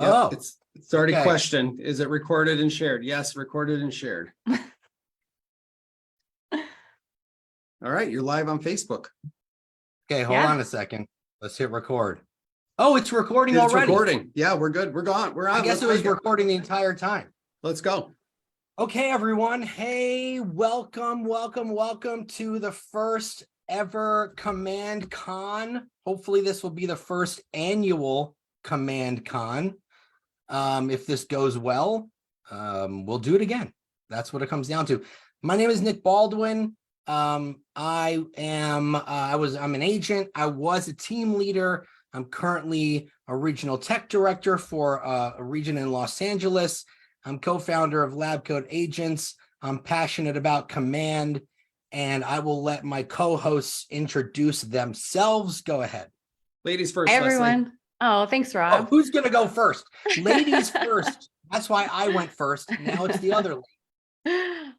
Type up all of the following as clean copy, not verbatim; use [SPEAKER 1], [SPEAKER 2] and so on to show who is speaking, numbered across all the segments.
[SPEAKER 1] Yep,
[SPEAKER 2] Oh,
[SPEAKER 1] it's already
[SPEAKER 2] okay.
[SPEAKER 1] questioned. Is it recorded and shared? Yes, recorded and shared. All right, you're live on Facebook.
[SPEAKER 2] Okay, hold on a second. Let's hit record. Oh, it's recording
[SPEAKER 1] It's
[SPEAKER 2] already.
[SPEAKER 1] recording. Yeah, we're good. We're gone. We're on.
[SPEAKER 2] I guess it was recording the entire time.
[SPEAKER 1] Let's go.
[SPEAKER 2] Okay, everyone. Hey, welcome to the first ever Command Con. Hopefully this will be the first annual Command Con. If this goes well, we'll do it again. That's what it comes down to. My name is Nick Baldwin. I'm an agent. I was a team leader. I'm currently a regional tech director for a region in Los Angeles. I'm co-founder of Lab Code Agents. I'm passionate about Command, and I will let my co-hosts introduce themselves. Go ahead.
[SPEAKER 1] Ladies first.
[SPEAKER 3] Hi, everyone.
[SPEAKER 1] Leslie.
[SPEAKER 3] Oh, thanks, Rob.
[SPEAKER 2] Oh, who's going to go first? Ladies first. That's why I went first. Now it's the other lady.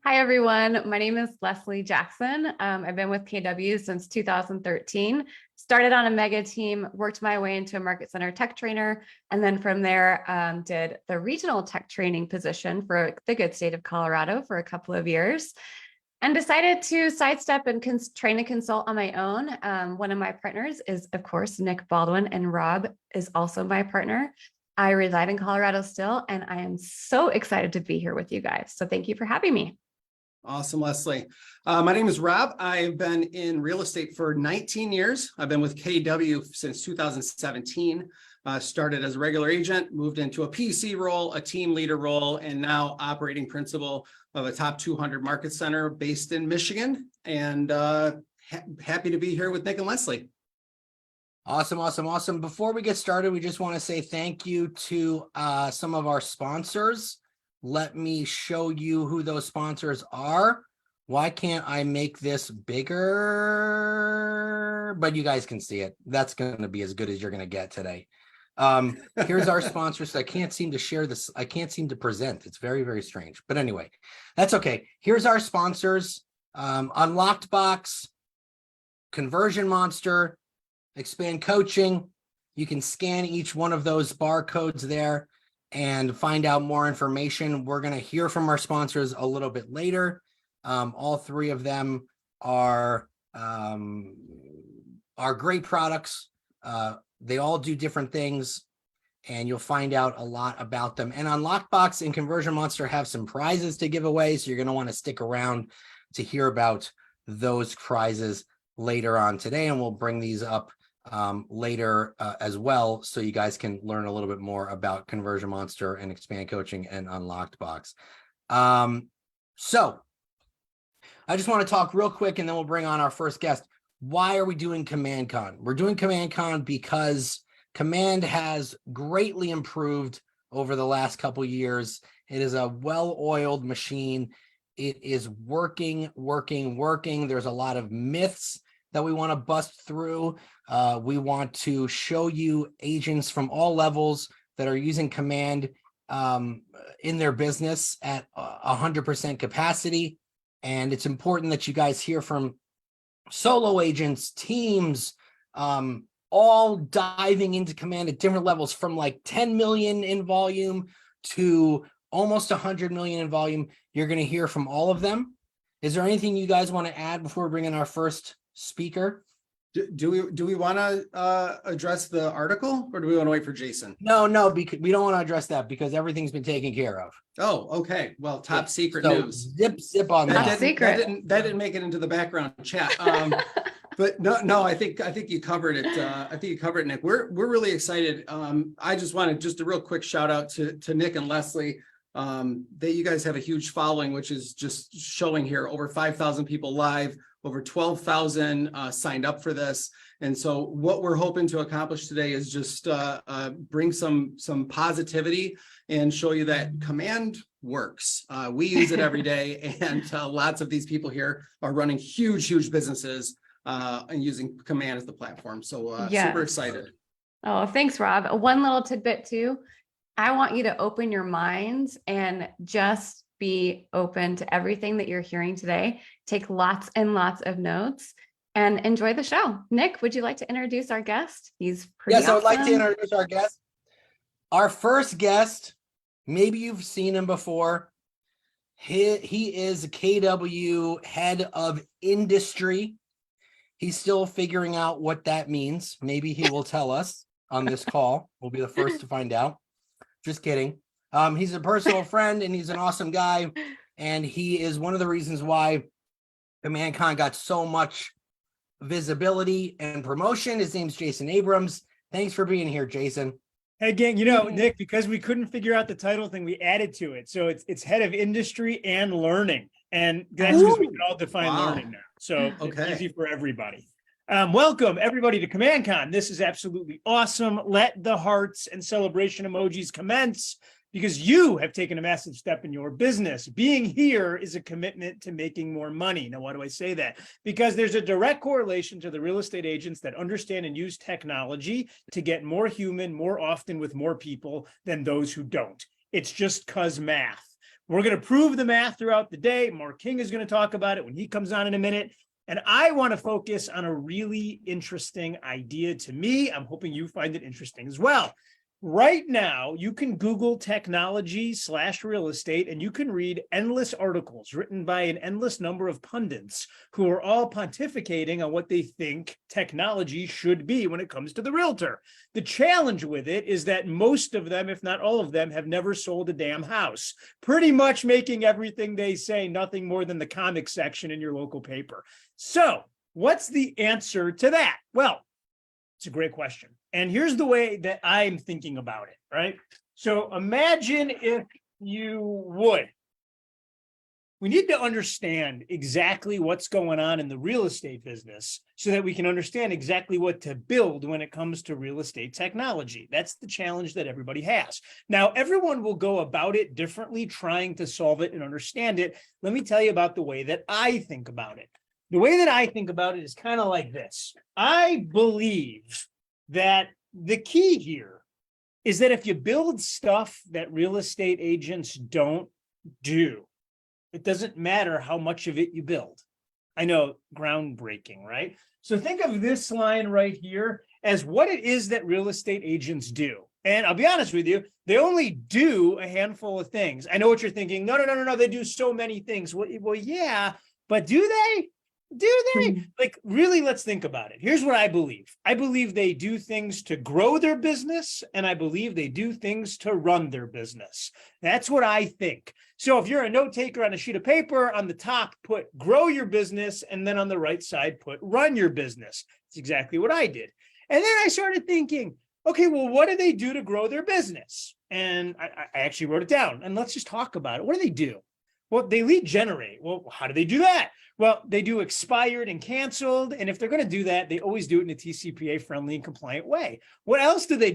[SPEAKER 3] Hi, everyone. My name is Leslie Jackson. I've been with KW since 2013. Started on a mega team, worked my way into a market center tech trainer, and then from there did the regional tech training position for the good state of Colorado for a couple of years, and decided to sidestep and train and consult on my own. One of my partners is, of course, Nick Baldwin, and Rob is also my partner. I reside in Colorado still, and I am so excited to be here with you guys. So thank you for having me.
[SPEAKER 1] Awesome, Leslie. My name is Rob. I've been in real estate for 19 years. I've been with KW since 2017. Started as a regular agent, moved into a PC role, a team leader role, and now operating principal of a top 200 market center based in Michigan. And happy to be here with Nick and Leslie.
[SPEAKER 2] Awesome. Before we get started, we just want to say thank you to some of our sponsors. Let me show you who those sponsors are. Why can't I make this bigger? But you guys can see it. That's going to be as good as you're going to get today. Here's our sponsors. I can't seem to share this. I can't seem to present. It's very, very strange. But anyway, that's okay. Here's our sponsors. Unlocked Box, Conversion Monster, Expand Coaching. You can scan each one of those barcodes there and find out more information. We're going to hear from our sponsors a little bit later. All three of them are great products. They all do different things, and you'll find out a lot about them. And Unlockbox and Conversion Monster have some prizes to give away, so you're going to want to stick around to hear about those prizes later on today, and we'll bring these up later as well, so you guys can learn a little bit more about Conversion Monster and Expand Coaching and Unlocked Box. So I just want to talk real quick, and then we'll bring on our first guest. Why are we doing Command Con? We're doing Command Con because Command has greatly improved over the last couple years. It is a well-oiled machine. It is working. There's a lot of myths that we want to bust through. We want to show you agents from all levels that are using Command in their business at 100% capacity. And it's important that you guys hear from solo agents, teams, all diving into Command at different levels, from like 10 million in volume to almost 100 million in volume. You're going to hear from all of them. Is there anything you guys want to add before we bring in our first speaker?
[SPEAKER 1] Do we want to address the article, or do we want to wait for Jason?
[SPEAKER 2] No, because we don't want to address that because everything's been taken care of.
[SPEAKER 1] Oh, okay. Well, top secret
[SPEAKER 2] So
[SPEAKER 1] news.
[SPEAKER 2] Zip on that.
[SPEAKER 3] Top secret.
[SPEAKER 1] That didn't make it into the background chat. But no, I think you covered it. I think you covered it, Nick. We're really excited. I just wanted just a real quick shout out to Nick and Leslie. That you guys have a huge following, which is just showing here. Over 5,000 people live, over 12,000 signed up for this. And so what we're hoping to accomplish today is just bring some positivity and show you that Command works. We use it every day, and lots of these people here are running huge businesses and using Command as the platform. So super excited.
[SPEAKER 3] Oh, thanks, Rob. One little tidbit too. I want you to open your minds and just be open to everything that you're hearing today. Take lots and lots of notes and enjoy the show. Nick, would you like to introduce our guest? He's pretty awesome.
[SPEAKER 2] I would like to introduce our guest. Our first guest, maybe you've seen him before. He is KW head of industry. He's still figuring out what that means. Maybe he will tell us on this call. We'll be the first to find out. Just kidding. He's a personal friend and he's an awesome guy. And he is one of the reasons why CommandCon got so much visibility and promotion. His name's Jason Abrams. Thanks for being here, Jason.
[SPEAKER 4] Hey, gang, Nick, because we couldn't figure out the title thing, we added to it. So it's head of industry and learning. And that's because we can all define learning now. So it's easy for everybody. Welcome, everybody, to CommandCon. This is absolutely awesome. Let the hearts and celebration emojis commence, because you have taken a massive step in your business. Being here is a commitment to making more money. Now, why do I say that? Because there's a direct correlation to the real estate agents that understand and use technology to get more human more often with more people than those who don't. It's just cause math. We're going to prove the math throughout the day. Marc King is going to talk about it when he comes on in a minute. And I want to focus on a really interesting idea to me. I'm hoping you find it interesting as well. Right now, you can Google technology/real estate and you can read endless articles written by an endless number of pundits who are all pontificating on what they think technology should be when it comes to the realtor. The challenge with it is that most of them, if not all of them, have never sold a damn house, pretty much making everything they say nothing more than the comic section in your local paper. So what's the answer to that? Well, it's a great question. And here's the way that I'm thinking about it, right? So imagine if you would. We need to understand exactly what's going on in the real estate business so that we can understand exactly what to build when it comes to real estate technology. That's the challenge that everybody has. Now, everyone will go about it differently, trying to solve it and understand it. Let me tell you about the way that I think about it. The way that I think about it is kind of like this. I believe that the key here is that if you build stuff that real estate agents don't do, it doesn't matter how much of it you build. I know, groundbreaking, right? So think of this line right here as what it is that real estate agents do. And I'll be honest with you, they only do a handful of things. I know what you're thinking. No, they do so many things. Well, yeah, but do they? Do they? Like, really, let's think about it. Here's what I believe. I believe they do things to grow their business, and I believe they do things to run their business. That's what I think. So if you're a note taker on a sheet of paper, on the top, put grow your business, and then on the right side, put run your business. It's exactly what I did. And then I started thinking, okay, well, what do they do to grow their business? And I actually wrote it down, and let's just talk about it. What do they do? Well, they lead generate. Well, how do they do that? Well, they do expired and canceled. And if they're going to do that, they always do it in a TCPA friendly and compliant way. What else do? They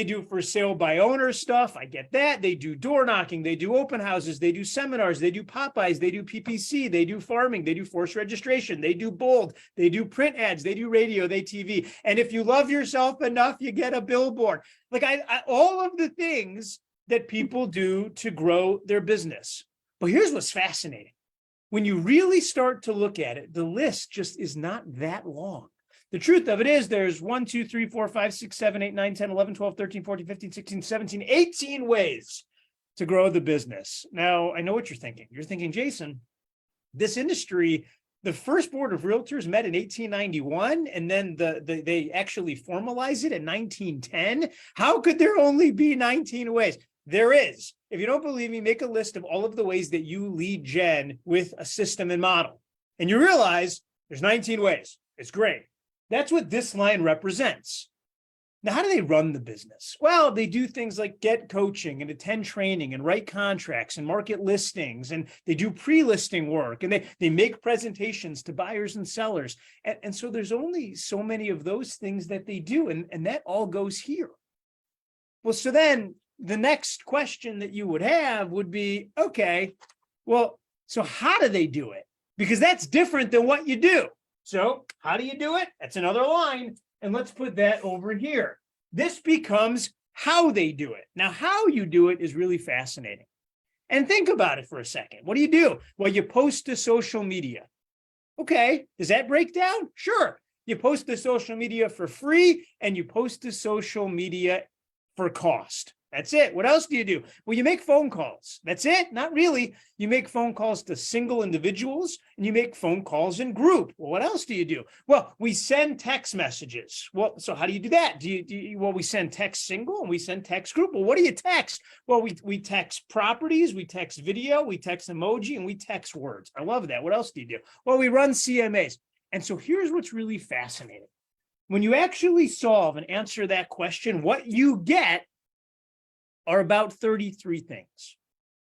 [SPEAKER 4] do for sale by owner stuff. I get that. They do door knocking. They do open houses. They do seminars. They do Popeyes. They do PPC. They do farming. They do forced registration. They do bold. They do print ads. They do radio. They TV. And if you love yourself enough, you get a billboard. Like all of the things that people do to grow their business. But here's what's fascinating. When you really start to look at it, the list just is not that long. The truth of it is there's 1, 2, 3, 4, 5, 6, 7, 8, 9, 10, 11, 12, 13, 14, 15, 16, 17, 18 ways to grow the business. Now, I know what you're thinking. You're thinking, Jason, this industry, the first board of realtors met in 1891, and then they actually formalized it in 1910. How could there only be 19 ways? There is. If you don't believe me, make a list of all of the ways that you lead gen with a system and model. And you realize there's 19 ways. It's great. That's what this line represents. Now, how do they run the business? Well, they do things like get coaching and attend training and write contracts and market listings. And they do pre-listing work and they make presentations to buyers and sellers. And so there's only so many of those things that they do. And that all goes here. Well, so then the next question that you would have would be, okay, well, so how do they do it? Because that's different than what you do. So how do you do it? That's another line. And let's put that over here. This becomes how they do it. Now, how you do it is really fascinating. And think about it for a second. What do? Well, you post to social media. Okay, does that break down? Sure. You post to social media for free and you post to social media for cost. That's it. What else do you do? Well, you make phone calls. That's it. Not really. You make phone calls to single individuals and you make phone calls in group. Well, what else do you do? Well, we send text messages. Well, so how do you do that? Well, we send text single and we send text group. Well, what do you text? Well, we text properties, we text video, we text emoji, and we text words. I love that. What else do you do? Well, we run CMAs. And so here's what's really fascinating. When you actually solve and answer that question, what you get are about 33 things.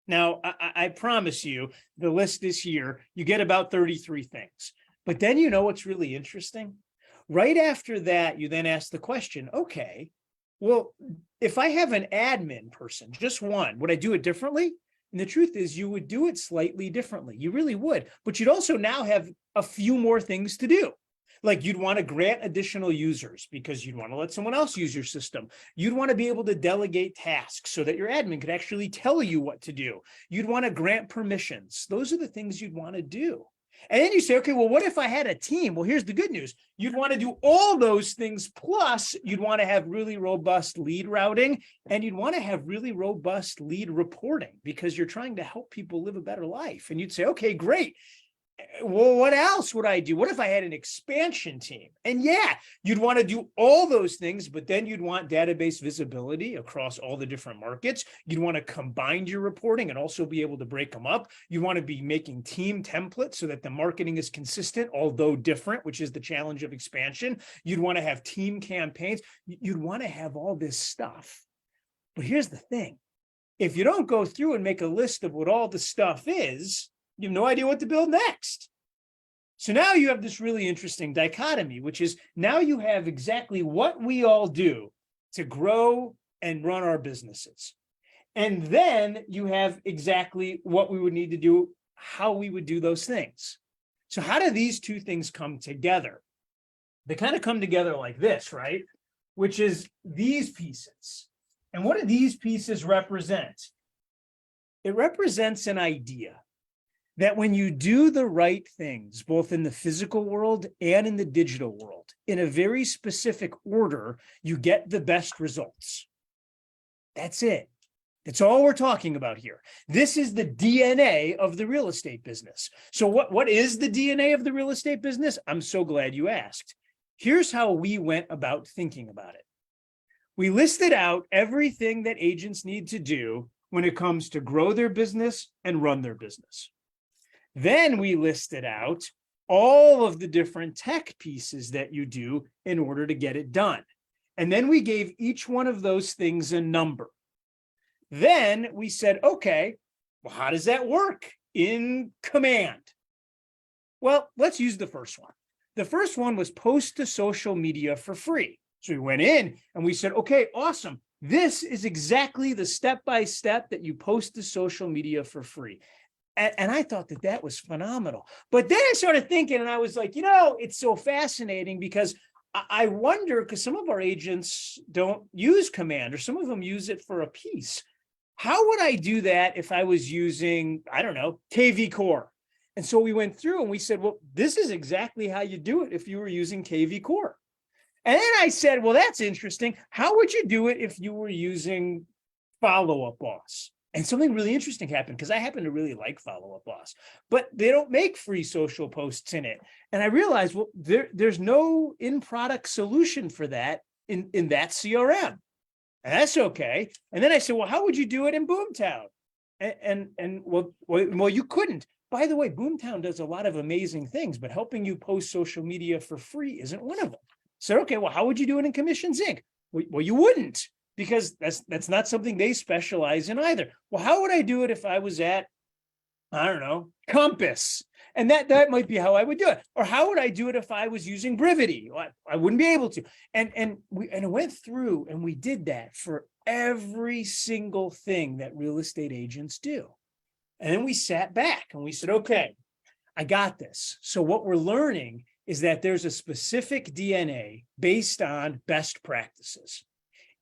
[SPEAKER 4] Now, I promise you, the list is here. You get about 33 things. But then you know what's really interesting? Right after that, you then ask the question, okay, well, if I have an admin person, just one, would I do it differently? And the truth is you would do it slightly differently. You really would. But you'd also now have a few more things to do. Like you'd want to grant additional users because you'd want to let someone else use your system. You'd want to be able to delegate tasks so that your admin could actually tell you what to do. You'd want to grant permissions. Those are the things you'd want to do. And then you say, okay, well, what if I had a team? Well, here's the good news. You'd want to do all those things. Plus, you'd want to have really robust lead routing and you'd want to have really robust lead reporting because you're trying to help people live a better life. And you'd say, okay, great. Well, what else would I do? What if I had an expansion team? And yeah, you'd want to do all those things, but then you'd want database visibility across all the different markets. You'd want to combine your reporting and also be able to break them up. You want to be making team templates so that the marketing is consistent, although different, which is the challenge of expansion. You'd want to have team campaigns. You'd want to have all this stuff. But here's the thing. If you don't go through and make a list of what all the stuff is, you have no idea what to build next. So now you have this really interesting dichotomy, which is now you have exactly what we all do to grow and run our businesses. And then you have exactly what we would need to do, how we would do those things. So how do these two things come together? They kind of come together like this, right? Which is these pieces. And what do these pieces represent? It represents an idea that when you do the right things, both in the physical world and in the digital world, in a very specific order, you get the best results. That's it. That's all we're talking about here. This is the DNA of the real estate business. So what is the DNA of the real estate business? I'm so glad you asked. Here's how we went about thinking about it. We listed out everything that agents need to do when it comes to grow their business and run their business. Then we listed out all of the different tech pieces that you do in order to get it done. And then we gave each one of those things a number. Then we said, okay, well, how does that work in command? Well, let's use the first one. The first one was post to social media for free. So we went in and we said, okay, awesome. This is exactly the step-by-step that you post to social media for free. And I thought that that was phenomenal. But then I started thinking and I was like, it's so fascinating because I wonder, because some of our agents don't use command or some of them use it for a piece. How would I do that if I was using, I don't know, KV Core? And so we went through and we said, well, this is exactly how you do it if you were using KV Core. And then I said, well, that's interesting. How would you do it if you were using Follow Up Boss? And something really interesting happened because I happen to really like Follow Up Boss, but they don't make free social posts in it. And I realized, well, there's no in-product solution for that in that CRM. And that's okay. And then I said, well, how would you do it in Boomtown? And well, you couldn't. By the way, Boomtown does a lot of amazing things, but helping you post social media for free isn't one of them. So, okay, well, how would you do it in Commissions Inc? Well, you wouldn't, because that's not something they specialize in either. Well, how would I do it if I was at, I don't know, Compass? And that might be how I would do it. Or how would I do it if I was using Brivity? Well, I wouldn't be able to. And I went through and we did that for every single thing that real estate agents do. And then we sat back and we said, okay, I got this. So what we're learning is that there's a specific DNA based on best practices.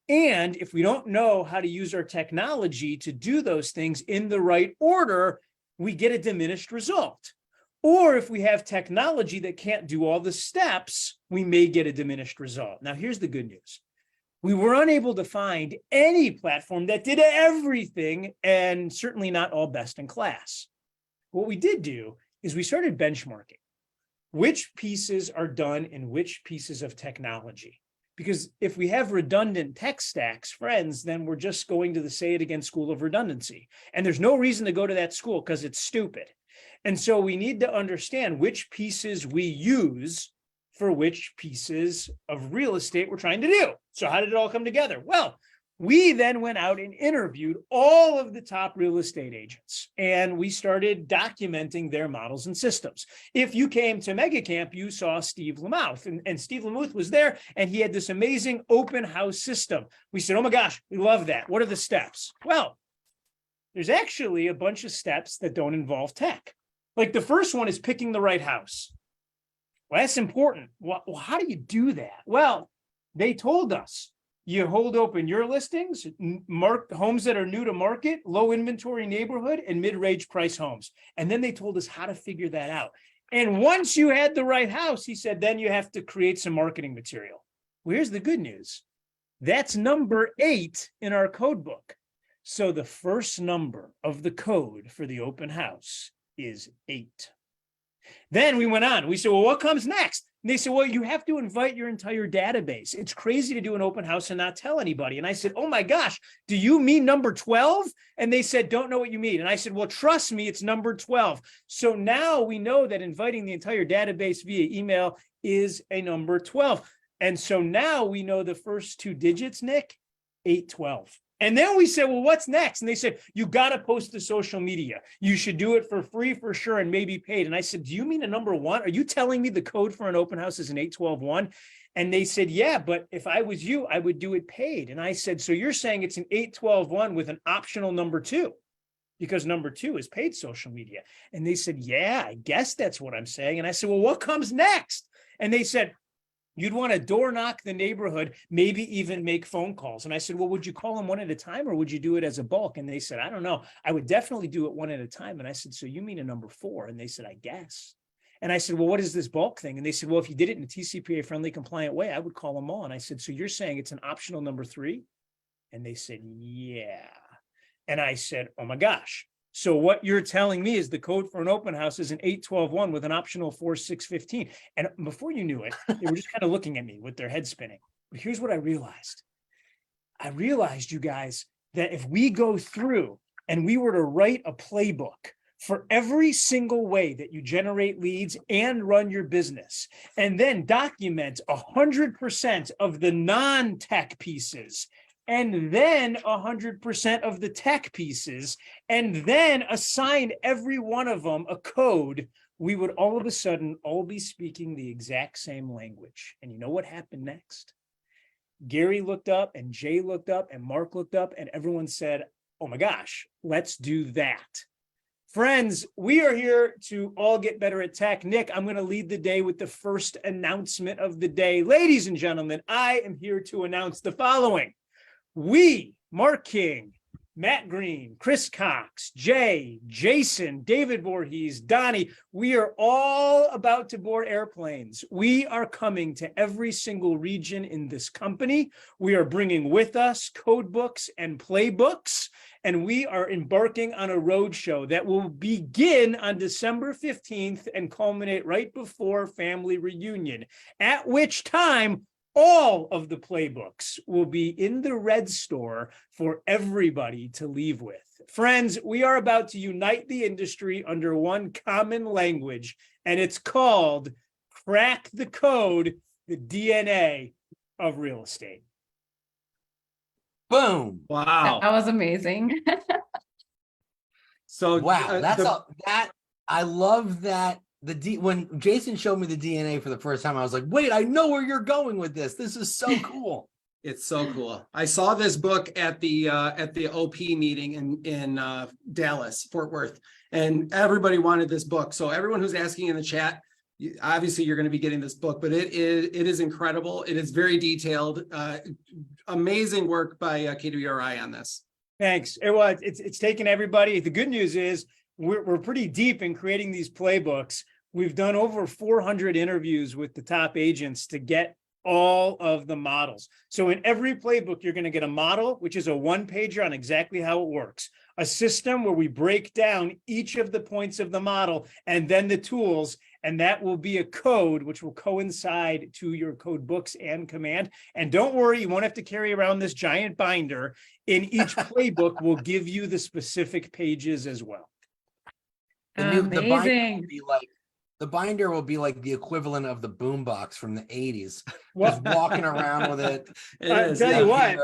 [SPEAKER 4] And if we don't know how to use our technology to do those things in the right order, we get a diminished result. Or if we have technology that can't do all the steps, we may get a diminished result. Now, here's the good news. We were unable to find any platform that did everything, and certainly not all best in class. What we did do is we started benchmarking which pieces are done in which pieces of technology. Because if we have redundant tech stacks, friends, then we're just going to the Say It Again School of Redundancy. And there's no reason to go to that school because it's stupid. And so we need to understand which pieces we use for which pieces of real estate we're trying to do. So how did it all come together? Well, we then went out and interviewed all of the top real estate agents, and we started documenting their models and systems. If you came to Mega Camp, you saw Steve Lamouth, and Steve Lamouth was there, and he had this amazing open house system. We said, oh my gosh, we love that. What are the steps? Well, there's actually a bunch of steps that don't involve tech. Like the first one is picking the right house. Well, that's important. Well, how do you do that? Well, they told us you hold open your listings, mark homes that are new to market, low inventory neighborhood, and mid-range price homes. And then they told us how to figure that out. And once you had the right house, he said, then you have to create some marketing material. Well, here's the good news. That's number 8 in our code book. So the first number of the code for the open house is 8. Then we went on. We said, well, what comes next? And they said, well, you have to invite your entire database. It's crazy to do an open house and not tell anybody. And I said, oh my gosh, do you mean number 12? And they said, don't know what you mean. And I said, well, trust me, it's number 12. So now we know that inviting the entire database via email is a number 12. And so now we know the first 2 digits, Nick, 812. And then we said, well, what's next? And they said, you got to post to social media. You should do it for free for sure and maybe paid. And I said, do you mean a number 1? Are you telling me the code for an open house is an 812-1? And they said, yeah, but if I was you, I would do it paid. And I said, so you're saying it's an 812-1 with an optional number 2? Because number 2 is paid social media. And they said, yeah, I guess that's what I'm saying. And I said, well, what comes next? And they said, you'd want to door knock the neighborhood, maybe even make phone calls. And I said, well, would you call them one at a time or would you do it as a bulk? And they said, I don't know. I would definitely do it one at a time. And I said, so you mean a number 4? And they said, I guess. And I said, well, what is this bulk thing? And they said, well, if you did it in a TCPA friendly compliant way, I would call them all. And I said, so you're saying it's an optional number 3? And they said, yeah. And I said, oh my gosh. So what you're telling me is the code for an open house is an 812-1 with an optional 4615. And before you knew it, they were just kind of looking at me with their head spinning. But here's what I realized. I realized, you guys, that if we go through and we were to write a playbook for every single way that you generate leads and run your business, and then document 100% of the non-tech pieces, and then 100% of the tech pieces, and then assign every one of them a code, we would all of a sudden all be speaking the exact same language. And you know what happened next? Gary looked up, and Jay looked up, and Mark looked up, and everyone said, oh my gosh, let's do that. Friends, we are here to all get better at tech. Nick, I'm going to lead the day with the first announcement of the day. Ladies and gentlemen, I am here to announce the following. We, Marc King, Matt Green, Chris Cox, Jay, Jason, David Voorhees, Donnie, we are all about to board airplanes. We are coming to every single region in this company. We are bringing with us code books and playbooks, and we are embarking on a roadshow that will begin on December 15th and culminate right before family reunion, at which time all of the playbooks will be in the Red Store for everybody to leave with. Friends, we are about to unite the industry under one common language, and it's called Crack the Code, the DNA of real estate.
[SPEAKER 2] Boom.
[SPEAKER 1] Wow.
[SPEAKER 3] That was amazing.
[SPEAKER 1] So
[SPEAKER 2] Wow, that I love that. When Jason showed me the DNA for the first time, I was like, wait, I know where you're going with this. This is so cool.
[SPEAKER 1] It's so cool. I saw this book at the OP meeting in Dallas, Fort Worth, and everybody wanted this book. So everyone who's asking in the chat, obviously you're going to be getting this book, but it is incredible. It is very detailed. Amazing work by KWRI on this.
[SPEAKER 4] Thanks. It's taken everybody. The good news is we're pretty deep in creating these playbooks. We've done over 400 interviews with the top agents to get all of the models. So in every playbook, you're going to get a model, which is a one-pager on exactly how it works, a system where we break down each of the points of the model, and then the tools, and that will be a code which will coincide to your code books and command. And don't worry, you won't have to carry around this giant binder. In each playbook, will give you the specific pages as well.
[SPEAKER 2] The binder will be like the equivalent of the boombox from the 80s. Just walking around with it.
[SPEAKER 4] I'll tell you what,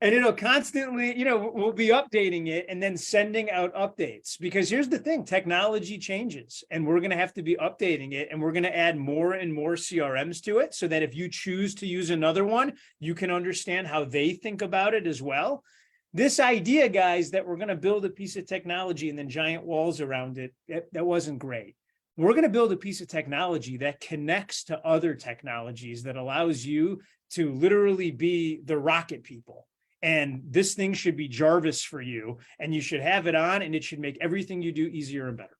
[SPEAKER 4] and it'll constantly, we'll be updating it and then sending out updates, because here's the thing, technology changes and we're going to have to be updating it, and we're going to add more and more CRMs to it so that if you choose to use another one, you can understand how they think about it as well. This idea, guys, that we're going to build a piece of technology and then giant walls around it, that wasn't great. We're going to build a piece of technology that connects to other technologies, that allows you to literally be the rocket people. And this thing should be Jarvis for you, and you should have it on, and it should make everything you do easier and better.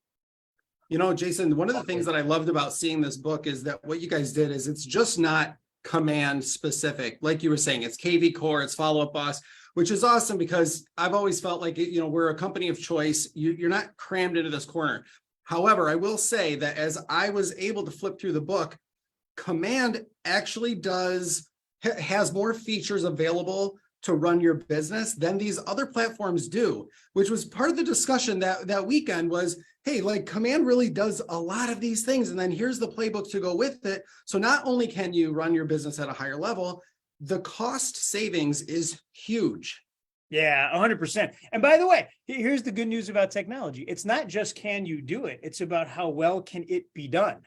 [SPEAKER 1] Jason, one of the things that I loved about seeing this book is that what you guys did is it's just not command specific. Like you were saying, it's KV Core, it's Follow Up Boss, which is awesome, because I've always felt like, we're a company of choice. You're not crammed into this corner. However, I will say that as I was able to flip through the book, command actually has more features available to run your business than these other platforms do, which was part of the discussion that weekend was, hey, like command really does a lot of these things. And then here's the playbook to go with it. So not only can you run your business at a higher level, the cost savings is huge.
[SPEAKER 4] Yeah, 100%. And by the way, here's the good news about technology. It's not just can you do it, it's about how well can it be done.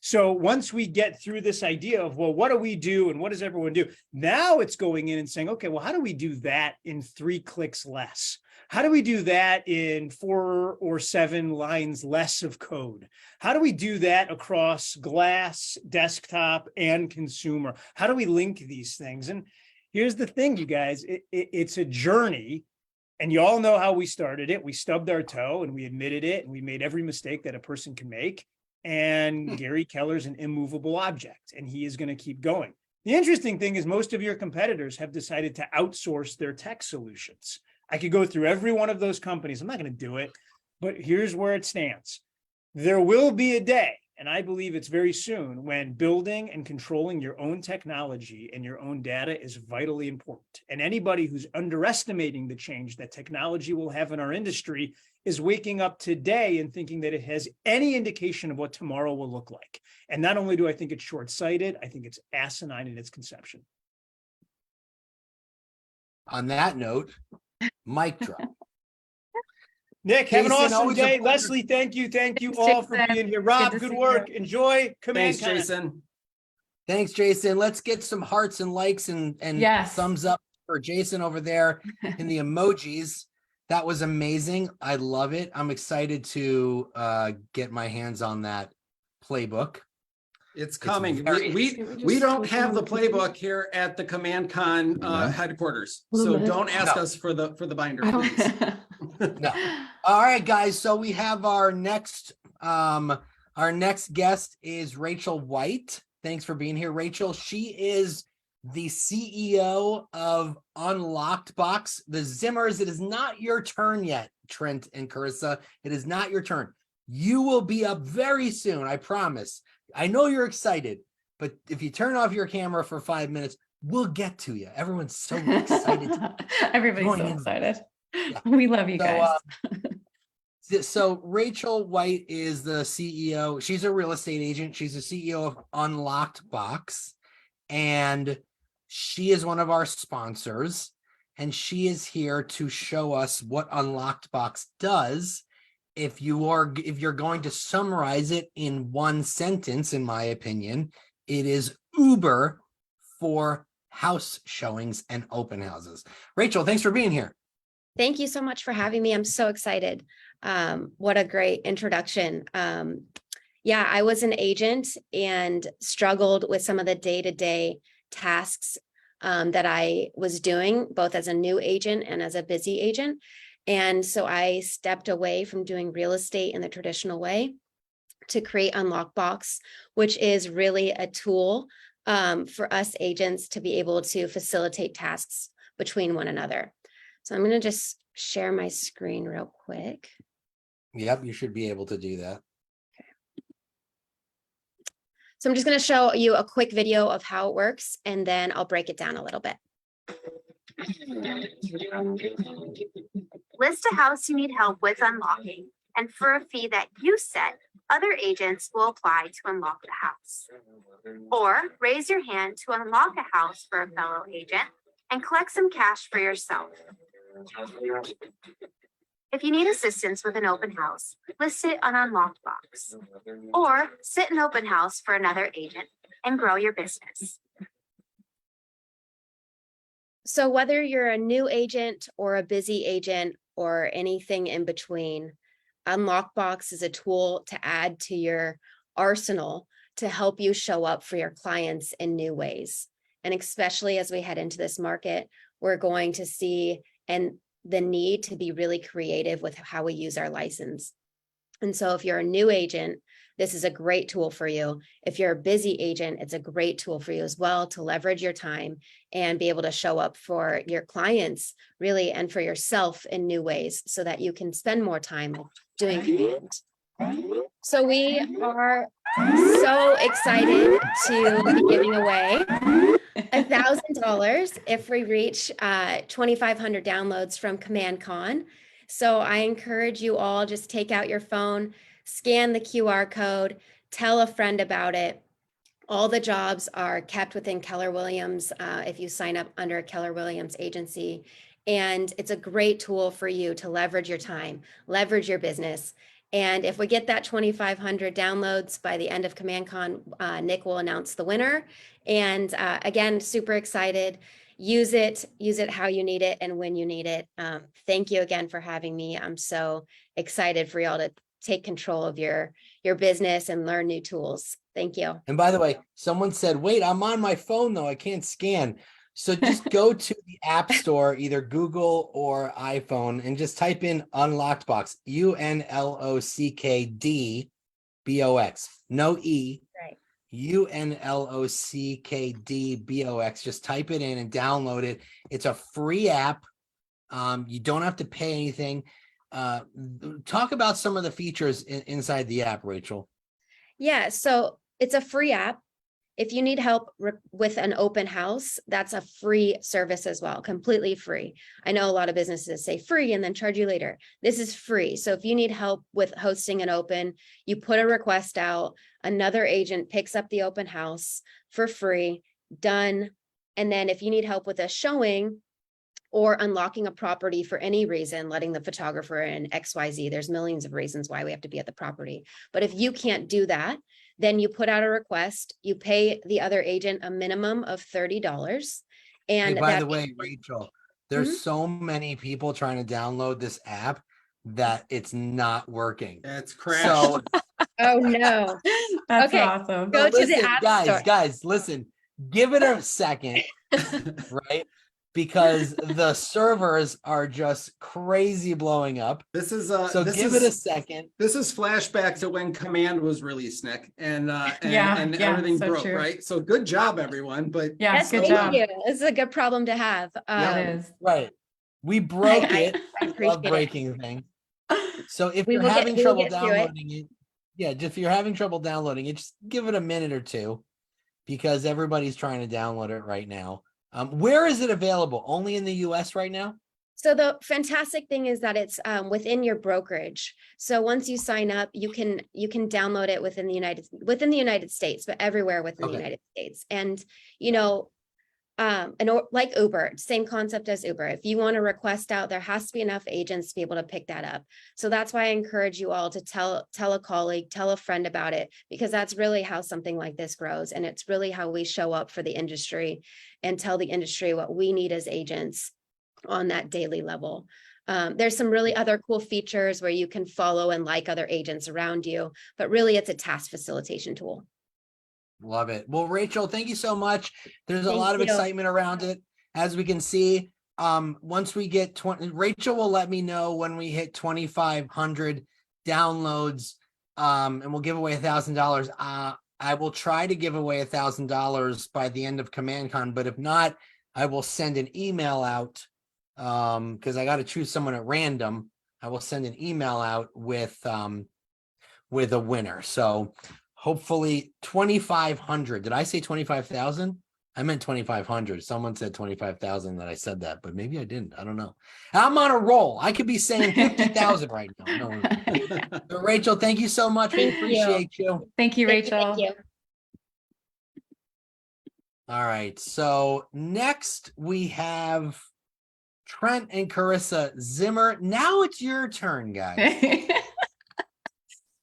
[SPEAKER 4] So once we get through this idea of, well, what do we do and what does everyone do? Now it's going in and saying, okay, well, how do we do that in 3 clicks less? How do we do that in 4 or 7 lines less of code? How do we do that across glass, desktop, and consumer? How do we link these things? And here's the thing, you guys, it's a journey, and you all know how we started it. We stubbed our toe and we admitted it, and we made every mistake that a person can make. And Gary Keller's an immovable object, and he is going to keep going. The interesting thing is most of your competitors have decided to outsource their tech solutions. I could go through every one of those companies. I'm not going to do it, but here's where it stands. There will be a day, and I believe it's very soon, when building and controlling your own technology and your own data is vitally important. And anybody who's underestimating the change that technology will have in our industry is waking up today and thinking that it has any indication of what tomorrow will look like. And not only do I think it's short-sighted, I think it's asinine in its conception.
[SPEAKER 2] On that note, mic drop.
[SPEAKER 4] Nick, have an
[SPEAKER 2] Jason,
[SPEAKER 4] awesome day. Leslie, thank you. Thank you all for being here. Rob, good work. Enjoy Command.
[SPEAKER 1] Thanks, Jason.
[SPEAKER 2] Thanks, Jason. Let's get some hearts and likes and
[SPEAKER 3] Yes.
[SPEAKER 2] thumbs up for Jason over there in the emojis. That was amazing. I love it. I'm excited to get my hands on that playbook.
[SPEAKER 1] It's coming.
[SPEAKER 2] very-
[SPEAKER 1] We don't have the playbook here at the Command Con headquarters, so don't ask us for the binder, please.
[SPEAKER 2] No. All right, guys. So we have our next guest is Rachel White. Thanks for being here, Rachel. She is the CEO of Unlocked Box. The Zimmers, it is not your turn yet, Trent and Carissa. It is not your turn. You will be up very soon, I promise. I know you're excited, but if you turn off your camera for 5 minutes, we'll get to you. Everyone's so excited.
[SPEAKER 3] Everybody's so excited. Yeah. We love you guys.
[SPEAKER 2] So Rachel White is the CEO. She's a real estate agent. She's the CEO of Unlocked Box, and she is one of our sponsors, and she is here to show us what Unlocked Box does. If you're going to summarize it in one sentence, in my opinion, it is Uber for house showings and open houses. Rachel, thanks for being here.
[SPEAKER 5] Thank you so much for having me. I'm so excited. What a great introduction. Yeah, I was an agent and struggled with some of the day-to-day tasks that I was doing, both as a new agent and as a busy agent. And so I stepped away from doing real estate in the traditional way to create Unlock Box, which is really a tool for us agents to be able to facilitate tasks between one another. So I'm going to just share my screen real quick.
[SPEAKER 2] Yep, you should be able to do that.
[SPEAKER 5] So I'm just going to show you a quick video of how it works, and then I'll break it down a little bit.
[SPEAKER 6] List a house you need help with unlocking, and for a fee that you set, other agents will apply to unlock the house. Or raise your hand to unlock a house for a fellow agent and collect some cash for yourself. If you need assistance with an open house, list it on Unlocked Box. Or sit an open house for another agent and grow your business.
[SPEAKER 5] So whether you're a new agent or a busy agent or anything in between, Unlockbox is a tool to add to your arsenal to help you show up for your clients in new ways. And especially as we head into this market, we're going to see the need to be really creative with how we use our license. And so if you're a new agent, this is a great tool for you. If you're a busy agent, it's a great tool for you as well to leverage your time and be able to show up for your clients really, and for yourself in new ways so that you can spend more time doing command. So we are so excited to be giving away $1,000 if we reach 2,500 downloads from Command Con. So I encourage you all, just take out your phone, scan the QR code, tell a friend about it. All the jobs are kept within Keller Williams if you sign up under a Keller Williams agency. And it's a great tool for you to leverage your time, leverage your business. And if we get that 2,500 downloads by the end of Command Con, Nick will announce the winner. And again, super excited. Use it how you need it and when you need it. Thank you again for having me. I'm so excited for y'all to take control of your business and learn new tools. Thank you.
[SPEAKER 2] And by the way, someone said, wait, I'm on my phone though, I can't scan. So just go to the App Store, either Google or iPhone, and just type in Unlocked Box, UNLOCKDBOX, no E,
[SPEAKER 5] Right.
[SPEAKER 2] UNLOCKDBOX. Just type it in and download it. It's a free app. You don't have to pay anything. Talk about some of the features inside the app, Rachel.
[SPEAKER 5] Yeah, so it's a free app. If you need help with an open house, that's a free service as well, completely free. I know a lot of businesses say free and then charge you later. This is free. So if you need help with hosting an open, you put a request out, another agent picks up the open house for free, done. And then if you need help with a showing or unlocking a property for any reason, letting the photographer in XYZ, there's millions of reasons why we have to be at the property. But if you can't do that, then you put out a request, you pay the other agent a minimum of $30. And
[SPEAKER 2] hey, by the way, Rachel, there's so many people trying to download this app that it's not working.
[SPEAKER 1] It's crashed.
[SPEAKER 2] So,
[SPEAKER 5] oh no.
[SPEAKER 3] That's
[SPEAKER 5] Okay,
[SPEAKER 3] awesome.
[SPEAKER 5] go to
[SPEAKER 2] listen,
[SPEAKER 5] the app store.
[SPEAKER 2] guys, listen, give it a second, right? Because the servers are just crazy blowing up.
[SPEAKER 1] This is
[SPEAKER 2] So give it a second.
[SPEAKER 1] This is flashback to when Command was released, Nick, and everything
[SPEAKER 3] so
[SPEAKER 1] broke,
[SPEAKER 3] true.
[SPEAKER 1] right? So good job, everyone. But
[SPEAKER 3] Yes, good
[SPEAKER 5] Thank
[SPEAKER 3] job.
[SPEAKER 5] you. This is a good problem to have.
[SPEAKER 3] It is.
[SPEAKER 2] Right. We broke it.
[SPEAKER 5] I
[SPEAKER 2] Love
[SPEAKER 5] appreciate it.
[SPEAKER 2] breaking things. So if
[SPEAKER 5] We
[SPEAKER 2] you're
[SPEAKER 5] will get-
[SPEAKER 2] having
[SPEAKER 5] we will
[SPEAKER 2] trouble
[SPEAKER 5] get through it.
[SPEAKER 2] downloading it, yeah, if you're having trouble downloading it, just give it a minute or two because everybody's trying to download it right now. Where is it available? Only in the US right now?
[SPEAKER 5] So the fantastic thing is that it's within your brokerage. So once you sign up, you can download it within the United States, but everywhere within the United States. And you know, like Uber, same concept as Uber. If you want to request out, there has to be enough agents to be able to pick that up. So that's why I encourage you all to tell a colleague, tell a friend about it, because that's really how something like this grows. And it's really how we show up for the industry and tell the industry what we need as agents on that daily level. There's some really other cool features where you can follow and like other agents around you, but really it's a task facilitation tool.
[SPEAKER 2] Love it. Well, Rachel, thank you so much. There's a
[SPEAKER 5] Thank
[SPEAKER 2] lot of
[SPEAKER 5] you.
[SPEAKER 2] excitement around it. As we can see, once we get 20, Rachel will let me know when we hit 2,500 downloads, and we'll give away $1,000. I will try to give away $1,000 by the end of CommandCon, but if not, I will send an email out because I got to choose someone at random. I will send an email out with a winner. So hopefully 2,500. Did I say 25,000? I meant 2,500. Someone said 25,000 that I said that, but maybe I didn't. I don't know. I'm on a roll. I could be saying 50,000 right now. No. So Rachel, thank you so much. We appreciate you.
[SPEAKER 3] Thank you, Rachel.
[SPEAKER 5] Thank you.
[SPEAKER 2] All right. So next we have Trent and Carissa Zimmer. Now it's your turn, guys.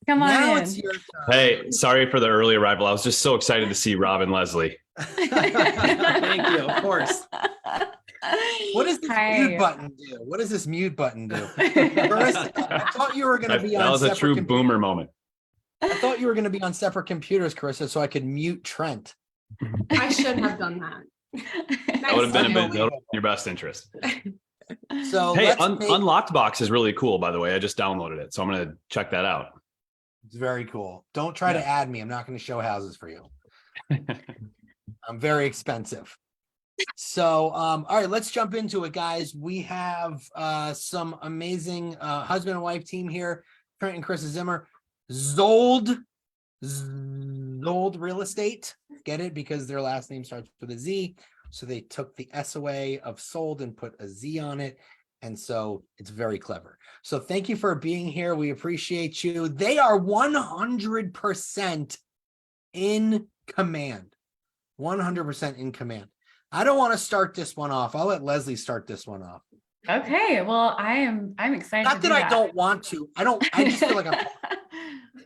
[SPEAKER 3] Come on
[SPEAKER 2] Now
[SPEAKER 3] in.
[SPEAKER 2] it's your turn.
[SPEAKER 7] Hey, sorry for the early arrival. I was just so excited to see Rob and Leslie.
[SPEAKER 1] Thank you, of course.
[SPEAKER 2] What does this
[SPEAKER 3] Hi.
[SPEAKER 2] mute button do? What does this mute button do? Carissa, I thought you were going to be on
[SPEAKER 7] That was a
[SPEAKER 2] separate
[SPEAKER 7] true
[SPEAKER 2] computers.
[SPEAKER 7] boomer moment.
[SPEAKER 2] I thought you were going to be on separate computers, Carissa, so I could mute Trent.
[SPEAKER 8] I should have done that.
[SPEAKER 7] That would have been
[SPEAKER 2] Nice.
[SPEAKER 7] in your best interest.
[SPEAKER 2] So
[SPEAKER 7] Hey,
[SPEAKER 2] let's make-
[SPEAKER 7] Unlocked Box is really cool, by the way. I just downloaded it, so I'm going to check that out.
[SPEAKER 2] It's very cool. Don't try to add me. I'm not going to show houses for you. I'm very expensive. So, all right, let's jump into it, guys. We have some amazing husband and wife team here. Trent and Chris Zimmer. Zold Real Estate. Get it? Because their last name starts with a Z. So they took the S away of sold and put a Z on it. And so it's very clever. So thank you for being here. We appreciate you. They are 100% in command. 100% in command. I don't want to start this one off. I'll let Leslie start this one off.
[SPEAKER 3] Okay, well, I'm excited.
[SPEAKER 2] Not
[SPEAKER 3] to
[SPEAKER 2] that
[SPEAKER 3] do
[SPEAKER 2] I don't want to. I just feel like I'm.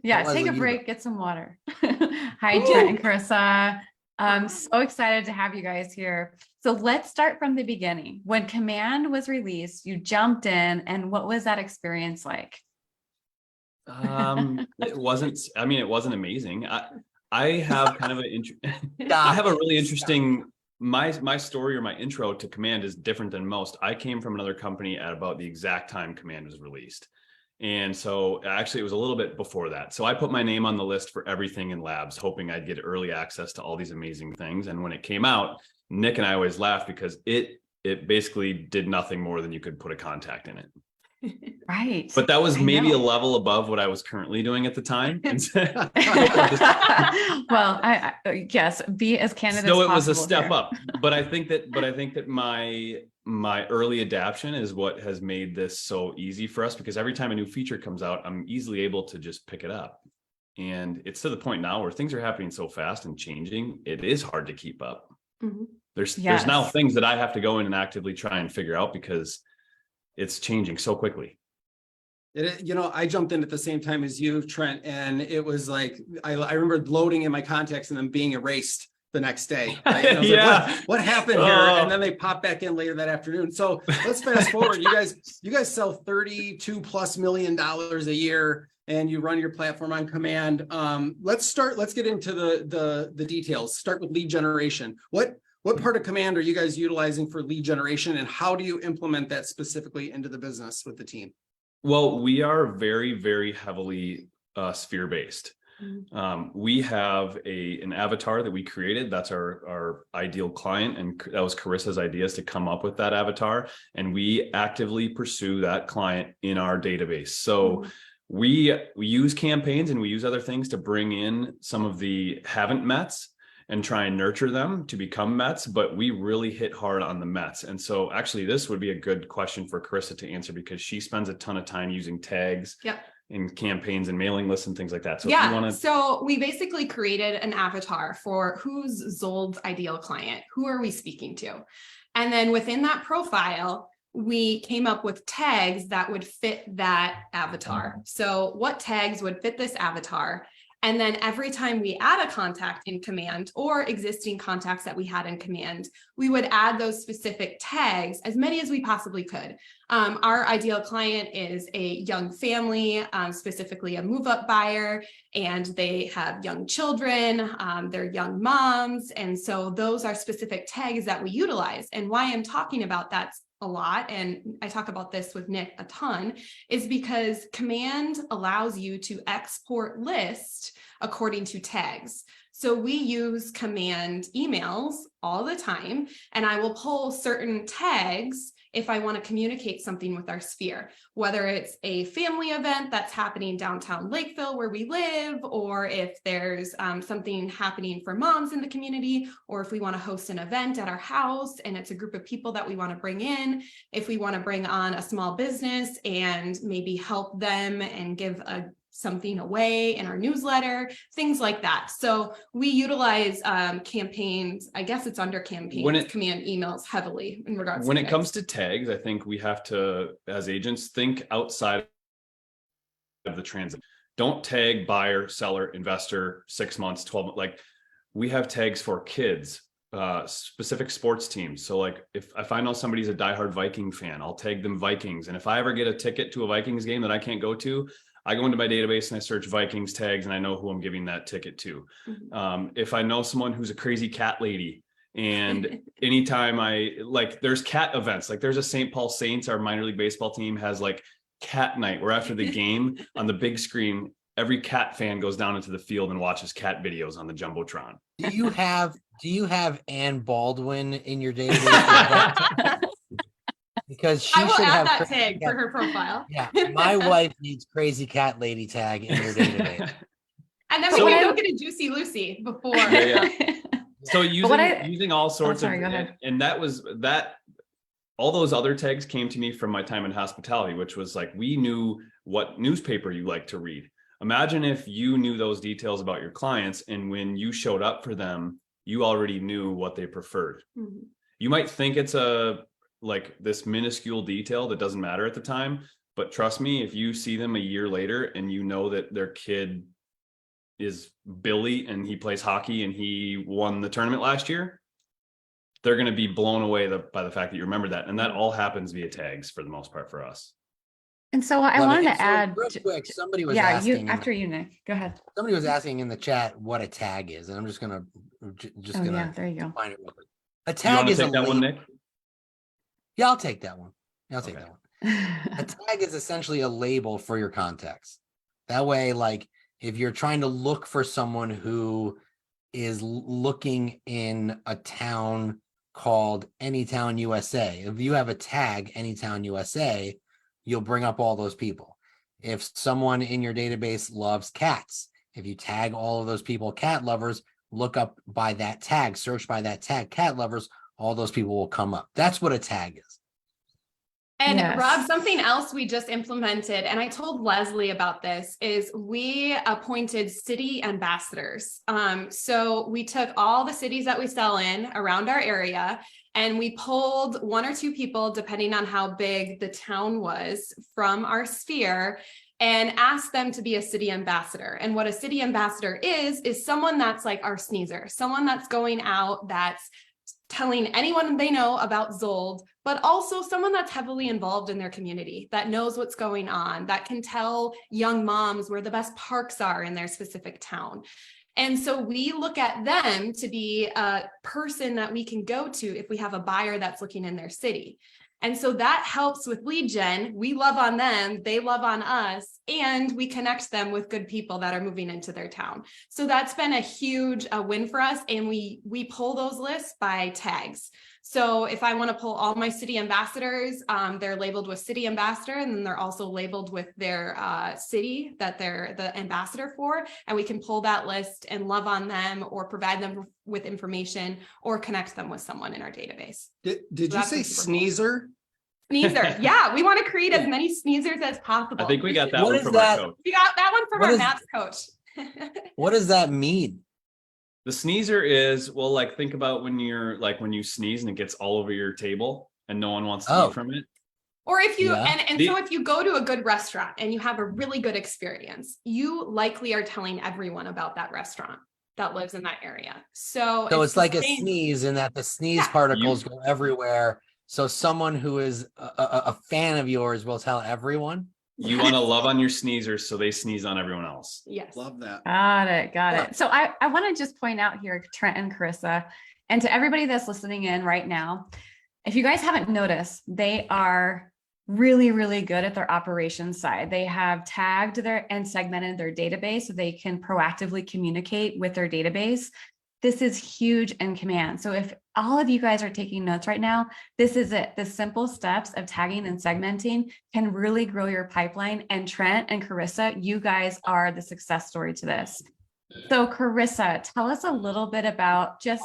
[SPEAKER 3] Yeah,
[SPEAKER 2] Leslie,
[SPEAKER 3] take a
[SPEAKER 2] you
[SPEAKER 3] break, get some water. Hi, Trent and Carissa. I'm so excited to have you guys here. So let's start from the beginning. When Command was released, you jumped in, and what was that experience like?
[SPEAKER 7] It wasn't amazing. I have kind of I have a really interesting, my story or my intro to Command is different than most. I came from another company at about the exact time Command was released. And so actually it was a little bit before that. So I put my name on the list for everything in labs, hoping I'd get early access to all these amazing things. And when it came out, Nick and I always laughed because it basically did nothing more than you could put a contact in it.
[SPEAKER 3] Right.
[SPEAKER 7] But that was maybe
[SPEAKER 3] know.
[SPEAKER 7] a level above what I was currently doing at the time.
[SPEAKER 3] Well, I yes, be as candid
[SPEAKER 7] So
[SPEAKER 3] as
[SPEAKER 7] it was a
[SPEAKER 3] possible
[SPEAKER 7] step
[SPEAKER 3] here.
[SPEAKER 7] up. But I think that my early adaption is what has made this so easy for us, because every time a new feature comes out, I'm easily able to just pick it up. And it's to the point now where things are happening so fast and changing, it is hard to keep up.
[SPEAKER 8] Mhm.
[SPEAKER 7] There's
[SPEAKER 3] Yes.
[SPEAKER 7] now things that I have to go in and actively try and figure out because it's changing so quickly.
[SPEAKER 1] I jumped in at the same time as you, Trent, and it was like, I remember loading in my contacts and then being erased the next day. Right? And I was like,
[SPEAKER 7] Yeah.
[SPEAKER 1] what happened here?
[SPEAKER 7] Oh.
[SPEAKER 1] And then they pop back in later that afternoon. So let's fast forward. You guys sell $32+ million a year and you run your platform on Command. Let's get into the details. Start with lead generation. What part of Command are you guys utilizing for lead generation, and how do you implement that specifically into the business with the team?
[SPEAKER 7] Well, we are very, very heavily sphere-based. We have an avatar that we created. That's our ideal client. And that was Carissa's idea, is to come up with that avatar. And we actively pursue that client in our database. So we use campaigns and we use other things to bring in some of the haven't mets and try and nurture them to become Mets, but we really hit hard on the Mets. And so actually this would be a good question for Carissa to answer, because she spends a ton of time using tags in campaigns and mailing lists and things like that. So if you want to...
[SPEAKER 8] So we basically created an avatar for who's Zold's ideal client. Who are we speaking to? And then within that profile, we came up with tags that would fit that avatar. So what tags would fit this avatar? And then every time we add a contact in Command, or existing contacts that we had in Command, we would add those specific tags, as many as we possibly could. Our ideal client is a young family, specifically a move-up buyer, and they have young children, they're young moms. And so those are specific tags that we utilize. And why I'm talking about that a lot, and I talk about this with Nick a ton, is because Command allows you to export lists according to tags. So we use command emails all the time, and I will pull certain tags if I want to communicate something with our sphere, whether it's a family event that's happening downtown Lakeville where we live, or if there's something happening for moms in the community, or if we want to host an event at our house and it's a group of people that we want to bring in, if we want to bring on a small business and maybe help them and give something away in our newsletter, things like that. So we utilize campaigns, I guess it's under campaigns, command emails heavily in regards
[SPEAKER 7] when
[SPEAKER 8] to
[SPEAKER 7] it comes to tags. I think we have to, as agents, think outside of the transit. Don't tag buyer, seller, investor, 6 months, 12 months. Like, we have tags for kids, specific sports teams. So like if I know somebody's a diehard Viking fan, I'll tag them Vikings. And if I ever get a ticket to a Vikings game that I can't go to, I go into my database and I search Vikings tags and I know who I'm giving that ticket to. If I know someone who's a crazy cat lady, and anytime there's cat events, like there's a St. Paul Saints, our minor league baseball team has like cat night, where after the game on the big screen, every cat fan goes down into the field and watches cat videos on the Jumbotron.
[SPEAKER 2] Do you have Ann Baldwin in your database? Because she
[SPEAKER 8] I will
[SPEAKER 2] should
[SPEAKER 8] add
[SPEAKER 2] have
[SPEAKER 8] that tag for her profile.
[SPEAKER 2] Yeah, my wife needs crazy cat lady tag in her database.
[SPEAKER 8] And then we can go get a Juicy Lucy before.
[SPEAKER 7] So using all sorts of, and that all those other tags came to me from my time in hospitality, which was like, we knew what newspaper you like to read. Imagine if you knew those details about your clients, and when you showed up for them, you already knew what they preferred. You might think it's like this minuscule detail that doesn't matter at the time, but trust me, if you see them a year later and you know that their kid is Billy and he plays hockey and he won the tournament last year, they're going to be blown away by the fact that you remember that. And that all happens via tags for the most part for us.
[SPEAKER 3] And so I wanted to add
[SPEAKER 2] real quick, somebody was asking.
[SPEAKER 3] After you, Nick, go ahead.
[SPEAKER 2] Somebody was asking in the chat what a tag is, and I'm just gonna
[SPEAKER 3] there you go.
[SPEAKER 2] find it real quick. A tag is
[SPEAKER 7] that one, Nick?
[SPEAKER 2] Yeah, I'll take that one. That one. A tag is essentially a label for your contacts. That way, like if you're trying to look for someone who is looking in a town called Anytown USA, if you have a tag Anytown USA, you'll bring up all those people. If someone in your database loves cats, if you tag all of those people cat lovers, look up by that tag, search by that tag cat lovers, all those people will come up. That's what a tag is.
[SPEAKER 8] And Rob, something else we just implemented, and I told Leslie about this, is we appointed city ambassadors. So we took all the cities that we sell in around our area, and we pulled 1 or 2 people, depending on how big the town was, from our sphere and asked them to be a city ambassador. And what a city ambassador is someone that's like our sneezer, someone that's going out, that's telling anyone they know about Zold, but also someone that's heavily involved in their community, that knows what's going on, that can tell young moms where the best parks are in their specific town. And so we look at them to be a person that we can go to if we have a buyer that's looking in their city. And so that helps with lead gen. We love on them, they love on us, and we connect them with good people that are moving into their town. So that's been a huge win for us. And we pull those lists by tags. So if I want to pull all my city ambassadors, they're labeled with city ambassador, and then they're also labeled with their city that they're the ambassador for. And we can pull that list and love on them, or provide them with information, or connect them with someone in our database.
[SPEAKER 1] Did you say sneezer?
[SPEAKER 8] Sneezer. Yeah, we want to create as many sneezers as possible.
[SPEAKER 7] I think we got that one from our coach.
[SPEAKER 8] We got that one from our maps coach.
[SPEAKER 2] What does that mean?
[SPEAKER 7] The sneezer is, well, like think about when you sneeze and it gets all over your table and no one wants to eat from it.
[SPEAKER 8] Or if you, so if you go to a good restaurant and you have a really good experience, you likely are telling everyone about that restaurant that lives in that area. So
[SPEAKER 2] it's like a sneeze, in that the sneeze particles go everywhere. So someone who is a fan of yours will tell everyone.
[SPEAKER 7] You want to love on your sneezers so they sneeze on everyone else.
[SPEAKER 8] Yes.
[SPEAKER 1] Love that.
[SPEAKER 3] Got it. So I want to just point out here, Trent and Carissa, and to everybody that's listening in right now, if you guys haven't noticed, they are really, really good at their operations side. They have tagged and segmented their database so they can proactively communicate with their database. This is huge in command. So if all of you guys are taking notes right now, this is it. The simple steps of tagging and segmenting can really grow your pipeline. And Trent and Carissa, you guys are the success story to this. So Carissa, tell us a little bit about just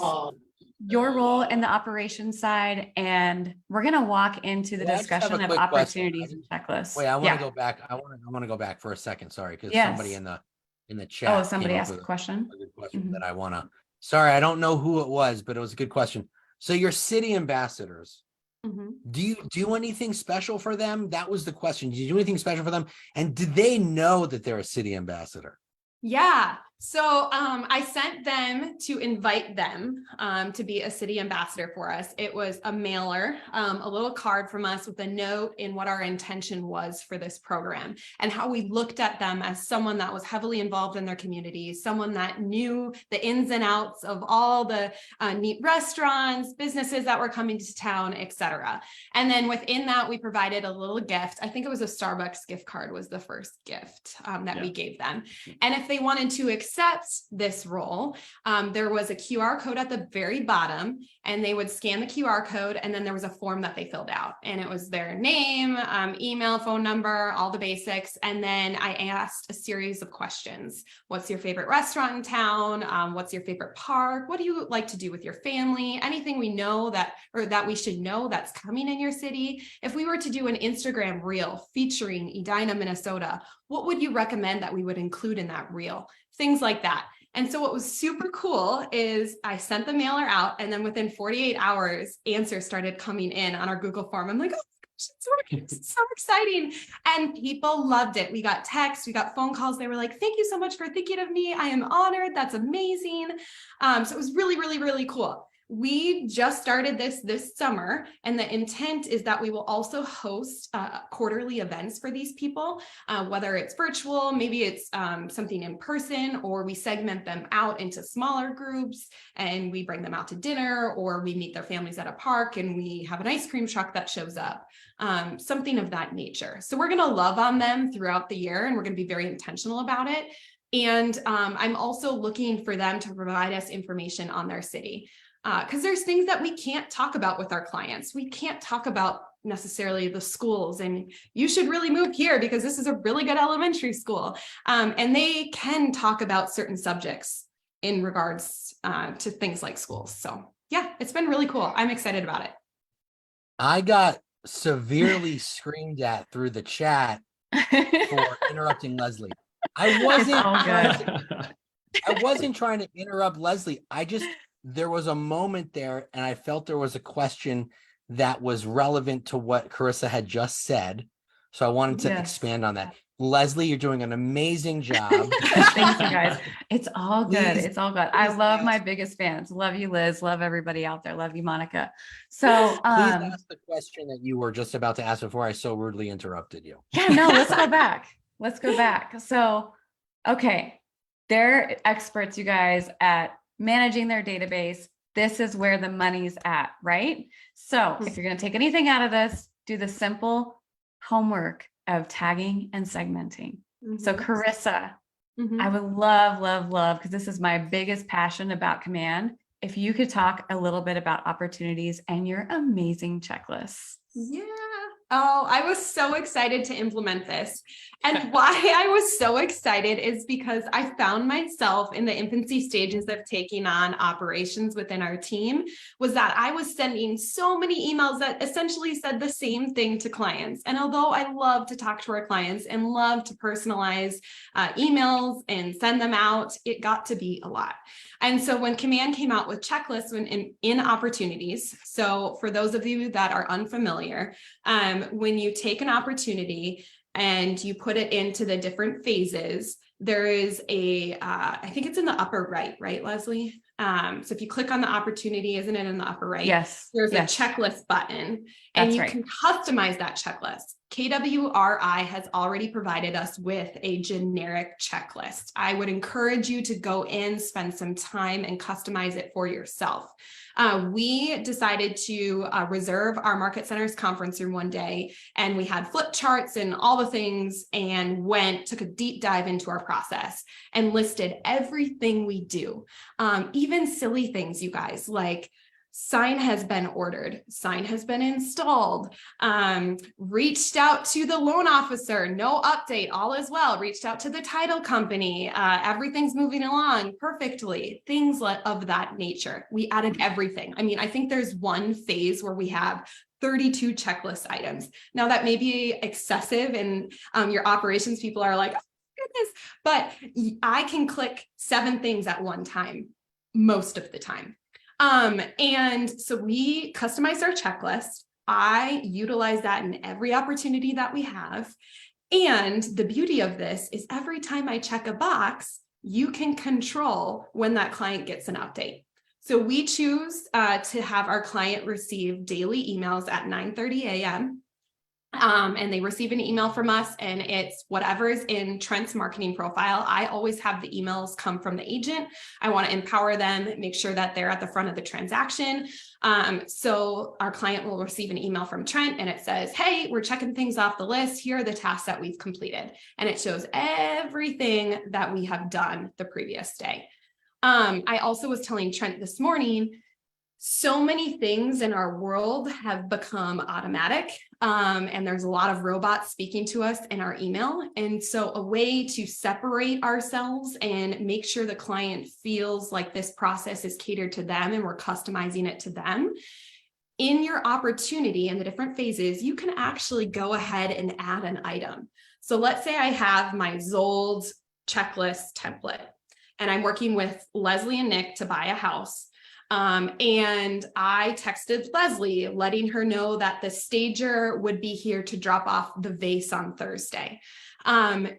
[SPEAKER 3] your role in the operations side, and we're going to walk into the
[SPEAKER 2] Well, I just have
[SPEAKER 3] discussion
[SPEAKER 2] a
[SPEAKER 3] of
[SPEAKER 2] quick
[SPEAKER 3] opportunities
[SPEAKER 2] question.
[SPEAKER 3] and checklists.
[SPEAKER 2] Wait, I want
[SPEAKER 3] Yeah.
[SPEAKER 2] to go back. I want to go back for a second. Sorry, because
[SPEAKER 3] Yes.
[SPEAKER 2] somebody in the chat.
[SPEAKER 3] Oh, somebody
[SPEAKER 2] came up
[SPEAKER 3] asked a
[SPEAKER 2] with
[SPEAKER 3] question.
[SPEAKER 2] a good question
[SPEAKER 3] Mhm.
[SPEAKER 2] that I want to. Sorry, I don't know who it was, but it was a good question. So your city ambassadors,
[SPEAKER 3] Mhm.
[SPEAKER 2] do you do anything special for them? That was the question. Did you do anything special for them? And did they know that they're a city ambassador?
[SPEAKER 8] Yeah. So I sent them to invite them to be a city ambassador for us. It was a mailer, a little card from us with a note in what our intention was for this program and how we looked at them as someone that was heavily involved in their community, someone that knew the ins and outs of all the neat restaurants, businesses that were coming to town, etc. And then within that, we provided a little gift. I think it was a Starbucks gift card was the first gift that we gave them. And if they wanted to accept this role, there was a QR code at the very bottom, and they would scan the QR code, and then there was a form that they filled out, and it was their name, email, phone number, all the basics. And then I asked a series of questions. What's your favorite restaurant in town? What's your favorite park? What do you like to do with your family? Anything we know that we should know that's coming in your city. If we were to do an Instagram reel featuring Edina, Minnesota, what would you recommend that we would include in that reel? Things like that. And so what was super cool is I sent the mailer out, and then within 48 hours, answers started coming in on our Google form. I'm like, oh my gosh, it's working. It's so exciting. And people loved it. We got texts, we got phone calls. They were like, thank you so much for thinking of me. I am honored. That's amazing. So it was really, really, really cool. We just started this summer, and the intent is that we will also host quarterly events for these people, whether it's virtual, maybe it's something in person, or we segment them out into smaller groups and we bring them out to dinner, or we meet their families at a park and we have an ice cream truck that shows up, something of that nature. So we're going to love on them throughout the year, and we're going to be very intentional about it. And I'm also looking for them to provide us information on their city. Because there's things that we can't talk about with our clients. We can't talk about necessarily the schools, and you should really move here because this is a really good elementary school. And they can talk about certain subjects in regards to things like schools. So yeah, it's been really cool. I'm excited about it.
[SPEAKER 2] I got severely screamed at through the chat for interrupting Leslie. I wasn't trying to interrupt Leslie. There was a moment there, and I felt there was a question that was relevant to what Carissa had just said. So I wanted to expand on that. Leslie, you're doing an amazing job.
[SPEAKER 3] Thank you guys. It's all good.
[SPEAKER 2] Please,
[SPEAKER 3] It's all good. I love my biggest fans. Love you, Liz. Love everybody out there. Love you, Monica. So
[SPEAKER 2] please ask the question that you were just about to ask before I so rudely interrupted you.
[SPEAKER 3] Yeah, no, let's go back. Let's go back. So, okay, they're experts, you guys, at managing their database. This is where the money's at, right? So if you're going to take anything out of this, do the simple homework of tagging and segmenting. So Carissa, I would love, because this is my biggest passion about Command, if you could talk a little bit about opportunities and your amazing checklists.
[SPEAKER 8] Yeah. Oh, I was so excited to implement this. And why I was so excited is because I found myself in the infancy stages of taking on operations within our team, was that I was sending so many emails that essentially said the same thing to clients. And although I love to talk to our clients and love to personalize emails and send them out, it got to be a lot. And so when Command came out with checklists in opportunities, so for those of you that are unfamiliar, when you take an opportunity and you put it into the different phases, there is I think it's in the upper right, Leslie? So if you click on the opportunity, isn't it in the upper right?
[SPEAKER 3] Yes.
[SPEAKER 8] There's
[SPEAKER 3] yes.
[SPEAKER 8] a checklist button, and
[SPEAKER 3] That's
[SPEAKER 8] you
[SPEAKER 3] right.
[SPEAKER 8] can customize that checklist. KWRI has already provided us with a generic checklist. I would encourage you to go in, spend some time and customize it for yourself. We decided to reserve our Market Centers conference room one day, and we had flip charts and all the things, and took a deep dive into our process and listed everything we do. Even silly things, you guys, like sign has been ordered, sign has been installed, reached out to the loan officer, no update, all is well, reached out to the title company, everything's moving along perfectly, things of that nature. We added everything. I mean, I think there's one phase where we have 32 checklist items. Now that may be excessive, and your operations people are like, oh, goodness, but I can click 7 things at one time, most of the time. And so we customized our checklist. I utilize that in every opportunity that we have. And the beauty of this is every time I check a box, you can control when that client gets an update. So we choose to have our client receive daily emails at 9:30 a.m. And they receive an email from us, and it's whatever is in Trent's marketing profile. I always have the emails come from the agent. I want to empower them, make sure that they're at the front of the transaction. So our client will receive an email from Trent, and it says, hey, we're checking things off the list. Here are the tasks that we've completed. And it shows everything that we have done the previous day. I also was telling Trent this morning, so many things in our world have become automatic, and there's a lot of robots speaking to us in our email. And so a way to separate ourselves and make sure the client feels like this process is catered to them and we're customizing it to them. In your opportunity in the different phases, you can actually go ahead and add an item. So let's say I have my Zold checklist template, and I'm working with Leslie and Nick to buy a house. And I texted Leslie, letting her know that the stager would be here to drop off the vase on Thursday.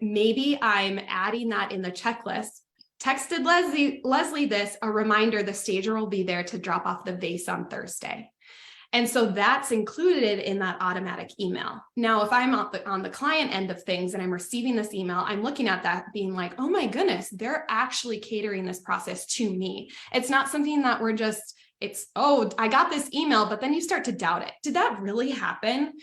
[SPEAKER 8] Maybe I'm adding that in the checklist. Texted Leslie this, a reminder, the stager will be there to drop off the vase on Thursday. And so that's included in that automatic email. Now, if I'm on the client end of things and I'm receiving this email, I'm looking at that being like, oh my goodness, they're actually catering this process to me. It's not something that oh, I got this email, but then you start to doubt it. Did that really happen?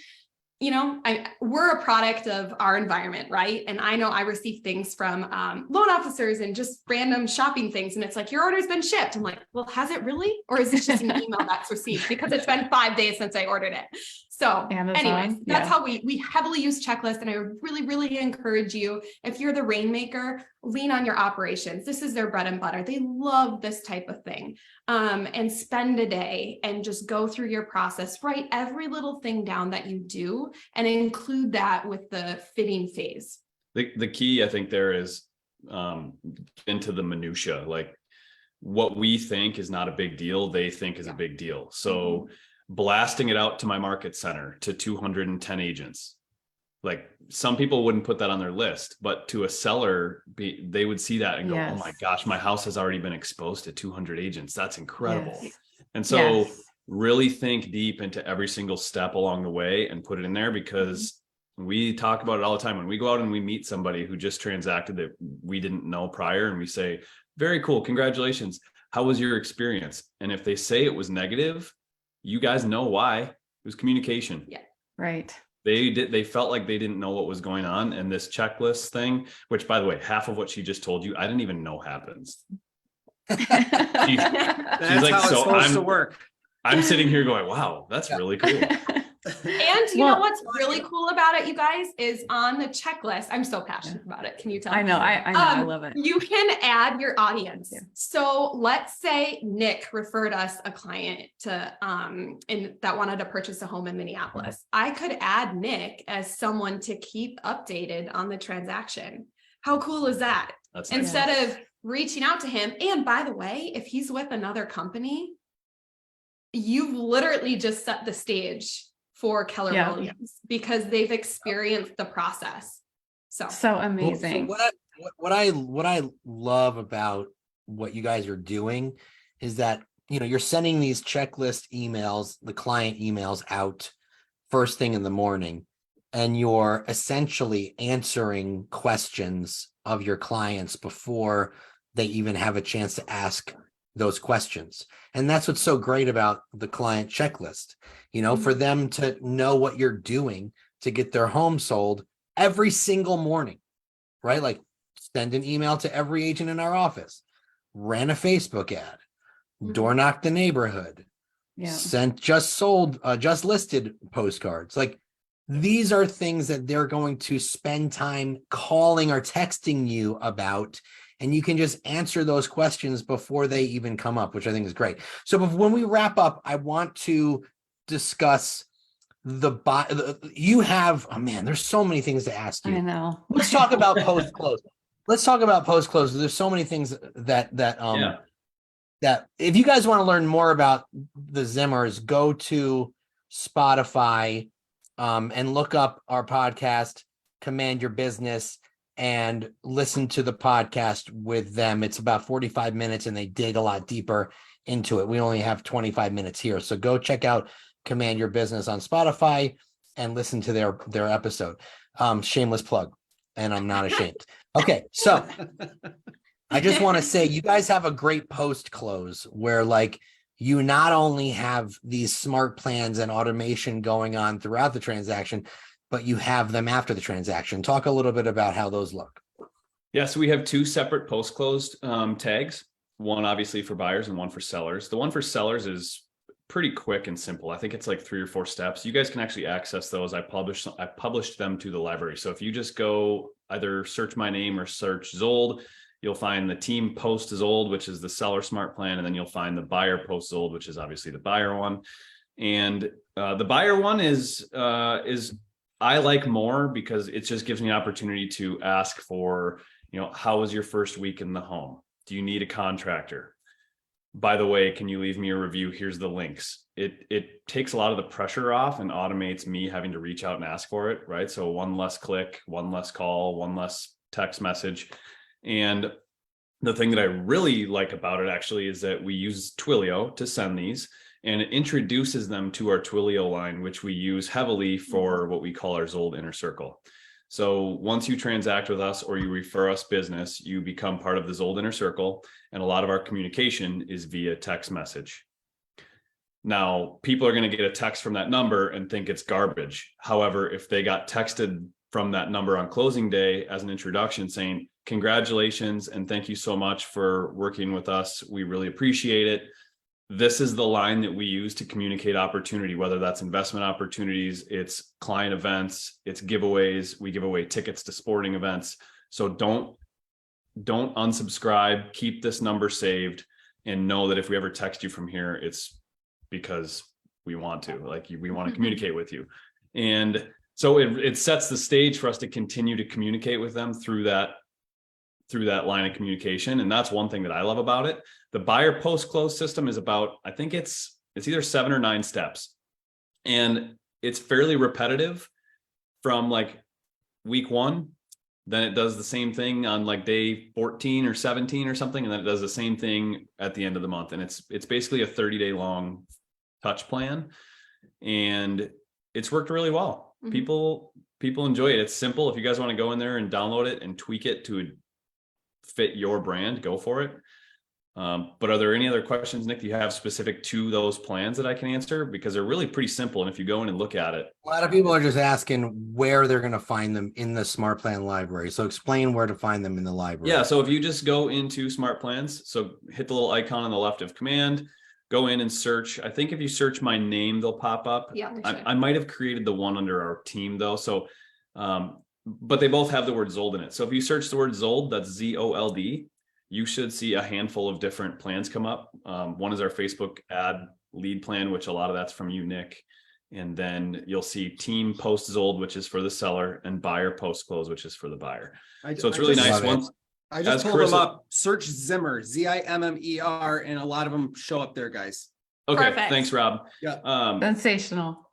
[SPEAKER 8] You know, we're a product of our environment, right? And I know I receive things from loan officers and just random shopping things. And it's like, your order's been shipped. I'm like, well, has it really? Or is this just an email that's received? Because it's been 5 days since I ordered it. So anyways, that's how we heavily use checklists. And I really, really encourage you, if you're the rainmaker, lean on your operations. This is their bread and butter. They love this type of thing. And spend a day and just go through your process, write every little thing down that you do and include that with the fitting phase.
[SPEAKER 7] The key, I think, there is into the minutia. Like, what we think is not a big deal, they think is a big deal. So blasting it out to my market center to 210 agents, like, some people wouldn't put that on their list, but to a seller, they would see that and go, oh my gosh, my house has already been exposed to 200 agents. That's incredible. And so really think deep into every single step along the way and put it in there, because we talk about it all the time. When we go out and we meet somebody who just transacted that we didn't know prior, and we say, very cool, congratulations, how was your experience? And if they say it was negative, you guys know why. It was communication.
[SPEAKER 3] Right.
[SPEAKER 7] They felt like they didn't know what was going on. And this checklist thing, which, by the way, half of what she just told you, I didn't even know happens. She's like,
[SPEAKER 1] how it's
[SPEAKER 7] so
[SPEAKER 1] supposed to work.
[SPEAKER 7] I'm sitting here going, wow, that's really cool.
[SPEAKER 8] And you know what's really cool about it, you guys, is on the checklist. I'm so passionate about it. Can you tell?
[SPEAKER 3] I know. I love it.
[SPEAKER 8] You can add your audience. So let's say Nick referred us a client to that wanted to purchase a home in Minneapolis. I could add Nick as someone to keep updated on the transaction. How cool is that?
[SPEAKER 7] That's
[SPEAKER 8] instead of reaching out to him. And by the way, if he's with another company, you've literally just set the stage for Keller Williams, because they've experienced the process. So
[SPEAKER 3] amazing.
[SPEAKER 2] So what I love about what you guys are doing is that, you're sending these checklist emails, the client emails out first thing in the morning, and you're essentially answering questions of your clients before they even have a chance to ask those questions. And that's what's so great about the client checklist, for them to know what you're doing to get their home sold every single morning, right? Like send an email to every agent in our office, ran a Facebook ad, door knocked the neighborhood, sent just listed postcards. Like these are things that they're going to spend time calling or texting you about, and you can just answer those questions before they even come up, which I think is great. So when we wrap up, I want to discuss you have, oh man, there's so many things to ask you.
[SPEAKER 3] I know.
[SPEAKER 2] Let's talk about post-close. There's so many things that if you guys want to learn more about the Zimmers, go to Spotify and look up our podcast, Command Your Business, and listen to the podcast with them. It's about 45 minutes and they dig a lot deeper into it. We only have 25 minutes here. So go check out Command Your Business on Spotify and listen to their episode. Shameless plug, and I'm not ashamed. Okay, so I just want to say you guys have a great post close where like you not only have these smart plans and automation going on throughout the transaction, but you have them after the transaction. Talk a little bit about how those look.
[SPEAKER 7] Yeah, so we have two separate post-closed tags, one obviously for buyers and one for sellers. The one for sellers is pretty quick and simple. I think it's like 3 or 4 steps. You guys can actually access those. I published them to the library. So if you just go either search my name or search Zold, you'll find the team post Zold, which is the seller smart plan. And then you'll find the buyer post Zold, which is obviously the buyer one. And the buyer one is I like more because it just gives me an opportunity to ask for, how was your first week in the home? Do you need a contractor? By the way, can you leave me a review? Here's the links. It takes a lot of the pressure off and automates me having to reach out and ask for it, right? So one less click, one less call, one less text message. And the thing that I really like about it actually is that we use Twilio to send these, and it introduces them to our Twilio line, which we use heavily for what we call our Zold Inner Circle. So once you transact with us or you refer us business, you become part of the Zold Inner Circle, and a lot of our communication is via text message. Now, people are going to get a text from that number and think it's garbage. However, if they got texted from that number on closing day as an introduction saying, congratulations and thank you so much for working with us, we really appreciate it. This is the line that we use to communicate opportunity, whether that's investment opportunities, it's client events, it's giveaways. We give away tickets to sporting events. So don't unsubscribe, keep this number saved, and know that if we ever text you from here, it's because we want to, we want to communicate with you. And so it sets the stage for us to continue to communicate with them through that line of communication. And that's one thing that I love about it. The buyer post-close system is about, I think it's either 7 or 9 steps. And it's fairly repetitive from like week 1. Then it does the same thing on like day 14 or 17 or something. And then it does the same thing at the end of the month. And it's basically a 30-day long touch plan. And it's worked really well. Mm-hmm. People enjoy it. It's simple. If you guys want to go in there and download it and tweak it to fit your brand, go for it. But are there any other questions, Nick, that you have specific to those plans that I can answer? Because they're really pretty simple. And if you go in and look at it.
[SPEAKER 2] A lot of people are just asking where they're going to find them in the Smart Plan library. So explain where to find them in the library.
[SPEAKER 7] Yeah. So if you just go into Smart Plans, so hit the little icon on the left of Command, go in and search. I think if you search my name, they'll pop up.
[SPEAKER 8] Yeah,
[SPEAKER 7] I might have created the one under our team though. So, but they both have the word Zold in it. So if you search the word Zold, that's Z-O-L-D, you should see a handful of different plans come up. One is our Facebook ad lead plan, which a lot of that's from you, Nick. And then you'll see team post Zold, which is for the seller, and buyer post close, which is for the buyer. So it's really nice. Once
[SPEAKER 1] I just pulled them up, search Zimmer, Z-I-M-M-E-R, and a lot of them show up there, guys.
[SPEAKER 7] Okay,
[SPEAKER 8] perfect.
[SPEAKER 7] Thanks, Rob.
[SPEAKER 1] Yeah.
[SPEAKER 3] Sensational.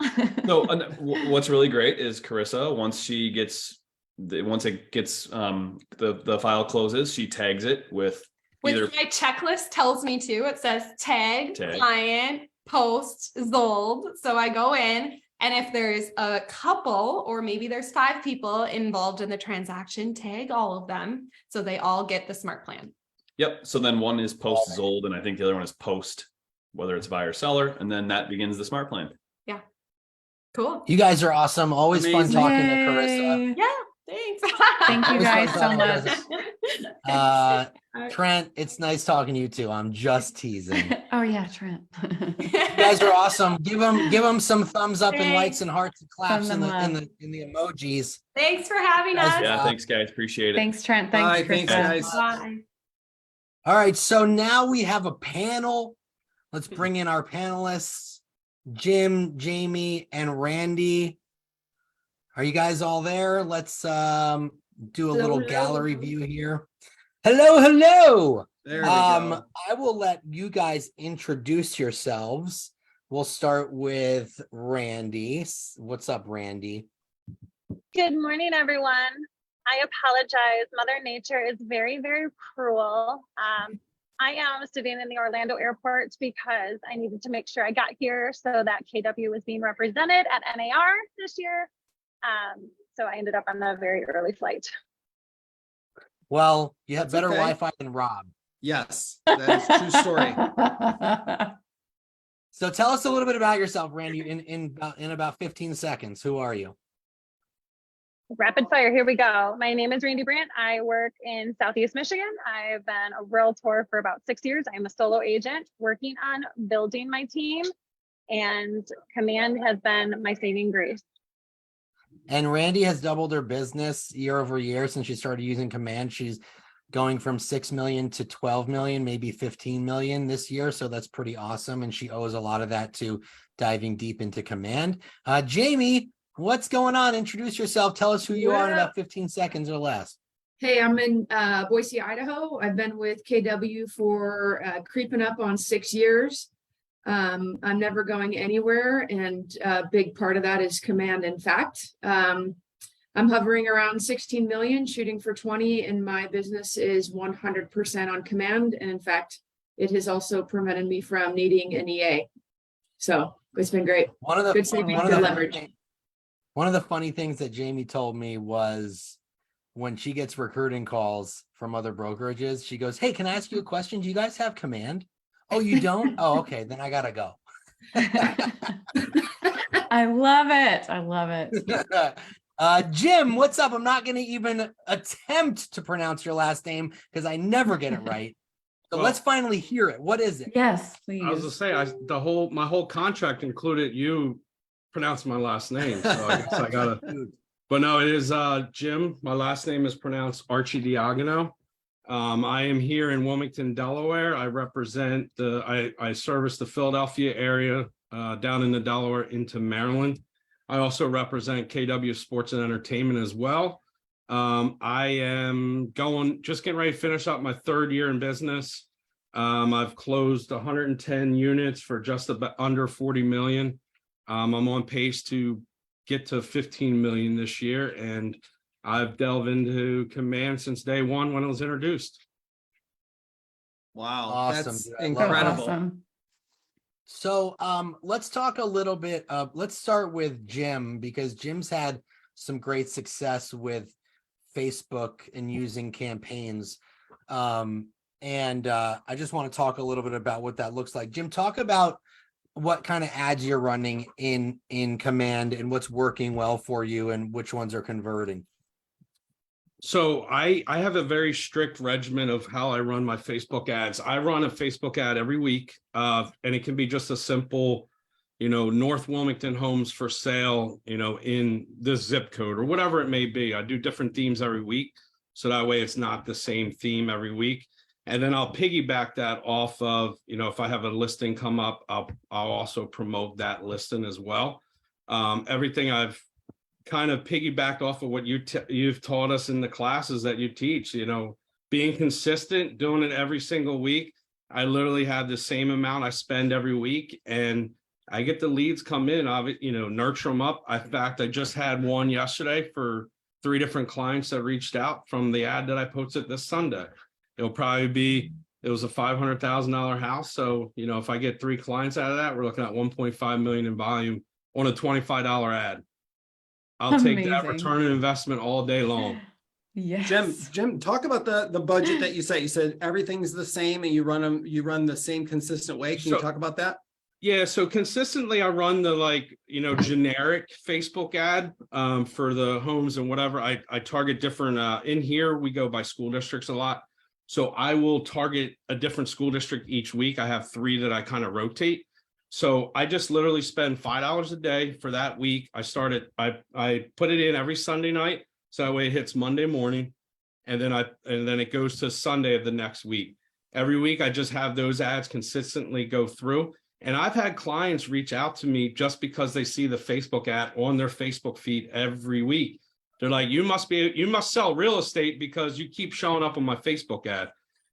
[SPEAKER 7] So what's really great is Carissa, once it gets the file closes, she tags it with
[SPEAKER 8] Which
[SPEAKER 7] Either-
[SPEAKER 8] my checklist tells me to. It says tag,
[SPEAKER 7] Tag.
[SPEAKER 8] client, post, Zold. So I go in, and if there's a couple, or maybe there's 5 people involved in the transaction, tag all of them so they all get the smart plan.
[SPEAKER 7] Yep. So then one is post Zold, and I think the other one is post, whether it's buyer or seller, and then that begins the smart plan.
[SPEAKER 8] Cool.
[SPEAKER 2] You guys are awesome. Always fun
[SPEAKER 1] Amazing.
[SPEAKER 2] talking to Carissa.
[SPEAKER 3] Yay.
[SPEAKER 8] Yeah. Thanks.
[SPEAKER 3] Thank you
[SPEAKER 2] Always
[SPEAKER 3] guys
[SPEAKER 2] fun
[SPEAKER 3] so
[SPEAKER 2] talking to
[SPEAKER 3] much.
[SPEAKER 2] Trent, it's nice talking to you too. I'm just teasing.
[SPEAKER 3] Oh yeah, Trent.
[SPEAKER 2] You guys are awesome. Give them some thumbs up and
[SPEAKER 8] Thanks.
[SPEAKER 2] likes and hearts and claps in
[SPEAKER 3] Send them
[SPEAKER 2] the emojis.
[SPEAKER 8] Thanks for having
[SPEAKER 2] Guys,
[SPEAKER 8] us.
[SPEAKER 7] Yeah. Thanks, guys. Appreciate it.
[SPEAKER 3] Thanks, Trent.
[SPEAKER 1] Bye,
[SPEAKER 3] Thanks,
[SPEAKER 1] thanks,
[SPEAKER 3] Krista.
[SPEAKER 1] guys.
[SPEAKER 8] Bye.
[SPEAKER 2] All right, so now we have a panel. Let's bring in our panelists, Jim, Jamie, and Randy. Are you guys all there? Let's do a little gallery view here. Hello, hello.
[SPEAKER 1] There we go.
[SPEAKER 2] I will let you guys introduce yourselves. We'll start with Randy. What's up, Randy?
[SPEAKER 9] Good morning, everyone. I apologize. Mother Nature is very, very cruel. I am sitting in the Orlando airport because I needed to make sure I got here so that KW was being represented at NAR this year. So I ended up on a very early flight.
[SPEAKER 2] Well, you have
[SPEAKER 1] That's
[SPEAKER 2] better
[SPEAKER 1] okay.
[SPEAKER 2] Wi-Fi than Rob.
[SPEAKER 1] Yes, that is a true story.
[SPEAKER 2] So tell us a little bit about yourself, Randy, in about 15 seconds. Who are you?
[SPEAKER 9] Rapid fire, here we go. My name is Randy Brandt. I work in Southeast Michigan. I've been a realtor for about 6 years. I'm a solo agent working on building my team, and Command has been my saving grace.
[SPEAKER 2] And Randy has doubled her business year over year since she started using Command. She's going from 6 million to 12 million, maybe 15 million this year. So that's pretty awesome. And she owes a lot of that to diving deep into Command. Jamie, what's going on? Introduce yourself. Tell us who you are in about 15 seconds or less.
[SPEAKER 10] Hey, I'm in Boise, Idaho. I've been with KW for creeping up on 6 years. I'm never going anywhere, and a big part of that is Command. In fact, I'm hovering around 16 million, shooting for 20, and my business is 100% on Command. And in fact, it has also prevented me from needing an EA. So it's been great.
[SPEAKER 2] One of the
[SPEAKER 10] Good savings,
[SPEAKER 2] one of
[SPEAKER 10] good
[SPEAKER 2] the-
[SPEAKER 10] leverage.
[SPEAKER 2] One of the funny things that Jamie told me was when she gets recruiting calls from other brokerages, she goes, "Hey, can I ask you a question? Do you guys have Command?" "Oh, you don't?" "Oh, okay, then I gotta go."
[SPEAKER 3] I love it. I love it.
[SPEAKER 2] Jim, what's up? I'm not going to even attempt to pronounce your last name because I never get it right. So
[SPEAKER 11] Well-
[SPEAKER 2] let's finally hear it. What is it?
[SPEAKER 3] Yes,
[SPEAKER 11] I was
[SPEAKER 3] please.
[SPEAKER 11] gonna say, my whole contract included you pronouncing my last name, so I guess I gotta. But no, it is Jim. My last name is pronounced Archie Diagono. I am here in Wilmington, Delaware. I represent I service the Philadelphia area down into Delaware into Maryland. I also represent KW Sports and Entertainment as well. I am just getting ready to finish up my 3rd year in business. I've closed 110 units for just about under 40 million. I'm on pace to get to 15 million this year, and I've delved into Command since day one when it was introduced.
[SPEAKER 1] Wow,
[SPEAKER 2] Awesome,
[SPEAKER 1] that's
[SPEAKER 2] dude. I love
[SPEAKER 1] incredible.
[SPEAKER 3] Awesome.
[SPEAKER 2] So let's talk a little bit. Let's start with Jim because Jim's had some great success with Facebook and using campaigns. And I just want to talk a little bit about what that looks like. Jim, talk about what kind of ads you're running in Command and what's working well for you and which ones are converting.
[SPEAKER 11] So I have a very strict regimen of how I run my Facebook ads. I run a Facebook ad every week, and it can be just a simple, North Wilmington homes for sale, in this zip code or whatever it may be. I do different themes every week, so that way it's not the same theme every week. And then I'll piggyback that off of, if I have a listing come up, I'll also promote that listing as well. Everything I've kind of piggybacked off of what you've taught us in the classes that you teach, being consistent, doing it every single week. I literally have the same amount I spend every week, and I get the leads come in, nurture them up. In fact, I just had one yesterday for 3 different clients that reached out from the ad that I posted this Sunday. It'll probably be, It was a $500,000 house. So, you know, if I get 3 clients out of that, we're looking at 1.5 million in volume on a $25 ad. I'll take that
[SPEAKER 3] Amazing.
[SPEAKER 11] return on investment all day long.
[SPEAKER 3] Yes.
[SPEAKER 1] Jim, talk about the budget that you said. You said everything's the same and you run the same consistent way. Can you talk about that?
[SPEAKER 11] Yeah, so consistently I run the generic Facebook ad for the homes and whatever. I target different in here we go by school districts a lot. So I will target a different school district each week. I have 3 that I kind of rotate. So I just literally spend $5 a day for that week. I put it in every Sunday night. So that way it hits Monday morning. And then it goes to Sunday of the next week. Every week I just have those ads consistently go through. And I've had clients reach out to me just because they see the Facebook ad on their Facebook feed every week. They're like, you must sell real estate because you keep showing up on my Facebook ad.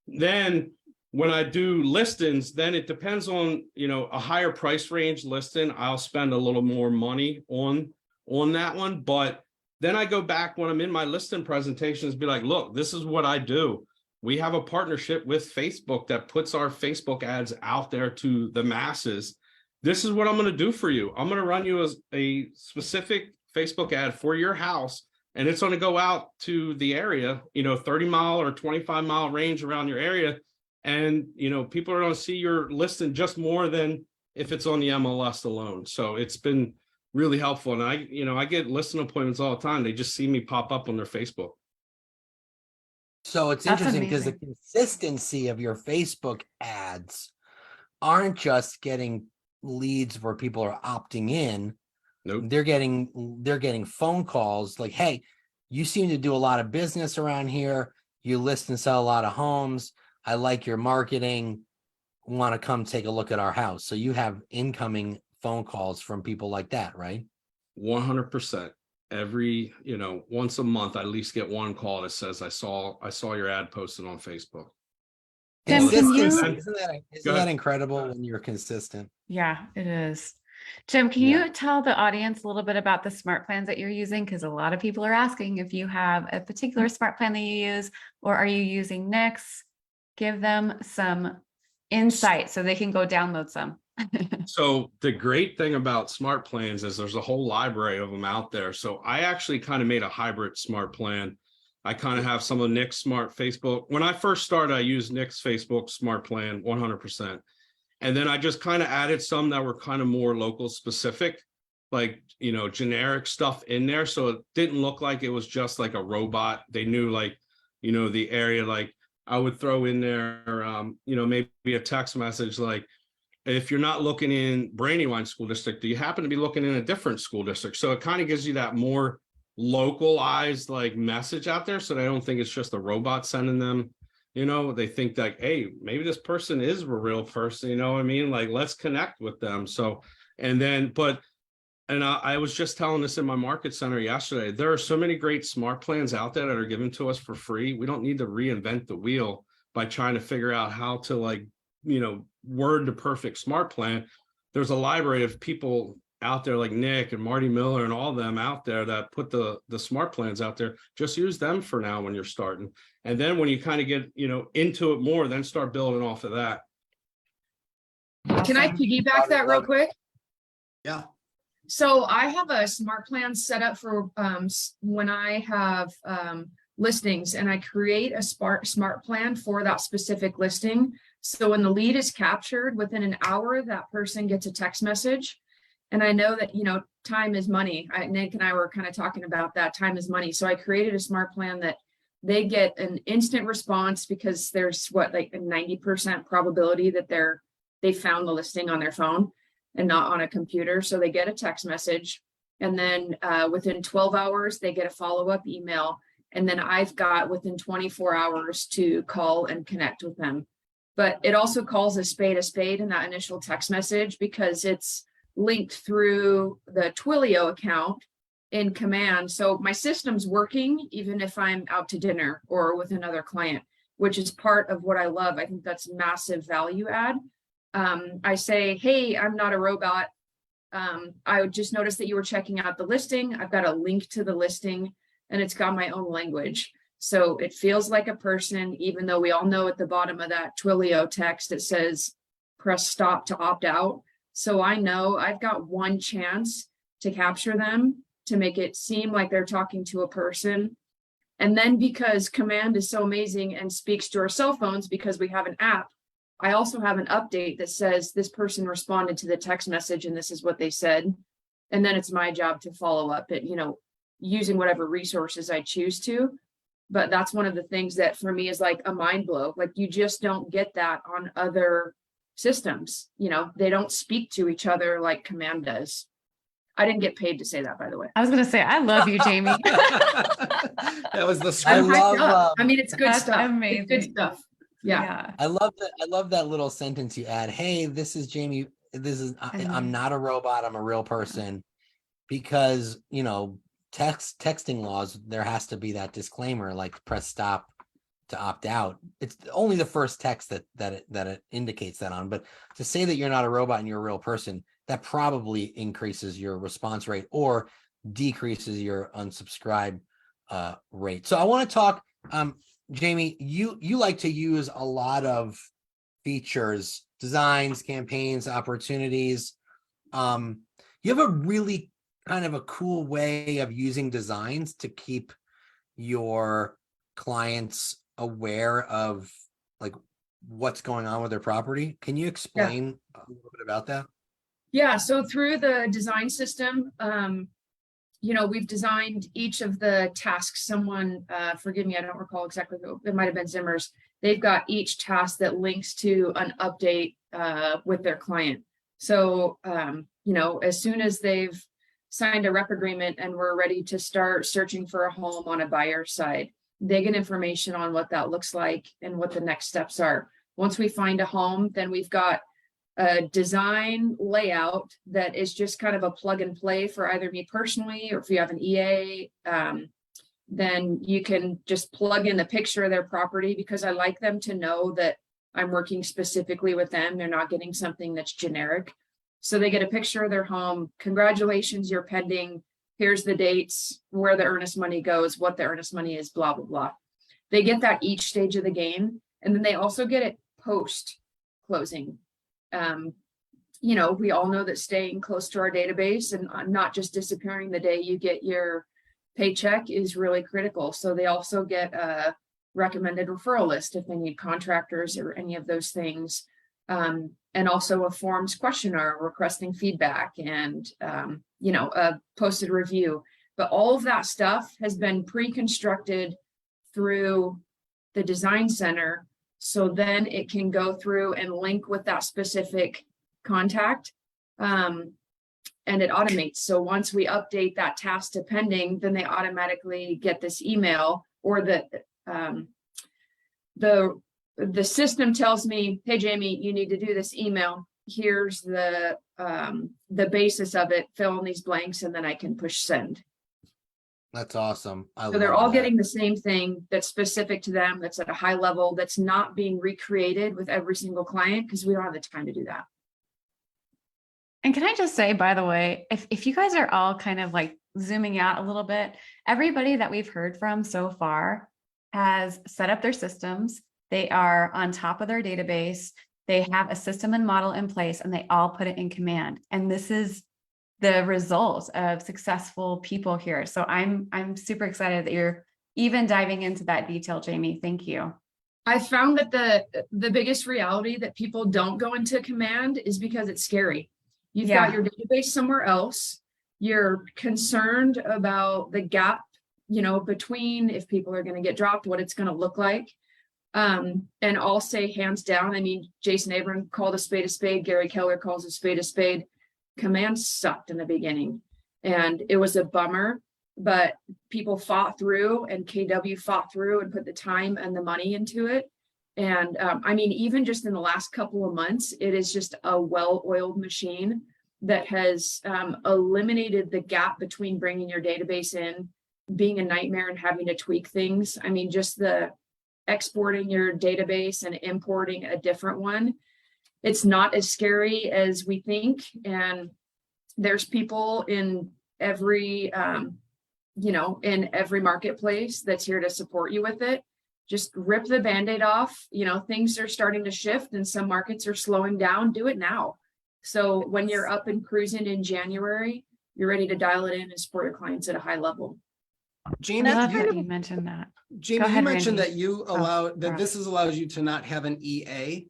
[SPEAKER 11] Then when I do listings, then it depends on, a higher price range listing. I'll spend a little more money on that one. But then I go back when I'm in my listing presentations, be like, look, this is what I do. We have a partnership with Facebook that puts our Facebook ads out there to the masses. This is what I'm going to do for you. I'm going to run you a specific Facebook ad for your house, and it's going to go out to the area, 30-mile or 25-mile range around your area. And, people are going to see your listing just more than if it's on the MLS alone. So it's been really helpful. And I get listing appointments all the time. They just see me pop up on their Facebook.
[SPEAKER 2] So it's interesting because the consistency of your Facebook ads aren't just getting leads where people are opting in.
[SPEAKER 11] Nope.
[SPEAKER 2] They're getting phone calls like, hey, you seem to do a lot of business around here. You list and sell a lot of homes. I like your marketing. Want to come take a look at our house. So you have incoming phone calls from people like that, right?
[SPEAKER 11] 100%. Every, once a month, I at least get one call that says, I saw your ad posted on Facebook.
[SPEAKER 3] Tim, can you-
[SPEAKER 2] Isn't that incredible when you're consistent?
[SPEAKER 3] Yeah, it is. Jim, can you tell the audience a little bit about the smart plans that you're using? Because a lot of people are asking if you have a particular smart plan that you use, or are you using Nix? Give them some insight so they can go download some.
[SPEAKER 11] So the great thing about smart plans is there's a whole library of them out there. So I actually kind of made a hybrid smart plan. I kind of have some of Nick's smart Facebook. When I first started, I used Nick's Facebook smart plan 100%. And then I just kind of added some that were kind of more local specific, like, generic stuff in there. So it didn't look like it was just like a robot. They knew the area, like I would throw in there, maybe a text message like, if you're not looking in Brandywine School District, do you happen to be looking in a different school district? So it kind of gives you that more localized message out there. So they don't think it's just a robot sending them, they think like, hey, maybe this person is a real person, you know what I mean? Like, let's connect with them. So, I was just telling this in my market center yesterday, there are so many great smart plans out there that are given to us for free. We don't need to reinvent the wheel by trying to figure out how to word the perfect smart plan. There's a library of people out there like Nick and Marty Miller and all of them out there that put the smart plans out there. Just use them for now when you're starting. And then when you kind of get, into it more, then start building off of that.
[SPEAKER 10] Can I piggyback that real quick?
[SPEAKER 1] Yeah.
[SPEAKER 10] So I have a smart plan set up for when I have listings, and I create a smart plan for that specific listing. So when the lead is captured, within an hour, that person gets a text message. And I know that, time is money. Nick and I were kind of talking about that. Time is money. So I created a smart plan that they get an instant response because there's a 90% probability that they found the listing on their phone and not on a computer. So they get a text message, and then within 12 hours, they get a follow-up email. And then I've got within 24 hours to call and connect with them. But it also calls a spade in that initial text message because it's linked through the Twilio account in Command. So my system's working even if I'm out to dinner or with another client, which is part of what I love. I think that's massive value add. I say, hey, I'm not a robot. I would just notice that you were checking out the listing. I've got a link to the listing and it's got my own language. So it feels like a person, even though we all know at the bottom of that Twilio text, it says press stop to opt out. So I know I've got one chance to capture them to make it seem like they're talking to a person. And then because Command is so amazing and speaks to our cell phones because we have an app, I also have an update that says this person responded to the text message and this is what they said. And then it's my job to follow up at, using whatever resources I choose to. But that's one of the things that for me is like a mind blow. Like you just don't get that on other systems. They don't speak to each other like Command does. I didn't get paid to say that, by the way.
[SPEAKER 3] I was going to say, I love you, Jamie.
[SPEAKER 1] That was the
[SPEAKER 10] I'm
[SPEAKER 1] script.
[SPEAKER 10] hyped up. I mean, it's good
[SPEAKER 3] That's
[SPEAKER 10] stuff.
[SPEAKER 3] amazing.
[SPEAKER 10] It's good stuff. Yeah.
[SPEAKER 2] I love that little sentence you add. Hey, this is Jamie. I'm not a robot. I'm a real person. Because, texting laws, there has to be that disclaimer, like press stop to opt out. It's only the first text that it indicates that on. But to say that you're not a robot and you're a real person, that probably increases your response rate or decreases your unsubscribe rate. So I want to talk, Jamie, you like to use a lot of features, designs, campaigns, opportunities. You have a really kind of a cool way of using designs to keep your clients aware of like what's going on with their property. Can you explain a little bit about that?
[SPEAKER 10] Yeah. So through the design system, we've designed each of the tasks. Someone, forgive me, I don't recall exactly who, it might've been Zimmers. They've got each task that links to an update with their client. So, as soon as they've signed a rep agreement and we're ready to start searching for a home on a buyer side, they get information on what that looks like and what the next steps are. Once we find a home, then we've got a design layout that is just kind of a plug and play for either me personally, or if you have an EA, then you can just plug in a picture of their property, because I like them to know that I'm working specifically with them. They're not getting something that's generic. So they get a picture of their home. Congratulations, you're pending. Here's the dates, where the earnest money goes, what the earnest money is, blah, blah, blah. They get that each stage of the game. And then they also get it post closing. We all know that staying close to our database and not just disappearing the day you get your paycheck is really critical. So they also get a recommended referral list if they need contractors or any of those things. And also a forms questionnaire requesting feedback and, a posted review. But all of that stuff has been pre-constructed through the design center. So then it can go through and link with that specific contact, and it automates. So once we update that task to pending, then they automatically get this email, or the system tells me, hey, Jamie, you need to do this email. Here's the basis of it, fill in these blanks, and then I can push send.
[SPEAKER 2] That's awesome.
[SPEAKER 10] So they're all getting the same thing that's specific to them, that's at a high level, that's not being recreated with every single client, because we don't have the time to do that.
[SPEAKER 3] And can I just say, by the way, if you guys are all kind of like zooming out a little bit, everybody that we've heard from so far has set up their systems. They are on top of their database. They have a system and model in place, and they all put it in Command. And this is the result of successful people here. So I'm super excited that you're even diving into that detail, Jamie. Thank you.
[SPEAKER 10] I found that the biggest reality that people don't go into Command is because it's scary. You've got your database somewhere else. You're concerned about the gap, between if people are going to get dropped, what it's going to look like. And I'll say hands down, I mean, Jason Abrams called a spade. Gary Keller calls a spade. Command sucked in the beginning, and it was a bummer, but people fought through, and KW fought through and put the time and the money into it. And even just in the last couple of months, it is just a well-oiled machine that has eliminated the gap between bringing your database in, being a nightmare, and having to tweak things. I mean, just the exporting your database and importing a different one, it's not as scary as we think. And there's people in every in every marketplace that's here to support you with it. Just rip the Band-Aid off. Things are starting to shift and some markets are slowing down. Do it now. So when you're up and cruising in January, you're ready to dial it in and support your clients at a high level.
[SPEAKER 1] Jamie,
[SPEAKER 3] I love that you mentioned that.
[SPEAKER 1] Jamie,
[SPEAKER 3] ahead,
[SPEAKER 1] you mentioned
[SPEAKER 3] Randy.
[SPEAKER 1] that you this allows you to not have an EA.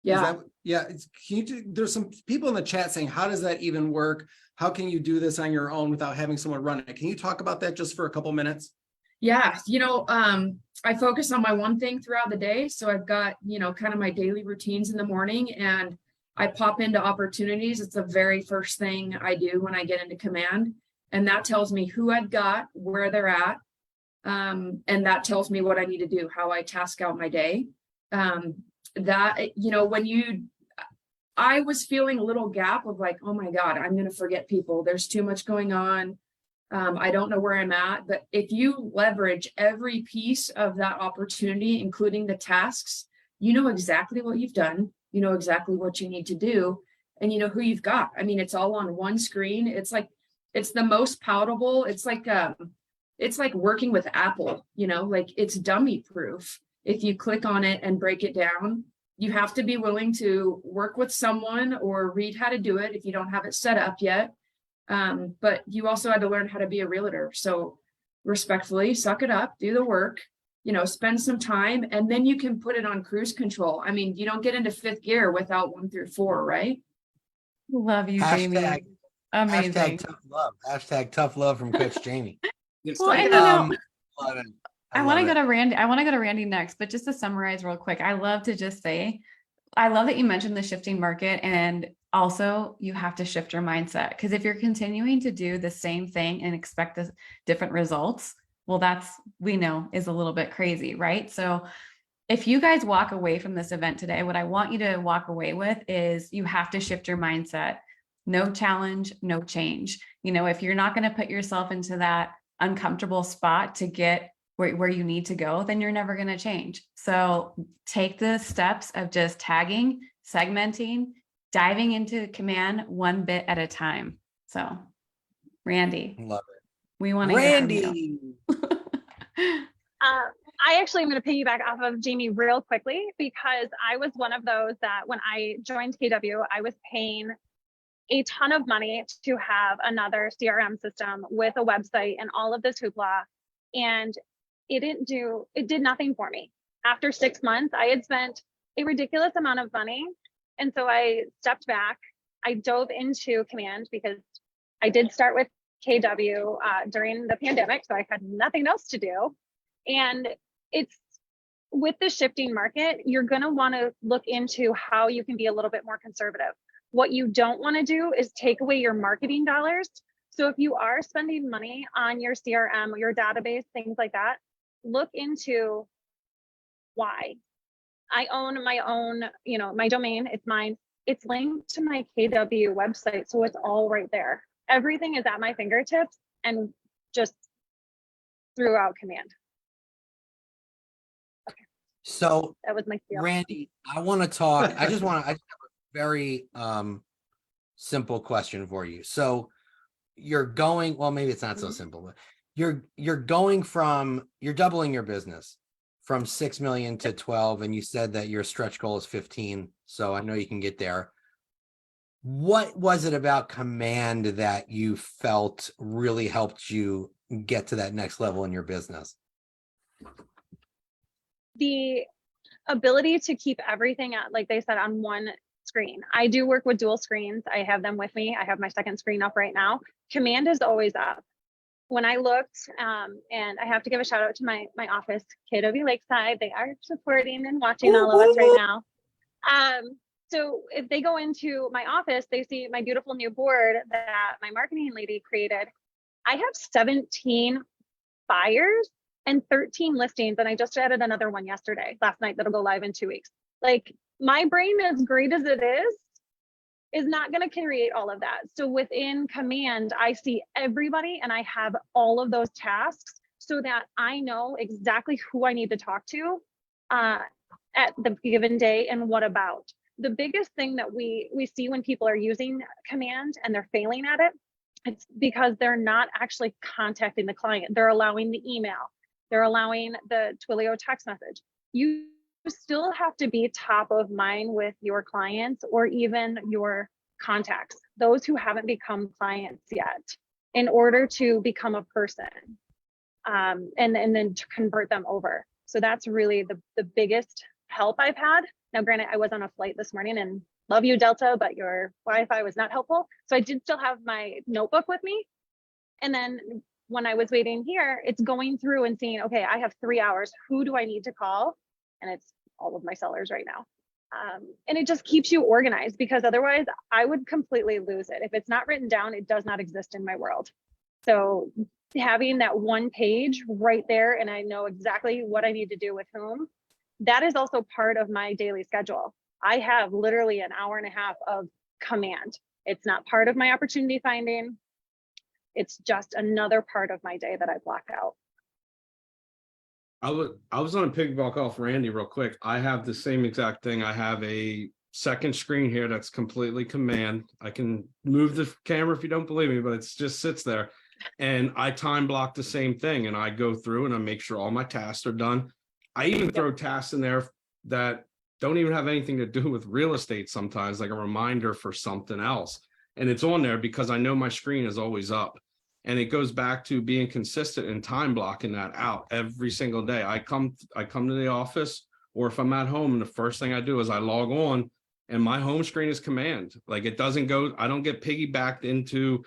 [SPEAKER 10] Yeah.
[SPEAKER 1] There's some people in the chat saying, how does that even work? How can you do this on your own without having someone run it? Can you talk about that just for a couple minutes?
[SPEAKER 10] Yeah. I focus on my one thing throughout the day. So I've got, kind of my daily routines in the morning, and I pop into opportunities. It's the very first thing I do when I get into command. And that tells me who I've got, where they're at. And that tells me what I need to do, how I task out my day. I was feeling a little gap of like, oh my God, I'm going to forget people. There's too much going on. I don't know where I'm at, but if you leverage every piece of that opportunity, including the tasks, you know exactly what you've done, you know exactly what you need to do, and you know who you've got. I mean, it's all on one screen. It's the most palatable. It's like working with Apple, it's dummy proof. If you click on it and break it down, you have to be willing to work with someone or read how to do it if you don't have it set up yet. But you also had to learn how to be a realtor. So respectfully, suck it up, do the work, spend some time, and then you can put it on cruise control. I mean, you don't get into fifth gear without 1 through 4, right?
[SPEAKER 3] Love you, Jamie. Amazing.
[SPEAKER 2] Hashtag tough love. Hashtag tough love from Coach Jamie.
[SPEAKER 3] Well, and
[SPEAKER 2] Love it.
[SPEAKER 3] I want to go to Randy. I want to go to Randy next, but just to summarize real quick, I love to just say, I love that you mentioned the shifting market, and also you have to shift your mindset, because if you're continuing to do the same thing and expect the different results, well, we know is a little bit crazy, right? So if you guys walk away from this event today, what I want you to walk away with is you have to shift your mindset. No challenge, no change. If you're not going to put yourself into that uncomfortable spot to get where you need to go, then you're never going to change. So take the steps of just tagging, segmenting, diving into command one bit at a time. So Randy,
[SPEAKER 2] love it.
[SPEAKER 3] We want to
[SPEAKER 2] Randy.
[SPEAKER 3] hear from you.
[SPEAKER 9] I actually am going to piggyback off of Jamie real quickly, because I was one of those that when I joined KW, I was paying a ton of money to have another CRM system with a website and all of this hoopla. And it did nothing for me. After 6 months, I had spent a ridiculous amount of money. And so I stepped back. I dove into command because I did start with KW during the pandemic. So I had nothing else to do. And it's with the shifting market, you're going to want to look into how you can be a little bit more conservative. What you don't want to do is take away your marketing dollars. So if you are spending money on your CRM, your database, things like that, look into why. I own my own, my domain, it's mine. It's linked to my KW website. So it's all right there. Everything is at my fingertips and just throughout command. Okay.
[SPEAKER 2] So
[SPEAKER 9] that was my spiel.
[SPEAKER 2] Randy, I want to talk. I just have a very simple question for you. So you're going, well, maybe it's not so simple, but you're doubling your business from 6 million to 12, and you said that your stretch goal is 15. So I know you can get there. What was it about command that you felt really helped you get to that next level in your business?
[SPEAKER 9] The ability to keep everything at, like they said, on one screen. I do work with dual screens. I have them with me. I have my second screen up right now. Command is always up. When I looked, and I have to give a shout out to my office, KW Lakeside. They are supporting and watching all of us right now. So if they go into my office, they see my beautiful new board that my marketing lady created. I have 17 buyers and 13 listings, and I just added another one last night, that'll go live in 2 weeks. Like, my brain, as great as it is not going to create all of that. So within command, I see everybody and I have all of those tasks so that I know exactly who I need to talk to at the given day and what about. The biggest thing that we see when people are using command and they're failing at it It's because they're not actually contacting the client. They're allowing the email. They're allowing the Twilio text message. You still have to be top of mind with your clients or even your contacts, those who haven't become clients yet, in order to become a person, and then to convert them over. So that's really the biggest help I've had. Now, granted, I was on a flight this morning, and love you, Delta, but your Wi-Fi was not helpful. So I did still have my notebook with me. And then when I was waiting here, it's going through and seeing, okay, I have 3 hours. Who do I need to call? And it's all of my sellers right now. And it just keeps you organized, because otherwise I would completely lose it. If it's not written down, it does not exist in my world. So having that one page right there, and I know exactly what I need to do with whom, that is also part of my daily schedule. I have literally an hour and a half of command. It's not part of my opportunity finding. It's just another part of my day that I block out.
[SPEAKER 11] I was on a piggyback off Randy real quick. I have the same exact thing. I have a second screen here that's completely command. I can move the camera if you don't believe me, but it just sits there. And I time block the same thing, and I go through and I make sure all my tasks are done. I even throw tasks in there that don't even have anything to do with real estate sometimes, like a reminder for something else. And it's on there because I know my screen is always up. And it goes back to being consistent and time blocking that out every single day. I come to the office, or if I'm at home, and the first thing I do is I log on, and my home screen is command. Like, it doesn't go, I don't get piggybacked into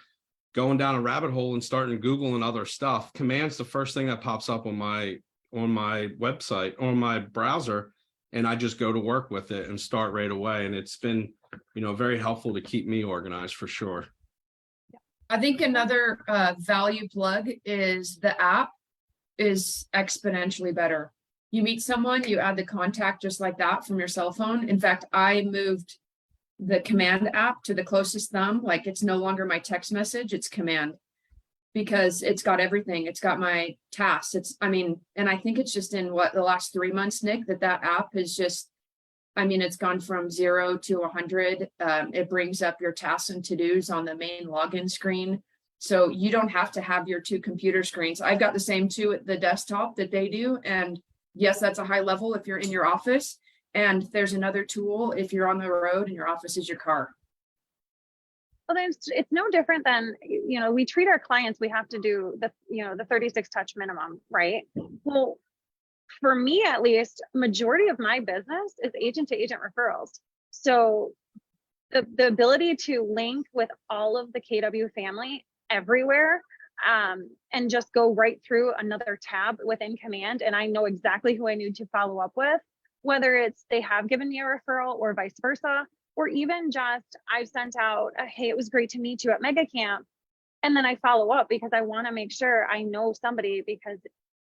[SPEAKER 11] going down a rabbit hole and starting Google and other stuff. Command's the first thing that pops up on my website, on my browser, and I just go to work with it and start right away. And it's been, very helpful to keep me organized for sure.
[SPEAKER 10] I think another value plug is the app is exponentially better. You meet someone, you add the contact just like that from your cell phone. In fact, I moved the command app to the closest thumb. Like, it's no longer my text message, it's command, because it's got everything. It's got my tasks. And I think it's just in the last 3 months, Nick, that app is just, it's gone from 0 to 100. It brings up your tasks and to-dos on the main login screen. So you don't have to have your two computer screens. I've got the same two at the desktop that they do. And yes, that's a high level if you're in your office. And there's another tool if you're on the road and your office is your car.
[SPEAKER 9] Well, it's no different than, we treat our clients, we have to do the 36 touch minimum, right? Well, for me, at least, majority of my business is agent to agent referrals. So the ability to link with all of the KW family everywhere, and just go right through another tab within command, and I know exactly who I need to follow up with, whether it's they have given me a referral or vice versa, or even just I've sent out a, hey, it was great to meet you at Mega Camp, and then I follow up because I want to make sure I know somebody, because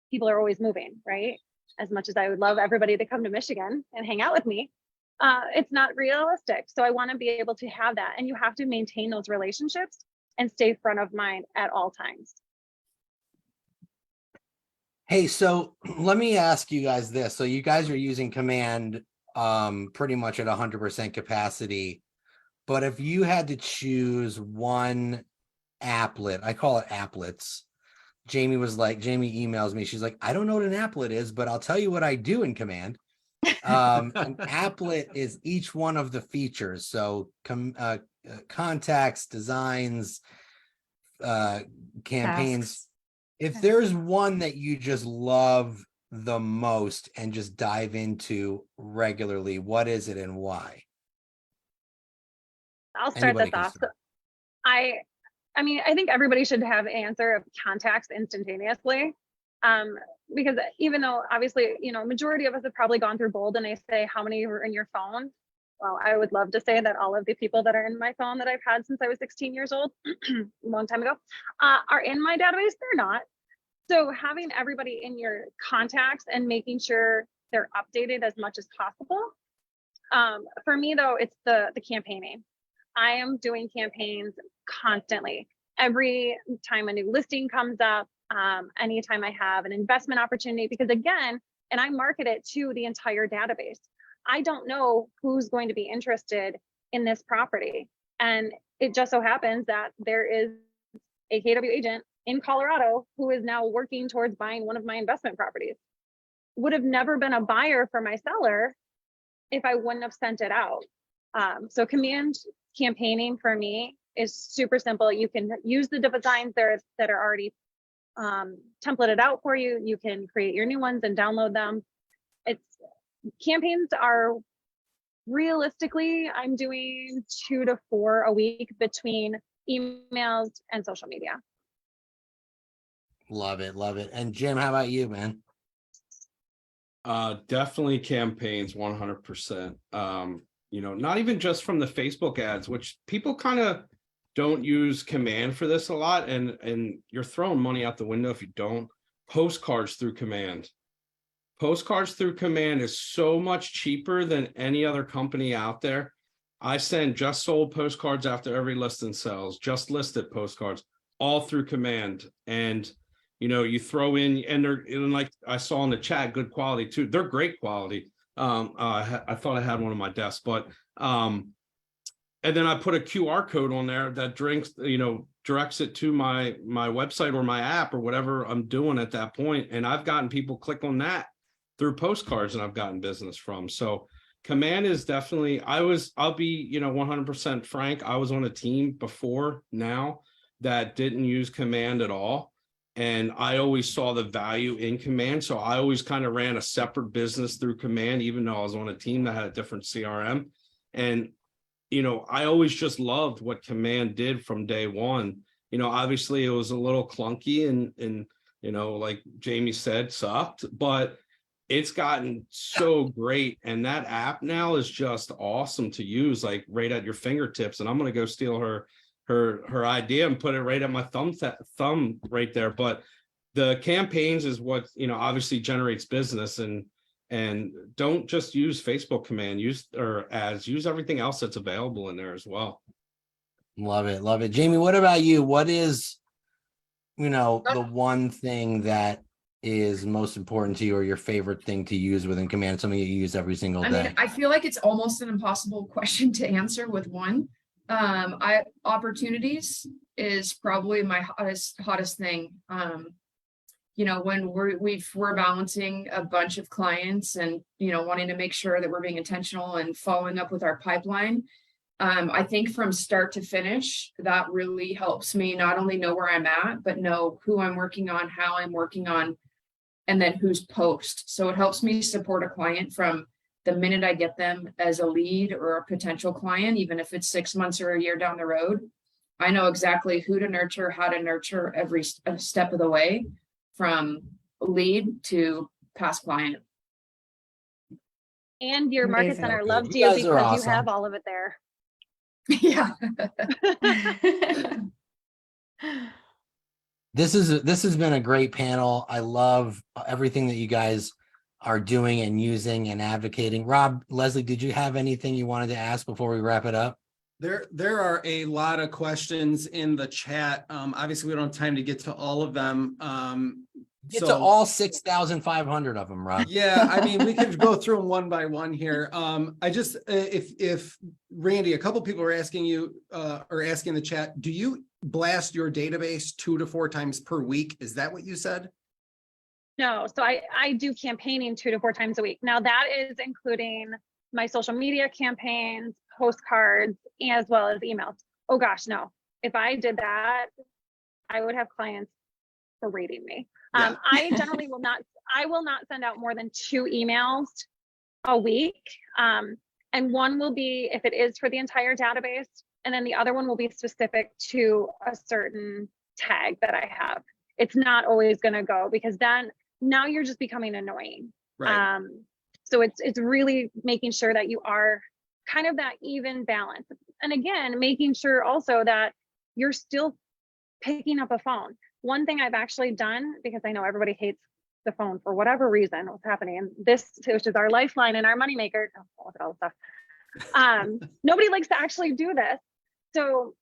[SPEAKER 9] people are always moving, right? As much as I would love everybody to come to Michigan and hang out with me, it's not realistic. So I want to be able to have that, and you have to maintain those relationships and stay front of mind at all times.
[SPEAKER 2] Hey, so let me ask you guys this. So you guys are using command pretty much at 100% capacity, but if you had to choose one applet, I call it applets. Jamie emails me. She's like, I don't know what an applet is, but I'll tell you what I do in command. An applet is each one of the features. So contacts, designs, campaigns.
[SPEAKER 3] Tasks.
[SPEAKER 2] If there's one that you just love the most and just dive into regularly, what is it and why?
[SPEAKER 9] I'll start
[SPEAKER 2] Anybody
[SPEAKER 9] this
[SPEAKER 2] can
[SPEAKER 9] off.
[SPEAKER 2] start.
[SPEAKER 9] I think everybody should have an answer of contacts instantaneously. Because even though obviously, majority of us have probably gone through bold and they say how many were in your phone. Well, I would love to say that all of the people that are in my phone that I've had since I was 16 years old, a long time ago, are in my database. They're not. So having everybody in your contacts and making sure they're updated as much as possible. For me though, it's the campaigning. I am doing campaigns constantly. Every time a new listing comes up, anytime I have an investment opportunity, because again, and I market it to the entire database. I don't know who's going to be interested in this property. And it just so happens that there is a KW agent in Colorado who is now working towards buying one of my investment properties. Would have never been a buyer for my seller if I wouldn't have sent it out. So command campaigning for me is super simple. You can use the designs there that are already templated out for you. You can create your new ones and download them. Campaigns are realistically, I'm doing 2 to 4 a week between emails and social media.
[SPEAKER 2] Love it. Love it. And Jim, how about you, man?
[SPEAKER 11] Definitely campaigns 100%. Not even just from the Facebook ads, which people kind of don't use command for this a lot. And you're throwing money out the window if you don't. Postcards through command. Postcards through command is so much cheaper than any other company out there. I send just sold postcards after every listing sells, just listed postcards, all through command. And you throw in, and they're like I saw in the chat, good quality too. They're great quality. I thought I had one on my desk, but and then I put a QR code on there that directs it to my website or my app or whatever I'm doing at that point. And I've gotten people click on that through postcards, and I've gotten business from. So command is definitely, I'll be 100% frank. I was on a team before now that didn't use command at all. And I always saw the value in command. So I always kind of ran a separate business through command, even though I was on a team that had a different CRM. And, I always just loved what command did from day one. Obviously it was a little clunky and like Jamie said, sucked, but it's gotten so great. And that app now is just awesome to use, like right at your fingertips. And I'm going to go steal her idea and put it right at my thumb right there. But the campaigns is what obviously generates business, and don't just use Facebook command, use everything else that's available in there as well.
[SPEAKER 2] Love it. Love it. Jamie, what about you? What is the one thing that is most important to you, or your favorite thing to use within command, something you use every single day?
[SPEAKER 10] I mean, I feel like it's almost an impossible question to answer with one. Opportunities is probably my hottest thing. When we're balancing a bunch of clients and wanting to make sure that we're being intentional and following up with our pipeline. I think from start to finish, that really helps me not only know where I'm at, but know who I'm working on, how I'm working on, and then who's post. So it helps me support a client from the minute I get them as a lead or a potential client, even if it's 6 months or a year down the road. I know exactly who to nurture, how to nurture every step of the way, from lead to past client.
[SPEAKER 9] And your market
[SPEAKER 3] Amazing.
[SPEAKER 9] center loves
[SPEAKER 2] You
[SPEAKER 9] you
[SPEAKER 2] guys are
[SPEAKER 9] because
[SPEAKER 2] awesome.
[SPEAKER 9] you have all of it there.
[SPEAKER 10] Yeah.
[SPEAKER 2] This has been a great panel. I love everything that you guys are doing and using and advocating. Rob, Leslie, did you have anything you wanted to ask before we wrap it up?
[SPEAKER 1] There are a lot of questions in the chat. Obviously, we don't have time to get to all of them.
[SPEAKER 2] Get to all 6,500 of them, Rob.
[SPEAKER 1] Yeah, I mean, we could go through them one by one here. I just, if Randy, a couple people are asking you, or asking in the chat, do you blast your database 2 to 4 times per week? Is that what you said?
[SPEAKER 9] No, so I do campaigning 2 to 4 times a week. Now that is including my social media campaigns, postcards, as well as emails. Oh gosh, no. If I did that, I would have clients berating me.
[SPEAKER 1] Yeah.
[SPEAKER 9] I generally will not send out more than 2 emails a week. And one will be, if it is for the entire database, and then the other one will be specific to a certain tag that I have. It's not always going to go, because then now you're just becoming annoying.
[SPEAKER 1] Right.
[SPEAKER 9] So it's really making sure that you are kind of that even balance. And again, making sure also that you're still picking up a phone. One thing I've actually done, because I know everybody hates the phone for whatever reason, what's happening, and this, which is our lifeline and our moneymaker, look at all the stuff. Nobody likes to actually do this. So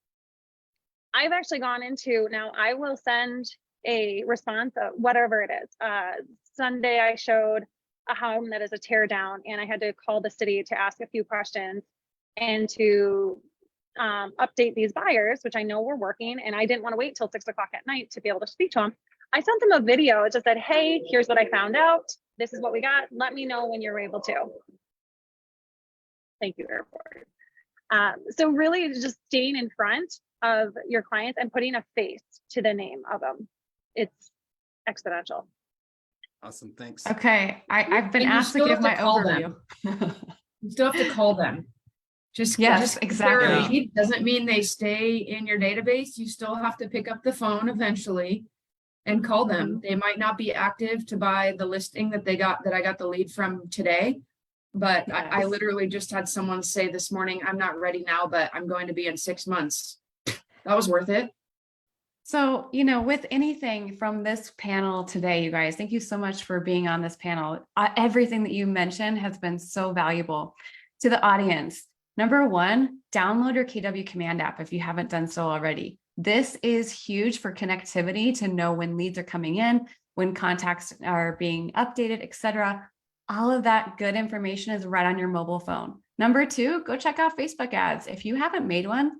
[SPEAKER 9] I've actually gone into, now I will send a response of whatever it is. Sunday I showed a home that is a tear down, and I had to call the city to ask a few questions and to update these buyers, which I know were working, and I didn't want to wait till 6 o'clock at night to be able to speak to them. I sent them a video. It just said, hey, here's what I found out. This is what we got. Let me know when you're able to. Thank you, airport. So really just staying in front of your clients and putting a face to the name of them. It's exponential.
[SPEAKER 1] Awesome. Thanks.
[SPEAKER 3] Okay. I've been
[SPEAKER 10] And you
[SPEAKER 3] asked to
[SPEAKER 10] still
[SPEAKER 3] give
[SPEAKER 10] have to
[SPEAKER 3] my
[SPEAKER 10] call
[SPEAKER 3] overview.
[SPEAKER 10] You still have to call them. Just
[SPEAKER 3] Yes,
[SPEAKER 10] just 'cause they're a
[SPEAKER 3] exactly.
[SPEAKER 10] lead doesn't mean they stay in your database. You still have to pick up the phone eventually and call them. They might not be active to buy the listing that I got the lead from today. But I
[SPEAKER 3] Yes.
[SPEAKER 10] literally just had someone say this morning, I'm not ready now, but I'm going to be in 6 months. That was worth it.
[SPEAKER 3] So, you know, with anything from this panel today, you guys, thank you so much for being on this panel. Everything that you mentioned has been so valuable to the audience. Number one, download your KW Command app if you haven't done so already. This is huge for connectivity to know when leads are coming in, when contacts are being updated, etc. All of that good information is right on your mobile phone. Number two, go check out Facebook ads. If you haven't made one,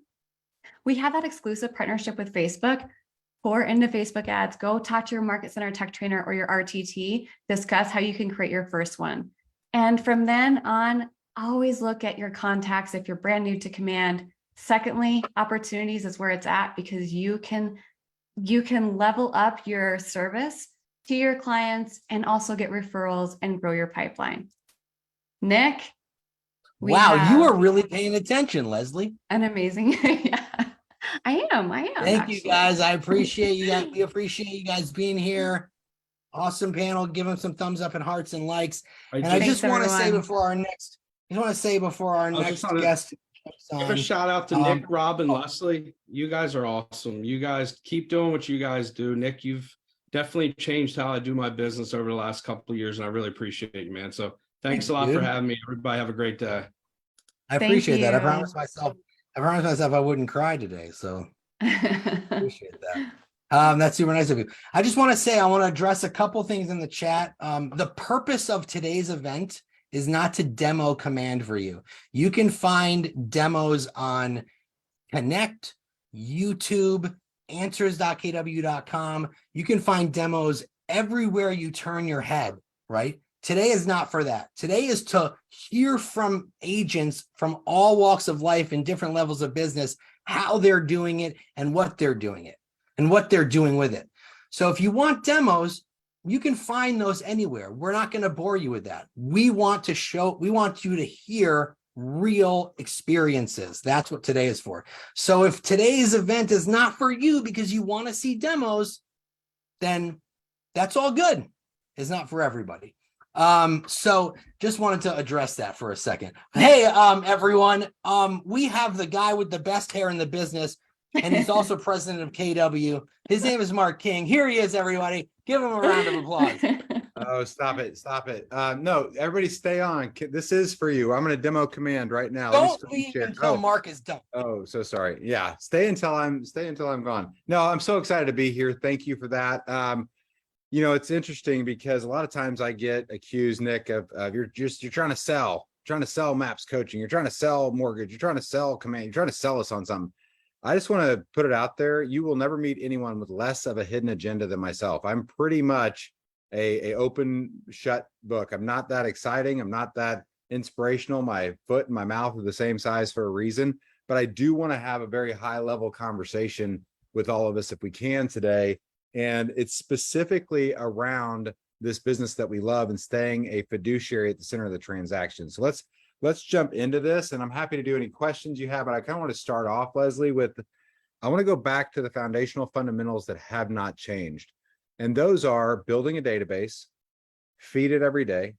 [SPEAKER 3] we have that exclusive partnership with Facebook. Pour into Facebook ads, go talk to your Market Center tech trainer or your RTT, discuss how you can create your first one. And from then on, always look at your contacts if you're brand new to Command. Secondly, opportunities is where it's at, because you can level up your service to your clients and also get referrals and grow your pipeline. Nick.
[SPEAKER 2] Wow, you are really paying attention, Leslie.
[SPEAKER 3] An amazing, yeah, I am.
[SPEAKER 2] Thank you guys. I appreciate you guys. We appreciate you guys being here. Awesome panel. Give them some thumbs up and hearts and likes. And I just want to say before our next guest.
[SPEAKER 11] Give a shout out to Nick, Rob, and Leslie. You guys are awesome. You guys keep doing what you guys do. Nick, you've definitely changed how I do my business over the last couple of years, and I really appreciate you, man. So thanks a lot for having me. Everybody have a great day.
[SPEAKER 2] I appreciate that. I promised myself I wouldn't cry today. So appreciate that. That's super nice of you. I just want to say, I want to address a couple things in the chat. The purpose of today's event is not to demo Command for you. You can find demos on Connect, YouTube, answers.kw.com. You can find demos everywhere you turn your head, right? Today is not for that. Today is to hear from agents from all walks of life and different levels of business, how they're doing it and what they're doing it and what they're doing with it. So if you want demos, you can find those anywhere. We're not going to bore you with that. We want you to hear real experiences. That's what today is for. So if today's event is not for you because you want to see demos, then that's all good. It's not for everybody. So just wanted to address that for a second. Hey, everyone, we have the guy with the best hair in the business, and he's also president of KW. His name is Marc King. Here he is, everybody. Give him a round of applause.
[SPEAKER 12] Oh, stop it. No, everybody stay on. This is for you. I'm going to demo Command right now.
[SPEAKER 2] Don't leave until Mark is done.
[SPEAKER 12] Oh, so sorry. Yeah. Stay until I'm gone. No, I'm so excited to be here. Thank you for that. You know, it's interesting because a lot of times I get accused, Nick, of you're trying to sell MAPS coaching. You're trying to sell mortgage. You're trying to sell Command. You're trying to sell us on something. I just want to put it out there. You will never meet anyone with less of a hidden agenda than myself. I'm pretty much a open shut book. I'm not that exciting. I'm not that inspirational. My foot and my mouth are the same size for a reason, but I do want to have a very high level conversation with all of us if we can today. And it's specifically around this business that we love and staying a fiduciary at the center of the transaction. So let's jump into this, and I'm happy to do any questions you have, but I kind of want to start off, Leslie, with, I want to go back to the foundational fundamentals that have not changed. And those are building a database, feed it every day,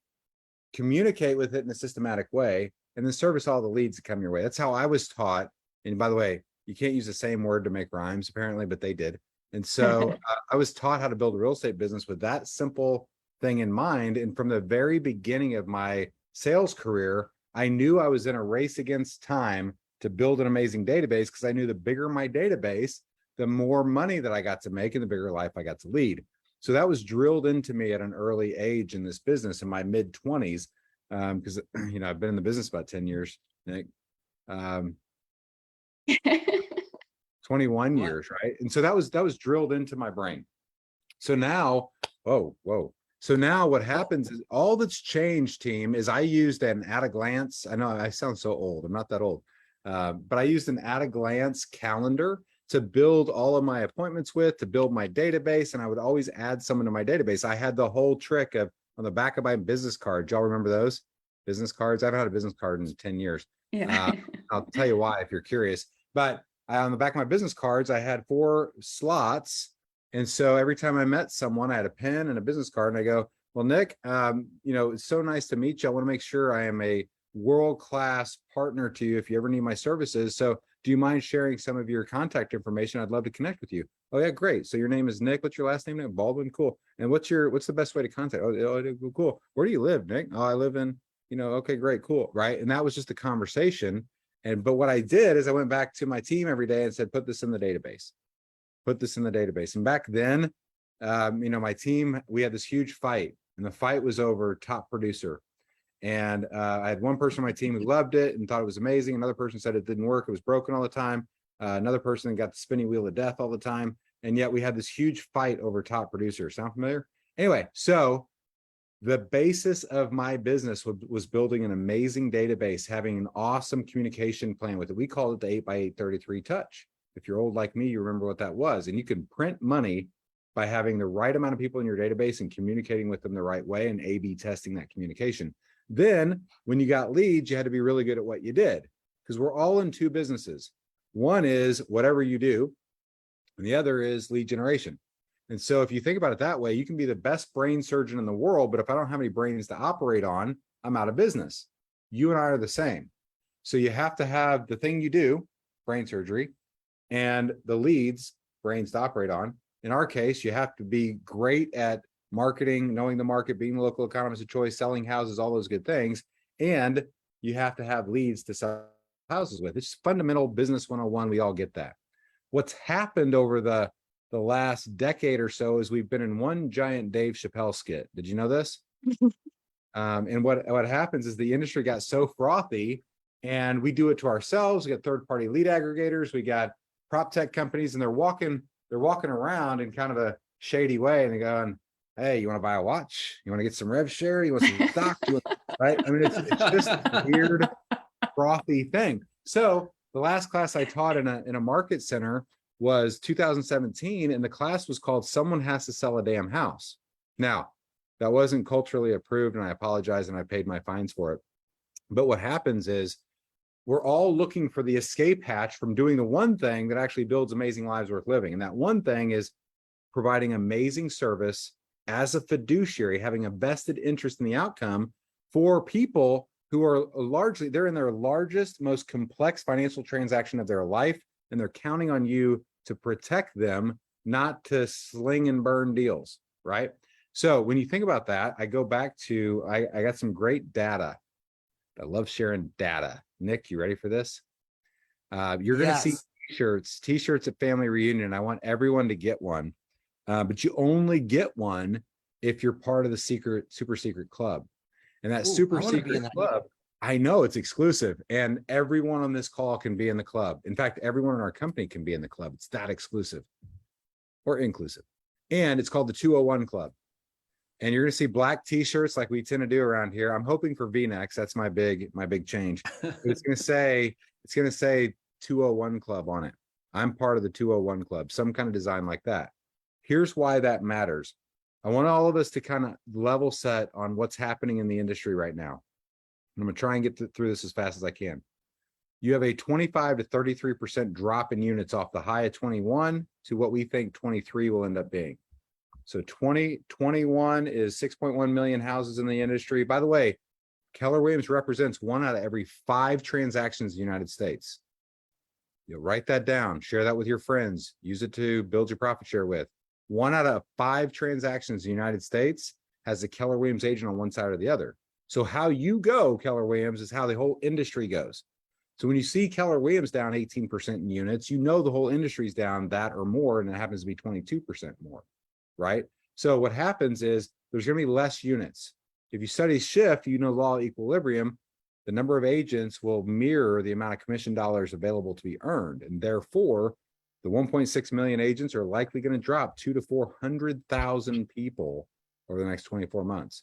[SPEAKER 12] communicate with it in a systematic way, and then service all the leads that come your way. That's how I was taught. And by the way, you can't use the same word to make rhymes, apparently, but they did. And so I was taught how to build a real estate business with that simple thing in mind. And from the very beginning of my sales career, I knew I was in a race against time to build an amazing database, because I knew the bigger my database, the more money that I got to make and the bigger life I got to lead. So that was drilled into me at an early age in this business in my mid 20s, because I've been in the business about 10 years, Nick. 21 years, right? And so that was drilled into my brain. So now, whoa. So now what happens is all that's changed, team, is I used an at a glance. I know I sound so old. I'm not that old. But I used an at a glance calendar to build all of my appointments with, to build my database. And I would always add someone to my database. I had the whole trick of on the back of my business card. Y'all remember those business cards? I haven't had a business card in 10 years.
[SPEAKER 3] Yeah.
[SPEAKER 12] I'll tell you why if you're curious. But on the back of my business cards, I had 4 slots. And so every time I met someone, I had a pen and a business card, and I go, well, Nick, it's so nice to meet you. I want to make sure I am a world-class partner to you if you ever need my services. So do you mind sharing some of your contact information? I'd love to connect with you. Oh yeah, great. So your name is Nick. What's your last name? Nick Baldwin. Cool. And what's the best way to contact? Oh, cool. Where do you live, Nick? Oh, I live in, okay, great, cool. Right. And that was just a conversation. But what I did is I went back to my team every day and said, put this in the database. Put this in the database. And back then, my team, we had this huge fight, and the fight was over top producer. And I had one person on my team who loved it and thought it was amazing. Another person said it didn't work. It was broken all the time. Another person got the spinning wheel of death all the time. And yet we had this huge fight over top producer. Sound familiar? Anyway, so the basis of my business was building an amazing database, having an awesome communication plan with it. We called it the 8x833 touch. If you're old like me, you remember what that was. And you can print money by having the right amount of people in your database and communicating with them the right way and A/B testing that communication. Then when you got leads, you had to be really good at what you did, because we're all in 2 businesses. One is whatever you do, and the other is lead generation. And so if you think about it that way, you can be the best brain surgeon in the world, but if I don't have any brains to operate on, I'm out of business. You and I are the same. So you have to have the thing you do, brain surgery, and the leads, brains to operate on. In our case, you have to be great at marketing, knowing the market, being the local economist of choice, selling houses, all those good things. And you have to have leads to sell houses with. It's fundamental business 101. We all get that. What's happened over the last decade or so is we've been in one giant Dave Chappelle skit. Did you know this? And what happens is the industry got so frothy, and we do it to ourselves. We got third-party lead aggregators. We got prop tech companies, and they're walking around in kind of a shady way, and they're going, hey, you want to buy a watch? You want to get some rev share? You want some stock? Right? I mean, it's just a weird, frothy thing. So the last class I taught in a market center was 2017, and the class was called Someone Has to Sell a Damn House. Now, that wasn't culturally approved, and I apologize, and I paid my fines for it. But what happens is we're all looking for the escape hatch from doing the one thing that actually builds amazing lives worth living. And that one thing is providing amazing service as a fiduciary, having a vested interest in the outcome for people who are they're in their largest, most complex financial transaction of their life, and they're counting on you to protect them, not to sling and burn deals, right? So when you think about that, I go back to, I got some great data. I love sharing data. Nick, you ready for this? You're going to see t-shirts at family reunion. I want everyone to get one, but you only get one if you're part of the super secret club. And that super secret club, I know it's exclusive, and everyone on this call can be in the club. In fact, everyone in our company can be in the club. It's that exclusive or inclusive. And it's called the 201 Club. And you're going to see black t-shirts like we tend to do around here. I'm hoping for V-necks. That's my big change. But it's going to say 201 Club on it. I'm part of the 201 Club, some kind of design like that. Here's why that matters. I want all of us to kind of level set on what's happening in the industry right now. I'm going to try and get through this as fast as I can. You have a 25 to 33% drop in units off the high of 21 to what we think 23 will end up being. So 2021 is 6.1 million houses in the industry. By the way, Keller Williams represents 1 out of every 5 transactions in the United States. You'll write that down, share that with your friends, use it to build your profit share with. 1 out of 5 transactions in the United States has a Keller Williams agent on one side or the other. So how you go, Keller Williams, is how the whole industry goes. So when you see Keller Williams down 18% in units, you know the whole industry's down that or more, and it happens to be 22% more, right? So what happens is there's going to be less units. If you study shift, you know law of equilibrium. the number of agents will mirror the amount of commission dollars available to be earned. And therefore, the 1.6 million agents are likely going to drop 200,000 to 400,000 people over the next 24 months.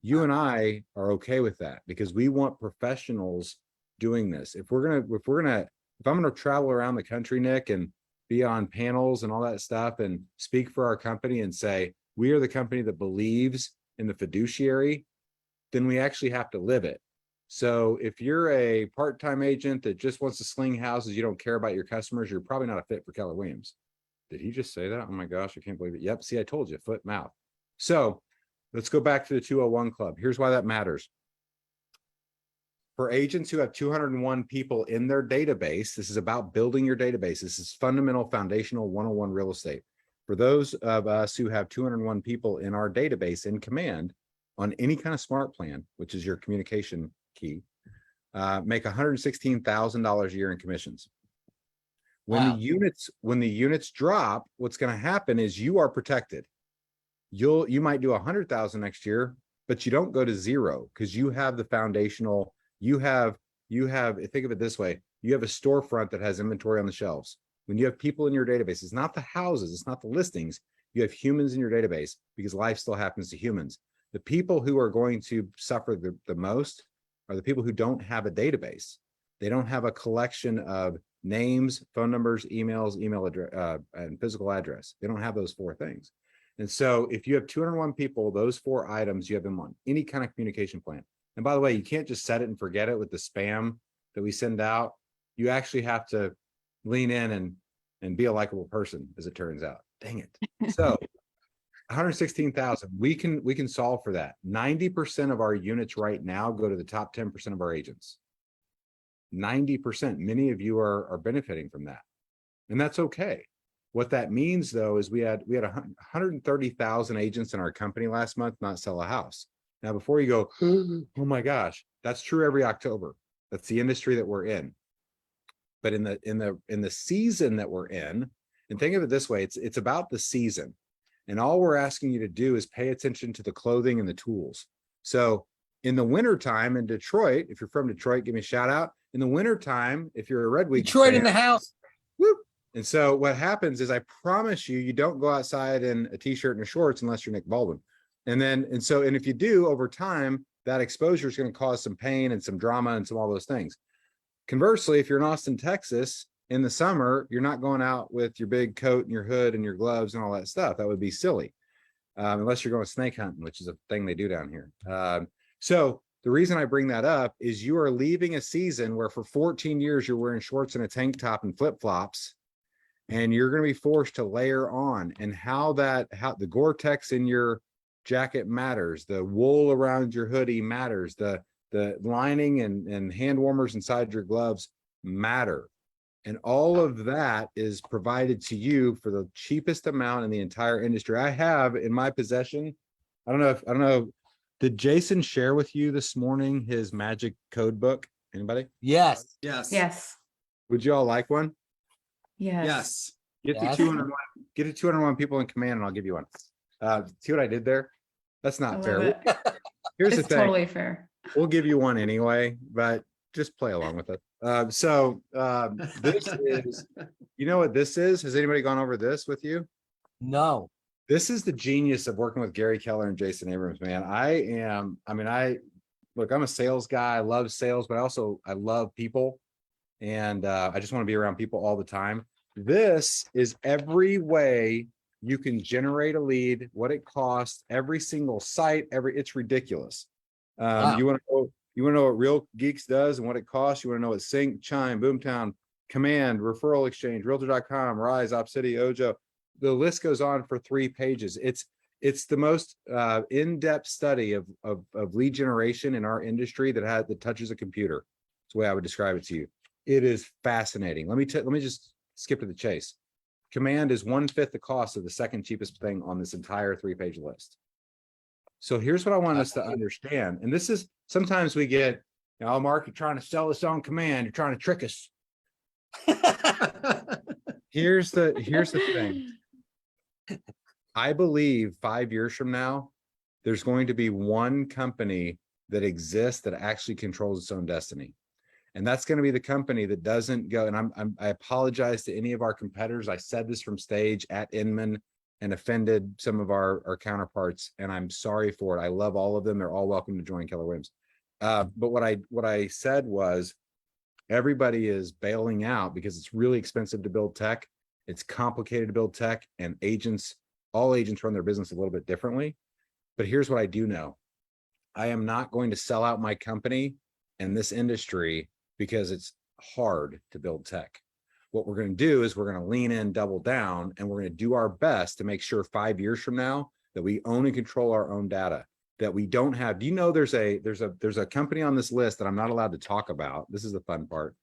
[SPEAKER 12] You and I are okay with that because we want professionals doing this. If I'm going to travel around the country, Nick, and be on panels and all that stuff and speak for our company and say, we are the company that believes in the fiduciary, then we actually have to live it. So if you're a part-time agent that just wants to sling houses, you don't care about your customers, you're probably not a fit for Keller Williams. Did he just say that? Oh my gosh, I can't believe it. Yep. See, I told you, foot, mouth. So let's go back to the 201 Club. Here's why that matters. For agents who have 201 people in their database, this is about building your database. This is fundamental, foundational 101 real estate. For those of us who have 201 people in our database in command on any kind of smart plan, which is your communication key, make $116,000 a year in commissions. When the units drop, what's going to happen is you are protected. You might do 100,000 next year, but you don't go to zero because you have the foundational. You have, think of it this way. You have a storefront that has inventory on the shelves. When you have people in your database, it's not the houses, it's not the listings. You have humans in your database because life still happens to humans. The people who are going to suffer the most are the people who don't have a database. They don't have a collection of names, phone numbers, emails, email address, and physical address. They don't have those four things. And so if you have 201 people, those four items, you have them on any kind of communication plan. And by the way, you can't just set it and forget it with the spam that we send out. You actually have to lean in and be a likable person, as it turns out. Dang it. So 116,000, we can solve for that. 90% of our units right now go to the top 10% of our agents. 90%. Many of you are benefiting from that. And that's okay. What that means though is we had 130,000 agents in our company last month not sell a house. Now, before you go, oh my gosh, that's true every October. That's the industry that we're in. But in the season that we're in, and think of it this way, it's about the season. And all we're asking you to do is pay attention to the clothing and the tools. So in the wintertime in Detroit, if you're from Detroit, give me a shout out. In the wintertime, if you're a Red Wings
[SPEAKER 2] Detroit
[SPEAKER 12] fan,
[SPEAKER 2] in the house.
[SPEAKER 12] Whoop. And so what happens is I promise you don't go outside in a t-shirt and a shorts unless you're Nick Baldwin. And if you do over time, that exposure is going to cause some pain and some drama and all those things. Conversely, if you're in Austin, Texas, in the summer, you're not going out with your big coat and your hood and your gloves and all that stuff. That would be silly, unless you're going snake hunting, which is a thing they do down here. So the reason I bring that up is you are leaving a season where for 14 years you're wearing shorts and a tank top and flip-flops, and you're going to be forced to layer on. And how the Gore-Tex in your jacket matters, the wool around your hoodie matters, the lining and hand warmers inside your gloves matter. And all of that is provided to you for the cheapest amount in the entire industry. I have in my possession, I don't know, did Jason share with you this morning his magic code book? Anybody?
[SPEAKER 2] Yes.
[SPEAKER 3] Yes.
[SPEAKER 12] Would you all like one?
[SPEAKER 3] Yes.
[SPEAKER 12] Get to 201 people in command and I'll give you one. See what I did there? That's not fair. Here's the
[SPEAKER 3] It's
[SPEAKER 12] thing.
[SPEAKER 3] totally fair.
[SPEAKER 12] We'll give you one anyway, but just play along with it. This is, you know what this is? Has anybody gone over this with you?
[SPEAKER 2] No.
[SPEAKER 12] This is the genius of working with Gary Keller and Jason Abrams, man. Look, I'm a sales guy. I love sales, but I love people. And I just want to be around people all the time. This is every way you can generate a lead, what it costs, every single site, it's ridiculous.
[SPEAKER 2] Wow.
[SPEAKER 12] You want to know what Real Geeks does and what it costs? You want to know what Sync, Chime, Boomtown, Command, Referral Exchange, Realtor.com, Rise, Opcity, Ojo. The list goes on for 3 pages. It's the most in-depth study of lead generation in our industry that touches a computer. That's the way I would describe it to you. It is fascinating. Let me just skip to the chase. Command is 1/5 the cost of the second cheapest thing on this entire 3-page list. So here's what I want us to understand. And this is, sometimes we get, Mark, you're trying to sell us on Command. You're trying to trick us. Here's the thing. I believe 5 years from now, there's going to be one company that exists that actually controls its own destiny. And that's going to be the company that doesn't go. And I apologize to any of our competitors. I said this from stage at Inman and offended some of our counterparts, and I'm sorry for it. I love all of them. They're all welcome to join Keller Williams. But what I said was, everybody is bailing out because it's really expensive to build tech. It's complicated to build tech, and all agents run their business a little bit differently. But here's what I do know. I am not going to sell out my company and this industry because it's hard to build tech. What we're going to do is we're going to lean in, double down, and we're going to do our best to make sure 5 years from now that we own and control our own data, that we don't have. Do you know there's a company on this list that I'm not allowed to talk about? This is the fun part.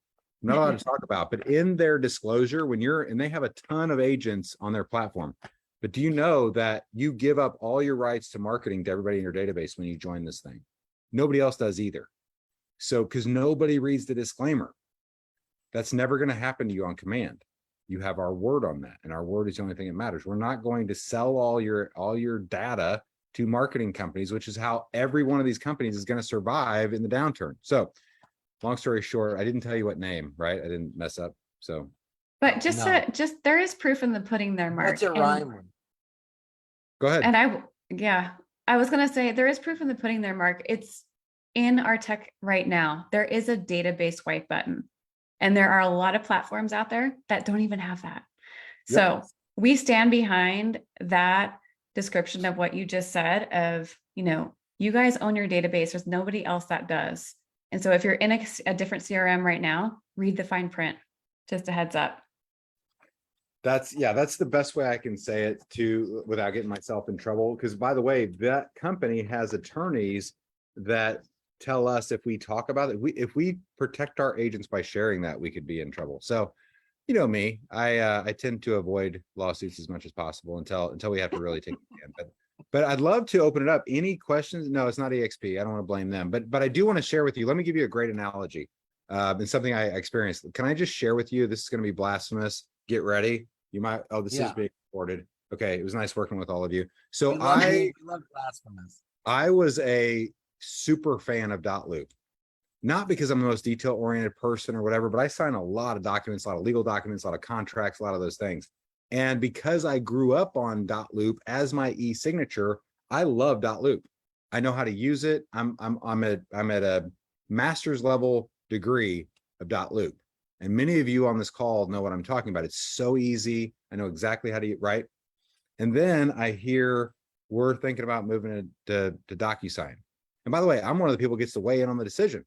[SPEAKER 12] I'm not allowed to talk about, but in their disclosure, and they have a ton of agents on their platform, but do you know that you give up all your rights to marketing to everybody in your database when you join this thing? Nobody else does either. So, because nobody reads the disclaimer, that's never going to happen to you on command. You have our word on that, and our word is the only thing that matters. We're not going to sell all your data to marketing companies, which is how every one of these companies is going to survive in the downturn. So, long story short, I didn't tell you what name, right? I didn't mess up. So,
[SPEAKER 3] But just
[SPEAKER 2] No.
[SPEAKER 3] there is proof in the pudding there, Mark.
[SPEAKER 2] That's a
[SPEAKER 3] and-
[SPEAKER 2] rhyme one.
[SPEAKER 12] go ahead.
[SPEAKER 3] And I was gonna say there is proof in the pudding there, Mark. It's in our tech right now. There is a database wipe button, and there are a lot of platforms out there that don't even have that. So we stand behind that description of what you just said of, you guys own your database. There's nobody else that does. And so if you're in a different CRM right now, read the fine print. Just a heads up.
[SPEAKER 12] That's the best way I can say it without getting myself in trouble. Because by the way, that company has attorneys that tell us if we talk about it, if we protect our agents by sharing that, we could be in trouble. So, you know me, I tend to avoid lawsuits as much as possible until we have to really take it in. But I'd love to open it up. Any questions? No, it's not EXP. I don't want to blame them, but I do want to share with you. Let me give you a great analogy. And something I experienced. Can I just share with you? This is going to be blasphemous. Get ready. You might. Oh, this is being recorded. Okay, it was nice working with all of you. So
[SPEAKER 2] we love blasphemous.
[SPEAKER 12] I was a super fan of .loop, not because I'm the most detail-oriented person or whatever, but I sign a lot of documents, a lot of legal documents, a lot of contracts, a lot of those things. And because I grew up on .loop as my e-signature, I love .loop. I know how to use it. I'm at a master's level degree of .loop. And many of you on this call know what I'm talking about. It's so easy. I know exactly how to get right. And then I hear we're thinking about moving it to DocuSign. And by the way, I'm one of the people who gets to weigh in on the decision.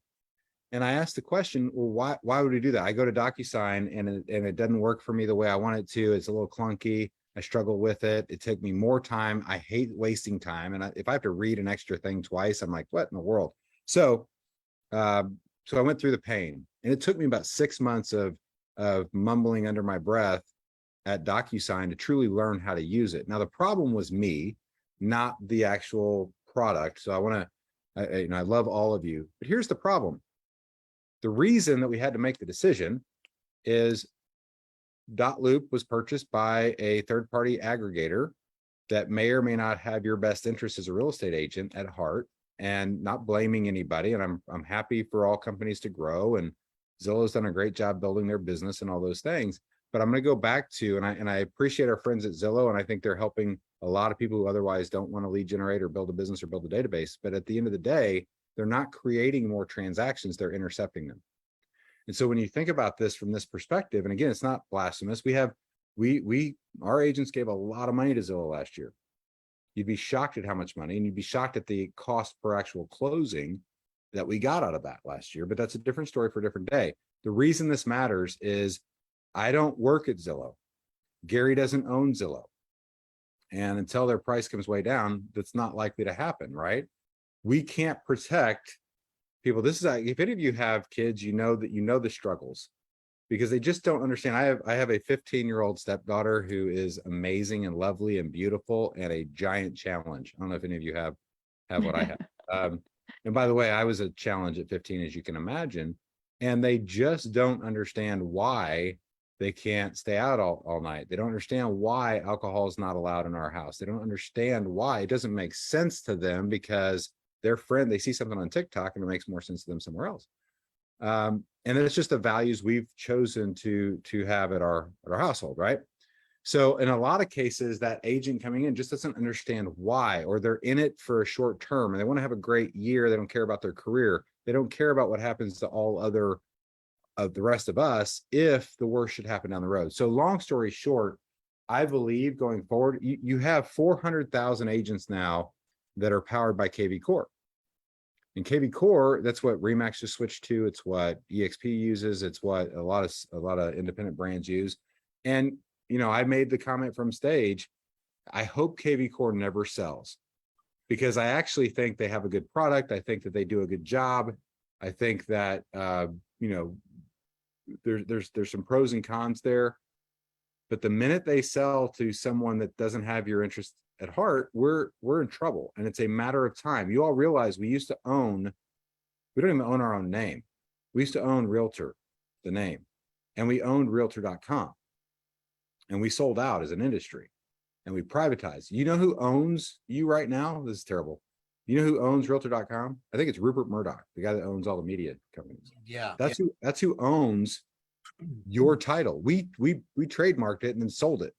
[SPEAKER 12] And I asked the question, well, why would we do that? I go to DocuSign and it doesn't work for me the way I want it to. It's a little clunky. I struggle with it. It took me more time. I hate wasting time. And if I have to read an extra thing twice, I'm like, what in the world? So I went through the pain, and it took me about 6 months of mumbling under my breath at DocuSign to truly learn how to use it. Now, the problem was me, not the actual product. So I love all of you, but here's the problem. The reason that we had to make the decision is .loop was purchased by a third-party aggregator that may or may not have your best interest as a real estate agent at heart, and not blaming anybody. And I'm happy for all companies to grow, and Zillow's done a great job building their business and all those things. But I'm going to go back to, and I appreciate our friends at Zillow, and I think they're helping a lot of people who otherwise don't want to lead generate or build a business or build a database. But at the end of the day, they're not creating more transactions, they're intercepting them. And so when you think about this from this perspective, and again, it's not blasphemous. Our agents gave a lot of money to Zillow last year. You'd be shocked at how much money, and you'd be shocked at the cost per actual closing that we got out of that last year. But that's a different story for a different day. The reason this matters is I don't work at Zillow. Gary doesn't own Zillow. And until their price comes way down, that's not likely to happen, right? We can't protect people. This is, if any of you have kids, you know the struggles, because they just don't understand. I have a 15-year-old stepdaughter who is amazing and lovely and beautiful and a giant challenge. I don't know if any of you have what I have. And by the way, I was a challenge at 15, as you can imagine, and they just don't understand why they can't stay out all night. They don't understand why alcohol is not allowed in our house. They don't understand why. It doesn't make sense to them because their friend, they see something on TikTok and it makes more sense to them somewhere else. And it's just the values we've chosen to have at our household, right? So in a lot of cases, that agent coming in just doesn't understand why, or they're in it for a short term and they want to have a great year. They don't care about their career. They don't care about what happens to all other of the rest of us if the worst should happen down the road. So long story short, I believe going forward, you have 400,000 agents now that are powered by KV Core. And KV Core, that's what Remax just switched to. It's what EXP uses. It's what a lot of independent brands use. And I made the comment from stage, I hope KV Core never sells, because I actually think they have a good product. I think that they do a good job. I think that there's some pros and cons there. But the minute they sell to someone that doesn't have your interest at heart, we're in trouble. And it's a matter of time. You all realize we don't even own our own name. We used to own Realtor, the name, and we owned Realtor.com. And we sold out as an industry and we privatized. You know who owns you right now? This is terrible. You know who owns Realtor.com? I think it's Rupert Murdoch, the guy that owns all the media companies.
[SPEAKER 2] Yeah.
[SPEAKER 12] That's who owns your title. We trademarked it and then sold it.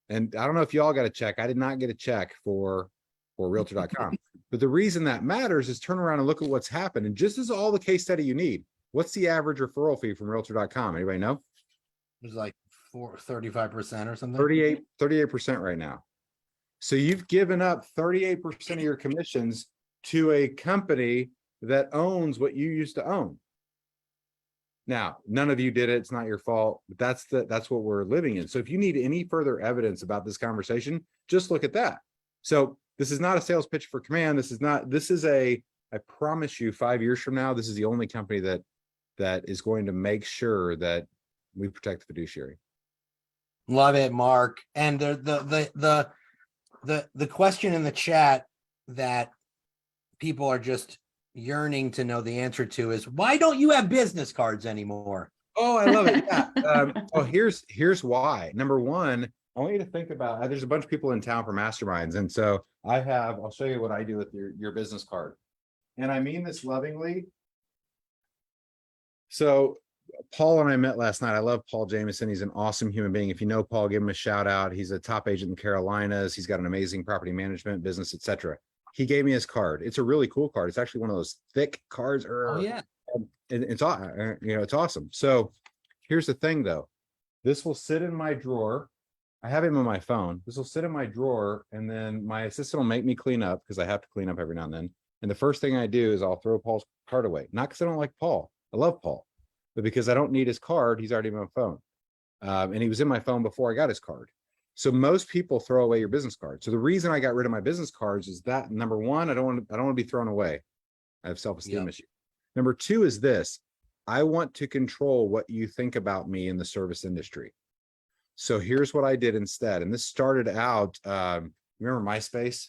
[SPEAKER 12] And I don't know if y'all got a check. I did not get a check for Realtor.com. But the reason that matters is turn around and look at what's happened. And just as all the case study you need, what's the average referral fee from Realtor.com? Anybody know?
[SPEAKER 2] It was like 35% or something.
[SPEAKER 12] 38% right now. So you've given up 38% of your commissions to a company that owns what you used to own. Now, none of you did it. It's not your fault, but that's what we're living in. So if you need any further evidence about this conversation, just look at that. So this is not a sales pitch for Command. I promise you 5 years from now, this is the only company that is going to make sure that we protect the fiduciary.
[SPEAKER 2] Love it, Mark. And the question in the chat that people are just yearning to know the answer to is, why don't you have business cards anymore?
[SPEAKER 12] Oh, I love it. Yeah. Here's why. Number one, I want you to think about, there's a bunch of people in town for masterminds. And so I'll show you what I do with your business card. And I mean this lovingly. So Paul and I met last night. I love Paul Jameson. He's an awesome human being. If you know Paul, give him a shout out. He's a top agent in the Carolinas. He's got an amazing property management business, etc. He gave me his card. It's a really cool card. It's actually one of those thick cards.
[SPEAKER 2] Oh yeah.
[SPEAKER 12] It's awesome. So here's the thing though. This will sit in my drawer. I have him on my phone. This will sit in my drawer, and then my assistant will make me clean up because I have to clean up every now and then. And the first thing I do is I'll throw Paul's card away. Not because I don't like Paul. I love Paul. But because I don't need his card, he's already on my phone. And he was in my phone before I got his card. So most people throw away your business card. So the reason I got rid of my business cards is that, number one, I don't want to be thrown away. I have self-esteem issues. Number two is this. I want to control what you think about me in the service industry. So here's what I did instead. And this started out, remember MySpace?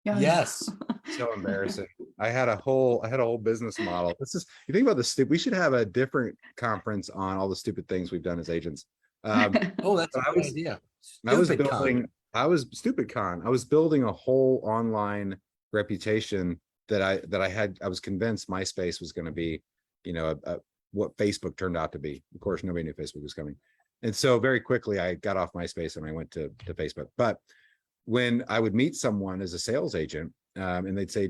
[SPEAKER 2] Yes.
[SPEAKER 12] So embarrassing. I had a whole business model. You think about the stupid, we should have a different conference on all the stupid things we've done as agents.
[SPEAKER 2] Oh, that's a good idea.
[SPEAKER 12] I was building a whole online reputation that I was convinced MySpace was going to be, what Facebook turned out to be. Of course, nobody knew Facebook was coming. And so very quickly I got off MySpace and I went to Facebook. But when I would meet someone as a sales agent, and they'd say,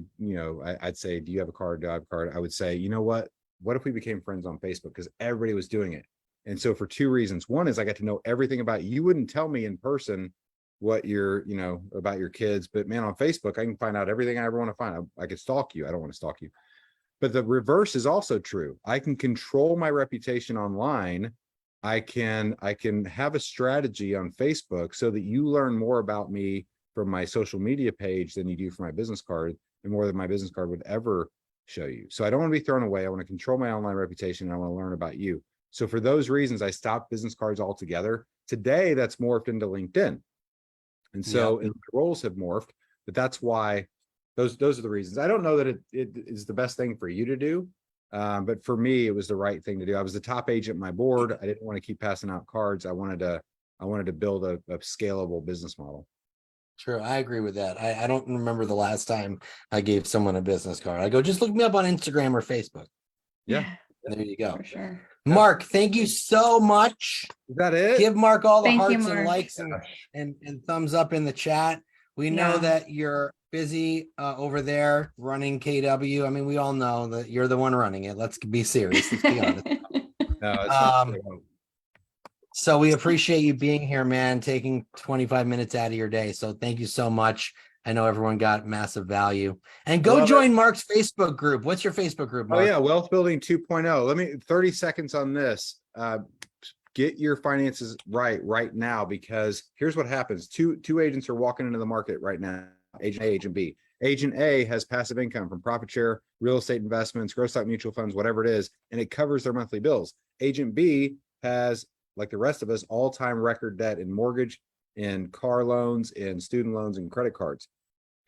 [SPEAKER 12] I'd say, do you have a card? Do I have a card? I would say, you know what if we became friends on Facebook? Because everybody was doing it. And so for two reasons. One is I got to know everything about you. You wouldn't tell me in person what about your kids, but man, on Facebook, I can find out everything I ever want to find out. I could stalk you. I don't want to stalk you. But the reverse is also true. I can control my reputation online. I can have a strategy on Facebook so that you learn more about me from my social media page than you do from my business card, and more than my business card would ever show you. So I don't want to be thrown away. I want to control my online reputation, and I want to learn about you. So for those reasons, I stopped business cards altogether. Today, that's morphed into LinkedIn. And so the roles have morphed, but that's why those are the reasons. I don't know that it is the best thing for you to do. But for me, it was the right thing to do. I was the top agent on my board. I didn't want to keep passing out cards. I wanted to build a scalable business model.
[SPEAKER 2] True. I agree with that. I don't remember the last time I gave someone a business card. I go, just look me up on Instagram or Facebook.
[SPEAKER 12] Yeah.
[SPEAKER 2] There you go.
[SPEAKER 3] For sure.
[SPEAKER 2] Mark, thank you so much.
[SPEAKER 12] Is that it?
[SPEAKER 2] Give Mark all the
[SPEAKER 3] Thank you,
[SPEAKER 2] hearts and
[SPEAKER 3] Mark.
[SPEAKER 2] likes and thumbs up in the chat. We know
[SPEAKER 3] Yeah.
[SPEAKER 2] that you're busy over there running KW. I mean, we all know that you're the one running it. Let's be serious. Let's be honest.
[SPEAKER 12] No, it's not true.
[SPEAKER 2] So we appreciate you being here, man, taking 25 minutes out of your day. So thank you so much. I know everyone got massive value. And go
[SPEAKER 12] Love
[SPEAKER 2] join Mark's Facebook group. What's your Facebook group,
[SPEAKER 12] Oh
[SPEAKER 2] Mark?
[SPEAKER 12] yeah, Wealth Building 2.0. Let me 30 seconds on this. Get your finances right now, because here's what happens. Two agents are walking into the market right now. Agent A, Agent B. Agent A has passive income from profit share, real estate investments, growth stock mutual funds, whatever it is, and it covers their monthly bills. Agent B has, like the rest of us, all-time record debt in mortgage, in car loans, in student loans, and credit cards.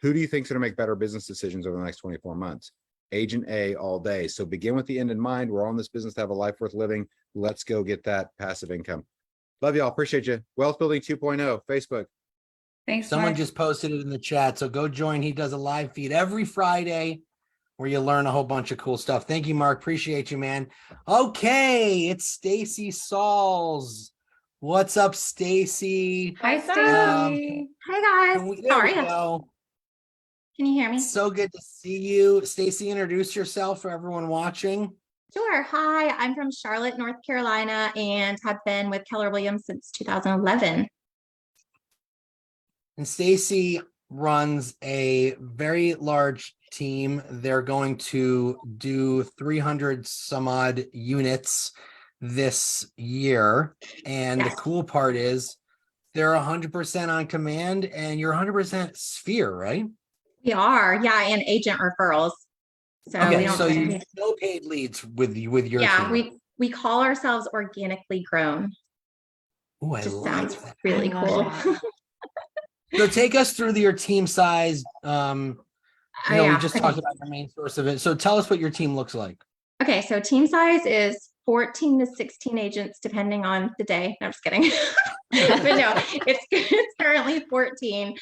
[SPEAKER 12] Who do you think is going to make better business decisions over the next 24 months? Agent A all day. So begin with the end in mind. We're all in this business to have a life worth living. Let's go get that passive income. Love y'all. Appreciate you. Wealth Building 2.0, Facebook.
[SPEAKER 3] Thanks,
[SPEAKER 2] Someone
[SPEAKER 3] Mark.
[SPEAKER 2] just posted it in the chat. So go join. He does a live feed every Friday where you learn a whole bunch of cool stuff. Thank you, Mark. Appreciate you, man. Okay, it's Stacey Sauls. What's up, Stacey?
[SPEAKER 3] Hi,
[SPEAKER 2] Um,
[SPEAKER 3] Stacey.
[SPEAKER 13] Hi guys,
[SPEAKER 2] There
[SPEAKER 13] how are
[SPEAKER 2] we
[SPEAKER 13] you?
[SPEAKER 2] go.
[SPEAKER 13] Can you hear me?
[SPEAKER 2] So good to see you. Stacey, introduce yourself for everyone watching.
[SPEAKER 13] Sure. Hi, I'm from Charlotte, North Carolina, and have been with Keller Williams since 2011.
[SPEAKER 2] And Stacey runs a very large team. They're going to do 300 some odd units this year. And
[SPEAKER 13] Yes.
[SPEAKER 2] the cool part is they're 100% on command and you're 100% sphere, right?
[SPEAKER 13] We are, yeah, and agent referrals. So we
[SPEAKER 2] Okay,
[SPEAKER 13] don't
[SPEAKER 2] so you no paid leads with your
[SPEAKER 13] yeah,
[SPEAKER 2] team.
[SPEAKER 13] we call ourselves organically grown.
[SPEAKER 2] Oh, I
[SPEAKER 13] Just
[SPEAKER 2] love
[SPEAKER 13] sounds
[SPEAKER 2] that.
[SPEAKER 13] really
[SPEAKER 3] I love
[SPEAKER 13] cool.
[SPEAKER 3] that.
[SPEAKER 2] So take us through your team size. We
[SPEAKER 13] Yeah,
[SPEAKER 2] just
[SPEAKER 13] okay.
[SPEAKER 2] talked about your main source of it. So tell us what your team looks like.
[SPEAKER 13] Okay, so team size is 14 to 16 agents, depending on the day. No, I'm just kidding. But no, it's currently 14.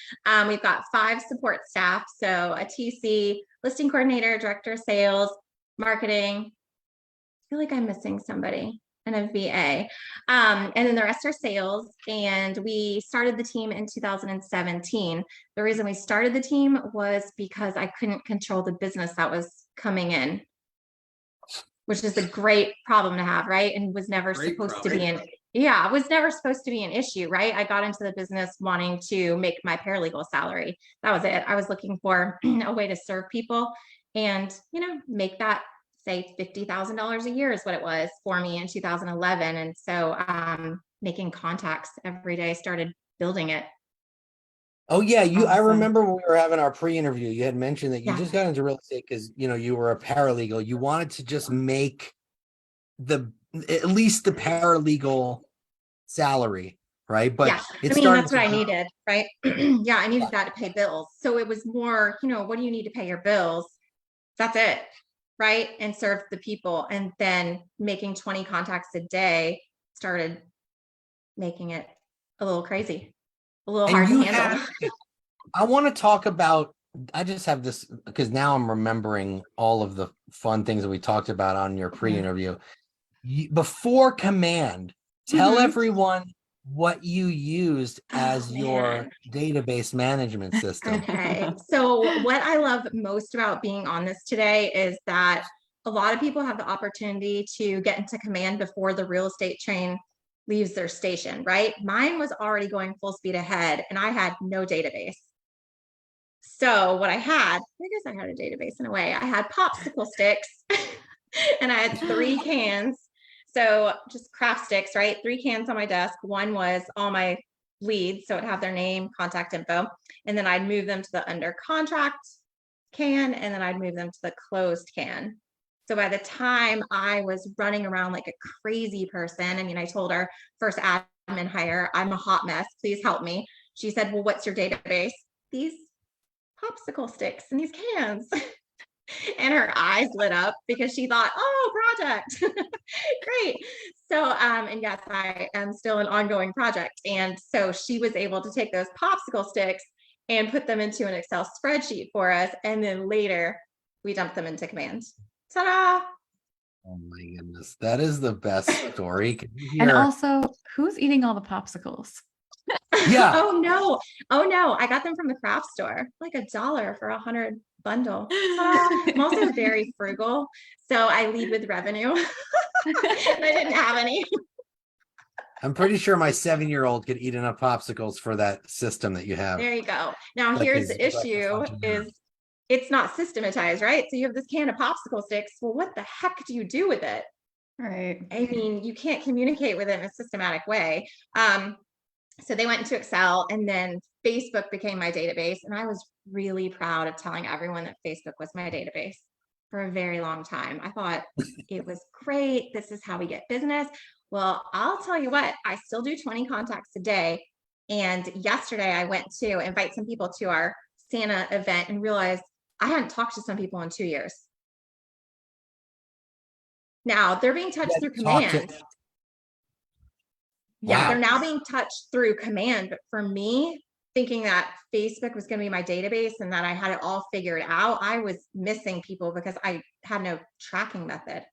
[SPEAKER 13] We've got 5 support staff. So a TC, listing coordinator, director of sales, marketing. I feel like I'm missing somebody, and a VA. And then the rest are sales. And we started the team in 2017. The reason we started the team was because I couldn't control the business that was coming in, which is a great problem to have, right? And was never supposed to be an issue, right? I got into the business wanting to make my paralegal salary. That was it. I was looking for a way to serve people and, make that, say, $50,000 a year is what it was for me in 2011. And so making contacts every day, started building it.
[SPEAKER 2] Oh yeah, I
[SPEAKER 13] Awesome.
[SPEAKER 2] remember when we were having our pre-interview, you had mentioned that you
[SPEAKER 13] Yeah.
[SPEAKER 2] just got into real estate because you were a paralegal. You wanted to just make at least the paralegal salary, right? But
[SPEAKER 13] Yeah,
[SPEAKER 2] it
[SPEAKER 13] I mean,
[SPEAKER 2] started
[SPEAKER 13] that's what
[SPEAKER 2] to
[SPEAKER 13] I
[SPEAKER 2] grow.
[SPEAKER 13] needed, right? Yeah, I needed that to pay bills. So it was more, what do you need to pay your bills? That's it, right? And serve the people. And then making 20 contacts a day started making it a little crazy, a little
[SPEAKER 2] And
[SPEAKER 13] hard to
[SPEAKER 2] you
[SPEAKER 13] handle.
[SPEAKER 2] I want to talk about, I just have this because now I'm remembering all of the fun things that we talked about on your pre-interview. Before command, tell
[SPEAKER 13] Mhm.
[SPEAKER 2] everyone what you used as your
[SPEAKER 13] man.
[SPEAKER 2] database management system.
[SPEAKER 13] Okay. So what I love most about being on this today is that a lot of people have the opportunity to get into command before the real estate train leaves their station, right? Mine was already going full speed ahead and I had no database. So what I guess I had a database in a way. I had popsicle sticks and I had 3 cans. So just craft sticks, right? 3 cans on my desk. One was all my leads. So it'd have their name, contact info. And then I'd move them to the under contract can, and then I'd move them to the closed can. So by the time I was running around like a crazy person, I told our first admin hire, I'm a hot mess, please help me. She said, well, what's your database? These popsicle sticks and these cans. And her eyes lit up because she thought, oh, project. Great. So, and yes, I am still an ongoing project. And so she was able to take those popsicle sticks and put them into an Excel spreadsheet for us. And then later we dump them into command. Ta-da!
[SPEAKER 2] Oh my goodness, that is the best story. Can you
[SPEAKER 3] And
[SPEAKER 2] hear-
[SPEAKER 3] also, who's eating all the popsicles?
[SPEAKER 2] Yeah.
[SPEAKER 13] Oh no. Oh no. I got them from the craft store, like $1 for 100 bundle. I'm also very frugal. So I lead with revenue. And I didn't have any.
[SPEAKER 2] I'm pretty sure my 7-year-old could eat enough popsicles for that system that you have.
[SPEAKER 13] There you go. Now
[SPEAKER 2] Like
[SPEAKER 13] here's
[SPEAKER 2] his
[SPEAKER 13] the issue
[SPEAKER 2] breakfast, lunch, and dinner.
[SPEAKER 13] is it's not systematized, right? So you have this can of popsicle sticks. Well, what the heck do you do with it?
[SPEAKER 3] Right.
[SPEAKER 13] I mean, you can't communicate with it in a systematic way. So they went into Excel, and then Facebook became my database. And I was really proud of telling everyone that Facebook was my database for a very long time. I thought it was great. This is how we get business. Well, I'll tell you what, I still do 20 contacts a day. And yesterday I went to invite some people to our Santa event and realized I hadn't talked to some people in 2 years. Now they're being touched through command. Yeah, they're now being touched through command. But for me, thinking that Facebook was going to be my database and that I had it all figured out, I was missing people because I had no tracking method.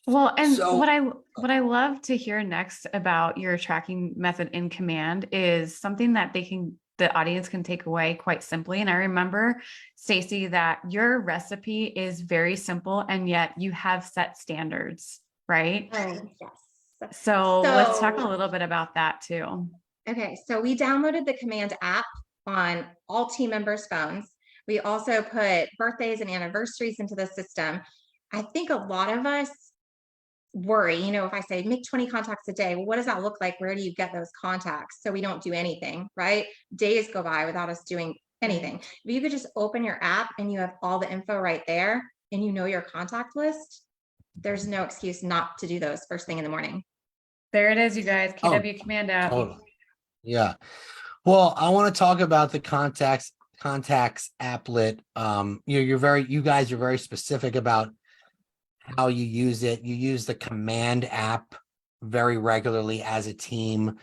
[SPEAKER 3] Well, and
[SPEAKER 2] So-
[SPEAKER 3] what I love to hear next about your tracking method in command is something that the audience can take away quite simply. And I remember, Stacey, that your recipe is very simple and yet you have set standards, right?
[SPEAKER 13] Oh, yes.
[SPEAKER 3] So let's talk a little bit about that too.
[SPEAKER 13] Okay, so we downloaded the command app on all team members' phones. We also put birthdays and anniversaries into the system. I think a lot of us worry, if I say make 20 contacts a day, well, what does that look like? Where do you get those contacts? So we don't do anything, right? Days go by without us doing anything. If you could just open your app and you have all the info right there and you know your contact list, there's no excuse not to do those first thing in the morning.
[SPEAKER 3] There it is, you guys, KW command app.
[SPEAKER 2] Totally. Yeah. Well, I want to talk about the contacts applet. You guys are very specific about how you use it. You use the command app very regularly as a team.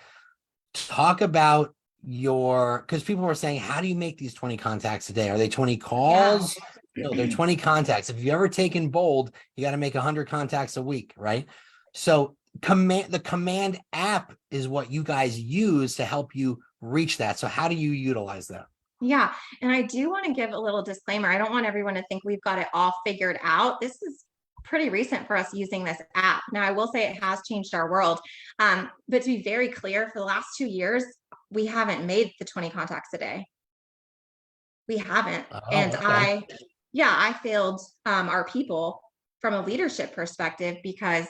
[SPEAKER 2] Talk about because people were saying, how do you make these 20 contacts a day? Are they 20 calls?
[SPEAKER 13] Yeah.
[SPEAKER 2] No, they're 20 contacts. If you ever taken bold, you got to make 100 contacts a week, right? So the command app is what you guys use to help you reach that. So how do you utilize that?
[SPEAKER 13] Yeah. And I do want to give a little disclaimer. I don't want everyone to think we've got it all figured out. This is pretty recent for us using this app. Now, I will say it has changed our world. But to be very clear, for the last 2 years, we haven't made the 20 contacts a day. We haven't. And
[SPEAKER 2] okay.
[SPEAKER 13] I failed our people from a leadership perspective because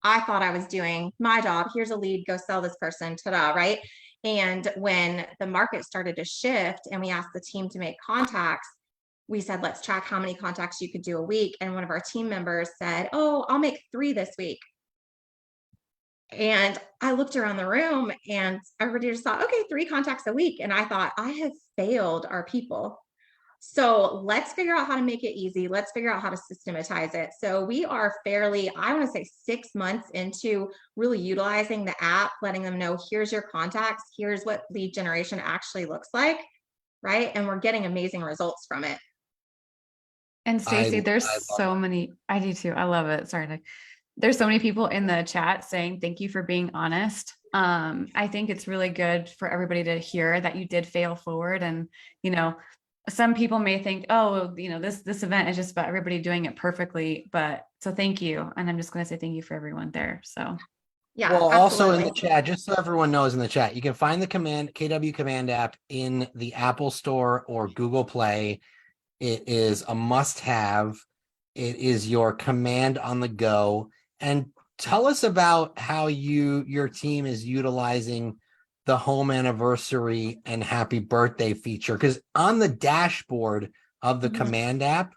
[SPEAKER 13] I thought I was doing my job. Here's a lead, go sell this person, ta-da, right? And when the market started to shift and we asked the team to make contacts, we said, let's track how many contacts you could do a week. And one of our team members said, oh, I'll make 3 this week. And I looked around the room and everybody just thought, okay, 3 contacts a week. And I thought, I have failed our people. So let's figure out how to make it easy. Let's figure out how to systematize it. So we are fairly, I want to say 6 months into really utilizing the app, letting them know, here's your contacts, here's what lead generation actually looks like, right? And we're getting amazing results from it.
[SPEAKER 3] And Stacey, there's so many, I do too. I love it. Sorry, Nick. There's so many people in the chat saying, thank you for being honest. I think it's really good for everybody to hear that you did fail forward. And, some people may think, oh, this event is just about everybody doing it perfectly, but so thank you. And I'm just going to say thank you for everyone there. So.
[SPEAKER 13] Yeah.
[SPEAKER 2] Well, also in the chat, just so everyone knows in the chat, you can find the KW command app in the Apple Store or Google Play. It is a must-have. It is your command on the go. And tell us about how your team is utilizing the home anniversary and happy birthday feature. Because on the dashboard of the command app,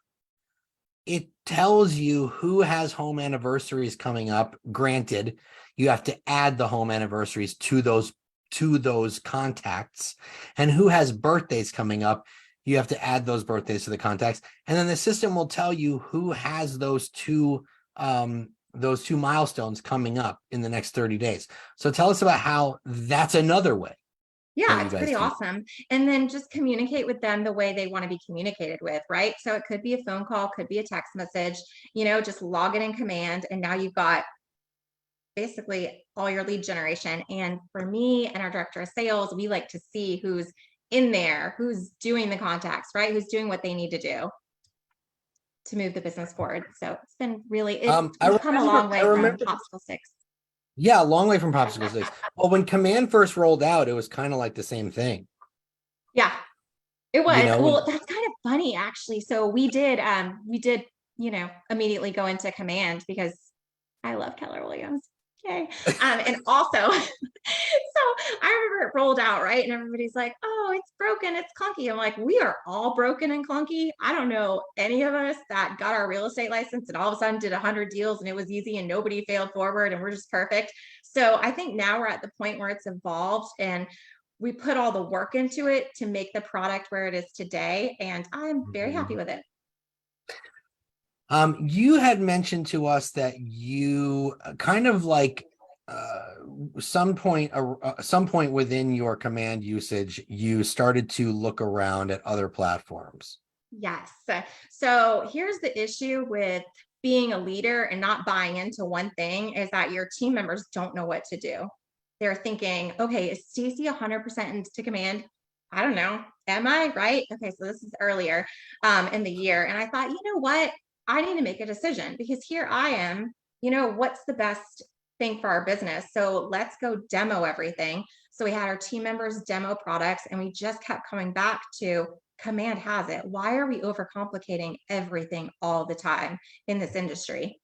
[SPEAKER 2] it tells you who has home anniversaries coming up. Granted, you have to add the home anniversaries to those contacts, and who has birthdays coming up. You have to add those birthdays to the contacts, and then the system will tell you who has those two milestones coming up in the next 30 days. So tell us about how that's another way. you
[SPEAKER 13] it's
[SPEAKER 2] guys
[SPEAKER 13] pretty
[SPEAKER 2] do.
[SPEAKER 13] awesome. And then just communicate with them the way they want to be communicated with, right? So it could be a phone call, could be a text message, just log it in command. And now you've got basically all your lead generation. And for me and our director of sales, we like to see who's in there, who's doing the contacts, right? Who's doing what they need to do to move the business forward. So it's been really, it's come a long way from Popsicle Sticks.
[SPEAKER 2] Yeah, a long way from Popsicle Sticks. Well, when Command first rolled out, it was kind of like the same thing.
[SPEAKER 13] Yeah, it was. Well, that's kind of funny, actually. So we did, immediately go into Command because I love Keller Williams. Okay. And also, so I remember it rolled out, right? And everybody's like, oh, it's broken, it's clunky. I'm like, we are all broken and clunky. I don't know any of us that got our real estate license and all of a sudden did 100 deals and it was easy and nobody failed forward and we're just perfect. So I think now we're at the point where it's evolved and we put all the work into it to make the product where it is today. And I'm very happy with it.
[SPEAKER 2] You had mentioned to us that you kind of like some point within your Command usage, you started to look around at other platforms.
[SPEAKER 13] Yes. So here's the issue with being a leader and not buying into one thing is that your team members don't know what to do. They're thinking, okay, is Stacey 100% into Command? I don't know. Am I? Right? Okay. So this is earlier in the year. And I thought, you know what? I need to make a decision because here I am, what's the best thing for our business? So let's go demo everything. So we had our team members demo products and we just kept coming back to Command has it. Why are we overcomplicating everything all the time in this industry?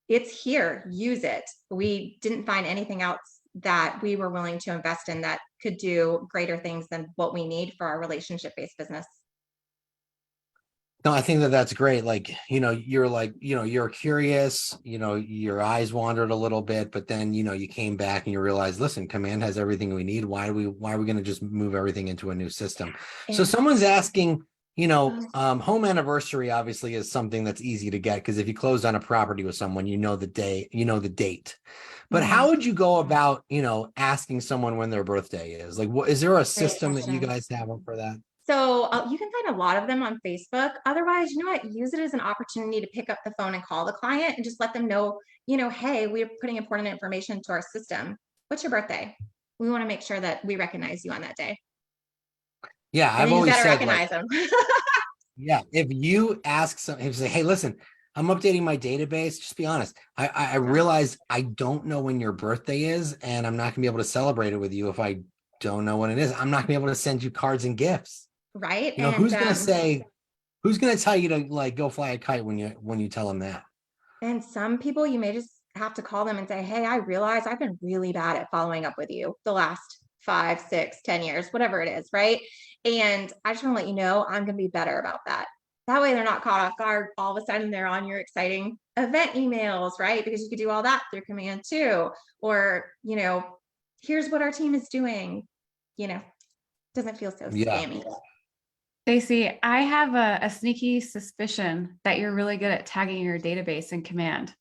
[SPEAKER 13] It's here, use it. We didn't find anything else that we were willing to invest in that could do greater things than what we need for our relationship-based business.
[SPEAKER 2] No, I think that's great. Like, you're curious, your eyes wandered a little bit, but then, you came back and you realized, listen, Command has everything we need. Why are we going to just move everything into a new system? So someone's asking, home anniversary obviously is something that's easy to get because if you close on a property with someone, the day, the date. But how would you go about, asking someone when their birthday is? Like, is there a system that you guys have for that?
[SPEAKER 13] So you can find a lot of them on Facebook. Otherwise, use it as an opportunity to pick up the phone and call the client and just let them know, hey, we're putting important information into our system. What's your birthday? We want to make sure that we recognize you on that day.
[SPEAKER 2] Yeah, I've always said
[SPEAKER 13] recognize them.
[SPEAKER 2] Yeah, if you ask if you say, hey, listen, I'm updating my database. Just be honest. I realize I don't know when your birthday is, and I'm not gonna be able to celebrate it with you if I don't know when it is. I'm not gonna be able to send you cards and gifts.
[SPEAKER 13] Right.
[SPEAKER 2] Who's gonna tell you to go fly a kite when you tell them that?
[SPEAKER 13] And some people you may just have to call them and say, hey, I realize I've been really bad at following up with you the last 5, 6, 10 years, whatever it is, right? And I just want to let you know I'm gonna be better about that. That way they're not caught off guard. All of a sudden they're on your exciting event emails, right? Because you could do all that through Command too. Or, here's what our team is doing, doesn't feel so spammy.
[SPEAKER 3] Stacey, I have a sneaky suspicion that you're really good at tagging your database in Command.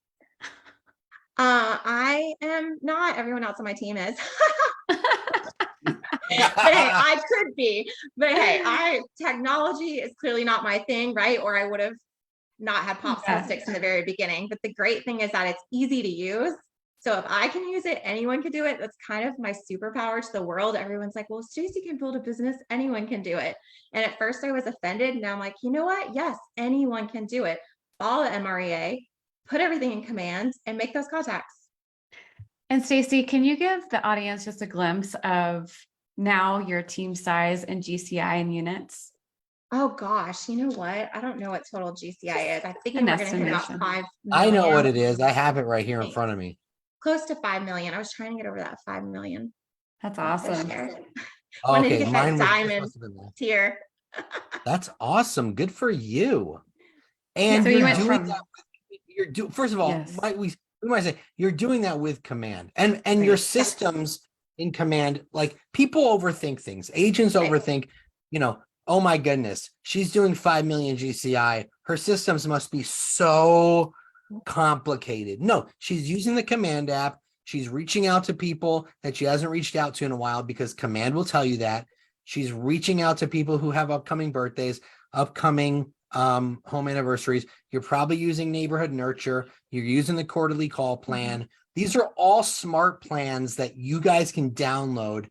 [SPEAKER 13] I am not. Everyone else on my team is. But hey, I could be. But hey, technology is clearly not my thing, right? Or I would have not had Popsicle Sticks in the very beginning. But the great thing is that it's easy to use. So if I can use it, anyone can do it. That's kind of my superpower to the world. Everyone's like, well, Stacey can build a business. Anyone can do it. And at first I was offended. Now I'm like, you know what? Yes, anyone can do it. Follow the MREA, put everything in Command and make those contacts.
[SPEAKER 3] And Stacey, can you give the audience just a glimpse of now your team size and GCI in units?
[SPEAKER 13] Oh gosh, you know what? I don't know what total GCI is. I think we're going to hit about 5 million.
[SPEAKER 2] I know what it is. I have it right here in front of me.
[SPEAKER 13] Close to 5 million. I was trying to get over that 5 million.
[SPEAKER 3] That's awesome.
[SPEAKER 13] Wanted to get that diamond tier.
[SPEAKER 2] That's awesome. Good for you. And
[SPEAKER 3] so
[SPEAKER 2] first of all, we might say you're doing that with Command and your systems in Command. Like people overthink things. Agents overthink, oh my goodness, she's doing 5 million GCI. Her systems must be so complicated. No, she's using the Command app. She's reaching out to people that she hasn't reached out to in a while, because Command will tell you that. She's reaching out to people who have upcoming birthdays, upcoming home anniversaries. You're probably using Neighborhood Nurture. You're using the quarterly call plan. These are all smart plans that you guys can download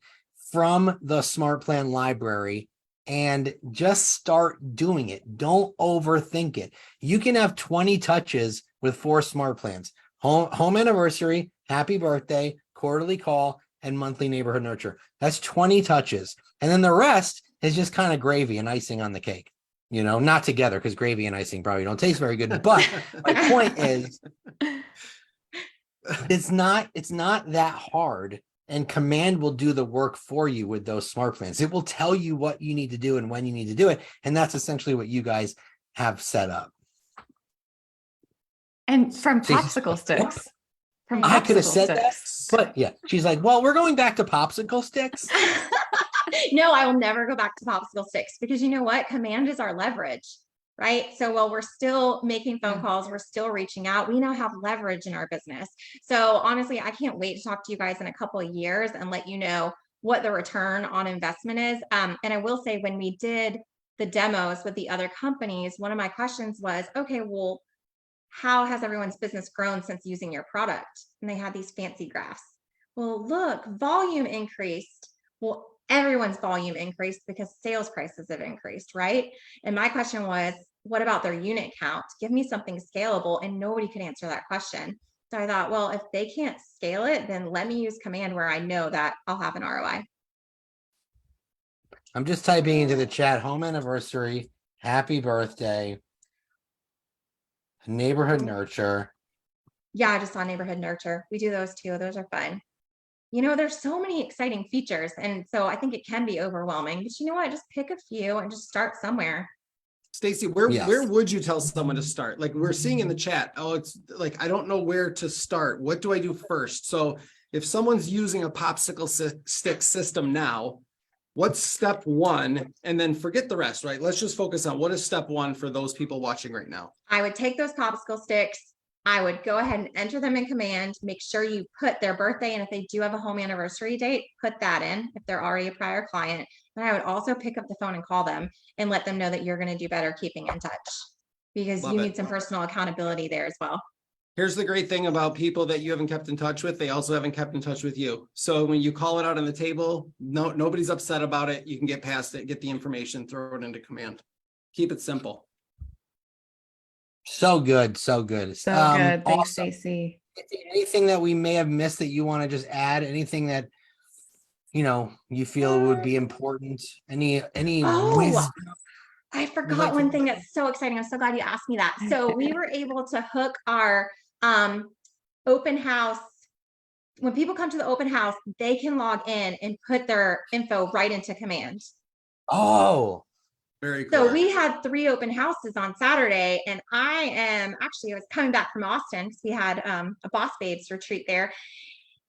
[SPEAKER 2] from the smart plan library and just start doing it. Don't overthink it. You can have 20 touches with 4 smart plans: home anniversary, happy birthday, quarterly call, and monthly neighborhood nurture. That's 20 touches. And then the rest is just kind of gravy and icing on the cake. You know, not together, because gravy and icing probably don't taste very good. But my point is, it's not that hard, and Command will do the work for you with those smart plans. It will tell you what you need to do and when you need to do it. And that's essentially what you guys have set up.
[SPEAKER 3] And from popsicle sticks. From
[SPEAKER 2] I could have
[SPEAKER 3] popsicle
[SPEAKER 2] said that,
[SPEAKER 3] sticks.
[SPEAKER 2] but yeah, she's like, well, we're going back to popsicle sticks.
[SPEAKER 13] No, I will never go back to popsicle sticks, because you know what? Command is our leverage, right? So while we're still making phone calls, we're still reaching out, we now have leverage in our business. So honestly, I can't wait to talk to you guys in a couple of years and let you know what the return on investment is. And I will say, when we did the demos with the other companies, one of my questions was, okay, well, how has everyone's business grown since using your product? And they had these fancy graphs. Well, look, volume increased. Well, everyone's volume increased because sales prices have increased, right? And my question was, what about their unit count? Give me something scalable. And nobody could answer that question. So I thought, well, if they can't scale it, then let me use Command where I know that I'll have an ROI.
[SPEAKER 2] I'm just typing into the chat: home anniversary, happy birthday, neighborhood nurture.
[SPEAKER 13] Yeah, I just saw Neighborhood Nurture. We do those too. Those are fun. You know, there's so many exciting features. And so I think it can be overwhelming, but you know what? Just pick a few and just start somewhere.
[SPEAKER 1] Stacey, where
[SPEAKER 2] Yes.
[SPEAKER 1] would you tell someone to start? Like we're seeing in the chat, oh, it's like, I don't know where to start. What do I do first? So if someone's using a popsicle stick system now, what's step one? And then forget the rest, right? Let's just focus on what is step one for those people watching right now.
[SPEAKER 13] I would take those popsicle sticks. I would go ahead and enter them in Command, make sure you put their birthday, and if they do have a home anniversary date, put that in if they're already a prior client. And I would also pick up the phone and call them and let them know that you're going to do better keeping in touch, because
[SPEAKER 1] Love
[SPEAKER 13] you
[SPEAKER 1] it.
[SPEAKER 13] need some personal accountability there as well.
[SPEAKER 1] Here's the great thing about people that you haven't kept in touch with. They also haven't kept in touch with you. So when you call it out on the table, nobody's upset about it. You can get past it, get the information, throw it into Command. Keep it simple.
[SPEAKER 2] So good, so good.
[SPEAKER 3] So good. Thanks,
[SPEAKER 2] Also,
[SPEAKER 3] Stacey.
[SPEAKER 2] anything that we may have missed that you want to just add? Anything that you feel would be important? Any
[SPEAKER 13] Oh,
[SPEAKER 2] wisdom?
[SPEAKER 13] I forgot one thing that's so exciting. I'm so glad you asked me that. So we were able to hook our open house. When people come to the open house, they can log in and put their info right into Command.
[SPEAKER 2] Oh,
[SPEAKER 1] very cool.
[SPEAKER 13] So we had 3 open houses on Saturday, and I was coming back from Austin because we had a Boss Babes retreat there.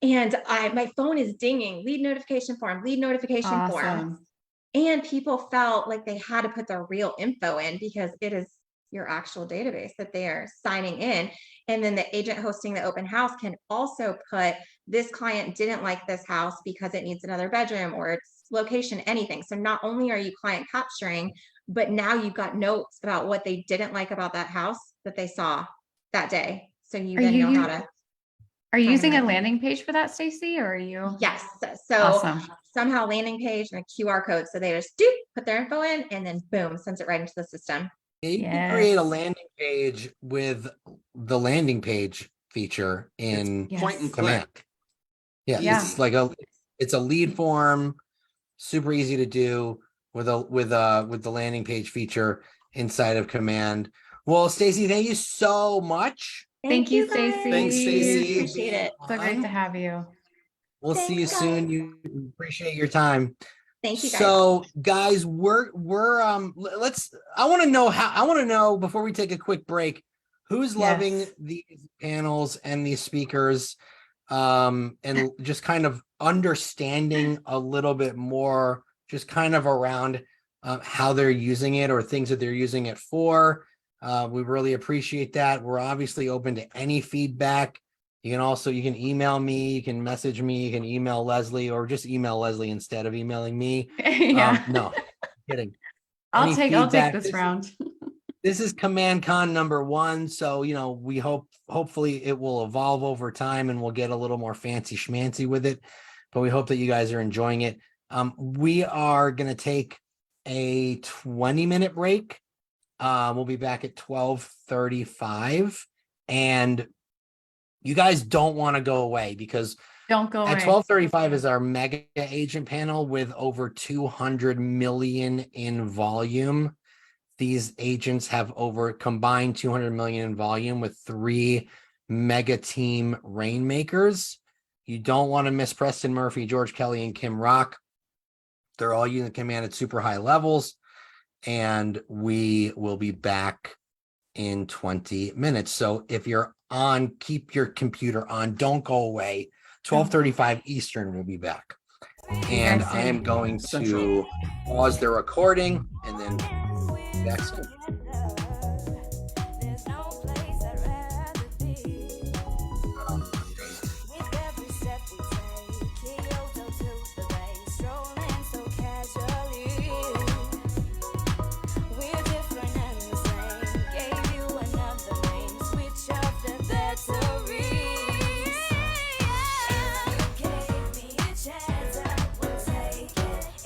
[SPEAKER 13] And my phone is dinging, lead notification form. And people felt like they had to put their real info in, because it is your actual database that they are signing in. And then the agent hosting the open house can also put, this client didn't like this house because it needs another bedroom or its location, anything. So not only are you client capturing, but now you've got notes about what they didn't like about that house that they saw that day. So you then know how to.
[SPEAKER 3] Are you using a landing page for that, Stacey, or are you?
[SPEAKER 13] Yes. So
[SPEAKER 3] Awesome.
[SPEAKER 13] Somehow landing page and a QR code. So they just put their info in, and then boom, sends it right into the system.
[SPEAKER 2] you can create a landing page with the landing page feature in
[SPEAKER 1] Point and
[SPEAKER 2] Command.
[SPEAKER 1] click.
[SPEAKER 2] Yeah, it's like it's a lead form, super easy to do with the landing page feature inside of Command. Well, Stacey, thank you so much.
[SPEAKER 3] Thank you, Stacey.
[SPEAKER 1] Thanks, Stacey.
[SPEAKER 13] Appreciate it.
[SPEAKER 3] So great to have you.
[SPEAKER 2] We'll see you soon. You appreciate your time.
[SPEAKER 13] Thank you, guys.
[SPEAKER 2] So guys, I want to know before we take a quick break, who's loving these panels and these speakers, and just kind of understanding a little bit more, just kind of around how they're using it or things that they're using it for. We really appreciate that. We're obviously open to any feedback. You can email me, you can message me, you can email Leslie, or just email Leslie instead of emailing me.
[SPEAKER 3] Yeah.
[SPEAKER 2] No, kidding.
[SPEAKER 3] I'll
[SPEAKER 2] Any
[SPEAKER 3] take
[SPEAKER 2] feedback?
[SPEAKER 3] this round.
[SPEAKER 2] This is Command Con #1. So, we hopefully it will evolve over time and we'll get a little more fancy schmancy with it. But we hope that you guys are enjoying it. We are going to take a 20-minute break. We'll be back at 12:35. And you guys don't want to go away because
[SPEAKER 3] Don't go
[SPEAKER 2] at
[SPEAKER 3] away.
[SPEAKER 2] 12:35 is our mega agent panel with over 200 million in volume. These agents have over combined 200 million in volume with 3 mega team rainmakers. You don't want to miss Preston Murphy, George Kelly, and Kim Rock. They're all unit command at super high levels. And we will be back in 20 minutes. So if you're on, keep your computer on. Don't go away. 12:35 Eastern, we'll be back. And I am going to pause the recording and then back soon.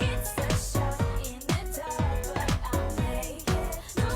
[SPEAKER 14] It's a shot in the dark, but I'll make it. No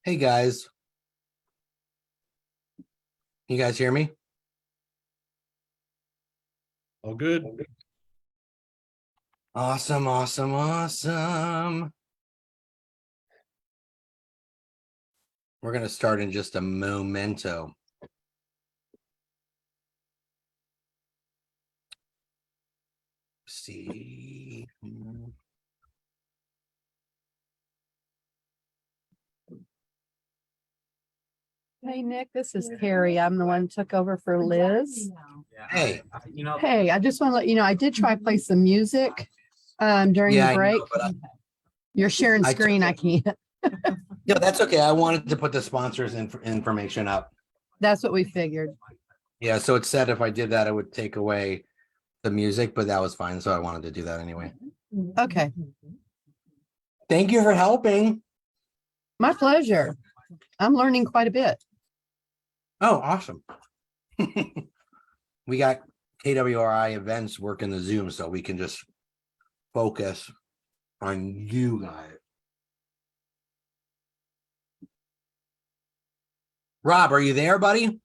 [SPEAKER 2] Hey guys. You guys hear me?
[SPEAKER 11] All good.
[SPEAKER 2] Awesome, awesome, awesome. We're going to start in just a momento. See.
[SPEAKER 14] Hey, Nick, this is Carrie. I'm the one who took over for Liz.
[SPEAKER 2] Hey.
[SPEAKER 14] Hey, I just want to let you know, I did try to play some music during
[SPEAKER 2] Yeah,
[SPEAKER 14] the
[SPEAKER 2] I
[SPEAKER 14] break.
[SPEAKER 2] know, but
[SPEAKER 14] You're sharing
[SPEAKER 2] I took
[SPEAKER 14] screen. I
[SPEAKER 2] it.
[SPEAKER 14] can't.
[SPEAKER 2] No, that's okay. I wanted to put the sponsors information up.
[SPEAKER 14] That's what we figured.
[SPEAKER 2] Yeah, so it said if I did that, it would take away the music, but that was fine. So I wanted to do that anyway.
[SPEAKER 14] Okay.
[SPEAKER 2] Thank you for helping.
[SPEAKER 14] My pleasure. I'm learning quite a bit.
[SPEAKER 2] Oh, awesome. We got KWRI events working the Zoom, so we can just focus on you guys. Rob, are you there, buddy?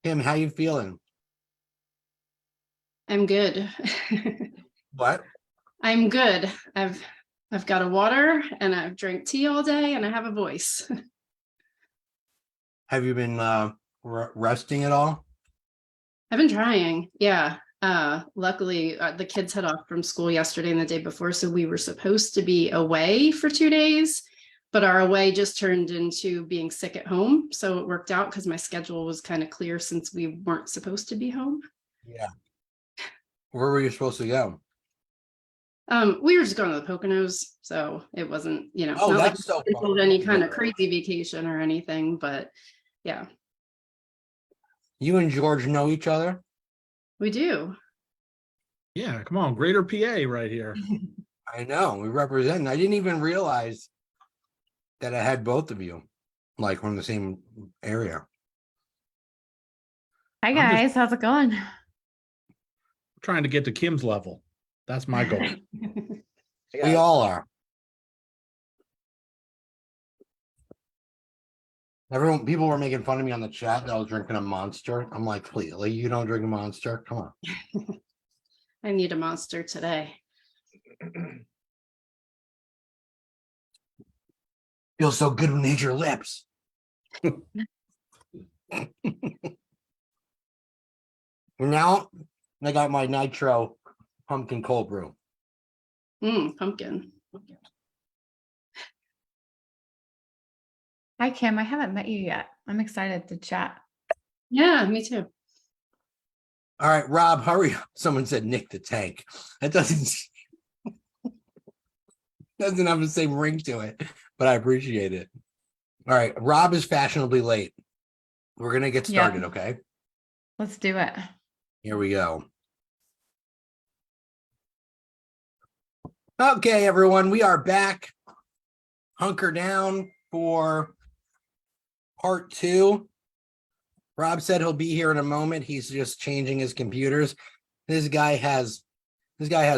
[SPEAKER 2] Kim, how you feeling?
[SPEAKER 8] I'm good.
[SPEAKER 2] What?
[SPEAKER 8] I'm good. I've got a water and I've drank tea all day and I have a voice.
[SPEAKER 2] Have you been resting at all?
[SPEAKER 8] I've been trying. Yeah. Luckily the kids had off from school yesterday and the day before, so we were supposed to be away for 2 days, but our away just turned into being sick at home. So it worked out because my schedule was kind of clear since we weren't supposed to be home.
[SPEAKER 2] Yeah. Where were you supposed to go?
[SPEAKER 8] We were just going to the Poconos, so it wasn't,
[SPEAKER 2] Oh,
[SPEAKER 8] not
[SPEAKER 2] that's so fun.
[SPEAKER 8] any kind of crazy vacation or anything, but yeah,
[SPEAKER 2] You and George know each other?
[SPEAKER 8] we do.
[SPEAKER 11] Yeah, come on, Greater PA right here.
[SPEAKER 2] I know, we represent. I didn't even realize that I had both of you, like from the same area.
[SPEAKER 3] Hi
[SPEAKER 11] I'm just-
[SPEAKER 3] guys, how's it going?
[SPEAKER 11] Trying to get to Kim's level. That's my goal.
[SPEAKER 2] We all are. People were making fun of me on the chat that I was drinking a Monster. I'm like, please, like, you don't drink a Monster? Come on.
[SPEAKER 8] I need a Monster today.
[SPEAKER 2] Feels so good when you eat your lips. Now I got my nitro pumpkin cold brew.
[SPEAKER 8] Pumpkin.
[SPEAKER 3] Hi Kim, I haven't met you yet. I'm excited to chat.
[SPEAKER 8] Yeah, me too.
[SPEAKER 2] All right, Rob, hurry up. Someone said Nick the Tank. That doesn't have the same ring to it, but I appreciate it. All right, Rob is fashionably late. We're gonna get started, okay?
[SPEAKER 3] Let's do it.
[SPEAKER 2] Here we go. Okay, everyone, we are back. Hunker down for part 2. Rob said he'll be here in a moment. He's just changing his computers. This guy has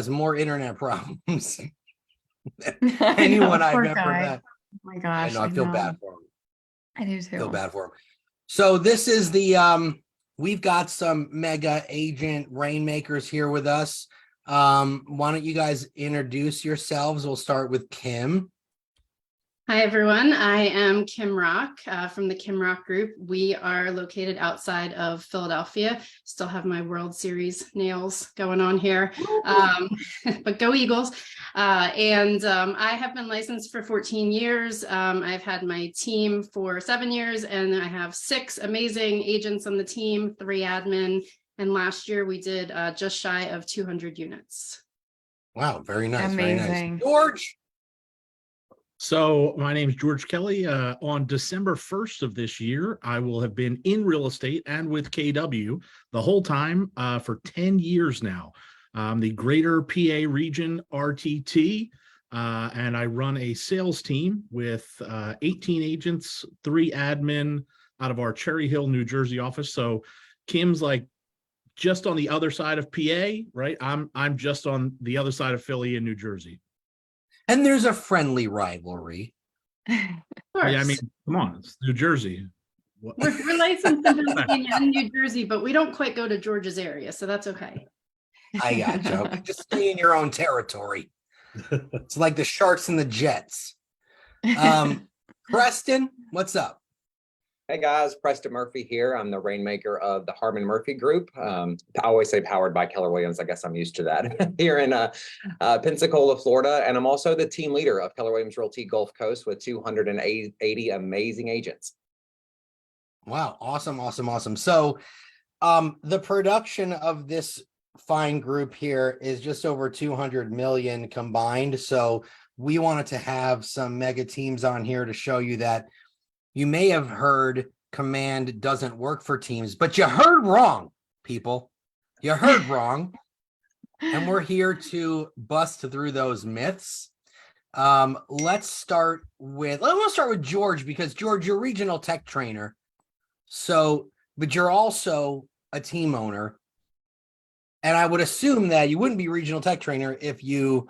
[SPEAKER 2] more internet problems than anyone I've ever met.
[SPEAKER 3] Oh my gosh.
[SPEAKER 2] I feel bad for him.
[SPEAKER 3] I do too.
[SPEAKER 2] Feel bad for him. So this is the we've got some mega agent rainmakers here with us. Why don't you guys introduce yourselves? We'll start with Kim.
[SPEAKER 8] Hi, everyone. I am Kim Rock from the Kim Rock Group. We are located outside of Philadelphia. Still have my World Series nails going on here, but go Eagles. I have been licensed for 14 years. I've had my team for 7 years, and I have 6 amazing agents on the team, 3 admin. And last year we did just shy of 200 units.
[SPEAKER 2] Wow, very nice.
[SPEAKER 3] Amazing.
[SPEAKER 2] Very nice. George.
[SPEAKER 11] So my name is George Kelly. On December 1st of this year, I will have been in real estate and with KW the whole time for 10 years now. The Greater PA Region RTT, and I run a sales team with 18 agents, 3 admin out of our Cherry Hill, New Jersey office. So Kim's like
[SPEAKER 15] just on the other side of PA, right? I'm just on the other side of Philly and New Jersey.
[SPEAKER 2] And there's a friendly rivalry.
[SPEAKER 15] Yeah, I mean, come on, it's New Jersey.
[SPEAKER 16] We're licensed in Pennsylvania and New Jersey, but we don't quite go to Georgia's area, so that's okay.
[SPEAKER 2] I got you. Okay, just stay in your own territory. It's like the Sharks and the Jets. Preston, what's up?
[SPEAKER 17] Hey guys, Preston Murphy here. I'm the rainmaker of the Harmon Murphy Group. I always say powered by Keller Williams. I guess I'm used to that here in Pensacola, Florida. And I'm also the team leader of Keller Williams Realty Gulf Coast with 280 amazing agents.
[SPEAKER 2] Wow. Awesome. So the production of this fine group here is just over 200 million combined. So we wanted to have some mega teams on here to show you that you may have heard command doesn't work for teams, but you heard wrong, people. You heard wrong. And we're here to bust through those myths. Let's start with George, because George, you're regional tech trainer. So, but you're also a team owner. And I would assume that you wouldn't be regional tech trainer if you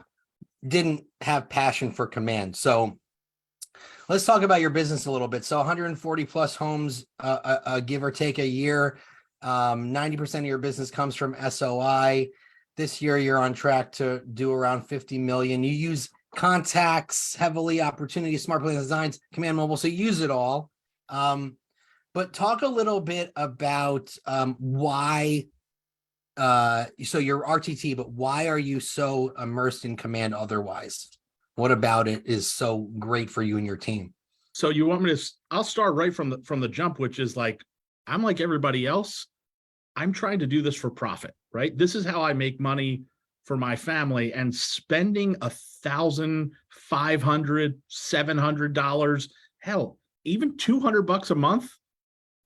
[SPEAKER 2] didn't have passion for command. So let's talk about your business a little bit. So 140 plus homes, give or take a year. 90% of your business comes from SOI. This year, you're on track to do around 50 million. You use contacts heavily, opportunity, smart plan designs, command mobile. So you use it all. But talk a little bit about why, so you're RTT, but why are you so immersed in command otherwise? What about it is so great for you and your team?
[SPEAKER 15] So you want me to, I'll start right from the jump, which is like, I'm like everybody else. I'm trying to do this for profit, right? This is how I make money for my family, and spending $1,500, $700, hell, even $200 a month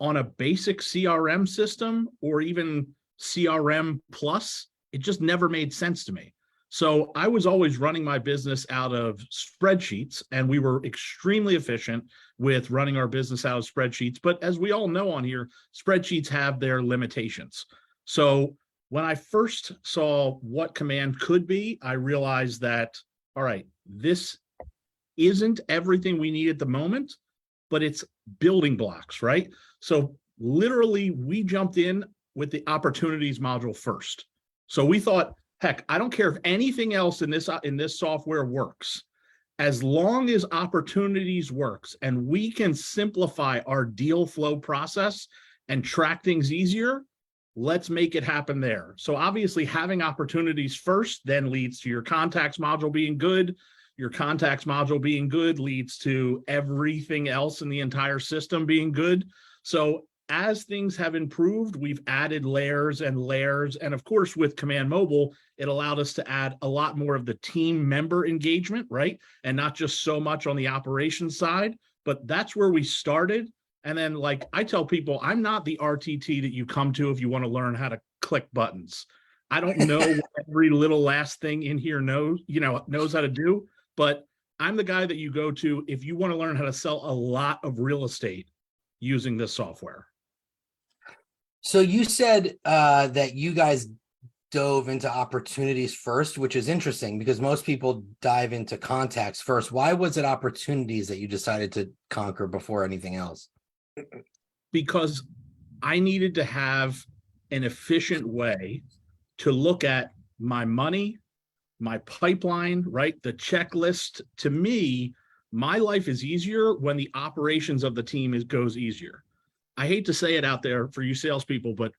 [SPEAKER 15] on a basic CRM system or even CRM plus, it just never made sense to me. So I was always running my business out of spreadsheets, and we were extremely efficient with running our business out of spreadsheets. But as we all know on here, spreadsheets have their limitations. So when I first saw what command could be, I realized that, all right, this isn't everything we need at the moment, but it's building blocks, right? So literally we jumped in with the opportunities module first. So we thought, heck, I don't care if anything else in this software works. As long as opportunities works and we can simplify our deal flow process and track things easier, let's make it happen there. So obviously having opportunities first then leads to your contacts module being good. Your contacts module being good leads to everything else in the entire system being good. So as things have improved, we've added layers and layers. And of course, with Command Mobile, it allowed us to add a lot more of the team member engagement, right? And not just so much on the operations side, but that's where we started. And then, like I tell people, I'm not the RTT that you come to if you want to learn how to click buttons. I don't know what every little last thing in here knows how to do, but I'm the guy that you go to if you want to learn how to sell a lot of real estate using this software.
[SPEAKER 2] So you said that you guys dove into opportunities first, which is interesting because most people dive into contacts first. Why was it opportunities that you decided to conquer before anything else?
[SPEAKER 15] Because I needed to have an efficient way to look at my money, my pipeline, right? The checklist. To me, my life is easier when the operations of the team goes easier. I hate to say it out there for you salespeople, but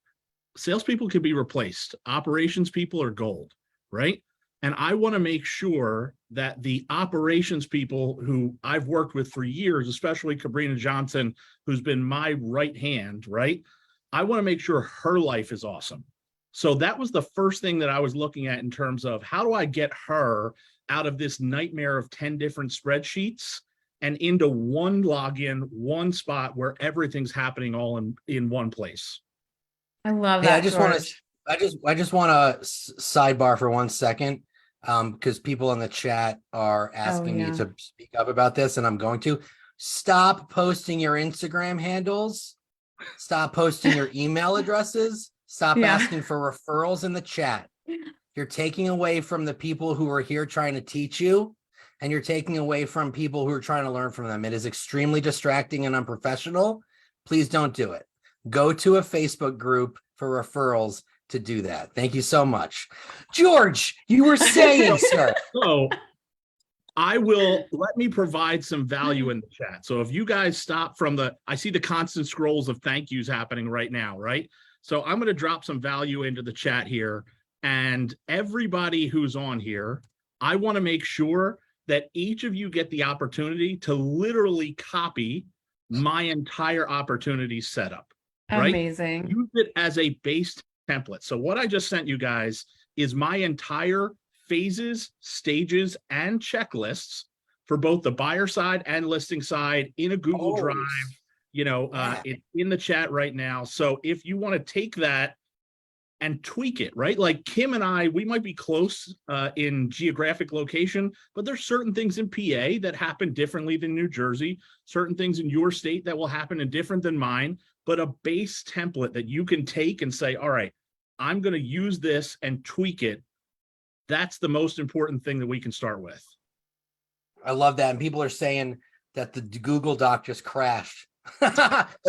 [SPEAKER 15] salespeople can be replaced. Operations people are gold, right? And I want to make sure that the operations people who I've worked with for years, especially Cabrina Johnson, who's been my right hand, right? I want to make sure her life is awesome. So that was the first thing that I was looking at in terms of how do I get her out of this nightmare of 10 different spreadsheets and into one login, one spot where everything's happening all in one place.
[SPEAKER 3] I love
[SPEAKER 2] Yeah,
[SPEAKER 3] that.
[SPEAKER 2] I just want to sidebar for 1 second because people in the chat are asking me to speak up about this, and I'm going to. Stop posting your Instagram handles. Stop posting your email addresses. Stop
[SPEAKER 3] Yeah.
[SPEAKER 2] asking for referrals in the chat. You're taking away from the people who are here trying to teach you, and you're taking away from people who are trying to learn from them. It is extremely distracting and unprofessional. Please don't do it. Go to a Facebook group for referrals to do that. Thank you so much. George, you were saying, sir.
[SPEAKER 15] So let me provide some value in the chat. So if you guys stop from I see the constant scrolls of thank yous happening right now, right? So I'm going to drop some value into the chat here. And everybody who's on here, I want to make sure that each of you get the opportunity to literally copy my entire opportunity setup. Right?
[SPEAKER 3] Amazing.
[SPEAKER 15] Use it as a base template. So what I just sent you guys is my entire phases, stages, and checklists for both the buyer side and listing side in a Google Drive. It's in the chat right now. So if you want to take that and tweak it, right? Like Kim and I, we might be close in geographic location, but there's certain things in PA that happen differently than New Jersey, certain things in your state that will happen and different than mine, but a base template that you can take and say, all right, I'm going to use this and tweak it. That's the most important thing that we can start with.
[SPEAKER 2] I love that. And people are saying that the Google Doc just crashed.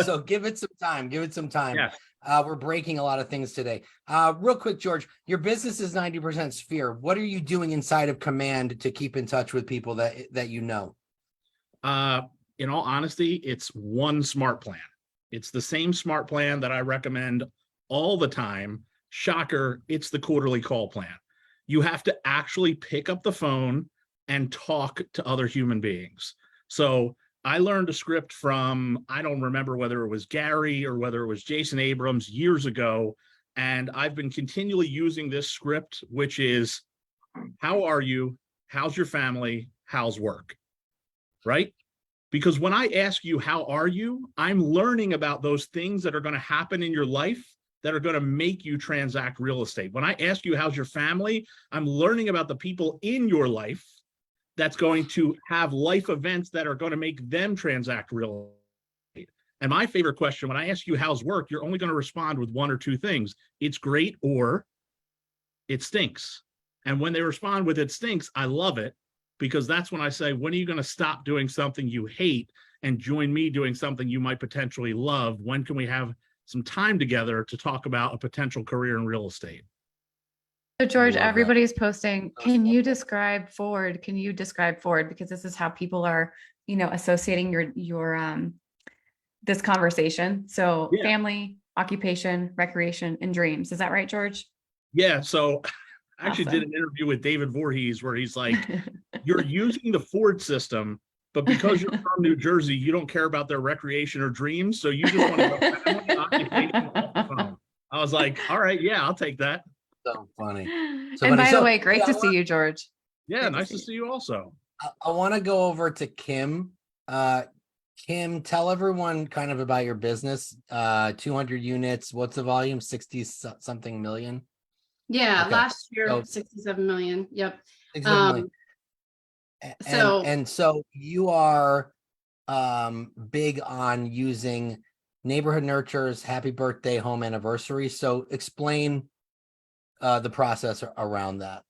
[SPEAKER 2] So give it some time. Give it some time.
[SPEAKER 15] Yeah.
[SPEAKER 2] We're breaking a lot of things today. Real quick, George, your business is 90% Sphere. What are you doing inside of Command to keep in touch with people that you know?
[SPEAKER 15] In all honesty, it's one smart plan. It's the same smart plan that I recommend all the time. Shocker, it's the quarterly call plan. You have to actually pick up the phone and talk to other human beings. So I learned a script from, I don't remember whether it was Gary or whether it was Jason Abrams years ago. And I've been continually using this script, which is, how are you? How's your family? How's work? Right? Because when I ask you, how are you? I'm learning about those things that are going to happen in your life that are going to make you transact real estate. When I ask you, how's your family? I'm learning about the people in your life that's going to have life events that are going to make them transact real estate. And my favorite question, when I ask you how's work, you're only going to respond with one or two things. It's great or it stinks. And when they respond with it stinks, I love it, because that's when I say, when are you going to stop doing something you hate and join me doing something you might potentially love? When can we have some time together to talk about a potential career in real estate?
[SPEAKER 3] So George, everybody's posting, can you describe Ford? Can you describe Ford? Because this is how people are, associating your this conversation. So
[SPEAKER 15] Yeah.
[SPEAKER 3] Family, occupation, recreation, and dreams. Is that right, George?
[SPEAKER 15] Yeah. So I actually
[SPEAKER 3] Awesome.
[SPEAKER 15] did an interview with David Voorhees where he's like, you're using the Ford system, but because you're from New Jersey, you don't care about their recreation or dreams. So you just want to go family, occupation, off the phone. I was like, all right, yeah, I'll take that.
[SPEAKER 2] So funny.
[SPEAKER 3] And by the way, great to see you, George.
[SPEAKER 15] Yeah, nice to see you also.
[SPEAKER 2] I want to go over to Kim. Kim, tell everyone kind of about your business. 200 units. What's the volume? 60 something million?
[SPEAKER 16] Yeah,
[SPEAKER 2] Okay.
[SPEAKER 16] last year,
[SPEAKER 2] So-
[SPEAKER 16] 67 million. Yep.
[SPEAKER 2] 67 million. So you are big on using neighborhood nurtures, happy birthday, home anniversary. So explain the process around that.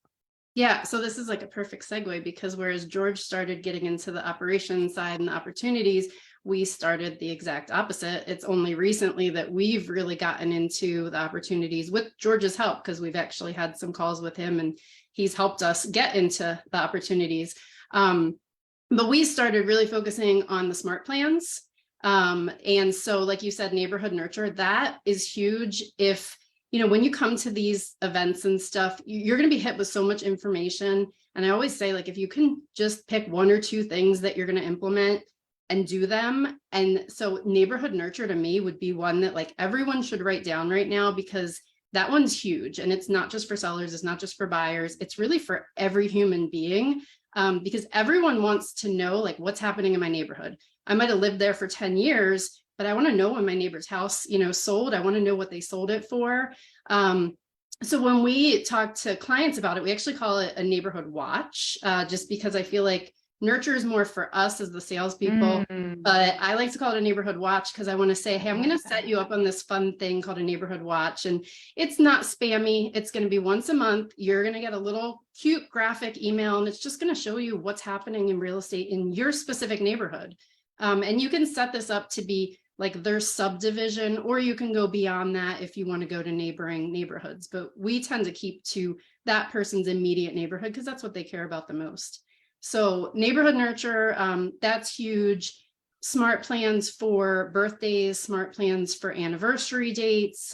[SPEAKER 16] Yeah, so this is like a perfect segue, because whereas George started getting into the operations side and the opportunities, we started the exact opposite. It's only recently that we've really gotten into the opportunities with George's help, because we've actually had some calls with him and he's helped us get into the opportunities. But we started really focusing on the smart plans. And so, like you said, neighborhood nurture, that is huge. If when you come to these events and stuff, you're going to be hit with so much information. And I always say, like, if you can just pick one or two things that you're going to implement and do them. And so neighborhood nurture to me would be one that like everyone should write down right now, because that one's huge. And it's not just for sellers. It's not just for buyers. It's really for every human being, because everyone wants to know like what's happening in my neighborhood. I might have lived there for 10 years, but I want to know when my neighbor's house, sold. I want to know what they sold it for. So when we talk to clients about it, we actually call it a neighborhood watch, just because I feel like Nurture is more for us as the salespeople, but I like to call it a neighborhood watch because I want to say, hey, I'm going to set you up on this fun thing called a neighborhood watch. And it's not spammy. It's going to be once a month. You're going to get a little cute graphic email, and it's just going to show you what's happening in real estate in your specific neighborhood. And you can set this up to be like their subdivision, or you can go beyond that if you want to go to neighboring neighborhoods. But we tend to keep to that person's immediate neighborhood because that's what they care about the most. So neighborhood nurture, that's huge. Smart plans for birthdays, smart plans for anniversary dates.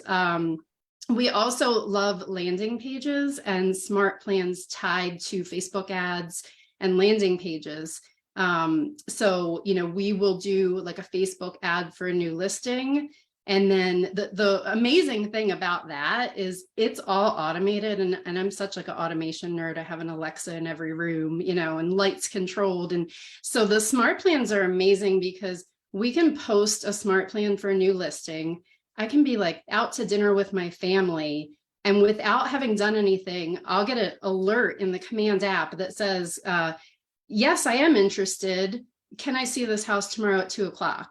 [SPEAKER 16] We also love landing pages and smart plans tied to Facebook ads and landing pages. So, you know, we will do like a Facebook ad for a new listing. And then the amazing thing about that is it's all automated, and I'm such like an automation nerd. I have an Alexa in every room, you know, and lights controlled. And so the smart plans are amazing because we can post a smart plan for a new listing. I can be like out to dinner with my family, and without having done anything, I'll get an alert in the command app that says, yes, I am interested. Can I see this house tomorrow at 2:00?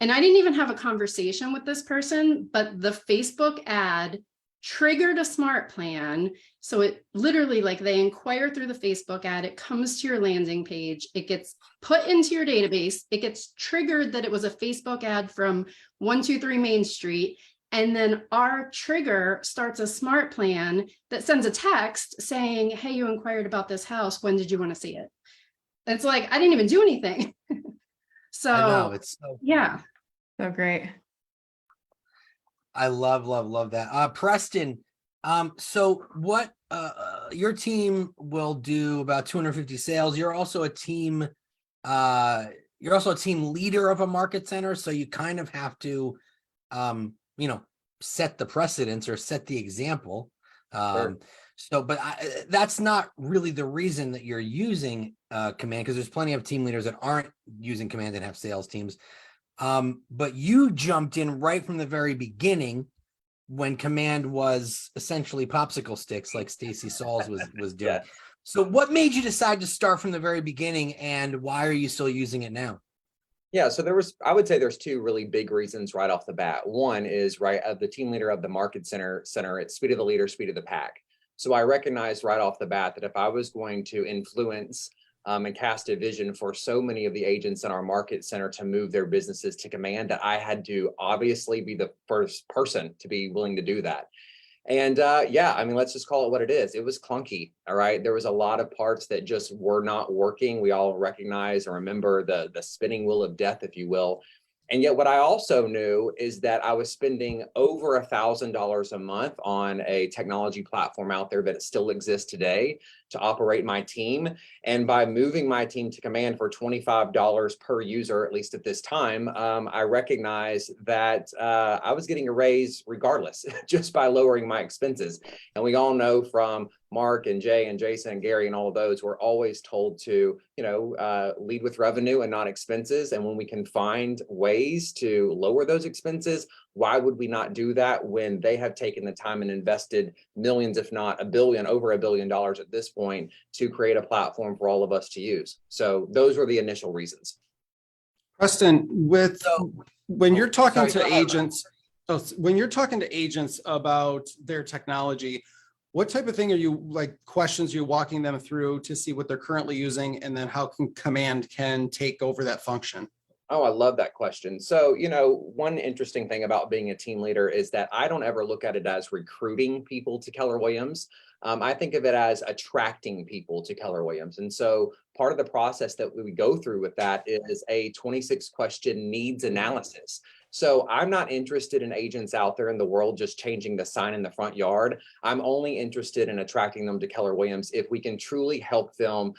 [SPEAKER 16] And I didn't even have a conversation with this person, but the Facebook ad triggered a smart plan. So it literally, like, they inquire through the Facebook ad, it comes to your landing page, it gets put into your database, it gets triggered that it was a Facebook ad from 123 Main Street. And then our trigger starts a smart plan that sends a text saying, hey, you inquired about this house. When did you want to see it? It's like, I didn't even do anything. So
[SPEAKER 2] I know, it's so
[SPEAKER 16] yeah.
[SPEAKER 3] So great.
[SPEAKER 2] I love that. Preston, so what your team will do about 250 sales. You're also a team leader of a market center, so you kind of have to you know, set the precedence or set the example.
[SPEAKER 17] Sure.
[SPEAKER 2] So, but that's not really the reason that you're using Command, because there's plenty of team leaders that aren't using Command and have sales teams. But you jumped in right from the very beginning when Command was essentially popsicle sticks, like Stacey Sauls was doing.
[SPEAKER 17] Yes.
[SPEAKER 2] So what made you decide to start from the very beginning, and why are you still using it now?
[SPEAKER 17] Yeah, so I would say there's two really big reasons right off the bat. One is the team leader of the market center, it's speed of the leader, speed of the pack. So I recognized right off the bat that if I was going to influence and cast a vision for so many of the agents in our market center to move their businesses to Command, that I had to obviously be the first person to be willing to do that. And yeah, I mean, let's just call it what it is. It was clunky. All right. There was a lot of parts that just were not working. We all recognize or remember the spinning wheel of death, if you will. And yet what I also knew is that I was spending over $1,000 a month on a technology platform out there that still exists today to operate my team. And by moving my team to Command for $25 per user, at least at this time, I recognized that I was getting a raise regardless, just by lowering my expenses. And we all know from Mark and Jay and Jason and Gary and all of those, we're always told to, you know, lead with revenue and not expenses. And when we can find ways to lower those expenses, why would we not do that when they have taken the time and invested millions, if not over $1 billion at this point, to create a platform for all of us to use? So those were the initial reasons.
[SPEAKER 1] Preston, when you're talking to agents about their technology, what type of thing are you, like, questions you're walking them through to see what they're currently using, and then how Command can take over that function?
[SPEAKER 17] Oh, I love that question. So, you know, one interesting thing about being a team leader is that I don't ever look at it as recruiting people to Keller Williams. I think of it as attracting people to Keller Williams. And so part of the process that we go through with that is a 26-question needs analysis. So I'm not interested in agents out there in the world just changing the sign in the front yard. I'm only interested in attracting them to Keller Williams if we can truly help them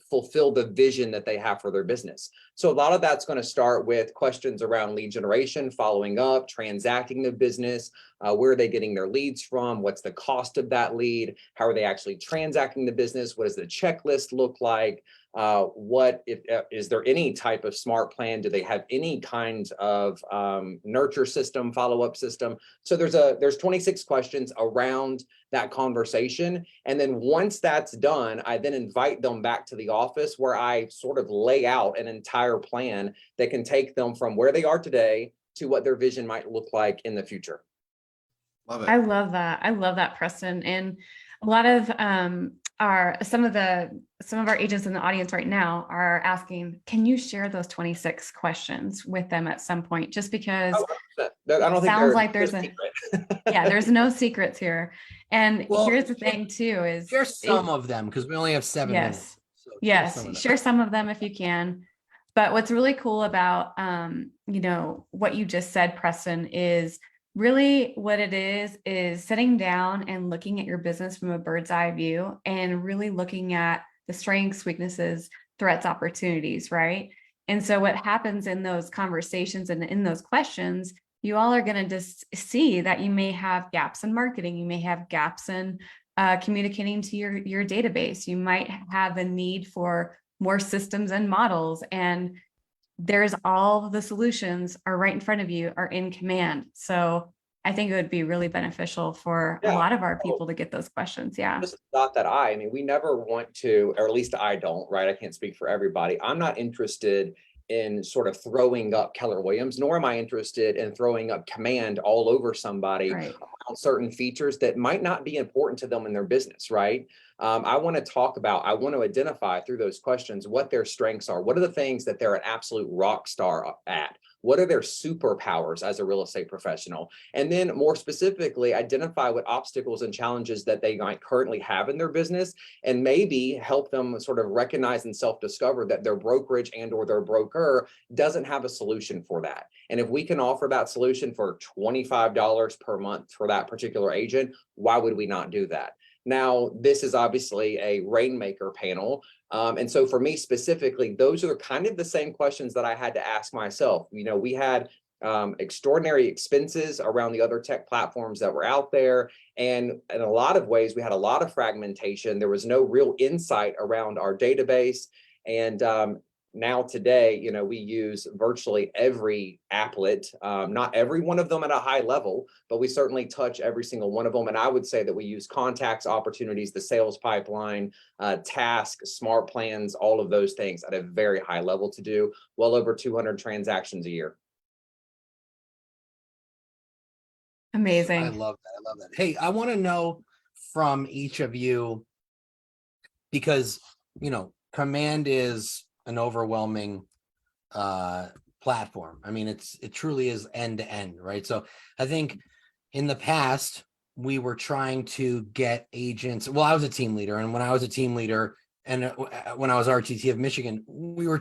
[SPEAKER 17] fulfill the vision that they have for their business. So a lot of that's going to start with questions around lead generation, following up, transacting the business, Where are they getting their leads from? What's the cost of that lead? How are they actually transacting the business? What does the checklist look like? What if is there any type of smart plan? Do they have any kind of nurture system, follow-up system? So there's 26 questions around that conversation. And then once that's done, I then invite them back to the office where I sort of lay out an entire plan that can take them from where they are today to what their vision might look like in the future.
[SPEAKER 12] Love it.
[SPEAKER 3] I love that. I love that, Preston. And a lot of some of our agents in the audience right now are asking, can you share those 26 questions with them at some point? Just because
[SPEAKER 17] I don't think
[SPEAKER 3] sounds like there's there's no secrets here. And here's the thing too, is
[SPEAKER 2] share some of them, because we only have 7 minutes. So
[SPEAKER 3] share some of them if you can. But what's really cool about what you just said, Preston, is really what it is sitting down and looking at your business from a bird's eye view and really looking at the strengths, weaknesses, threats, opportunities, right? And so what happens in those conversations and in those questions, you all are going to just see that you may have gaps in marketing. You may have gaps in communicating to your database. You might have a need for more systems and models, and there's all the solutions are right in front of you, are in command. So I think it would be really beneficial for a lot of our people to get those questions. Yeah.
[SPEAKER 17] Just thought that I mean, we never want to, or at least I don't, right? I can't speak for everybody. I'm not interested in sort of throwing up Keller Williams, nor am I interested in throwing up command all over somebody around certain features that might not be important to them in their business, right? I want to identify through those questions what their strengths are. What are the things that they're an absolute rock star at? What are their superpowers as a real estate professional? And then more specifically, identify what obstacles and challenges that they might currently have in their business, and maybe help them sort of recognize and self-discover that their brokerage and or their broker doesn't have a solution for that. And if we can offer that solution for $25 per month for that particular agent, why would we not do that? Now, this is obviously a Rainmaker panel. And so for me specifically, those are kind of the same questions that I had to ask myself. You know, we had extraordinary expenses around the other tech platforms that were out there. And in a lot of ways, we had a lot of fragmentation. There was no real insight around our database. And now today, you know, we use virtually every applet, not every one of them at a high level, but we certainly touch every single one of them. And I would say that we use contacts, opportunities, the sales pipeline, task, smart plans, all of those things at a very high level to do well over 200 transactions a year.
[SPEAKER 3] Amazing.
[SPEAKER 2] I love that. I love that. Hey, I want to know from each of you, because, you know, Command is an overwhelming platform. I mean, it truly is end to end, right? So I think in the past, we were trying to get agents. Well, I was a team leader, and when I was a team leader and when I was RTT of Michigan, we were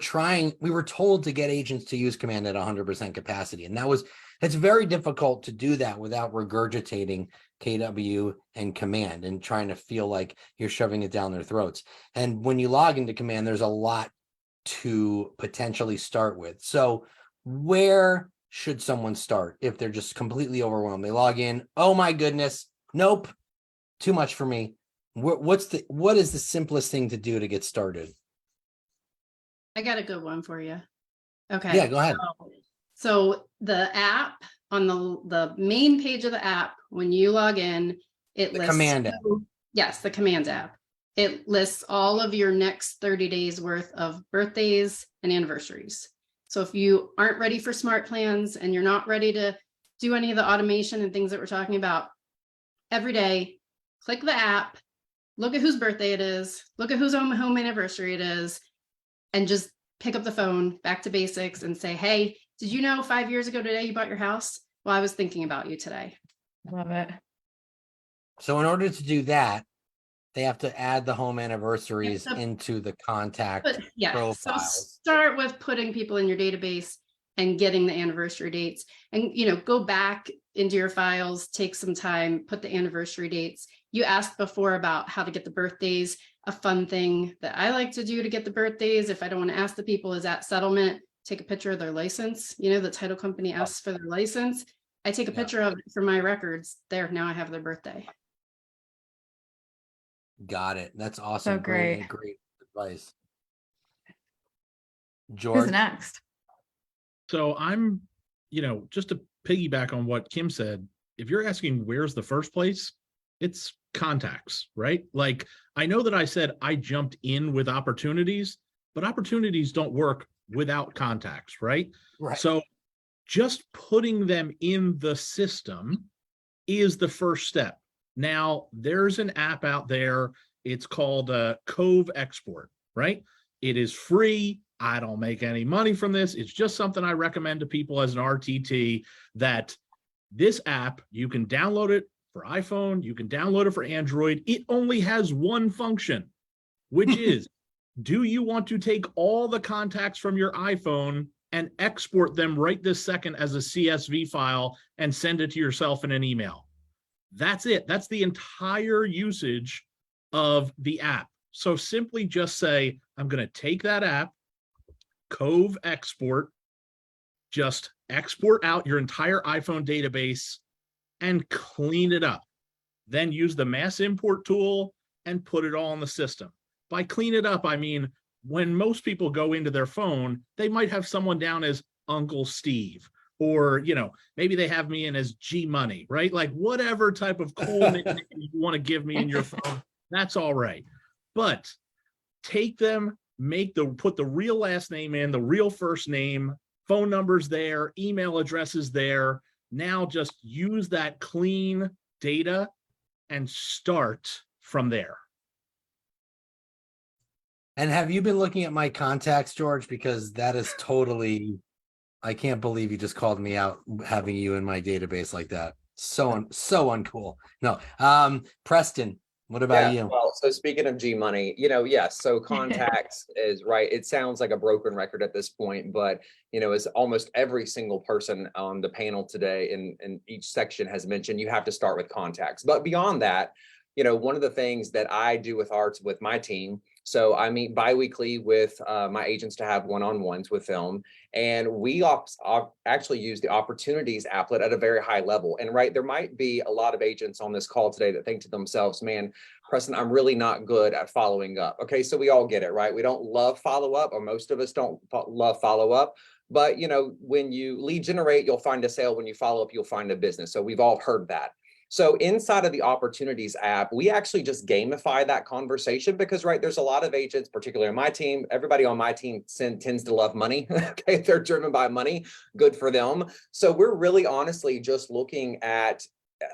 [SPEAKER 2] told to get agents to use Command at 100% capacity. And it's very difficult to do that without regurgitating KW and Command and trying to feel like you're shoving it down their throats. And when you log into Command, there's a lot to potentially start with. So where should someone start if they're just completely overwhelmed? They log in, oh my goodness, nope, too much for me. What is the simplest thing to do to get started?
[SPEAKER 16] I got a good one for you. Okay.
[SPEAKER 2] Yeah, go ahead.
[SPEAKER 16] So the app, on the main page of the app, when you log in, it lists
[SPEAKER 2] Command app.
[SPEAKER 16] Yes, the Command app. It lists all of your next 30 days worth of birthdays and anniversaries. So if you aren't ready for smart plans and you're not ready to do any of the automation and things that we're talking about, every day, click the app, look at whose birthday it is, look at whose home anniversary it is, and just pick up the phone, back to basics, and say, hey, did you know 5 years ago today you bought your house? Well, I was thinking about you today.
[SPEAKER 3] Love it.
[SPEAKER 2] So in order to do that, they have to add the home anniversaries into the contact profiles.
[SPEAKER 16] So start with putting people in your database and getting the anniversary dates, and go back into your files, take some time, put the anniversary dates. You asked before about how to get the birthdays. A fun thing that I like to do to get the birthdays, if I don't want to ask the people, is at settlement, take a picture of their license. The title company asks for their license, I take a picture of it for my records. There, now I have their birthday.
[SPEAKER 2] Got it. That's awesome.
[SPEAKER 3] So great.
[SPEAKER 2] Great advice.
[SPEAKER 3] Who's
[SPEAKER 2] George.
[SPEAKER 3] next?
[SPEAKER 15] So I'm, just to piggyback on what Kim said, if you're asking where's the first place, it's contacts, right? Like, I know that I said I jumped in with opportunities, but opportunities don't work without contacts, right?
[SPEAKER 2] Right.
[SPEAKER 15] So just putting them in the system is the first step. Now, there's an app out there. It's called Cove Export, right? It is free. I don't make any money from this. It's just something I recommend to people as an RTT, that this app, you can download it for iPhone, you can download it for Android. It only has one function, which is, do you want to take all the contacts from your iPhone and export them right this second as a CSV file and send it to yourself in an email? That's it. That's the entire usage of the app. So simply just say, I'm going to take that app, Cove Export, just export out your entire iPhone database and clean it up. Then use the mass import tool and put it all in the system. By clean it up, I mean, when most people go into their phone, they might have someone down as Uncle Steve, or, maybe they have me in as G Money, right? Like whatever type of cool nickname you want to give me in your phone, that's all right. But take them, put the real last name in, the real first name, phone numbers there, email addresses there. Now just use that clean data and start from there.
[SPEAKER 2] And have you been looking at my contacts, George? Because that is totally, I can't believe you just called me out having you in my database like that. So uncool. No, Preston, what about you?
[SPEAKER 17] Well, so speaking of G Money, yes, so contacts is right. It sounds like a broken record at this point, but as almost every single person on the panel today in each section has mentioned, you have to start with contacts. But beyond that, one of the things that I do with my team, so I meet biweekly with my agents to have one-on-ones with them. And we actually use the opportunities applet at a very high level. And there might be a lot of agents on this call today that think to themselves, man, Preston, I'm really not good at following up. Okay, so we all get it, right? We don't love follow-up, or most of us don't love follow-up. But, when you lead generate, you'll find a sale. When you follow up, you'll find a business. So we've all heard that. So inside of the opportunities app, we actually just gamify that conversation because, there's a lot of agents, particularly on my team. Everybody on my team tends to love money. Okay, they're driven by money. Good for them. So we're really honestly just looking at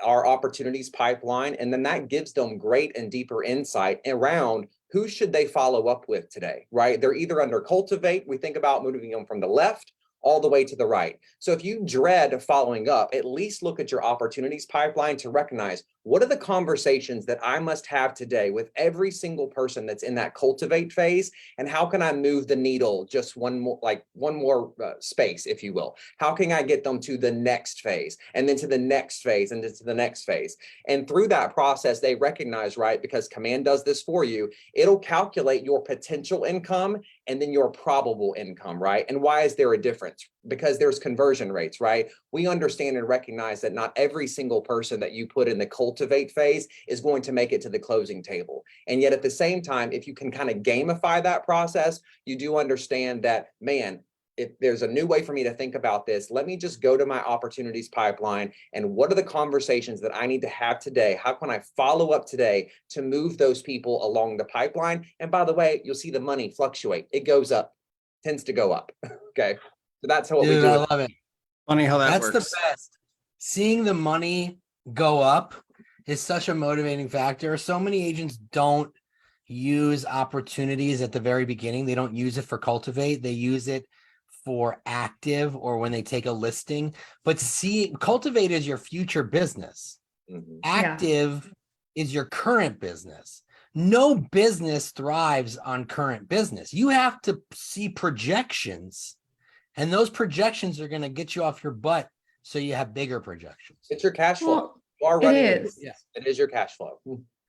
[SPEAKER 17] our opportunities pipeline, and then that gives them great and deeper insight around who should they follow up with today, right? They're either under cultivate. We think about moving them from the left all the way to the right. So if you dread following up, at least look at your opportunities pipeline to recognize, what are the conversations that I must have today with every single person that's in that cultivate phase? And how can I move the needle just one more space, if you will? How can I get them to the next phase, and then to the next phase, and then to the next phase? And through that process, they recognize, because Command does this for you, it'll calculate your potential income and then your probable income, right? And why is there a difference? Because there's conversion rates, right? We understand and recognize that not every single person that you put in the cultivate phase is going to make it to the closing table. And yet at the same time, if you can kind of gamify that process, you do understand that, man, if there's a new way for me to think about this, let me just go to my opportunities pipeline and what are the conversations that I need to have today? How can I follow up today to move those people along the pipeline? And by the way, you'll see the money fluctuate. It goes up, tends to go up. Okay. So that's what we do.
[SPEAKER 2] I love it.
[SPEAKER 1] Funny how that works.
[SPEAKER 2] That's the best. Seeing the money go up is such a motivating factor. So many agents don't use opportunities at the very beginning. They don't use it for cultivate. They use it for active or when they take a listing. But cultivate is your future business.
[SPEAKER 17] Mm-hmm.
[SPEAKER 2] Active is your current business. No business thrives on current business. You have to see projections, and those projections are going to get you off your butt so you have bigger projections.
[SPEAKER 17] It's your cash flow.
[SPEAKER 3] Well,
[SPEAKER 17] You are running
[SPEAKER 3] it is.
[SPEAKER 17] It is your cash flow.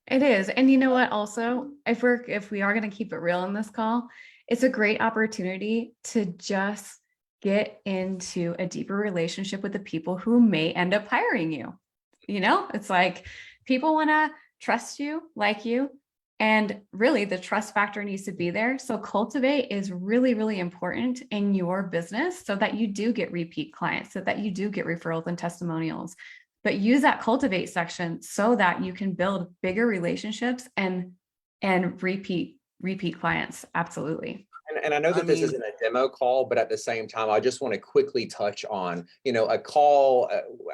[SPEAKER 3] It is. And you know what? Also, if we are going to keep it real in this call, it's a great opportunity to just get into a deeper relationship with the people who may end up hiring you. You know, it's like people want to trust you, like you, and really the trust factor needs to be there. So cultivate is really, really important in your business so that you do get repeat clients, so that you do get referrals and testimonials. But use that cultivate section so that you can build bigger relationships and repeat clients. Absolutely.
[SPEAKER 17] And I know that this isn't a demo call, but at the same time, I just want to quickly touch on, a call,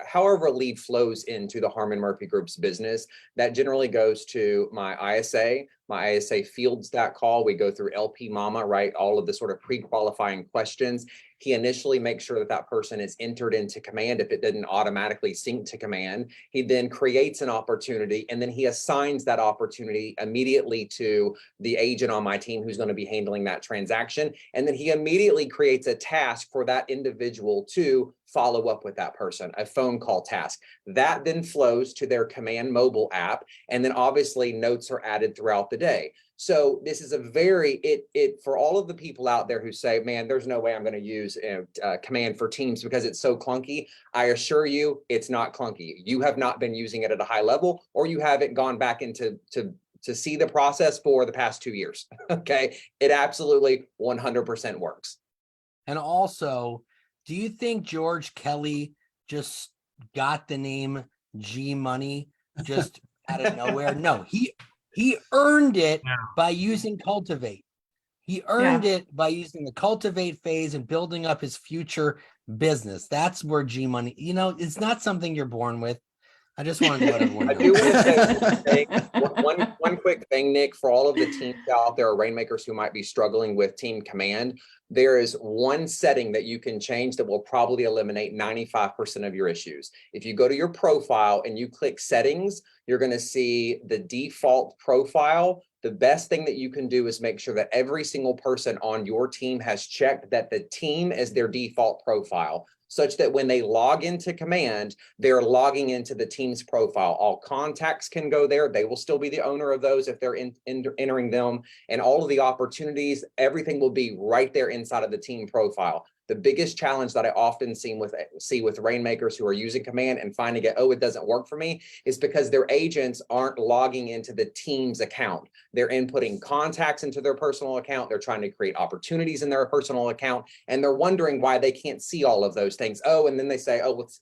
[SPEAKER 17] however a lead flows into the Harmon Murphy Group's business, that generally goes to my ISA. My ISA fields that call. We go through LP Mama, right? All of the sort of pre-qualifying questions. He initially makes sure that that person is entered into command. If it didn't automatically sync to command, he then creates an opportunity, and then he assigns that opportunity immediately to the agent on my team who's going to be handling that transaction. And then he immediately creates a task for that individual to follow up with that person, a phone call task. That then flows to their Command mobile app. And then obviously notes are added throughout the day. So this is a very, for all of the people out there who say, man, there's no way I'm going to use Command for Teams because it's so clunky. I assure you, it's not clunky. You have not been using it at a high level, or you haven't gone back into to see the process for the past 2 years. Okay. It absolutely 100% works.
[SPEAKER 2] And also, do you think George Kelly just got the name G Money just out of nowhere? No, he earned it by using Cultivate. He earned it by using the Cultivate phase and building up his future business. That's where G Money, it's not something you're born with. I just wanted to let everyone know.
[SPEAKER 17] I do want to say one quick thing, Nick, for all of the teams out there, Rainmakers who might be struggling with Team Command, there is one setting that you can change that will probably eliminate 95% of your issues. If you go to your profile and you click settings, you're going to see the default profile. The best thing that you can do is make sure that every single person on your team has checked that the team is their default profile, such that when they log into Command, they're logging into the team's profile. All contacts can go there. They will still be the owner of those if they're entering them, and all of the opportunities, everything will be right there inside of the team profile. The biggest challenge that I often see with Rainmakers who are using Command and finding it, it doesn't work for me, is because their agents aren't logging into the team's account. They're inputting contacts into their personal account. They're trying to create opportunities in their personal account, and they're wondering why they can't see all of those things. And then they say,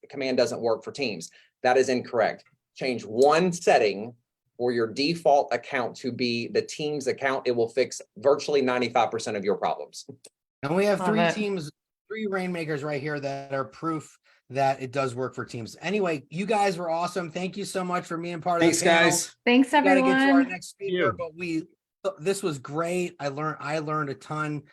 [SPEAKER 17] Command doesn't work for Teams. That is incorrect. Change one setting for your default account to be the Teams account. It will fix virtually 95% of your problems.
[SPEAKER 2] And we have three Rainmakers right here that are proof that it does work for Teams. Anyway, you guys were awesome. Thank you so much for being part of the panel.
[SPEAKER 1] Guys.
[SPEAKER 3] Thanks, everyone.
[SPEAKER 2] We gotta get to our next speaker, but this was great. I learned a ton.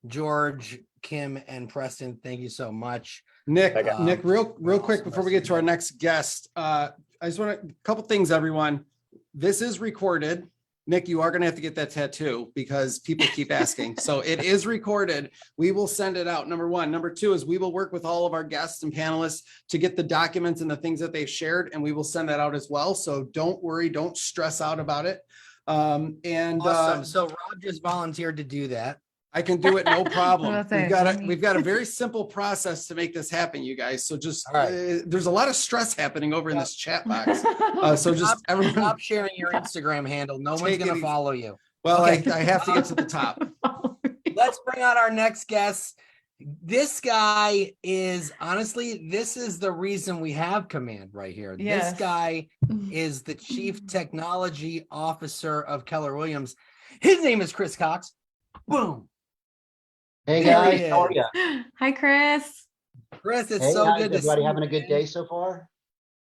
[SPEAKER 2] George, Kim, and Preston, thank you so much.
[SPEAKER 1] Nick, real quick before we get to our next guest, I just want a couple things, everyone. This is recorded. Nick, you are going to have to get that tattoo because people keep asking. So it is recorded. We will send it out. Number one. Number two is we will work with all of our guests and panelists to get the documents and the things that they've shared, and we will send that out as well. So don't worry. Don't stress out about it.
[SPEAKER 2] Awesome. So Rob just volunteered to do that.
[SPEAKER 1] I can do it, no problem. We've got a very simple process to make this happen, you guys. So just there's a lot of stress happening over in this chat box. So just everyone
[SPEAKER 2] stop sharing your Instagram handle. No one's going to follow you.
[SPEAKER 1] Well, I have to get to the top.
[SPEAKER 2] Let's bring out our next guest. This guy is honestly, this is the reason we have Command right here.
[SPEAKER 3] Yes.
[SPEAKER 2] This guy is the Chief Technology Officer of Keller Williams. His name is Chris Cox. Boom.
[SPEAKER 18] Hey guys, how are you?
[SPEAKER 3] Hi, Chris.
[SPEAKER 2] Chris, it's so good to see
[SPEAKER 18] everybody having a good day so far.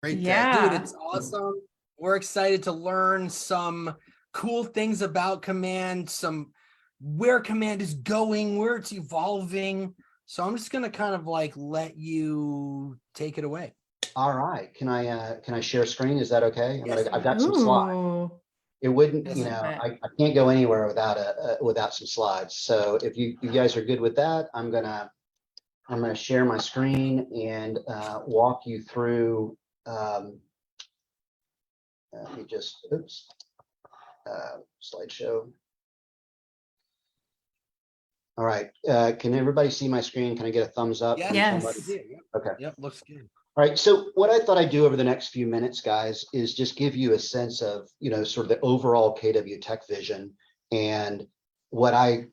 [SPEAKER 2] Great day. Dude, it's awesome. We're excited to learn some cool things about Command, where Command is going, where it's evolving. So I'm just gonna kind of let you take it away.
[SPEAKER 18] All right. Can I share screen? Is that okay?
[SPEAKER 2] Yes.
[SPEAKER 18] I've got some slides. It wouldn't, I can't go anywhere without some slides. So if you guys are good with that, I'm gonna share my screen and walk you through. Let me just slideshow. All right. Can everybody see my screen? Can I get a thumbs up? from somebody? Okay.
[SPEAKER 2] Yep, looks good.
[SPEAKER 18] All right. So what I thought I'd do over the next few minutes, guys, is just give you a sense of, sort of the overall KW Tech vision and what I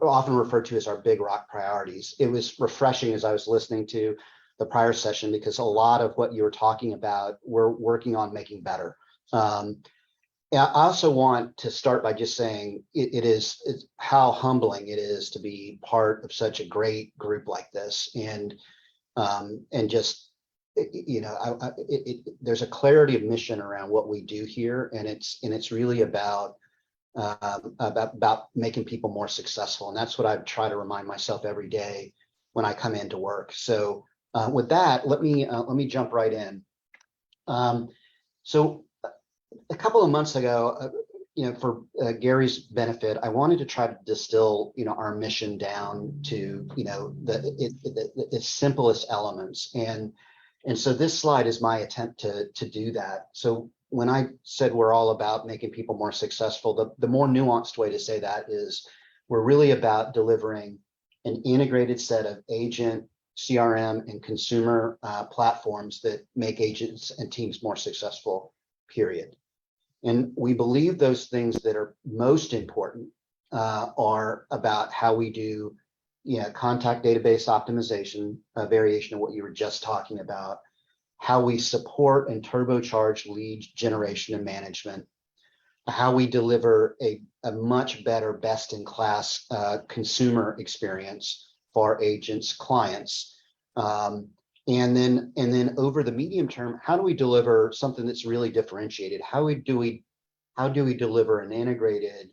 [SPEAKER 18] often refer to as our big rock priorities. It was refreshing as I was listening to the prior session because a lot of what you were talking about, we're working on making better. I also want to start by just saying it's how humbling it is to be part of such a great group like this, and just there's a clarity of mission around what we do here, and it's really about making people more successful, and that's what I try to remind myself every day when I come into work. So with that, let me jump right in. So a couple of months ago, for Gary's benefit, I wanted to try to distill, our mission down to, the simplest elements. And so this slide is my attempt to do that. So when I said we're all about making people more successful, the more nuanced way to say that is we're really about delivering an integrated set of agent, CRM, and consumer platforms that make agents and teams more successful, period. And we believe those things that are most important are about how we do, contact database optimization, a variation of what you were just talking about, how we support and turbocharge lead generation and management, how we deliver a much better best-in-class consumer experience for our agents, clients, and then over the medium term, how do we deliver something that's really differentiated? How do we deliver an integrated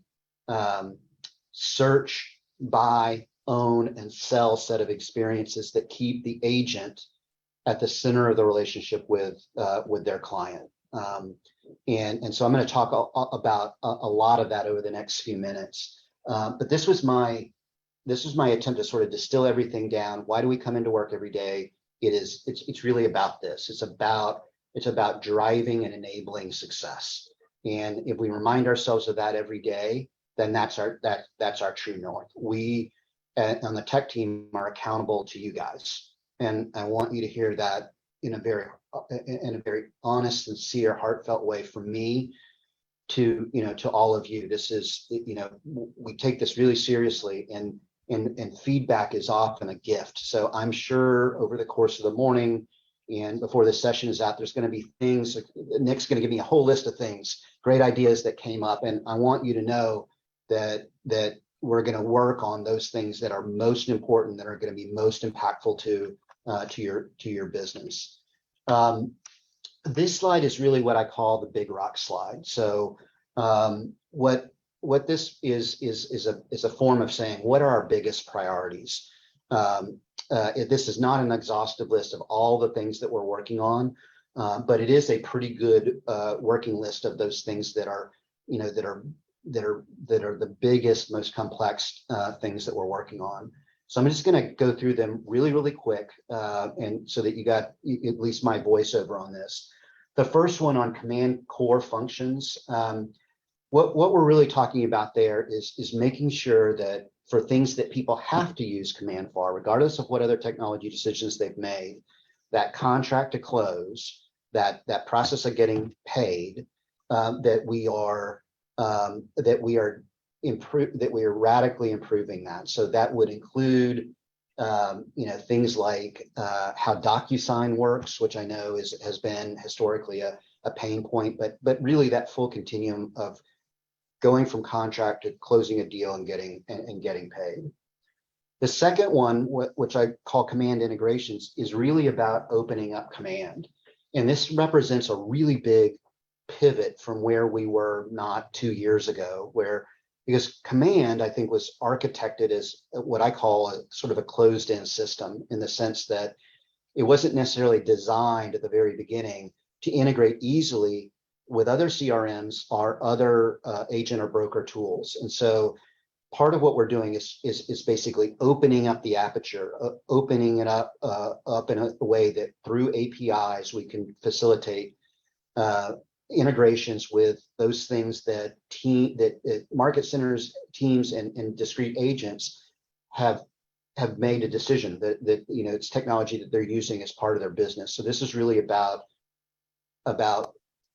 [SPEAKER 18] search, buy, own, and sell set of experiences that keep the agent at the center of the relationship with their client? And so I'm going to talk about a lot of that over the next few minutes. But this was my attempt to sort of distill everything down. Why do we come into work every day? It's really about this. It's about driving and enabling success. And if we remind ourselves of that every day, then that's our true north. We on the tech team are accountable to you guys, and I want you to hear that in a very honest, sincere, heartfelt way from me to all of you. This is, we take this really seriously, and feedback is often a gift. So I'm sure over the course of the morning and before the session is out, there's going to be things. Nick's going to give me a whole list of things, great ideas that came up, and I want you to know that we're going to work on those things that are most important, that are going to be most impactful to your business. This slide is really what I call the big rock slide. So what this is a form of saying, what are our biggest priorities? This is not an exhaustive list of all the things that we're working on, but it is a pretty good working list of those things that are the biggest, most complex things that we're working on. So I'm just going to go through them really, really quick, and so that you got at least my voiceover on this. The first one on command core functions. What we're really talking about there is making sure that for things that people have to use command for, regardless of what other technology decisions they've made, that contract to close, that process of getting paid, that we are radically improving that. So that would include things like how DocuSign works, which I know has been historically a pain point, but really that full continuum of going from contract to closing a deal and getting paid. The second one, which I call command integrations, is really about opening up command. And this represents a really big pivot from where we were not 2 years ago, because command, I think, was architected as what I call a sort of a closed-in system, in the sense that it wasn't necessarily designed at the very beginning to integrate easily with other CRMs or other agent or broker tools. And so part of what we're doing is basically opening up the aperture, opening it up in a way that through APIs we can facilitate integrations with those things that market centers, teams, and discrete agents have made a decision that you know, it's technology that they're using as part of their business. So this is really about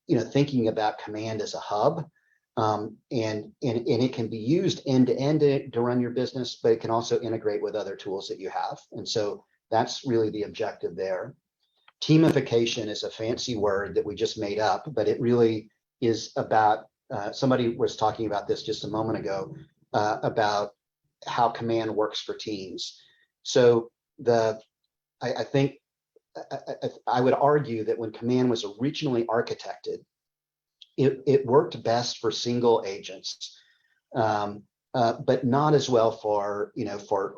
[SPEAKER 18] you know, thinking about command as a hub. And it can be used end to end to run your business, but it can also integrate with other tools that you have. And so that's really the objective there. Teamification is a fancy word that we just made up, but it really is about, somebody was talking about this just a moment ago, about how command works for teams. So I think I would argue that when command was originally architected, it worked best for single agents, but not as well for, you know, for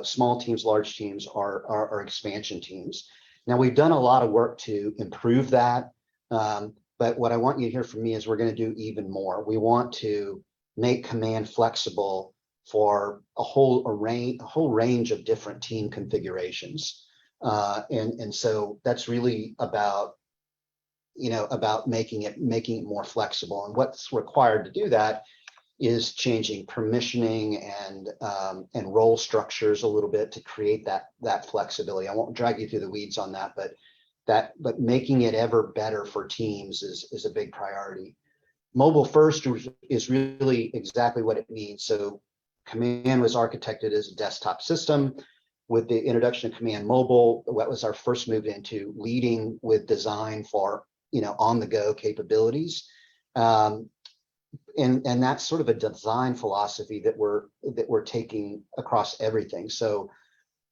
[SPEAKER 18] small teams, large teams, or expansion teams. Now, we've done a lot of work to improve that, but what I want you to hear from me is we're going to do even more. We want to make command flexible for a whole range of different team configurations, and so that's really about, you know, about making it more flexible. And what's required to do that is changing permissioning and role structures a little bit to create that flexibility. I won't drag you through the weeds on that, but making it ever better for teams is a big priority. Mobile first is really exactly what it means. So command was architected as a desktop system. With the introduction of Command Mobile, that was our first move into leading with design for, you know, on-the-go capabilities, and that's sort of a design philosophy that we're taking across everything. So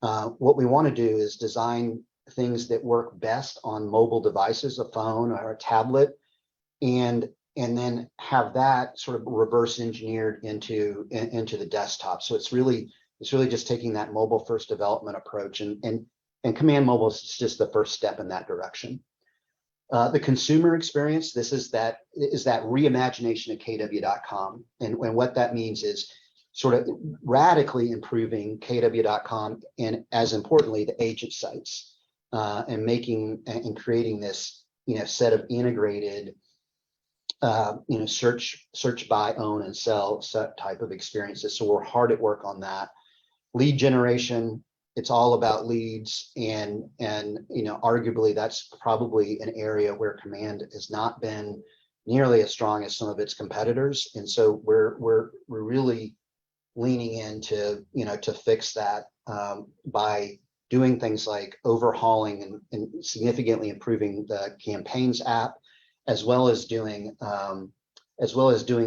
[SPEAKER 18] what we want to do is design things that work best on mobile devices, a phone or a tablet, and then have that sort of reverse engineered into the desktop. So it's really just taking that mobile first development approach, and Command Mobile is just the first step in that direction. The consumer experience, this is that reimagination of KW.com. And what that means is sort of radically improving KW.com and, as importantly, the agent sites, and making and creating this, you know, set of integrated, you know, search, buy, own, and sell type of experiences. So we're hard at work on that. Lead generation, it's all about leads, and you know, arguably that's probably an area where command has not been nearly as strong as some of its competitors, and so we're really leaning into, you know, to fix that, by doing things like overhauling and significantly improving the campaigns app, as well as doing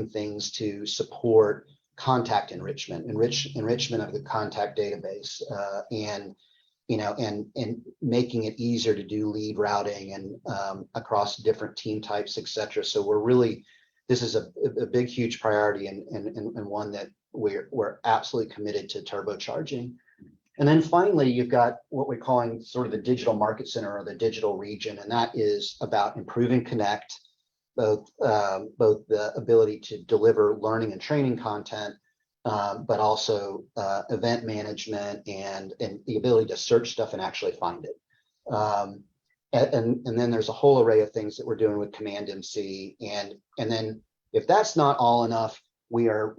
[SPEAKER 18] things to support contact enrichment of the contact database, and you know, and making it easier to do lead routing and across different team types, etc. So this is a big, huge priority, and one that we're absolutely committed to turbocharging. And then finally, you've got what we're calling sort of the digital market center, or the digital region, and that is about improving Connect, both the ability to deliver learning and training content, but also event management and the ability to search stuff and actually find it. And then there's a whole array of things that we're doing with Command MC, and then if that's not all enough, we are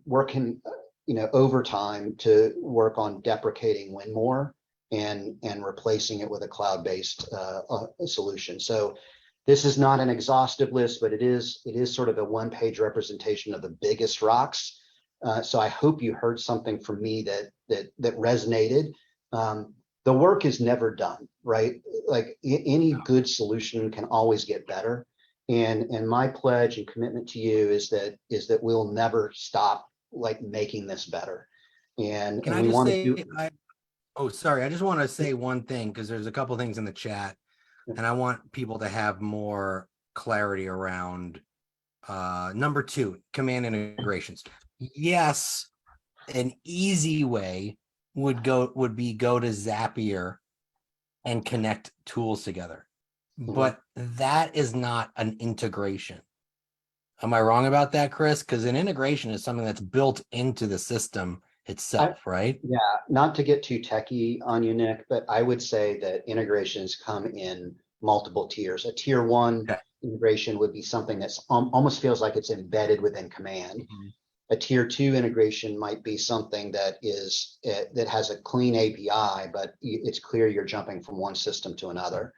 [SPEAKER 18] working, you know, overtime to work on deprecating Winmore and replacing it with a cloud-based solution. So this is not an exhaustive list, but it is sort of a one-page representation of the biggest rocks. So I hope you heard something from me that resonated. The work is never done, right? Like any good solution can always get better. And my pledge and commitment to you is that we'll never stop like making this better. And
[SPEAKER 2] Can I just say, sorry, I just want to say one thing, because there's a couple things in the chat, and I want people to have more clarity around number 2, command integrations. Yes, an easy way would be go to Zapier and connect tools together, but that is not an integration. Am I wrong about that, Chris? Because an integration is something that's built into the system itself, right?
[SPEAKER 18] Yeah, not to get too techie on you, Nick, but I would say that integrations come in multiple tiers. A tier 1 integration would be something that's almost feels like it's embedded within command. A tier 2 integration might be something that is that has a clean API, but it's clear you're jumping from one system to another.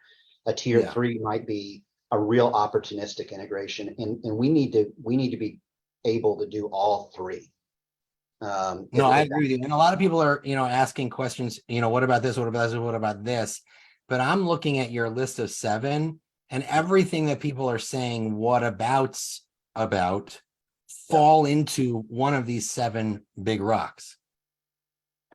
[SPEAKER 18] A tier 3 might be a real opportunistic integration, and we need to be able to do all three.
[SPEAKER 2] No, I agree with you. And a lot of people are, asking questions, what about this? What about this? What about this? But I'm looking at your list of 7, and everything that people are saying, what about fall into one of these 7 big rocks.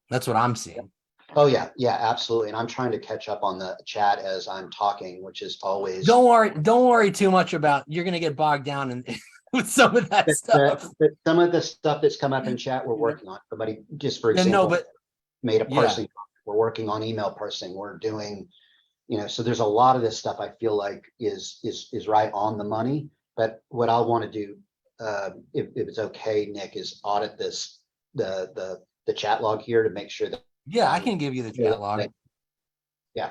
[SPEAKER 2] That's what I'm seeing.
[SPEAKER 18] Oh yeah, absolutely. And I'm trying to catch up on the chat as I'm talking, which is always.
[SPEAKER 2] Don't worry too much about. You're going to get bogged down in with some of that stuff.
[SPEAKER 18] Some of the stuff that's come up in chat, we're working on. Somebody, just for example, made a parsing. We're working on email parsing. We're doing, so there's a lot of this stuff I feel like is right on the money. But what I want to do, if it's okay, Nick, is audit the chat log here to make sure that.
[SPEAKER 2] Yeah, I can give you the chat log.
[SPEAKER 18] Yeah.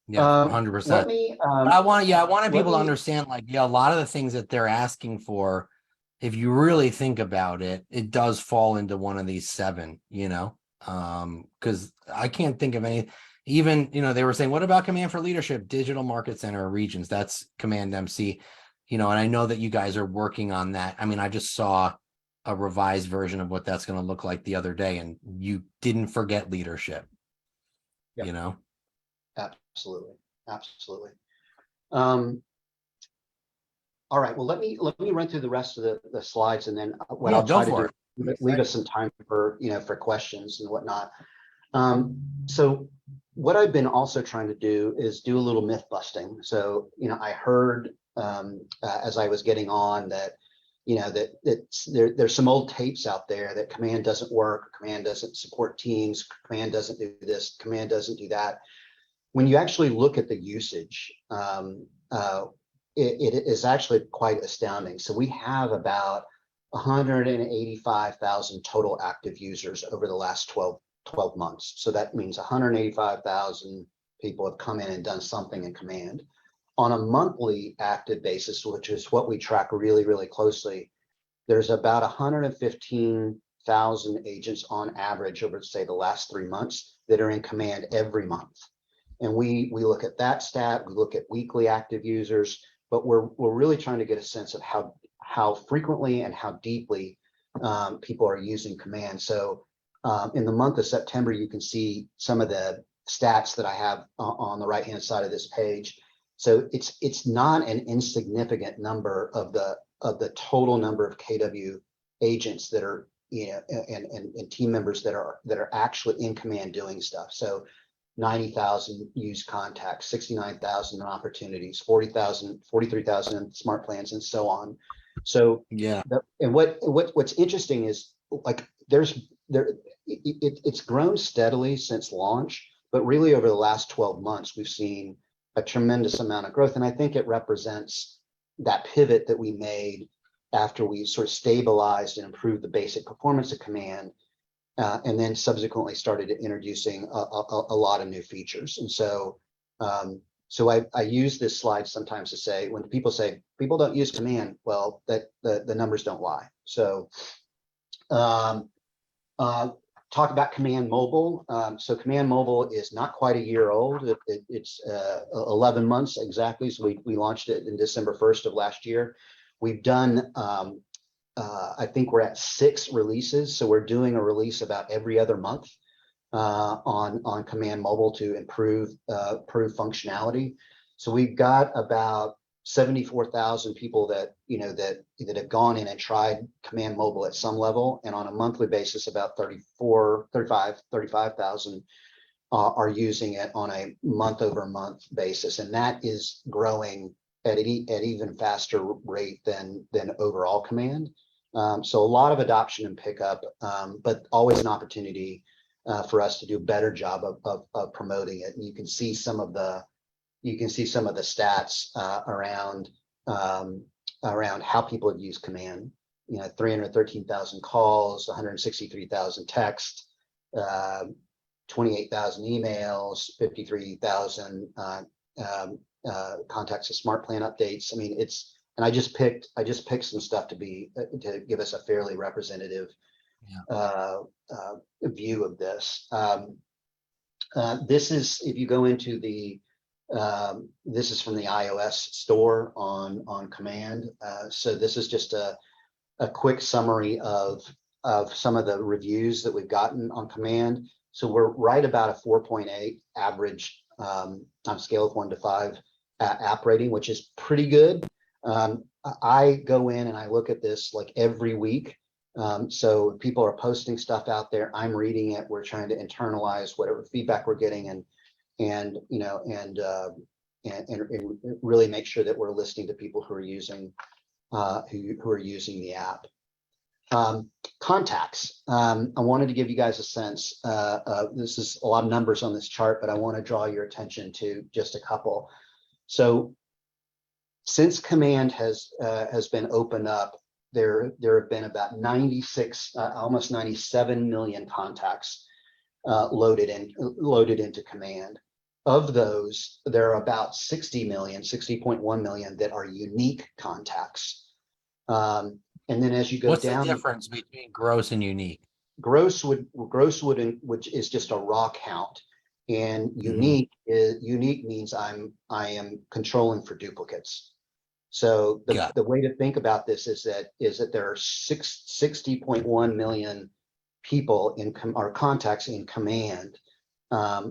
[SPEAKER 2] Yeah, 100%. I wanted people to understand, a lot of the things that they're asking for, if you really think about it, it does fall into one of these 7, because I can't think of any, even, they were saying, what about Command for Leadership, Digital Market Center, Regions? That's Command MC, and I know that you guys are working on that. I mean, I just saw a revised version of what that's going to look like the other day, and you didn't forget leadership.
[SPEAKER 18] Absolutely. All right, well, let me run through the rest of the slides, and then what I'll try to do, leave us some time for for questions and whatnot. So what I've been also trying to do is do a little myth busting. So I heard as I was getting on that there's some old tapes out there that Command doesn't work, Command doesn't support teams, Command doesn't do this, Command doesn't do that. When you actually look at the usage, it is actually quite astounding. So we have about 185,000 total active users over the last 12 months. So that means 185,000 people have come in and done something in Command. On a monthly active basis, which is what we track really, really closely, there's about 115,000 agents on average over, say, the last 3 months that are in Command every month. And we look at that stat, we look at weekly active users, but we're really trying to get a sense of how frequently and how deeply people are using Command. So in the month of September, you can see some of the stats that I have on the right-hand side of this page. So it's not an insignificant number of the total number of KW agents that are and team members that are actually in Command doing stuff. So 90,000 used contacts, 69,000 opportunities, 43,000 smart plans, and so on. So and what's interesting is it's grown steadily since launch, but really over the last 12 months we've seen a tremendous amount of growth, and I think it represents that pivot that we made after we sort of stabilized and improved the basic performance of Command, and then subsequently started introducing a lot of new features. And so, I use this slide sometimes to say, when people say people don't use Command, well, that the numbers don't lie. So, talk about Command Mobile. So Command Mobile is not quite a year old. It's 11 months exactly. So we launched it in December 1st of last year. We've done, I think we're at 6 releases. So we're doing a release about every other month on Command Mobile to improve functionality. So we've got about 74,000 people that have gone in and tried Command Mobile at some level, and on a monthly basis about 35,000 are using it on a month-over-month basis, and that is growing at an even faster rate than overall Command. So a lot of adoption and pickup, but always an opportunity for us to do a better job of promoting it. And you can see some of the stats around how people have used Command. 313,000 calls, 163,000 texts, 28,000 emails, 53,000 contacts of smart plan updates. I mean, it's And I just picked some stuff to give us a fairly representative view of this. This is, if you go into the, this is from the iOS store on Command. So this is just a quick summary of some of the reviews that we've gotten on Command. So we're right about a 4.8 average on a scale of 1 to 5 app rating, which is pretty good. I go in and I look at this like every week. So if people are posting stuff out there, I'm reading it. We're trying to internalize whatever feedback we're getting and really make sure that we're listening to people who are using the app. Contacts. I wanted to give you guys a sense. This is a lot of numbers on this chart, but I want to draw your attention to just a couple. So since Command has been opened up, there have been about 96, almost 97 million contacts loaded into Command. Of those, there are about 60.1 million that are unique contacts. And then as you go
[SPEAKER 2] What's
[SPEAKER 18] down,
[SPEAKER 2] the difference between gross and unique?
[SPEAKER 18] Gross which is just a raw count, and unique means I am controlling for duplicates. So the way to think about this is that there are 60.1 million people in our contacts in Command.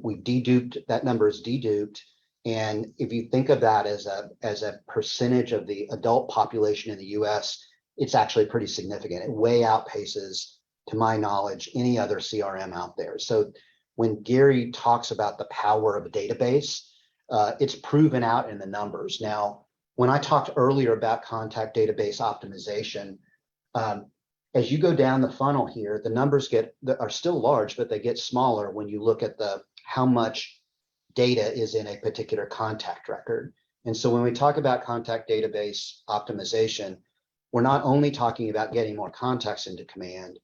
[SPEAKER 18] We've deduped, that number is deduped, and if you think of that as a percentage of the adult population in the US, it's actually pretty significant. It way outpaces, to my knowledge, any other CRM out there. So when Gary talks about the power of a database, it's proven out in the numbers. Now, when I talked earlier about contact database optimization, as you go down the funnel here, the numbers are still large, but they get smaller when you look at how much data is in a particular contact record. And so when we talk about contact database optimization, we're not only talking about getting more contacts into Command,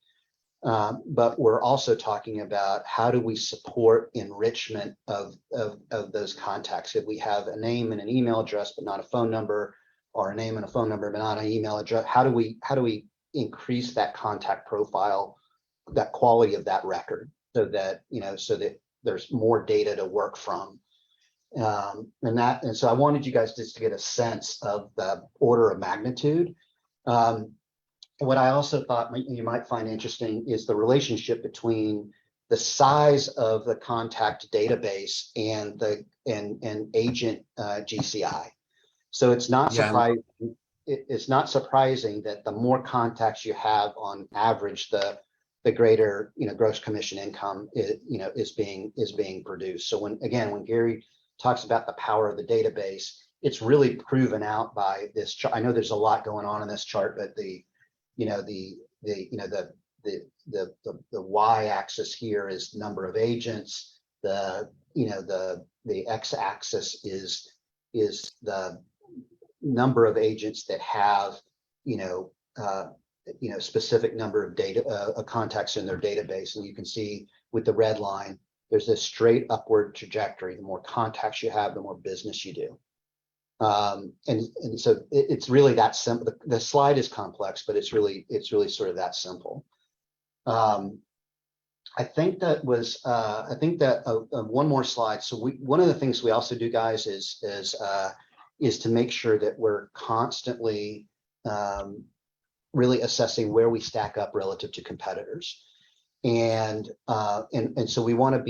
[SPEAKER 18] but we're also talking about how do we support enrichment of those contacts. If we have a name and an email address, but not a phone number, or a name and a phone number, but not an email address, how do we increase that contact profile, that quality of that record, so that there's more data to work from. And so I wanted you guys just to get a sense of the order of magnitude. What I also thought you might find interesting is the relationship between the size of the contact database and agent GCI. So it's not surprising. It's not surprising that the more contacts you have on average, the greater gross commission income is being produced. So when Gary talks about the power of the database, it's really proven out by this chart. I know there's a lot going on in this chart, but the y-axis here is number of agents. The x-axis is the number of agents that have specific number of data contacts in their database, and you can see with the red line, there's this straight upward trajectory. The more contacts you have, the more business you do. And so it's really that simple. The slide is complex, but it's really sort of that simple. I think that one more slide. So one of the things we also do, guys, is to make sure that we're constantly really assessing where we stack up relative to competitors. And so we want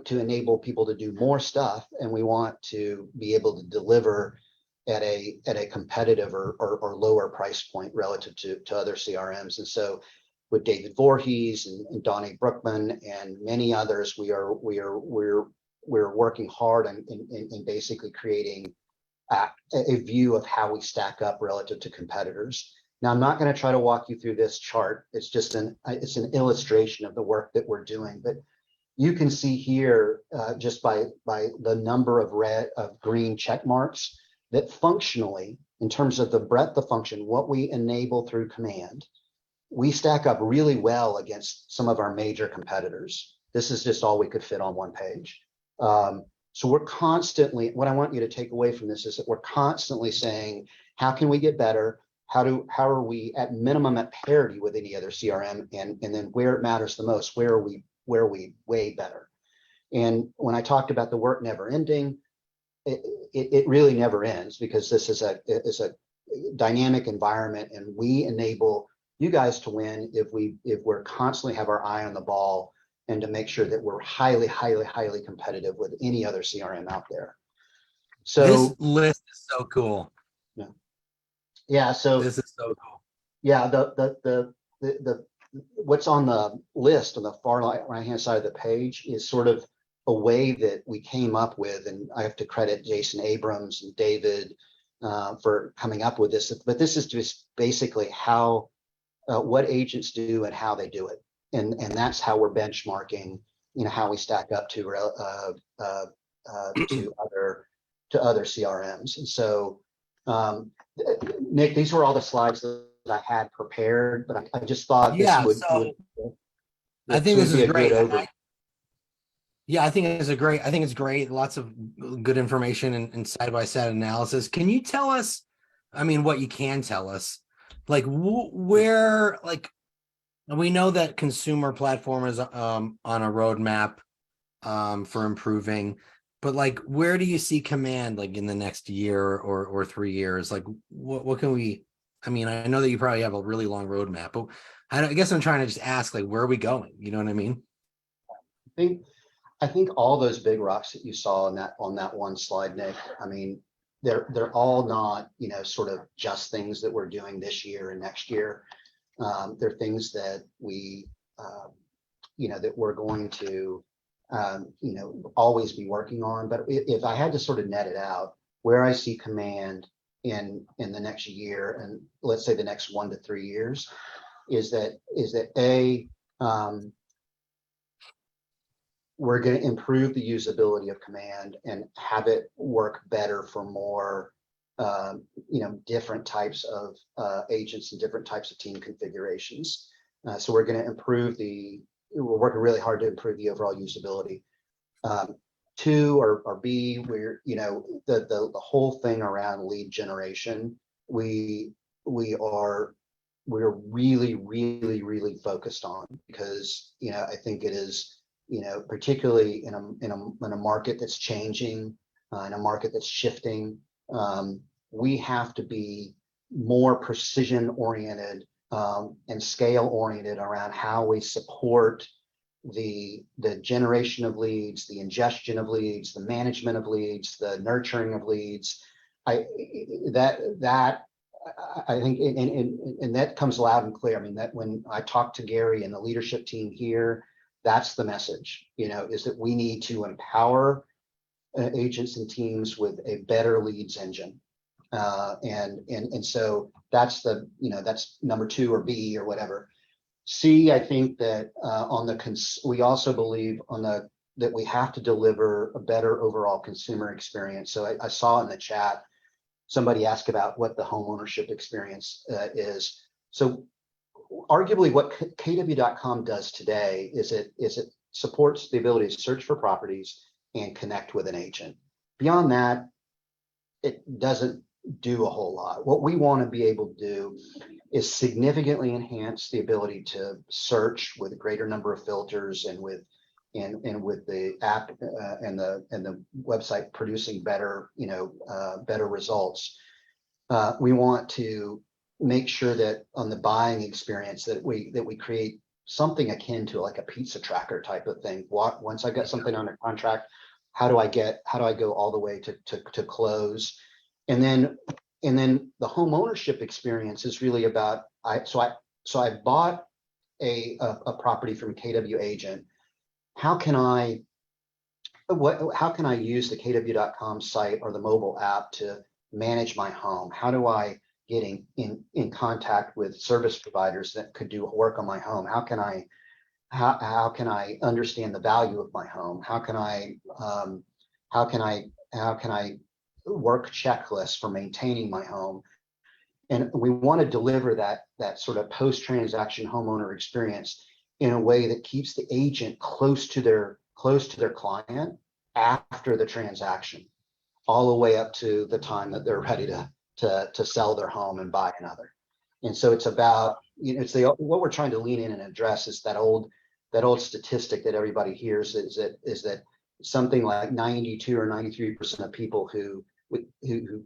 [SPEAKER 18] to enable people to do more stuff, and we want to be able to deliver at a competitive or lower price point relative to other CRMs. And so with David Voorhees and Donnie Brookman and many others, we're working hard in basically creating a view of how we stack up relative to competitors. Now, I'm not going to try to walk you through this chart. It's just an illustration of the work that we're doing, but you can see here just by the number of green check marks that functionally, in terms of the breadth of function, what we enable through Command, we stack up really well against some of our major competitors. This is just all we could fit on one page. So we're constantly, what I want you to take away from this is that we're constantly saying, how can we get better? How are we at minimum at parity with any other CRM? And then where it matters the most, where are we way better? And when I talked about the work never ending, it really never ends, because this is a dynamic environment, and we enable you guys to win if we're constantly have our eye on the ball, and to make sure that we're highly competitive with any other CRM out there. So
[SPEAKER 2] this list is so cool.
[SPEAKER 18] Yeah. So
[SPEAKER 2] this is so cool.
[SPEAKER 18] Yeah. The what's on the list on the far right hand side of the page is sort of a way that we came up with, and I have to credit Jason Abrams and David for coming up with this. But this is just basically how what agents do and how they do it, and that's how we're benchmarking, how we stack up to other CRMs. And so, Nick, these were all the slides that I had prepared, but I just thought this would
[SPEAKER 2] I think this is great. I think it's great. Lots of good information and side-by-side analysis. Can you tell us, what you can tell us, like where, like, we know that consumer platform is on a roadmap for improving, but like, where do you see Command like in the next year or 3 years? Like, what can we, I know that you probably have a really long roadmap, but I guess I'm trying to just ask, like, where are we going? You know what I mean?
[SPEAKER 18] I think all those big rocks that you saw on that one slide, Nick, they're all not, sort of just things that we're doing this year and next year. They're things that we, that we're going to, always be working on. But if I had to sort of net it out, where I see Command in the next year, and let's say the next 1 to 3 years, is that we're going to improve the usability of Command and have it work better for more, different types of agents and different types of team configurations. So we're going to we're working really hard to improve the overall usability. 2 or B, we're, the whole thing around lead generation, we're really focused on, because, I think it is, particularly in a market that's changing, in a market that's shifting, we have to be more precision oriented and scale oriented around how we support the generation of leads, the ingestion of leads, the management of leads, the nurturing of leads. I think, and that comes loud and clear. That when I talk to Gary and the leadership team here, that's the message, is that we need to empower agents and teams with a better leads engine. And so that's that's number 2 or B or whatever. C, I think that we also believe that we have to deliver a better overall consumer experience. So I saw in the chat, somebody asked about what the home ownership experience is. So arguably what KW.com does today is it supports the ability to search for properties and connect with an agent. Beyond that, it doesn't do a whole lot. What we want to be able to do is significantly enhance the ability to search with a greater number of filters, and with the app and the website producing better better results. We want to make sure that on the buying experience that we create something akin to like a pizza tracker type of thing. Once I get something under contract, how do I go all the way to close? And then the home ownership experience is really about, so I bought a property from KW agent. How can I use the KW.com site or the mobile app to manage my home? How do I get in contact with service providers that could do work on my home? How can I understand the value of my home? How can I work checklists for maintaining my home? And we want to deliver that sort of post-transaction homeowner experience in a way that keeps the agent close to their client, after the transaction, all the way up to the time that they're ready to sell their home and buy another. And so it's about, what we're trying to lean in and address is that old statistic that everybody hears is that something like 92 or 93% of people who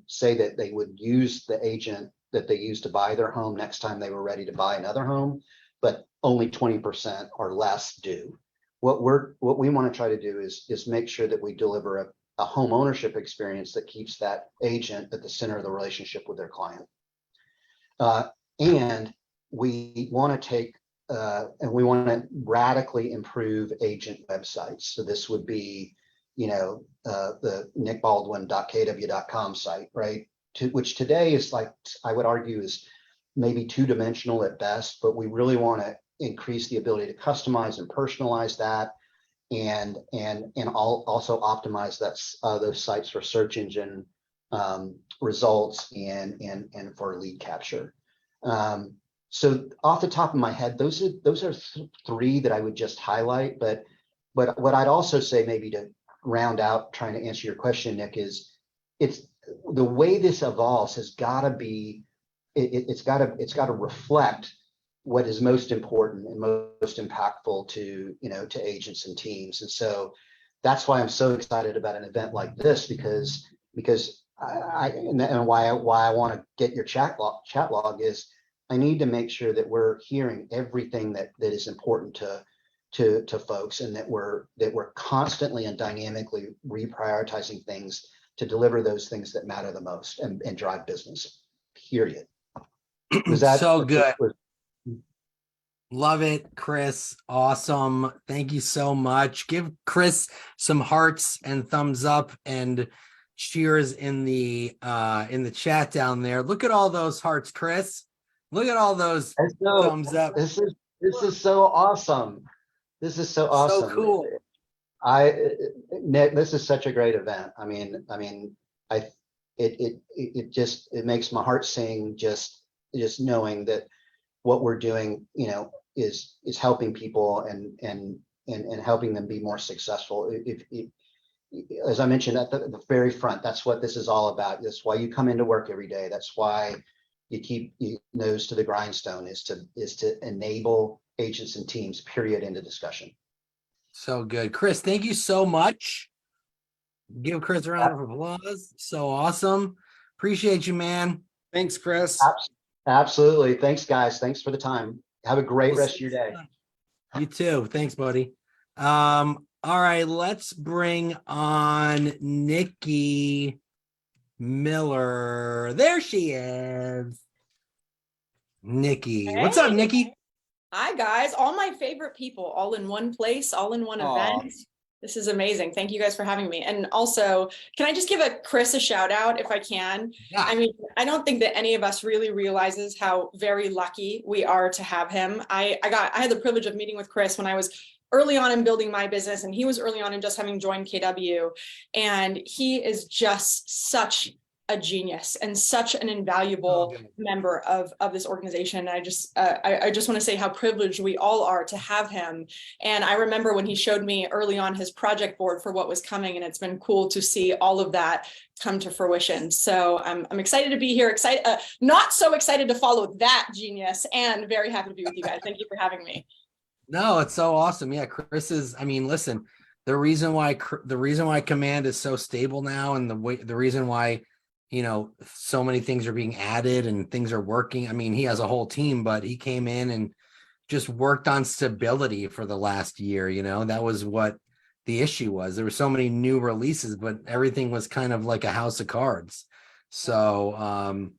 [SPEAKER 18] say that they would use the agent that they used to buy their home next time they were ready to buy another home, but only 20% or less do. What we want to try to do is make sure that we deliver a home ownership experience that keeps that agent at the center of the relationship with their client. And we want to radically improve agent websites. So this would be, the nickbaldwin.kw.com site, right? Which today is, like, I would argue, is maybe two-dimensional at best, but we really want to increase the ability to customize and personalize that, and also optimize those sites for search engine results and for lead capture. So off the top of my head, those are three that I would just highlight. But what I'd also say, maybe to round out trying to answer your question, Nick, is it's the way this evolves has got to be, it's got to reflect what is most important and most impactful to agents and teams. And so that's why I'm so excited about an event like this, because why I want to get your chat log is I need to make sure that we're hearing everything that is important to folks, and that we're constantly and dynamically reprioritizing things to deliver those things that matter the most and drive business. Period. Was that
[SPEAKER 2] so good? Love it, Chris. Awesome. Thank you so much. Give Chris some hearts and thumbs up and cheers in the chat down there. Look at all those hearts, Chris. Look at all those thumbs up.
[SPEAKER 18] This is so awesome. This is so awesome.
[SPEAKER 2] So cool.
[SPEAKER 18] Nick, this is such a great event. It makes my heart sing just knowing that what we're doing, is helping people and helping them be more successful. As I mentioned at the very front, that's what this is all about. That's why you come into work every day. That's why you keep your nose to the grindstone, is to enable agents and teams, period, into discussion.
[SPEAKER 2] So good. Chris, thank you so much. Give Chris a round of applause. So awesome. Appreciate you, man.
[SPEAKER 1] Thanks, Chris.
[SPEAKER 18] Absolutely. Thanks, guys. Thanks for the time. Have a great rest of your day.
[SPEAKER 2] You too. Thanks, buddy. All right, let's bring on Nikki Miller. There she is. Nikki.
[SPEAKER 19] Hey.
[SPEAKER 2] What's up, Nikki?
[SPEAKER 19] Hi, guys. All my favorite people, all in one place, all in one event. This is amazing. Thank you guys for having me. And also, can I just give Chris a shout out if I can? Yeah. I mean, I don't think that any of us really realizes how very lucky we are to have him. I had the privilege of meeting with Chris when I was early on in building my business, and he was early on in just having joined KW. And he is just such a genius and such an invaluable member of this organization. I just want to say how privileged we all are to have him. And I remember when he showed me early on his project board for what was coming, and it's been cool to see all of that come to fruition. So I'm excited to be here, not so excited to follow that genius, and very happy to be with you guys. Thank you for having me.
[SPEAKER 2] No, it's so awesome. Yeah, Chris is, listen, the reason why Command is so stable now, and the reason why so many things are being added and things are working. He has a whole team, but he came in and just worked on stability for the last year. That was what the issue was. There were so many new releases, but everything was kind of like a house of cards. So,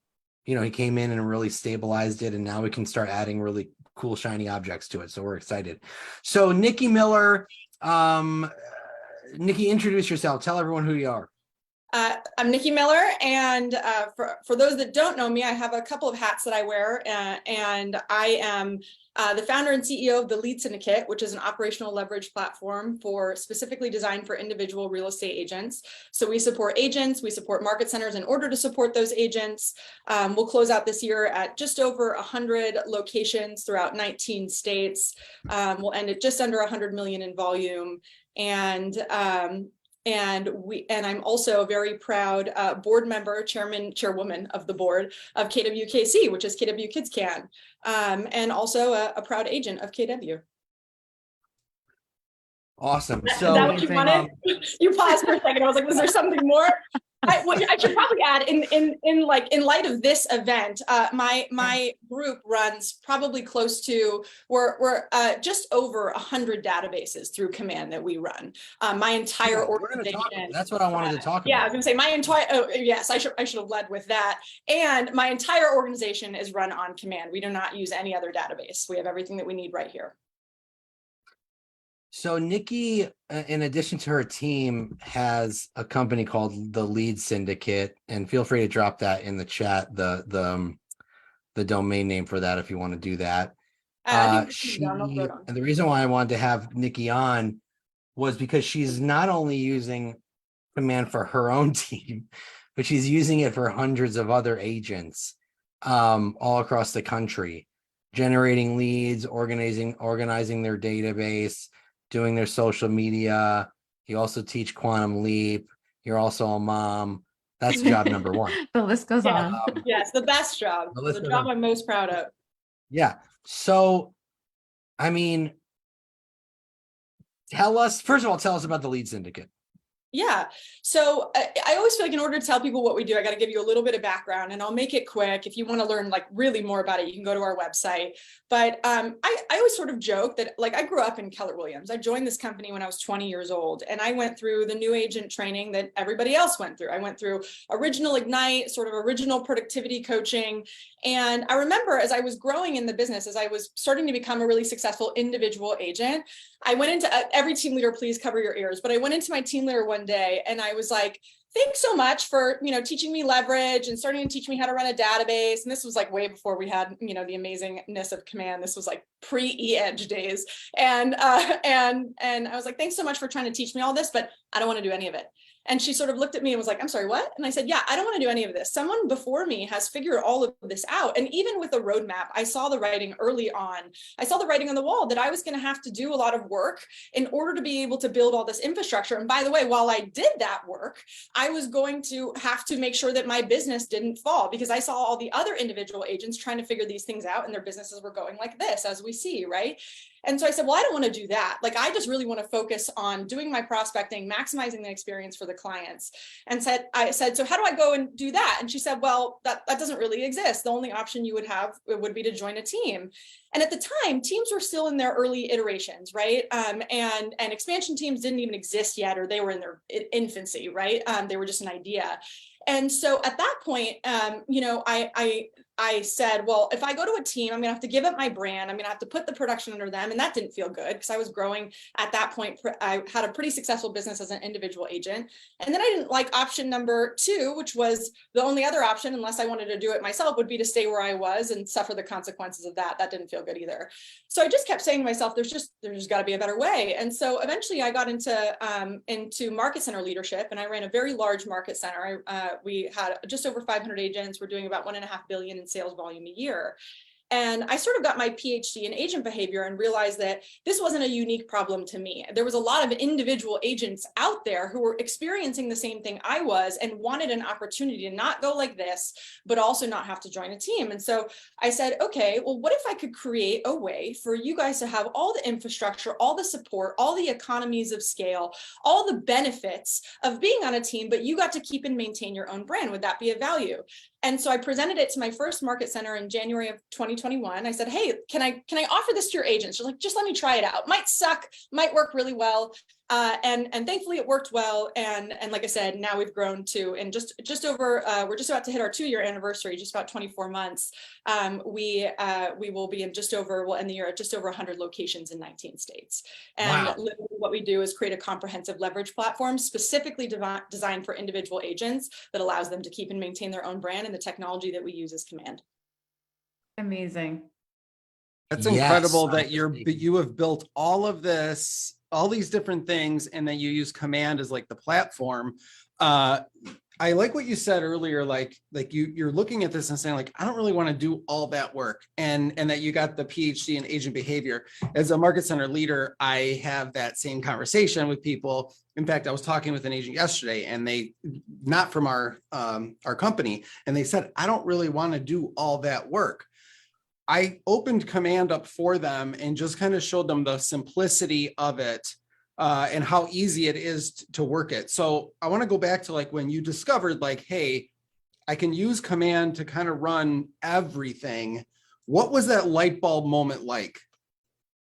[SPEAKER 2] he came in and really stabilized it, and now we can start adding really cool, shiny objects to it. So we're excited. So Nikki Miller, Nikki, introduce yourself. Tell everyone who you are.
[SPEAKER 19] I'm Nikki Miller, and for those that don't know me, I have a couple of hats that I wear, and I am the founder and CEO of the Lead Syndicate, which is an operational leverage platform specifically designed for individual real estate agents. So we support agents, we support market centers in order to support those agents. We'll close out this year at just over 100 locations throughout 19 states. We'll end at just under 100 million in volume. And And I'm also a very proud board member, chairwoman of the board of KWKC, which is KW Kids Can, and also a proud agent of KW.
[SPEAKER 2] Awesome.
[SPEAKER 19] Is
[SPEAKER 2] So
[SPEAKER 19] that what you wanted? You paused for a second. I was like, was there something more? I should probably add in light of this event, my group runs probably close to we're just over 100 databases through Command that we run. My entire organization.
[SPEAKER 2] That's what I wanted to talk about.
[SPEAKER 19] Yeah, I was gonna say my entire. Oh, yes, I should have led with that. And my entire organization is run on Command. We do not use any other database. We have everything that we need right here.
[SPEAKER 2] So Nikki, in addition to her team, has a company called the Lead Syndicate, and feel free to drop that in the chat, the domain name for that if you want to do that. And the reason why I wanted to have Nikki on was because she's not only using Command for her own team, but she's using it for hundreds of other agents all across the country, generating leads, organizing their database, doing their social media. You also teach Quantum Leap. You're also a mom. That's job number one.
[SPEAKER 3] The list goes on.
[SPEAKER 19] Yes, the best job. The job I'm most proud of.
[SPEAKER 2] Yeah. So, I mean, first of all, tell us about the Lead Syndicate.
[SPEAKER 19] Yeah. So I always feel like in order to tell people what we do, I got to give you a little bit of background, and I'll make it quick. If you want to learn like really more about it, you can go to our website. But I always sort of joke that like I grew up in Keller Williams. I joined this company when I was 20 years old, and I went through the new agent training that everybody else went through. I went through original Ignite, sort of original productivity coaching. And I remember as I was growing in the business, as I was starting to become a really successful individual agent, I went into every team leader, please cover your ears. But I went into my team leader one day and I was like, thanks so much for, teaching me leverage and starting to teach me how to run a database. And this was like way before we had, the amazingness of Command. This was like pre-E-Edge days. And I was like, thanks so much for trying to teach me all this, but I don't want to do any of it. And she sort of looked at me and was like, I'm sorry, what? And I said, yeah, I don't want to do any of this. Someone before me has figured all of this out. And even with a roadmap, I saw the writing early on. I saw the writing on the wall that I was going to have to do a lot of work in order to be able to build all this infrastructure. And by the way, while I did that work, I was going to have to make sure that my business didn't fall, because I saw all the other individual agents trying to figure these things out and their businesses were going like this, as we see, right? And so I said, well, I don't want to do that. Like, I just really want to focus on doing my prospecting, maximizing the experience for the clients. And I said, so how do I go and do that? And she said, well, that doesn't really exist. The only option you would have would be to join a team. And at the time, teams were still in their early iterations, right? And expansion teams didn't even exist yet, or they were in their infancy, right? They were just an idea. And so at that point, I said, well, if I go to a team, I'm gonna have to give up my brand. I'm gonna have to put the production under them. And that didn't feel good because I was growing at that point. I had a pretty successful business as an individual agent. And then I didn't like option number 2, which was the only other option, unless I wanted to do it myself, would be to stay where I was and suffer the consequences of that. That didn't feel good either. So I just kept saying to myself, there's just gotta be a better way. And so eventually I got into market center leadership, and I ran a very large market center. We had just over 500 agents. We're doing about $1.5 billion in sales volume a year. And I sort of got my PhD in agent behavior and realized that this wasn't a unique problem to me. There was a lot of individual agents out there who were experiencing the same thing I was and wanted an opportunity to not go like this, but also not have to join a team. And so I said, okay, well, what if I could create a way for you guys to have all the infrastructure, all the support, all the economies of scale, all the benefits of being on a team, but you got to keep and maintain your own brand? Would that be of value? And so I presented it to my first market center in January of 2021. I said, hey, can I offer this to your agents? She's like, just let me try it out. Might suck, might work really well. And thankfully it worked well. And like I said, now we've grown to, and just over, we're just about to hit our 2-year anniversary, just about 24 months. We will be in we'll end the year at just over 100 locations in 19 states. And
[SPEAKER 2] Wow.
[SPEAKER 19] literally what we do is create a comprehensive leverage platform specifically designed for individual agents that allows them to keep and maintain their own brand, and the technology that we use is Command.
[SPEAKER 3] Amazing.
[SPEAKER 1] That's
[SPEAKER 2] Yes,
[SPEAKER 1] incredible that
[SPEAKER 2] absolutely.
[SPEAKER 1] you have built all of this, all these different things, and then you use Command as like the platform. I like what you said earlier, like you're looking at this and saying like, I don't really want to do all that work, and that you got the PhD in agent behavior. As a market center leader, I have that same conversation with people. In fact, I was talking with an agent yesterday, and they, not from our company, and they said, I don't really want to do all that work. I opened Command up for them and just kind of showed them the simplicity of it. And how easy it is to work it. So I want to go back to like when you discovered like, hey, I can use Command to kind of run everything. What was that light bulb moment like?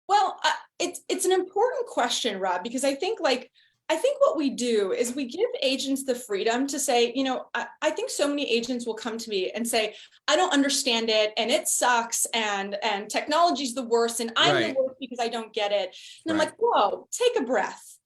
[SPEAKER 19] Well, it's an important question, Rob, because I think what we do is we give agents the freedom to say, you know, I think so many agents will come to me and say, I don't understand it, and it sucks, and technology's the worst, and I'm the worst because I don't get it. And I'm like, whoa, take a breath.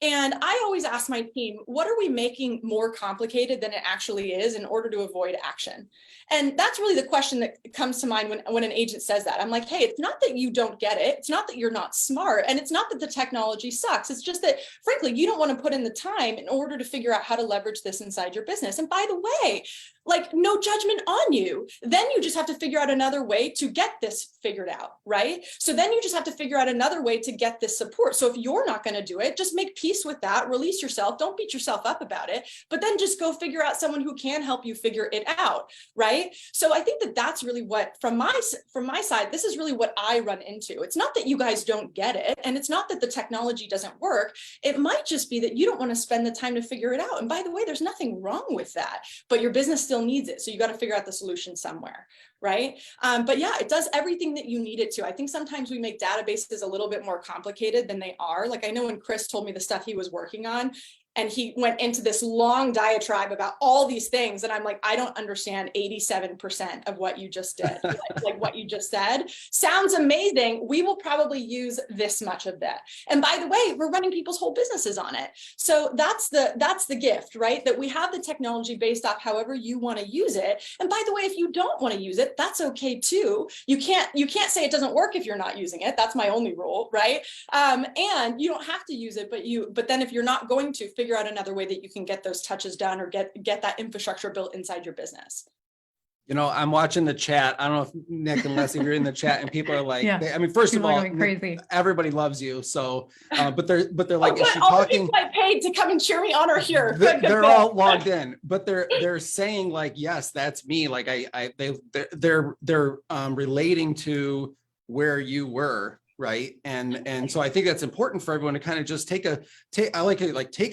[SPEAKER 19] And I always ask my team, what are we making more complicated than it actually is in order to avoid action? And that's really the question that comes to mind when an agent says that. I'm like, hey, it's not that you don't get it. It's not that you're not smart. And it's not that the technology sucks. It's just that, frankly, you don't want to put in the time in order to figure out how to leverage this inside your business. And by the way, like, no judgment on you. Then you just have to figure out another way to get this figured out, right? So then you just have to figure out another way to get this support. So if you're not going to do it, just make peace with that, release yourself, don't beat yourself up about it, but then just go figure out someone who can help you figure it out, right? So I think that that's really what, from my side, this is really what I run into. It's not that you guys don't get it, and it's not that the technology doesn't work. It might just be that you don't want to spend the time to figure it out. And by the way, there's nothing wrong with that, but your business still needs it. So you got to figure out the solution somewhere, right? But yeah, it does everything that you need it to. I think sometimes we make databases a little bit more complicated than they are. Like, I know when Chris told me the stuff he was working on, and he went into this long diatribe about all these things. And I'm like, I don't understand 87% of what you just did. like what you just said sounds amazing. We will probably use this much of that. And by the way, we're running people's whole businesses on it. So that's the gift, right? That we have the technology based off however you want to use it. And by the way, if you don't want to use it, that's okay too. You can't say it doesn't work if you're not using it. That's my only rule, right? And you don't have to use it, but then if you're not going to, figure out another way that you can get those touches done or get that infrastructure built inside your business.
[SPEAKER 1] You know, I'm watching the chat. I don't know if Nick and Leslie, you're in the chat, and people are like,
[SPEAKER 3] Yeah.
[SPEAKER 1] I mean, first of all,
[SPEAKER 3] crazy.
[SPEAKER 1] Everybody loves you. So, but they're like, is she
[SPEAKER 19] all the
[SPEAKER 1] talking?
[SPEAKER 19] people I paid to come and cheer me on are here.
[SPEAKER 1] They're all logged in, but they're saying like, yes, that's me. Like they're relating to where you were. Right. And so I think that's important for everyone to kind of just take a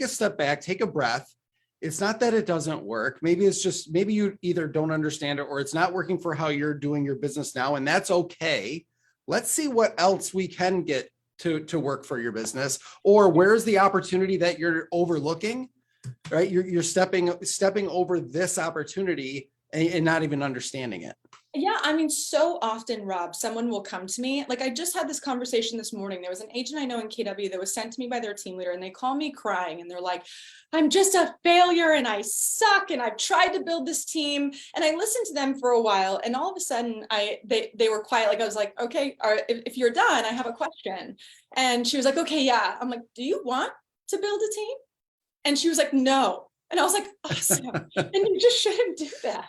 [SPEAKER 1] step back, take a breath. It's not that it doesn't work. Maybe it's just, maybe you either don't understand it or it's not working for how you're doing your business now. And that's okay. Let's see what else we can get to work for your business, or where's the opportunity that you're overlooking, right? You're stepping over this opportunity and not even understanding it.
[SPEAKER 19] Yeah, I mean, so often, Rob, someone will come to me. Like, I just had this conversation this morning. There was an agent I know in KW that was sent to me by their team leader, and they call me crying, and they're like, I'm just a failure, and I suck, and I've tried to build this team. And I listened to them for a while, and all of a sudden, they were quiet. Like, I was like, okay, if you're done, I have a question. And she was like, okay, yeah. I'm like, do you want to build a team? And she was like, no. And I was like, awesome. And you just shouldn't do that.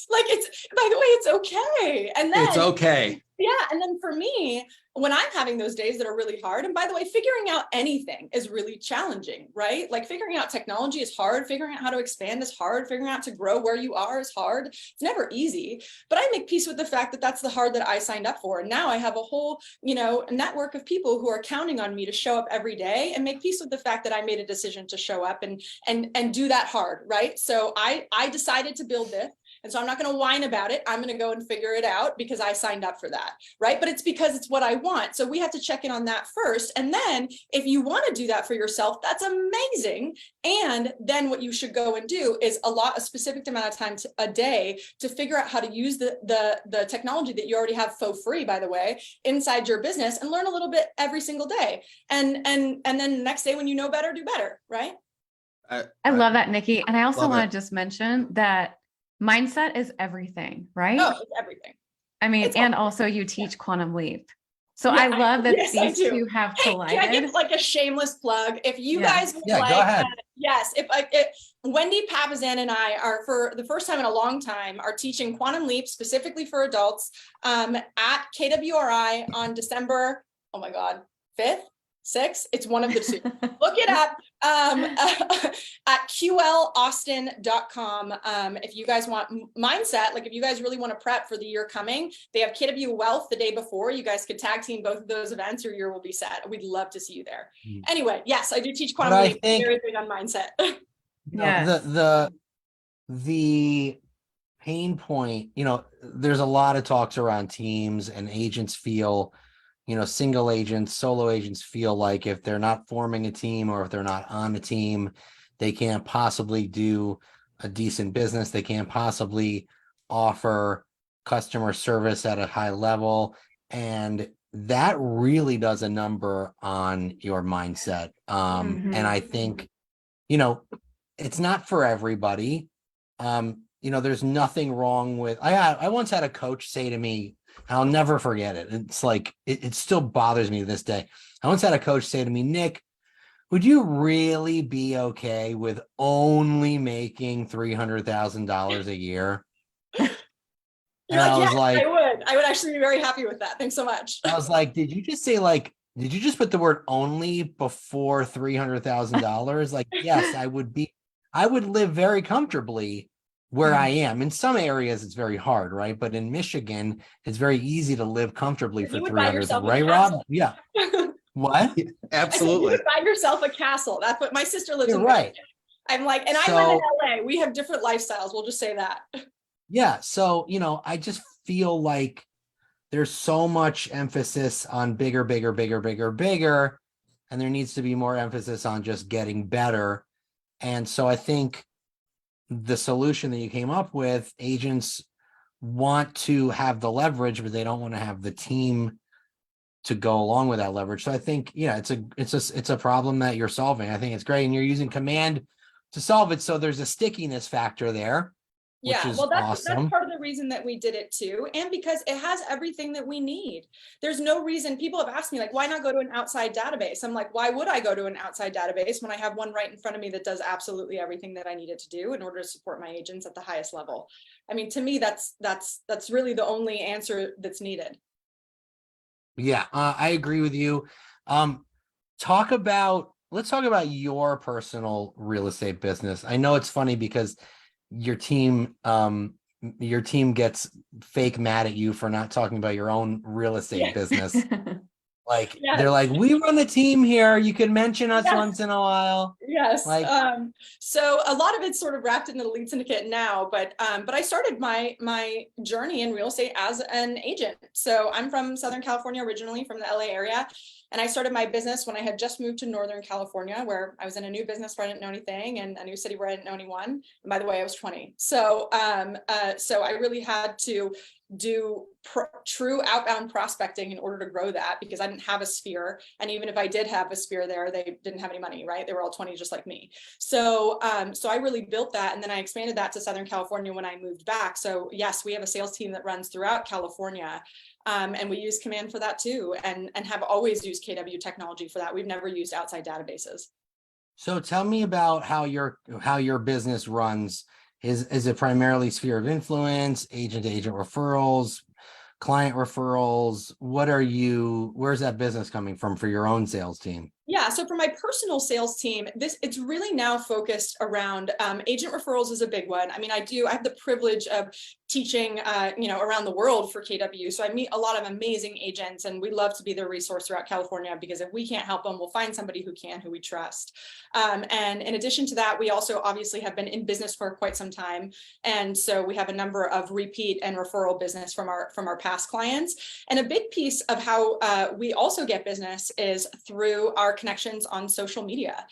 [SPEAKER 19] Like, it's, by the way, it's okay. And then
[SPEAKER 1] it's okay.
[SPEAKER 19] Yeah. And then for me, when I'm having those days that are really hard, and by the way, figuring out anything is really challenging, right? Like, figuring out technology is hard. Figuring out how to expand is hard. Figuring out to grow where you are is hard. It's never easy, but I make peace with the fact that that's the hard that I signed up for. And now I have a whole, network of people who are counting on me to show up every day, and make peace with the fact that I made a decision to show up and do that hard, right? So I decided to build this. And so I'm not going to whine about it. I'm going to go and figure it out because I signed up for that, right? But it's because it's what I want. So we have to check in on that first. And then if you want to do that for yourself, that's amazing. And then what you should go and do is a specific amount of time a day to figure out how to use the technology that you already have for free, by the way, inside your business, and learn a little bit every single day. And then the next day when you know better, do better, right?
[SPEAKER 3] I love that, Nikki. And I also want to just mention that mindset is everything, right?
[SPEAKER 19] Oh, it's everything.
[SPEAKER 3] I mean, and also you teach Quantum Leap. So yeah, I love that these two have collided.
[SPEAKER 19] Can I give like a shameless plug? If you guys would
[SPEAKER 2] go ahead.
[SPEAKER 19] Yes, Wendy Papazan and I are, for the first time in a long time, are teaching Quantum Leap specifically for adults at KWRI on December, oh my God, 5th, 6th, it's one of the two. Look it up at qlaustin.com. If you guys want mindset, like if you guys really want to prep for the year coming, they have KW Wealth the day before. You guys could tag team both of those events, your year will be set. We'd love to see you there. Anyway, yes, I do teach Quantum Leap, very big on mindset.
[SPEAKER 2] The pain point, there's a lot of talks around teams, and agents feel, single agents, solo agents feel like if they're not forming a team or if they're not on a team, they can't possibly do a decent business. They can't possibly offer customer service at a high level. And that really does a number on your mindset. And I think, it's not for everybody. There's nothing wrong with, I once had a coach say to me, I'll never forget it. It's like, it still bothers me to this day. I once had a coach say to me, Nick, would you really be okay with only making $300,000 a year? And I was like,
[SPEAKER 19] I would actually be very happy with that. Thanks so much.
[SPEAKER 2] I was like, did you just put the word only before $300,000? Like, yes, I would live very comfortably where I am. In some areas, it's very hard, right? But in Michigan, it's very easy to live comfortably for $300,000, right, Rob? Yeah. What?
[SPEAKER 1] Absolutely.
[SPEAKER 19] You would buy yourself a castle. That's what my sister lives in.
[SPEAKER 2] Right.
[SPEAKER 19] I'm like, and I live in LA. We have different lifestyles. We'll just say that.
[SPEAKER 2] Yeah. So, I just feel like there's so much emphasis on bigger, and there needs to be more emphasis on just getting better. And so I think the solution that you came up with, agents want to have the leverage, but they don't want to have the team to go along with that leverage. So I think, it's a problem that you're solving. I think it's great. And you're using command to solve it. So there's a stickiness factor there.
[SPEAKER 19] Yeah,
[SPEAKER 2] which is
[SPEAKER 19] well, that's
[SPEAKER 2] awesome.
[SPEAKER 19] part of the reason that we did it too. And because it has everything that we need. There's no reason, people have asked me, like, why not go to an outside database? I'm like, why would I go to an outside database when I have one right in front of me that does absolutely everything that I needed to do in order to support my agents at the highest level? I mean, to me, that's really the only answer that's needed.
[SPEAKER 2] Yeah, I agree with you. Let's talk about your personal real estate business. I know it's funny because your team gets fake mad at you for not talking about your own real estate business. Like, they're like, we run a team here. You can mention us once in a while.
[SPEAKER 19] Yes.
[SPEAKER 2] Like,
[SPEAKER 19] so a lot of it's sort of wrapped into the Lead Syndicate now, but I started my journey in real estate as an agent. So I'm from Southern California, originally from the LA area. And I started my business when I had just moved to Northern California, where I was in a new business where I didn't know anything, and a new city where I didn't know anyone. And by the way, I was 20. So I really had to do true outbound prospecting in order to grow that, because I didn't have a sphere. And even if I did have a sphere there, they didn't have any money, right? They were all 20, just like me. So I really built that. And then I expanded that to Southern California when I moved back. So yes, we have a sales team that runs throughout California. And we use Command for that too, and have always used KW technology for that. We've never used outside databases.
[SPEAKER 2] so tell me about how your business runs. Is it primarily sphere of influence, agent to agent referrals, client referrals? Where's that business coming from for your own sales team?
[SPEAKER 19] Yeah, so for my personal sales team, it's really now focused around agent referrals is a big one. I mean, I have the privilege of teaching, around the world for KW. So I meet a lot of amazing agents, and we love to be their resource throughout California, because if we can't help them, we'll find somebody who can, who we trust. And in addition to that, we also obviously have been in business for quite some time. And so we have a number of repeat and referral business from our past clients. And a big piece of how we also get business is through our connections on social media.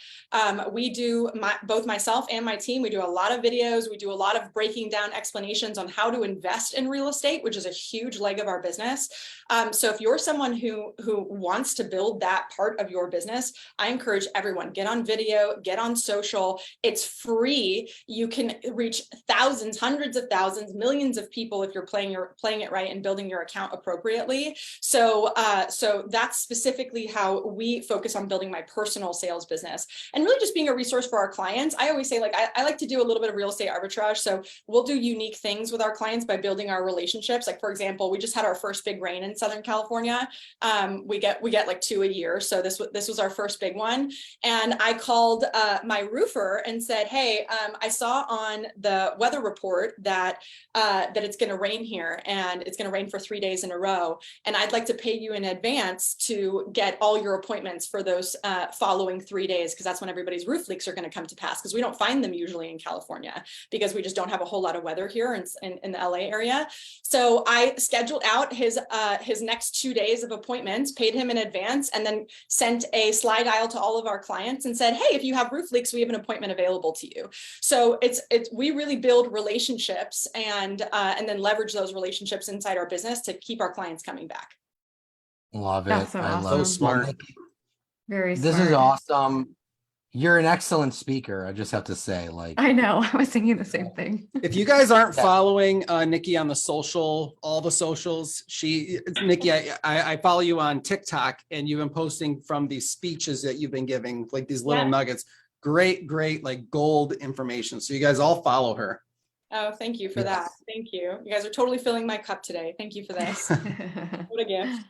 [SPEAKER 19] We do, both myself and my team, we do a lot of videos. We do a lot of breaking down explanations on how to invest in real estate, which is a huge leg of our business. So if you're someone who wants to build that part of your business, I encourage everyone, get on video, get on social. It's free. You can reach thousands, hundreds of thousands, millions of people if you're playing it right and building your account appropriately. So that's specifically how we focus on building my personal sales business and really just being a resource for our clients. I always say, like, I like to do a little bit of real estate arbitrage. So we'll do unique things with our clients by building our relationships. Like, for example, we just had our first big rain in Southern California. We get like 2 a year. So this was our first big one. And I called my roofer and said, hey, I saw on the weather report that it's going to rain here, and it's going to rain for 3 days in a row. And I'd like to pay you in advance to get all your appointments for those following 3 days, because that's when everybody's roof leaks are going to come to pass, because we don't find them usually in California because we just don't have a whole lot of weather here in the LA area. So I scheduled out his next 2 days of appointments, paid him in advance, and then sent a slide aisle to all of our clients and said, hey, if you have roof leaks, we have an appointment available to you. So we really build relationships and then leverage those relationships inside our business to keep our clients coming back.
[SPEAKER 2] Love it.
[SPEAKER 3] That's so
[SPEAKER 2] I
[SPEAKER 3] awesome.
[SPEAKER 2] love it.
[SPEAKER 1] So smart.
[SPEAKER 2] Well,
[SPEAKER 3] Very
[SPEAKER 2] this
[SPEAKER 3] smart.
[SPEAKER 2] is awesome. You're an excellent speaker. I just have to say, like,
[SPEAKER 3] I know. I was thinking the same thing.
[SPEAKER 1] If you guys aren't following Nikki on all the socials, Nikki, I follow you on TikTok, and you've been posting from these speeches that you've been giving, like these little nuggets. Great, like gold information. So you guys all follow her.
[SPEAKER 19] Oh, thank you for that. Thank you. You guys are totally filling my cup today. Thank you for this. What a gift.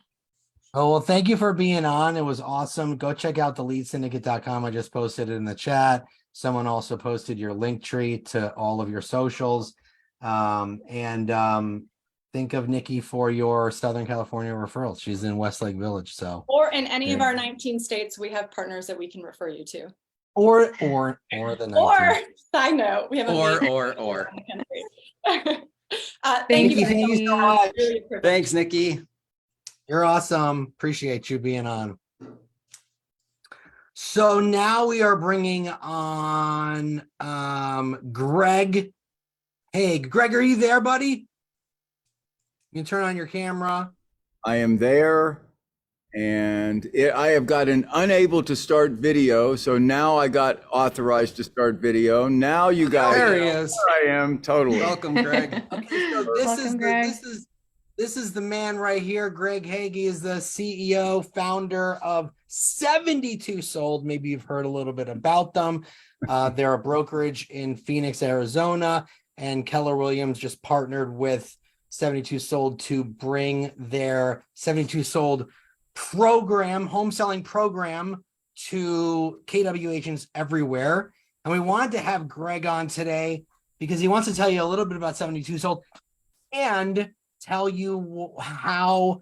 [SPEAKER 2] oh, well, thank you for being on. It was awesome. Go check out deletesyndicate.com. I just posted it in the chat. Someone also posted your link tree to all of your socials. And think of Nikki for your Southern California referrals. She's in Westlake Village. So,
[SPEAKER 19] Or in any of our 19 states, we have partners that we can refer you to.
[SPEAKER 2] or the 19.
[SPEAKER 19] Or side note, we have a
[SPEAKER 1] Or.
[SPEAKER 19] thank you
[SPEAKER 2] Thank you so much.
[SPEAKER 19] Really appreciate it.
[SPEAKER 1] Thanks, Nikki.
[SPEAKER 2] You're awesome. Appreciate you being on. So now we are bringing on Greg. Hey, Greg, are you there, buddy? You can turn on your camera.
[SPEAKER 20] I am there, and I have got an unable to start video. So now I got authorized to start video. Now you guys.
[SPEAKER 1] There he is.
[SPEAKER 20] I am totally.
[SPEAKER 1] Welcome, Greg.
[SPEAKER 2] Okay, so this is the man right here. Greg Hauge is the CEO, founder of 72 Sold. Maybe you've heard a little bit about them. They're a brokerage in Phoenix, Arizona, and Keller Williams just partnered with 72 Sold to bring their 72 Sold program, home selling program, to KW agents everywhere. And we wanted to have Greg on today because he wants to tell you a little bit about 72 Sold and tell you how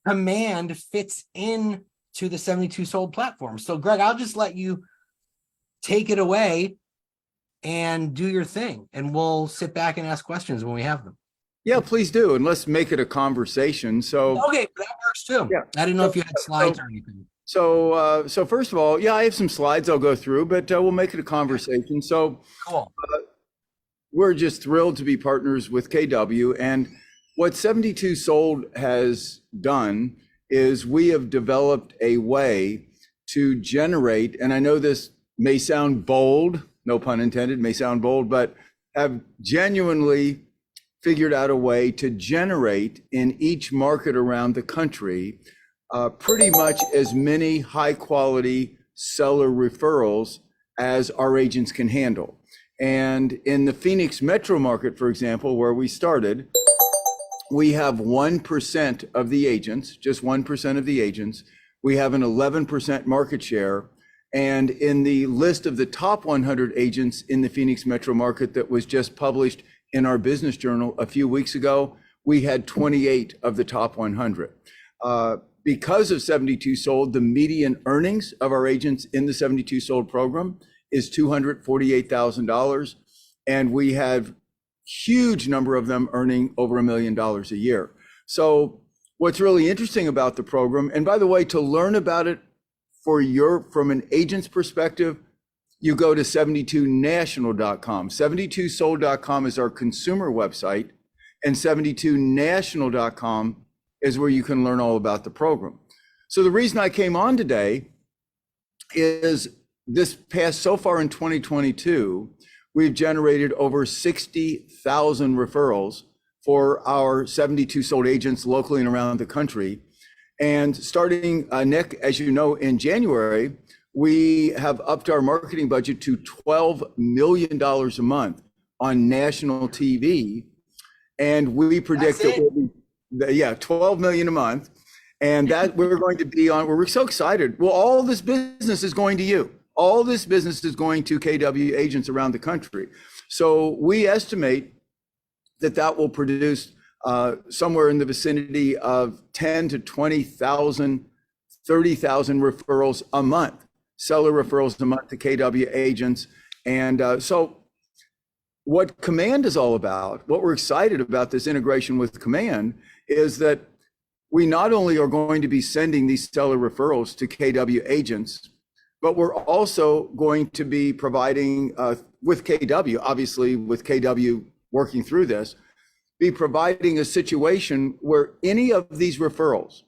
[SPEAKER 2] Command fits in to the 72 Sold platform. So Greg, I'll just let you take it away and do your thing, and we'll sit back and ask questions when we have them.
[SPEAKER 20] Yeah, please do. And let's make it a conversation. So
[SPEAKER 2] okay, that works too. Yeah. I didn't know if you had slides or anything.
[SPEAKER 20] So first of all, yeah, I have some slides I'll go through, but we'll make it a conversation. So
[SPEAKER 2] cool.
[SPEAKER 20] We're just thrilled to be partners with KW. And what 72 Sold has done is we have developed a way to generate, and I know this may sound bold, no pun intended, may sound bold, but have genuinely figured out a way to generate in each market around the country pretty much as many high quality seller referrals as our agents can handle. And in the Phoenix metro market, for example, where we started, we have 1% of the agents, just 1% of the agents. We have an 11% market share. And in the list of the top 100 agents in the Phoenix metro market that was just published in our business journal a few weeks ago, we had 28 of the top 100. Because of 72 Sold, the median earnings of our agents in the 72 Sold program is $248,000. And we have huge number of them earning over $1 million a year. So what's really interesting about the program, and by the way, to learn about it from an agent's perspective, you go to 72national.com. 72sold.com is our consumer website, and 72national.com is where you can learn all about the program. So the reason I came on today is so far in 2022, we've generated over 60,000 referrals for our 72 Sold agents locally and around the country. And starting, Nick, as you know, in January, we have upped our marketing budget to $12 million a month on national TV. And we predict that we'll be, 12 million a month. And that we're going to be on, we're so excited. Well, all this business is going to you. All this business is going to KW agents around the country. So we estimate that that will produce somewhere in the vicinity of 10 to 20,000, 30,000 referrals a month, seller referrals a month to KW agents. And so what Command is all about, what we're excited about this integration with Command, is that we not only are going to be sending these seller referrals to KW agents, but we're also going to be providing with KW, obviously with KW working through this, be providing a situation where any of these referrals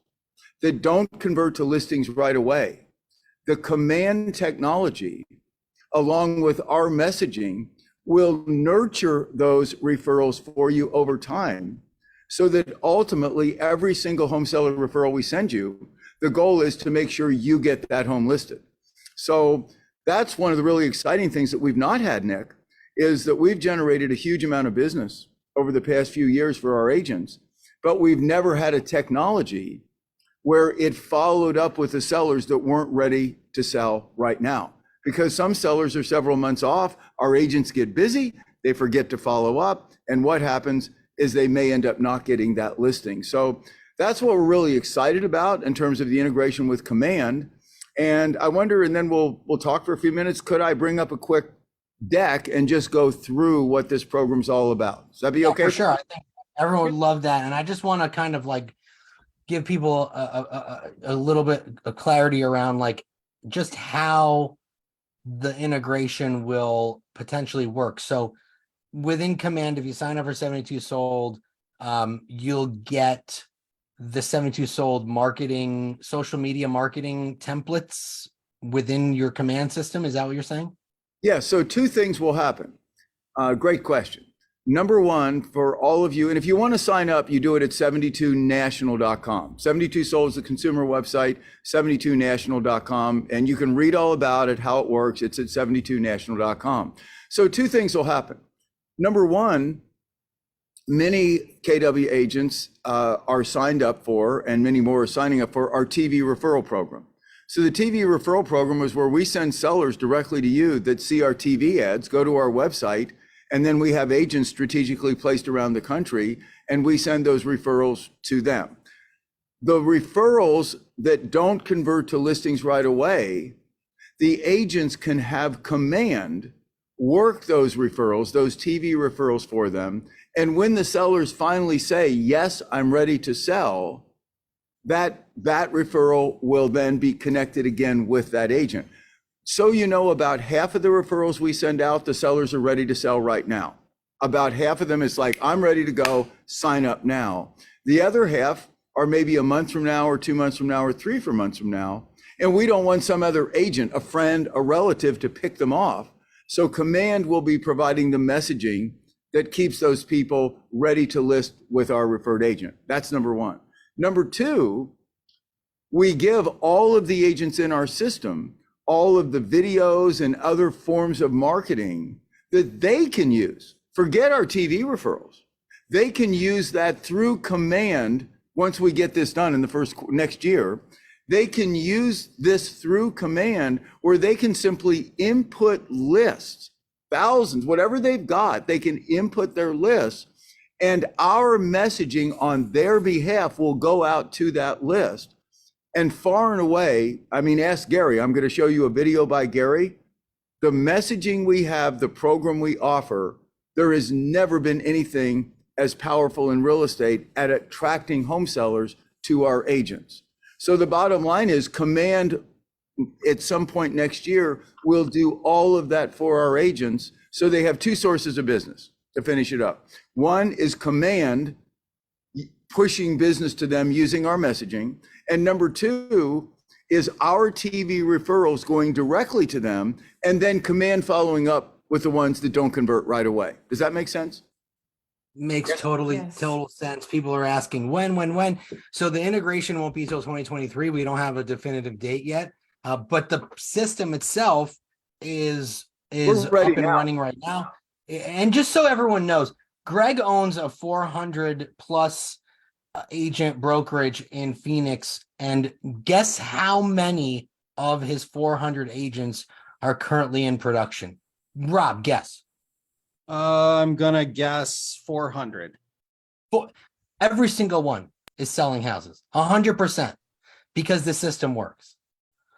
[SPEAKER 20] that don't convert to listings right away, the Command technology, along with our messaging, will nurture those referrals for you over time, so that ultimately every single home seller referral we send you, the goal is to make sure you get that home listed. So that's one of the really exciting things that we've not had, Nick, is that we've generated a huge amount of business over the past few years for our agents, but we've never had a technology where it followed up with the sellers that weren't ready to sell right now. Because some sellers are several months off, our agents get busy, they forget to follow up, and what happens is they may end up not getting that listing. So that's what we're really excited about in terms of the integration with Command. And I wonder, and then we'll talk for a few minutes, could I bring up a quick deck and just go through what this program's all about? Does that be okay?
[SPEAKER 2] For sure. I think everyone would love that. And I just want to kind of like give people a little bit of clarity around like just how the integration will potentially work. So within Command, if you sign up for 72 Sold, you'll get the 72 Sold marketing, social media marketing templates within your Command system. Is that what you're saying?
[SPEAKER 20] Yeah, so two things will happen. Great question. Number one, for all of you, and if you want to sign up, you do it at 72national.com. 72 Sold is the consumer website, 72national.com, and you can read all about it, how it works. It's at 72national.com. So two things will happen. Number one, many KW agents are signed up for, and many more are signing up for, our TV referral program. So the TV referral program is where we send sellers directly to you that see our TV ads, go to our website, and then we have agents strategically placed around the country, and we send those referrals to them. The referrals that don't convert to listings right away, the agents can have Command work those referrals, those TV referrals for them. And when the sellers finally say, yes, I'm ready to sell, that referral will then be connected again with that agent. So, you know, about half of the referrals we send out, the sellers are ready to sell right now. About half of them is like, I'm ready to go, sign up now. The other half are maybe a month from now or 2 months from now or 3 months from now. And we don't want some other agent, a friend, a relative to pick them off. So Command will be providing the messaging that keeps those people ready to list with our referred agent. That's number one. Number two, we give all of the agents in our system all of the videos and other forms of marketing that they can use. Forget our TV referrals. They can use that through Command. Once we get this done in the next year, they can use this through Command where they can simply input lists, thousands, whatever they've got, they can input their lists, and our messaging on their behalf will go out to that list. And far and away, I mean, ask Gary, I'm going to show you a video by Gary. The messaging we have, the program we offer, there has never been anything as powerful in real estate at attracting home sellers to our agents. So the bottom line is Command at some point next year will do all of that for our agents. So they have two sources of business to finish it up. One is Command pushing business to them using our messaging. And number two is our TV referrals going directly to them, and then Command following up with the ones that don't convert right away. Does that make sense?
[SPEAKER 2] Makes total sense. People are asking when. So the integration won't be till 2023. We don't have a definitive date yet. But the system itself is up and running right now. And just so everyone knows, Greg owns a 400 plus agent brokerage in Phoenix. And guess how many of his 400 agents are currently in production? Rob, guess.
[SPEAKER 1] I'm gonna guess 400.
[SPEAKER 2] Every single one is selling houses, 100%, because the system works.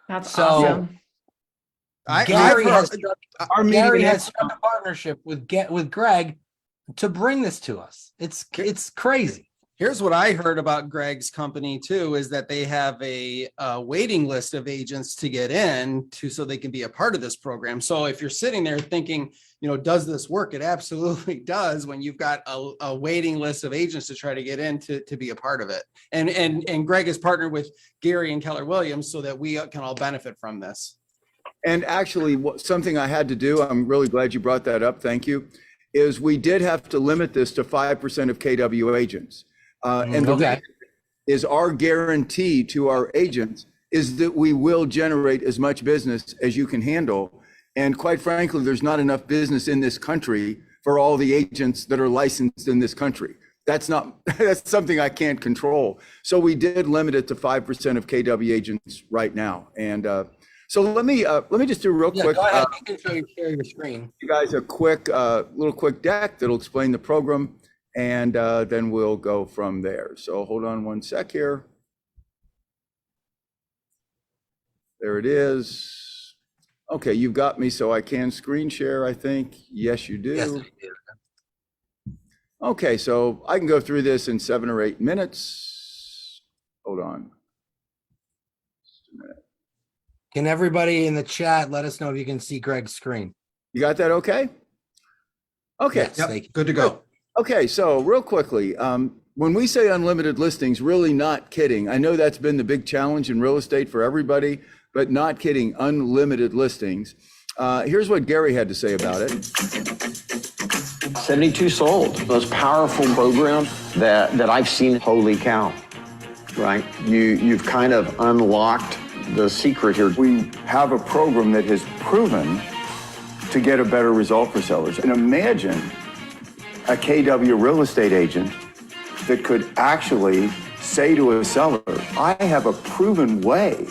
[SPEAKER 8] That's
[SPEAKER 2] so
[SPEAKER 8] awesome.
[SPEAKER 2] Gary has struck a partnership with Greg to bring this to us. It's crazy.
[SPEAKER 1] Here's what I heard about Greg's company too, is that they have a waiting list of agents to get in so they can be a part of this program. So if you're sitting there thinking, does this work? It absolutely does when you've got a waiting list of agents to try to get in to be a part of it. And Greg is partnered with Gary and Keller Williams so that we can all benefit from this.
[SPEAKER 20] And actually, something I had to do, I'm really glad you brought that up, thank you, is we did have to limit this to 5% of KW agents. And the reason is our guarantee to our agents is that we will generate as much business as you can handle. And quite frankly, there's not enough business in this country for all the agents that are licensed in this country. That's something I can't control. So we did limit it to 5% of KW agents right now. And so let me just do real quick.
[SPEAKER 2] Go ahead. You can share your screen.
[SPEAKER 20] You guys a little quick deck that'll explain the program. And then we'll go from there. So hold on one sec here. There it is. Okay, you've got me so I can screen share, I think. Yes, you do. Yes, I do. Okay, so I can go through this in 7 or 8 minutes. Hold on. Just a minute.
[SPEAKER 2] Can everybody in the chat let us know if you can see Greg's screen?
[SPEAKER 20] You got that okay? Okay.
[SPEAKER 2] Yes, yep,
[SPEAKER 1] good to go.
[SPEAKER 20] Okay, so real quickly, when we say unlimited listings, really not kidding. I know that's been the big challenge in real estate for everybody, but not kidding, unlimited listings. Here's what Gary had to say about it.
[SPEAKER 21] 72 sold, most powerful program that I've seen. Holy cow, right? You've kind of unlocked the secret here.
[SPEAKER 20] We have a program that has proven to get a better result for sellers. And imagine a KW real estate agent that could actually say to a seller, I have a proven way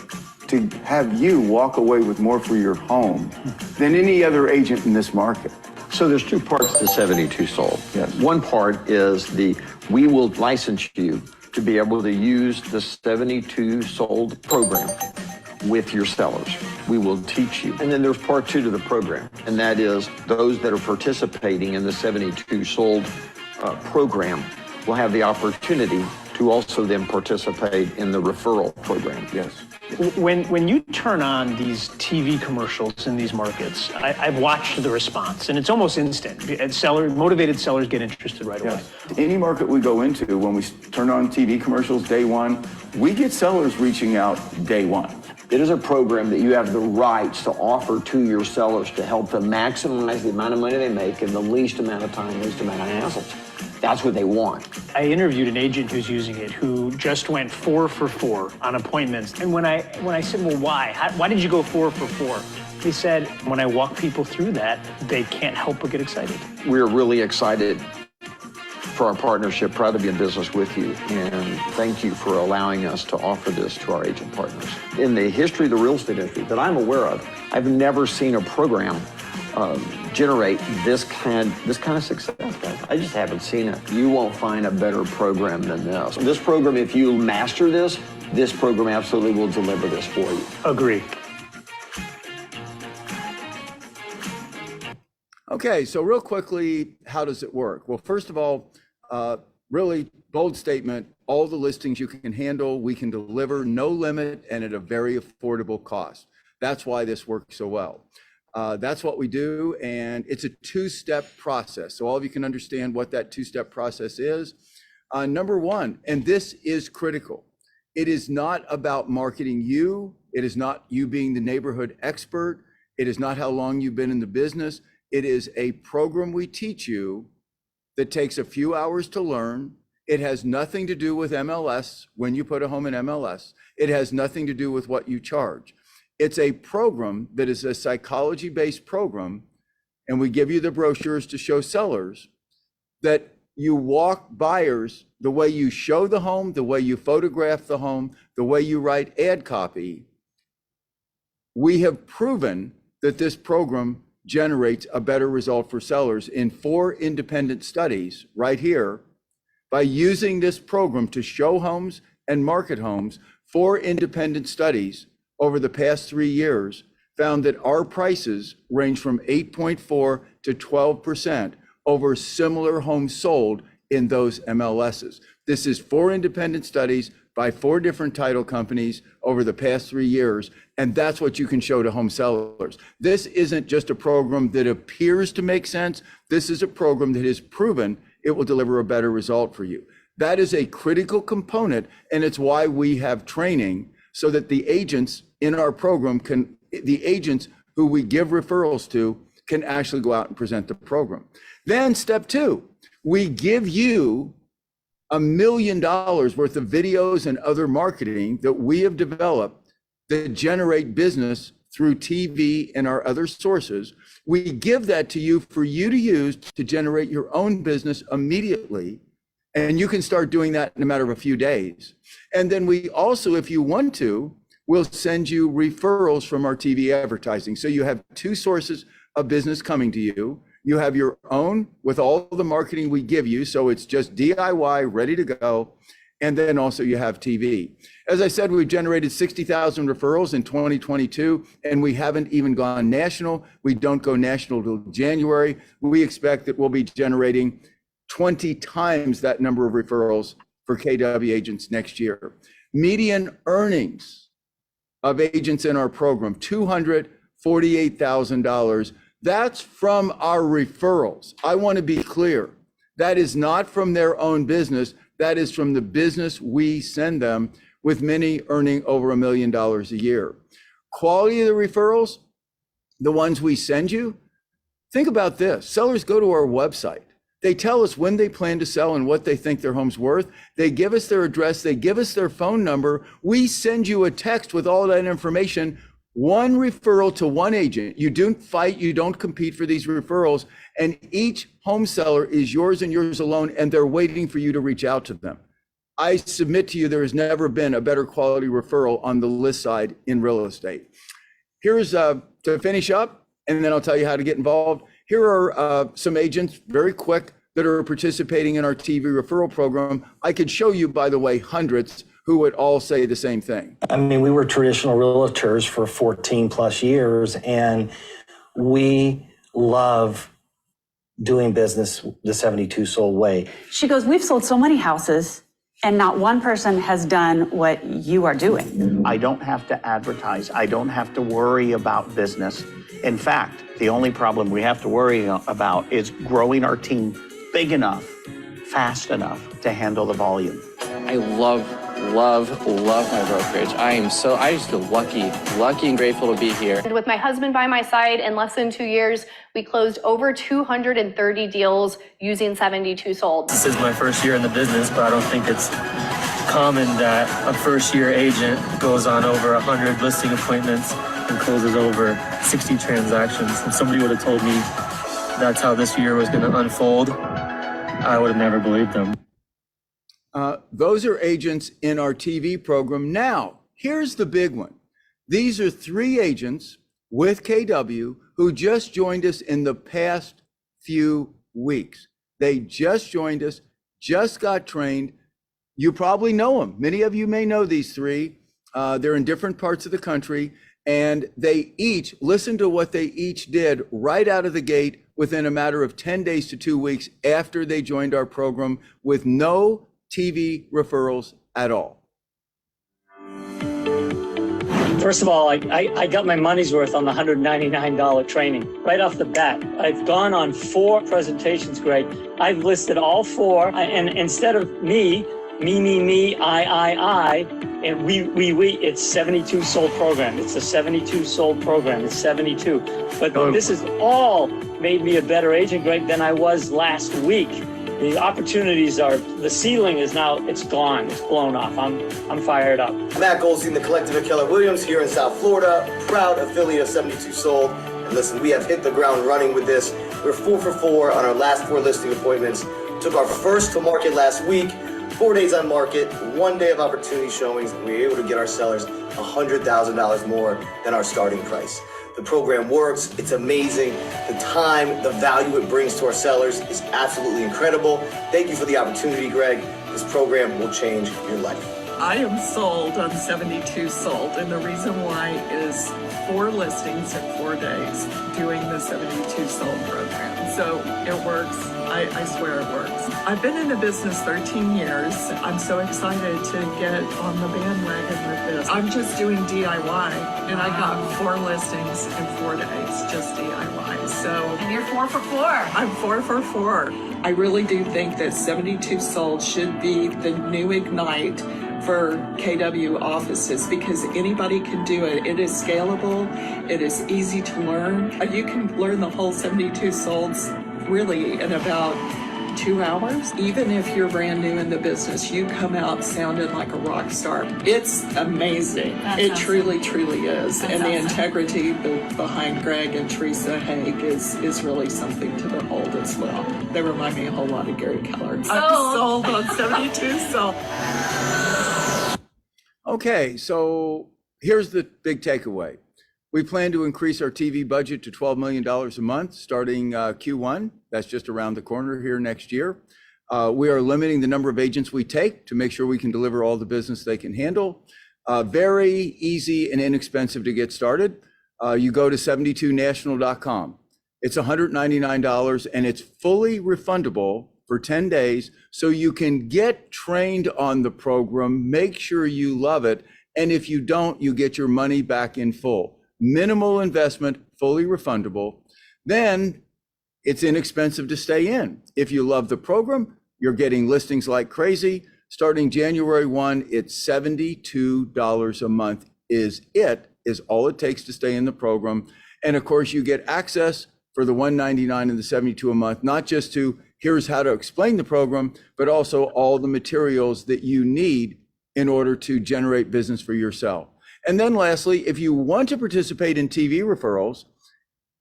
[SPEAKER 20] to have you walk away with more for your home than any other agent in this market.
[SPEAKER 21] So there's 2 parts to 72 sold. Yes. One part is we will license you to be able to use the 72 sold program with your sellers. We will teach you. And then there's part 2 to the program, and that is those that are participating in the 72 sold program will have the opportunity to also then participate in the referral program.
[SPEAKER 20] Yes.
[SPEAKER 4] When you turn on these TV commercials in these markets, I've watched the response, and it's almost instant. Motivated sellers get interested right away.
[SPEAKER 20] Any market we go into, when we turn on TV commercials day one, we get sellers reaching out day one.
[SPEAKER 21] It is a program that you have the rights to offer to your sellers to help them maximize the amount of money they make in the least amount of time, least amount of hassles. That's what they want.
[SPEAKER 4] I interviewed an agent who's using it who just went 4 for 4 on appointments. And when I said, well, why? Why did you go 4 for 4? He said, when I walk people through that, they can't help but get excited.
[SPEAKER 21] We're really excited for our partnership, proud to be in business with you, and thank you for allowing us to offer this to our agent partners. In the history of the real estate industry that I'm aware of, I've never seen a program generate this kind of success, guys. I just haven't seen it. You won't find a better program than this. This program, if you master this program absolutely will deliver this for you.
[SPEAKER 4] Agree.
[SPEAKER 20] Okay, so real quickly, how does it work? Well, first of all, really bold statement, all the listings you can handle, we can deliver, no limit, and at a very affordable cost. That's why this works so well. That's what we do, and it's a 2-step process. So all of you can understand what that 2-step process is. Number 1, and this is critical, it is not about marketing you. It is not you being the neighborhood expert. It is not how long you've been in the business. It is a program we teach you that takes a few hours to learn. It has nothing to do with MLS when you put a home in MLS. It has nothing to do with what you charge. It's a program that is a psychology-based program, and we give you the brochures to show sellers that you walk buyers the way you show the home, the way you photograph the home, the way you write ad copy. We have proven that this program generates a better result for sellers in 4 independent studies right here. By using this program to show homes and market homes, 4 independent studies over the past 3 years found that our prices range from 8.4 to 12% over similar homes sold in those MLSs. This is 4 independent studies by 4 different title companies over the past 3 years, and that's what you can show to home sellers. This isn't just a program that appears to make sense. This is a program that is proven it will deliver a better result for you. That is a critical component, and it's why we have training so that the agents in our program the agents who we give referrals to can actually go out and present the program. Then step 2, we give you $1 million worth of videos and other marketing that we have developed that generate business through TV and our other sources. We give that to you for you to use to generate your own business immediately. And you can start doing that in a matter of a few days. And then we also, if you want to, we'll send you referrals from our TV advertising. So you have 2 sources of business coming to you. You have your own with all the marketing we give you. So it's just DIY, ready to go. And then also you have TV. As I said, we've generated 60,000 referrals in 2022, and we haven't even gone national. We don't go national till January. We expect that we'll be generating 20 times that number of referrals for KW agents next year. Median earnings of agents in our program, $248,000. That's from our referrals. I want to be clear. That is not from their own business. That is from the business we send them, with many earning over $1 million a year. Quality of the referrals, the ones we send you, think about this. Sellers go to our website. They tell us when they plan to sell and what they think their home's worth. They give us their address. They give us their phone number. We send you a text with all that information. 1 referral to 1 agent. You don't fight. You don't compete for these referrals. And each home seller is yours and yours alone, and they're waiting for you to reach out to them. I submit to you, there has never been a better quality referral on the list side in real estate. Here's to finish up, and then I'll tell you how to get involved. Here are some agents, very quick, that are participating in our TV referral program. I could show you, by the way, hundreds who would all say the same thing.
[SPEAKER 6] I mean, we were traditional realtors for 14 plus years, and we love doing business the 72 Sold way.
[SPEAKER 22] She goes, we've sold so many houses, and not one person has done what you are doing.
[SPEAKER 23] I don't have to advertise. I don't have to worry about business. In fact, the only problem we have to worry about is growing our team big enough, fast enough to handle the volume.
[SPEAKER 24] I love my brokerage. I just feel lucky and grateful to be here.
[SPEAKER 25] With my husband by my side, in less than 2 years, we closed over 230 deals using 72 Sold.
[SPEAKER 26] This is my first year in the business, but I don't think it's common that a first-year agent goes on over 100 listing appointments and closes over 60 transactions. If somebody would have told me that's how this year was going to unfold, I would have never believed them.
[SPEAKER 20] Those are agents in our TV program. Now, here's the big one. These are 3 agents with KW who just joined us in the past few weeks. They just joined us, just got trained. You probably know them. Many of you may know these 3. They're in different parts of the country, and they each, listen to what they each did right out of the gate within a matter of 10 days to 2 weeks after they joined our program, with no TV referrals at all.
[SPEAKER 26] First of all, I got my money's worth on the $199 training right off the bat. I've gone on 4 presentations, Greg. I've listed all 4, and instead of me, I, and we, it's 72 sold program. It's a 72 sold program. It's 72. But this has all made me a better agent, Greg, than I was last week. The opportunities are, the ceiling is now, it's gone, it's blown off. I'm fired up.
[SPEAKER 5] Matt Goldstein, the collective of Keller Williams here in South Florida, proud affiliate of 72 Sold. And listen, we have hit the ground running with this. We're 4 for 4 on our last 4 listing appointments. Took our first to market last week, 4 days on market, 1 day of opportunity showings. We were able to get our sellers $100,000 more than our starting price. The program works, it's amazing. The time, the value it brings to our sellers is absolutely incredible. Thank you for the opportunity, Greg. This program will change your life.
[SPEAKER 7] I am sold on 72 Sold, and the reason why is 4 listings in 4 days doing the 72 Sold program. So it works. I swear it works. I've been in the business 13 years. I'm so excited to get on the bandwagon with this. I'm just doing DIY, and I got 4 listings in 4 days, just DIY. So,
[SPEAKER 19] And you're 4 for 4.
[SPEAKER 7] I'm 4 for 4. I really do think that 72 Sold should be the new Ignite for KW offices, because anybody can do it. It is scalable. It is easy to learn. You can learn the whole 72 Solds really in about 2 hours. Even if you're brand new in the business, you come out sounding like a rock star. It's amazing. It truly is. And the integrity behind Greg and Teresa Hauge is really something to behold as well. They remind me a whole lot of Gary Keller. I'm sold on 72 Sold.
[SPEAKER 20] Okay, so here's the big takeaway. We plan to increase our TV budget to $12 million a month starting Q1. That's just around the corner here next year. We are limiting the number of agents we take to make sure we can deliver all the business they can handle. Very easy and inexpensive to get started. You go to 72national.com. It's $199 and it's fully refundable for 10 days. So you can get trained on the program, make sure you love it. And if you don't, you get your money back in full. Minimal investment, fully refundable. Then it's inexpensive to stay in. If you love the program, you're getting listings like crazy. Starting January 1, it's $72 a month is all it takes to stay in the program. And of course, you get access for the $199 and the $72 a month, not just to here's how to explain the program, but also all the materials that you need in order to generate business for yourself. And then lastly, if you want to participate in TV referrals,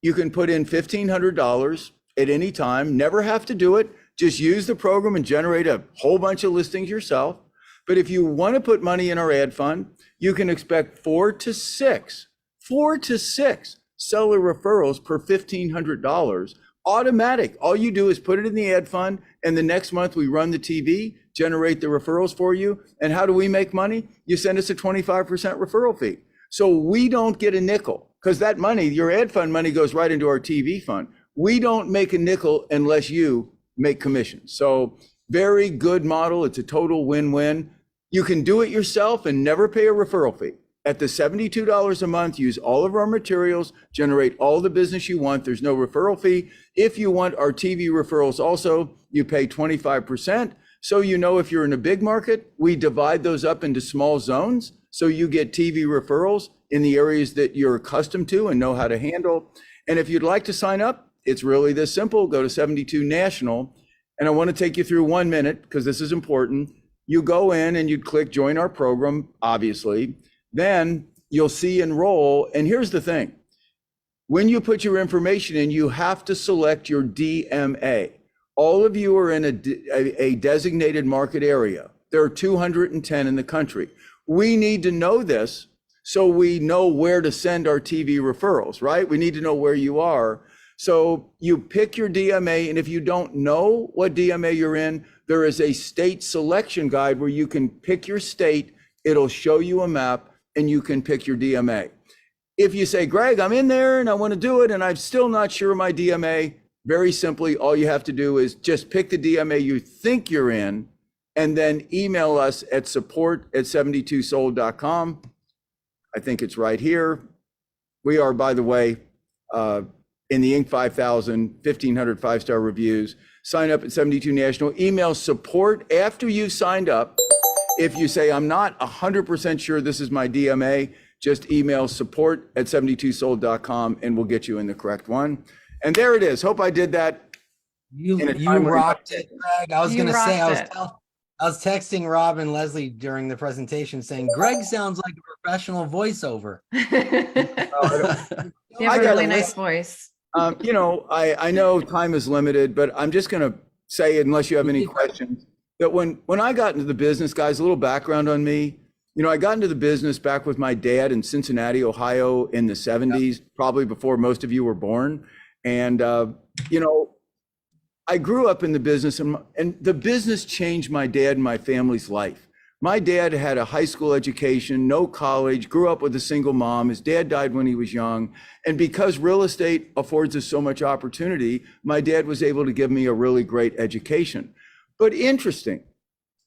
[SPEAKER 20] you can put in $1,500 at any time, never have to do it. Just use the program and generate a whole bunch of listings yourself. But if you want to put money in our ad fund, you can expect 4 to 6 seller referrals per $1,500, automatic. All you do is put it in the ad fund, and the next month we run the TV, generate the referrals for you. And how do we make money? You send us a 25% referral fee. So we don't get a nickel, because that money, your ad fund money, goes right into our TV fund. We don't make a nickel unless you make commissions. So very good model. It's a total win-win. You can do it yourself and never pay a referral fee. At the $72 a month, use all of our materials, generate all the business you want. There's no referral fee. If you want our TV referrals also, you pay 25%. So you know if you're in a big market, we divide those up into small zones. So you get TV referrals in the areas that you're accustomed to and know how to handle. And if you'd like to sign up, it's really this simple. Go to 72 National. And I want to take you through 1 minute because this is important. You go in and you'd click join our program, obviously. Then you'll see enroll. And here's the thing. When you put your information in, you have to select your DMA. All of you are in a designated market area. There are 210 in the country. We need to know this so we know where to send our TV referrals, right? We need to know where you are. So you pick your DMA, and if you don't know what DMA you're in, there is a state selection guide where you can pick your state. It'll show you a map, and you can pick your DMA. If you say, Greg, I'm in there and I want to do it, and I'm still not sure my DMA, very simply, all you have to do is just pick the DMA you think you're in, and then email us at support@72sold.com. I think it's right here. We are, by the way, in the Inc. 5000, 1,500 five-star reviews. Sign up at 72 National. Email support after you've signed up. If you say, I'm not 100% sure this is my DMA, just email support@72sold.com and we'll get you in the correct one. And there it is. Hope I did that
[SPEAKER 2] You
[SPEAKER 20] in a
[SPEAKER 2] you
[SPEAKER 20] time when-
[SPEAKER 2] rocked it, Greg. I was
[SPEAKER 3] You
[SPEAKER 2] gonna say
[SPEAKER 3] rocked it.
[SPEAKER 2] I was texting Rob and Leslie during the presentation saying Greg sounds like a professional voiceover.
[SPEAKER 3] You have
[SPEAKER 20] I
[SPEAKER 3] a
[SPEAKER 20] gotta
[SPEAKER 3] really nice
[SPEAKER 20] listen.
[SPEAKER 3] voice.
[SPEAKER 20] You know, I know time is limited, but I'm just going to say, unless you have any questions, that when I got into the business, guys, a little background on me. You know, I got into the business back with my dad in Cincinnati, Ohio in the 70s, probably before most of you were born. And, you know, I grew up in the business, and the business changed my dad and my family's life. My dad had a high school education, no college, grew up with a single mom. His dad died when he was young. And because real estate affords us so much opportunity, my dad was able to give me a really great education. But interesting,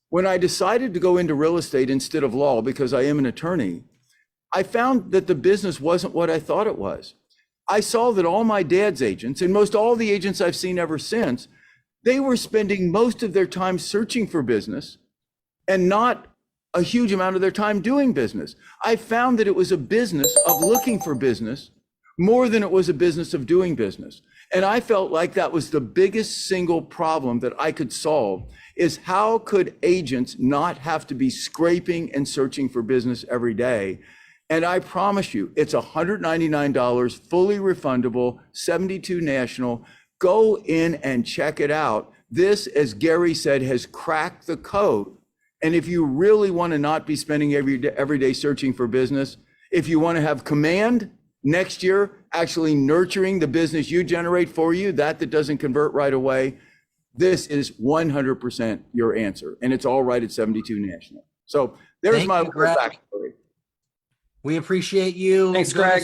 [SPEAKER 20] when I decided to go into real estate instead of law, because I am an attorney, I found that the business wasn't what I thought it was. I saw that all my dad's agents, and most all the agents I've seen ever since, they were spending most of their time searching for business and not a huge amount of their time doing business. I found that it was a business of looking for business more than it was a business of doing business. And I felt like that was the biggest single problem that I could solve, is how could agents not have to be scraping and searching for business every day? And I promise you, it's $199, fully refundable, 72 national. Go in and check it out. This, as Gary said, has cracked the code. And if you really want to not be spending every day searching for business, if you want to have command next year, actually nurturing the business you generate for you, that doesn't convert right away, this is 100% your answer. And it's all right at 72 national. So there's my little backstory.
[SPEAKER 2] We appreciate you.
[SPEAKER 1] Thanks,
[SPEAKER 2] Go to
[SPEAKER 1] Greg.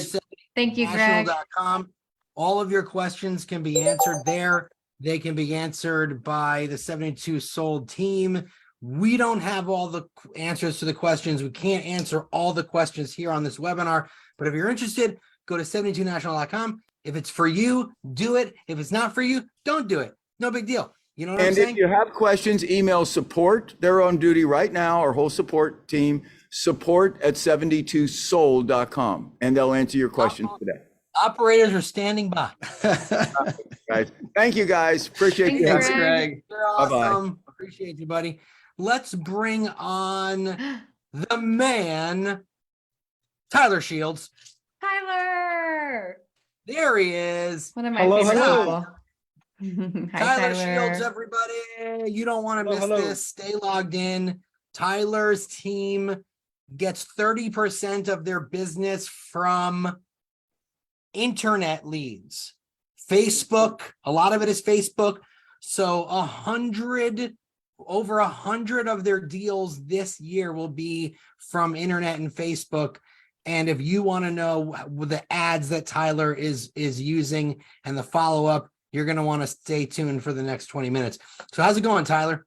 [SPEAKER 3] Thank you, Greg.
[SPEAKER 2] national.com. All of your questions can be answered there. They can be answered by the 72 Sold team. We don't have all the answers to the questions. We can't answer all the questions here on this webinar, but if you're interested, go to 72national.com. If it's for you, do it. If it's not for you, don't do it. No big deal. You know what I'm
[SPEAKER 20] And
[SPEAKER 2] saying?
[SPEAKER 20] if you have questions, email support. They're on duty right now, our whole support team, support@72sold.com, and they'll answer your questions today.
[SPEAKER 2] Operators are standing by.
[SPEAKER 20] Guys, thank you guys. Appreciate you.
[SPEAKER 1] Thanks, Greg.
[SPEAKER 2] You're awesome. Appreciate you, buddy. Let's bring on the man, Tyler Shields.
[SPEAKER 3] Tyler.
[SPEAKER 2] There he is.
[SPEAKER 3] One of my
[SPEAKER 4] Hello,
[SPEAKER 3] favorite
[SPEAKER 4] hello.
[SPEAKER 3] people. Hi,
[SPEAKER 2] Tyler Shields, everybody. You don't want to miss
[SPEAKER 4] Hello.
[SPEAKER 2] this. Stay logged in. Tyler's team gets 30% of their business from internet leads. Facebook, a lot of it is Facebook. So over 100 of their deals this year will be from internet and Facebook. And if you want to know the ads that Tyler is using and the follow-up, you're going to want to stay tuned for the next 20 minutes. So how's it going, Tyler?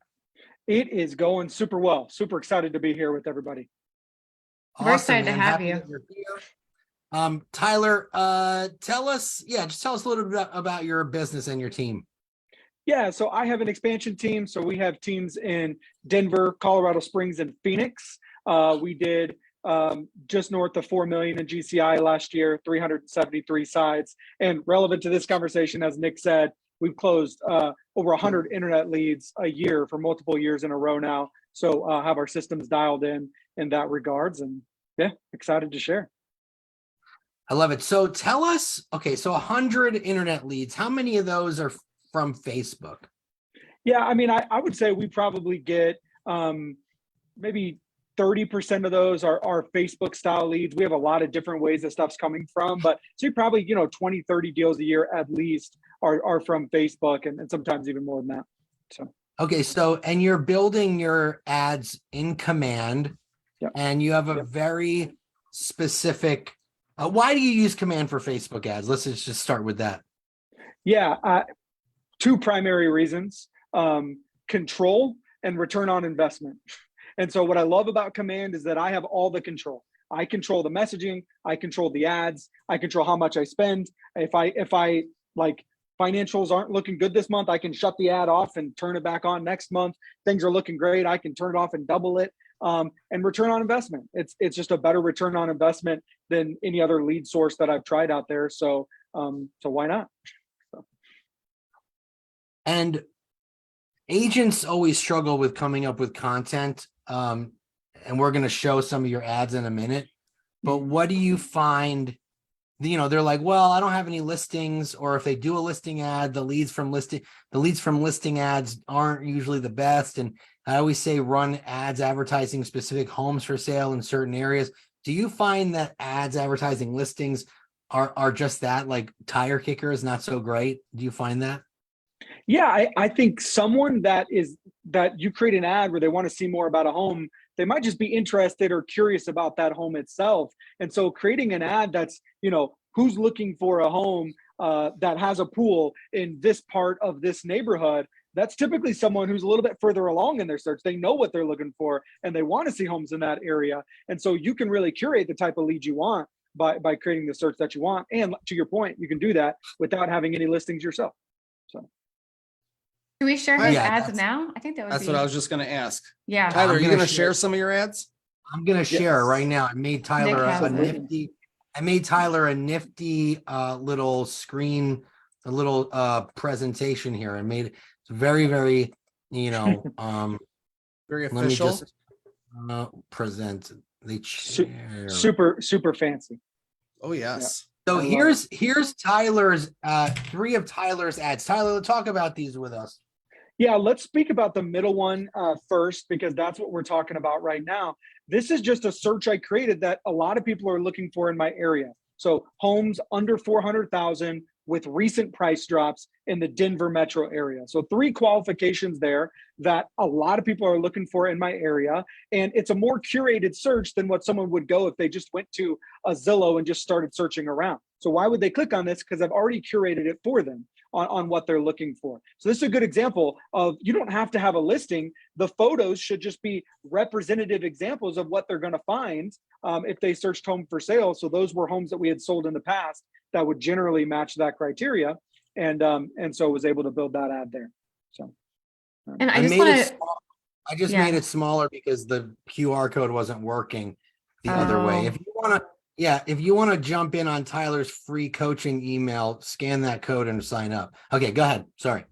[SPEAKER 4] It is going super well. Super excited to be here with everybody.
[SPEAKER 3] We're excited to
[SPEAKER 2] man.
[SPEAKER 3] have
[SPEAKER 2] Happy
[SPEAKER 3] you.
[SPEAKER 2] that you're here. Tyler, tell us a little bit about your business and your team.
[SPEAKER 4] Yeah, so I have an expansion team. So we have teams in Denver, Colorado Springs, and Phoenix. We did just north of 4 million in GCI last year, 373 sites. And relevant to this conversation, as Nick said, we've closed over 100 internet leads a year for multiple years in a row now. So have our systems dialed in that regards, and yeah, excited to share.
[SPEAKER 2] I love it. So tell us, okay, so 100 internet leads, how many of those are from Facebook?
[SPEAKER 4] Yeah, I mean, I would say we probably get maybe 30% of those are Facebook style leads. We have a lot of different ways that stuff's coming from, but so you probably, 20, 30 deals a year at least are from Facebook, and sometimes even more than that. So.
[SPEAKER 2] Okay, so, and you're building your ads in Command, and you have a very specific, why do you use Command for Facebook ads? Let's just start with that.
[SPEAKER 4] Yeah, two primary reasons, control and return on investment. And so what I love about Command is that I have all the control. I control the messaging, I control the ads, I control how much I spend. If I like financials aren't looking good this month, I can shut the ad off and turn it back on next month. Things are looking great, I can turn it off and double it. And return on investment. It's just a better return on investment than any other lead source that I've tried out there. So why not?
[SPEAKER 2] And agents always struggle with coming up with content. And we're going to show some of your ads in a minute. But what do you find? They're like, well, I don't have any listings, or if they do a listing ad, the leads from listing ads aren't usually the best. And I always say run ads advertising specific homes for sale in certain areas. Do you find that ads advertising listings are just that, like tire kickers, not so great? Do you find that?
[SPEAKER 4] Yeah, I think someone that you create an ad where they want to see more about a home, they might just be interested or curious about that home itself. And so creating an ad that's, who's looking for a home that has a pool in this part of this neighborhood, that's typically someone who's a little bit further along in their search. They know what they're looking for and they want to see homes in that area. And so you can really curate the type of lead you want by creating the search that you want. And to your point, you can do that without having any listings yourself. So.
[SPEAKER 3] Can we share his ads now? I think that would
[SPEAKER 1] That's what I was just going to ask.
[SPEAKER 3] Yeah.
[SPEAKER 1] Tyler, are you going to share some of your ads?
[SPEAKER 2] I'm going to share right now. I made Tyler a nifty little screen, a little presentation here. I made it very, very, very official. Let me just present the chair.
[SPEAKER 4] Super fancy.
[SPEAKER 1] Oh yes.
[SPEAKER 2] So here's Tyler's 3 of Tyler's ads. Tyler, talk about these with us.
[SPEAKER 4] Yeah, let's speak about the middle one first, because that's what we're talking about right now. This is just a search I created that a lot of people are looking for in my area. So homes under 400,000 with recent price drops in the Denver metro area. So 3 qualifications there that a lot of people are looking for in my area. And it's a more curated search than what someone would go if they just went to a Zillow and just started searching around. So why would they click on this? Because I've already curated it for them on what they're looking for. So this is a good example of, you don't have to have a listing. The photos should just be representative examples of what they're going to find if they searched home for sale. So those were homes that we had sold in the past that would generally match that criteria. And so was able to build that ad there. So.
[SPEAKER 3] And I
[SPEAKER 2] just made it smaller because the QR code wasn't working the other way. If you want to jump in on Tyler's free coaching email, scan that code and sign up. Okay, go ahead. Sorry.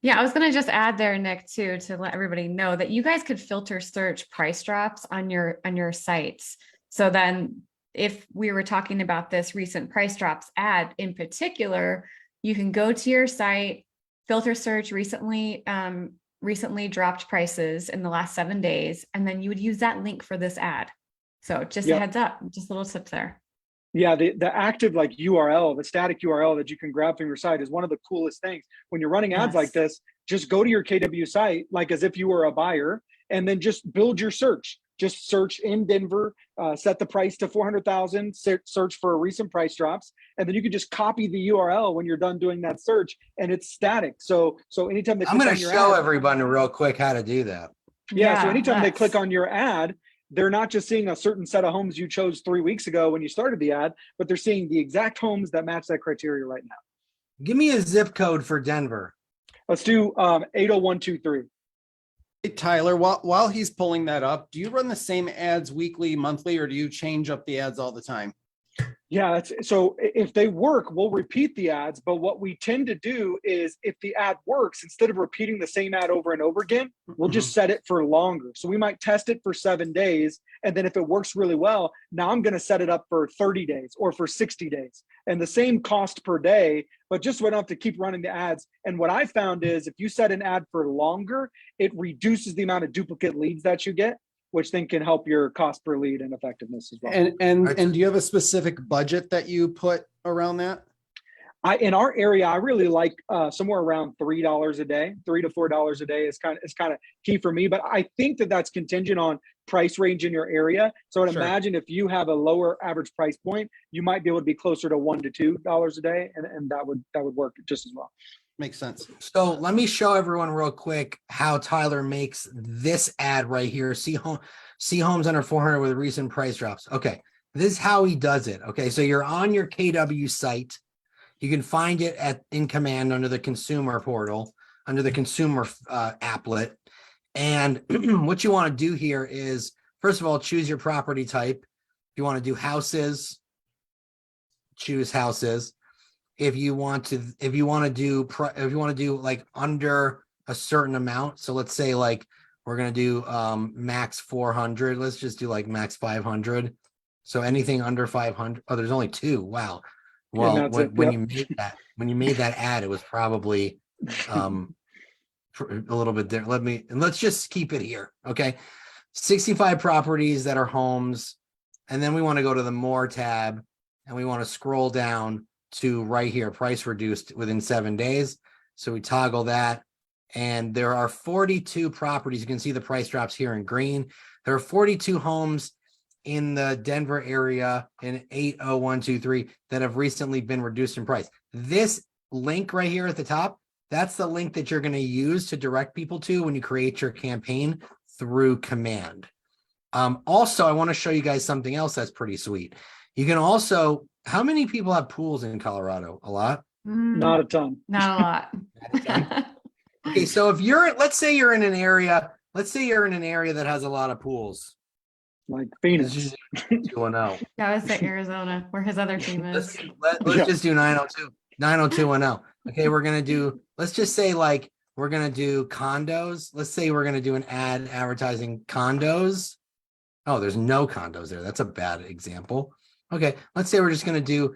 [SPEAKER 3] Yeah, I was going to just add there, Nick, too, to let everybody know that you guys could filter search price drops on your sites. So then if we were talking about this recent price drops ad in particular, you can go to your site, filter search recently dropped prices in the last 7 days, and then you would use that link for this ad. So just a heads up, just a little tip there.
[SPEAKER 4] Yeah, the active URL, the static URL that you can grab from your site is one of the coolest things. When you're running ads like this, just go to your KW site, like as if you were a buyer, and then just build your search. Just search in Denver, set the price to 400,000, search for recent price drops, and then you can just copy the URL when you're done doing that search, and it's static. So anytime they
[SPEAKER 2] I'm going to show everybody real quick how to do that.
[SPEAKER 4] Yeah, so anytime they click on your ad, they're not just seeing a certain set of homes you chose 3 weeks ago when you started the ad, but they're seeing the exact homes that match that criteria right now.
[SPEAKER 2] Give me a zip code for Denver.
[SPEAKER 4] Let's do 80123.
[SPEAKER 1] Hey, Tyler, while he's pulling that up, do you run the same ads weekly, monthly, or do you change up the ads all the time?
[SPEAKER 4] Yeah, so if they work, we'll repeat the ads. But what we tend to do is if the ad works, instead of repeating the same ad over and over again, we'll just set it for longer. So we might test it for 7 days. And then if it works really well, now I'm going to set it up for 30 days or for 60 days. And the same cost per day, but just so I don't have to keep running the ads. And what I found is if you set an ad for longer, it reduces the amount of duplicate leads that you get, which then can help your cost per lead and effectiveness as well.
[SPEAKER 1] And do you have a specific budget that you put around that?
[SPEAKER 4] In our area, I really like somewhere around $3 a day, $3 to $4 a day is kind of key for me. But I think that's contingent on price range in your area. So I'd imagine if you have a lower average price point, you might be able to be closer to $1 to $2 a day, and that would work just as well.
[SPEAKER 1] Makes sense.
[SPEAKER 2] So let me show everyone real quick how Tyler makes this ad right here. See homes under 400 with recent price drops. Okay, this is how he does it. Okay, so you're on your KW site. You can find it in command under the consumer portal, under the consumer applet. And what you want to do here is, first of all, choose your property type. If you want to do houses, choose houses. if you want to do like under a certain amount. So let's say like we're going to do max 400. Let's just do like max 500. So anything under 500. Oh, there's only 2. Wow. Well, when you made that ad, it was probably a little bit there. Let's just keep it here. Okay. 65 properties that are homes. And then we want to go to the more tab and we want to scroll down to right here, price reduced within 7 days. So we toggle that. And there are 42 properties. You can see the price drops here in green. There are 42 homes in the Denver area in 80123 that have recently been reduced in price. This link right here at the top, that's the link that you're going to use to direct people to when you create your campaign through command. Also, I want to show you guys something else that's pretty sweet. You can also, how many people have pools in Colorado? A lot?
[SPEAKER 4] Not a ton.
[SPEAKER 3] Not a lot.
[SPEAKER 2] Okay, so if let's say you're in an area that has a lot of pools.
[SPEAKER 4] Like Phoenix.
[SPEAKER 2] 210.
[SPEAKER 3] That was the Arizona where his other team is.
[SPEAKER 2] Let's just do 902. 90210. Okay, let's just say like we're gonna do condos. Let's say we're gonna do an ad advertising condos. Oh, there's no condos there. That's a bad example. Okay, let's say we're just gonna do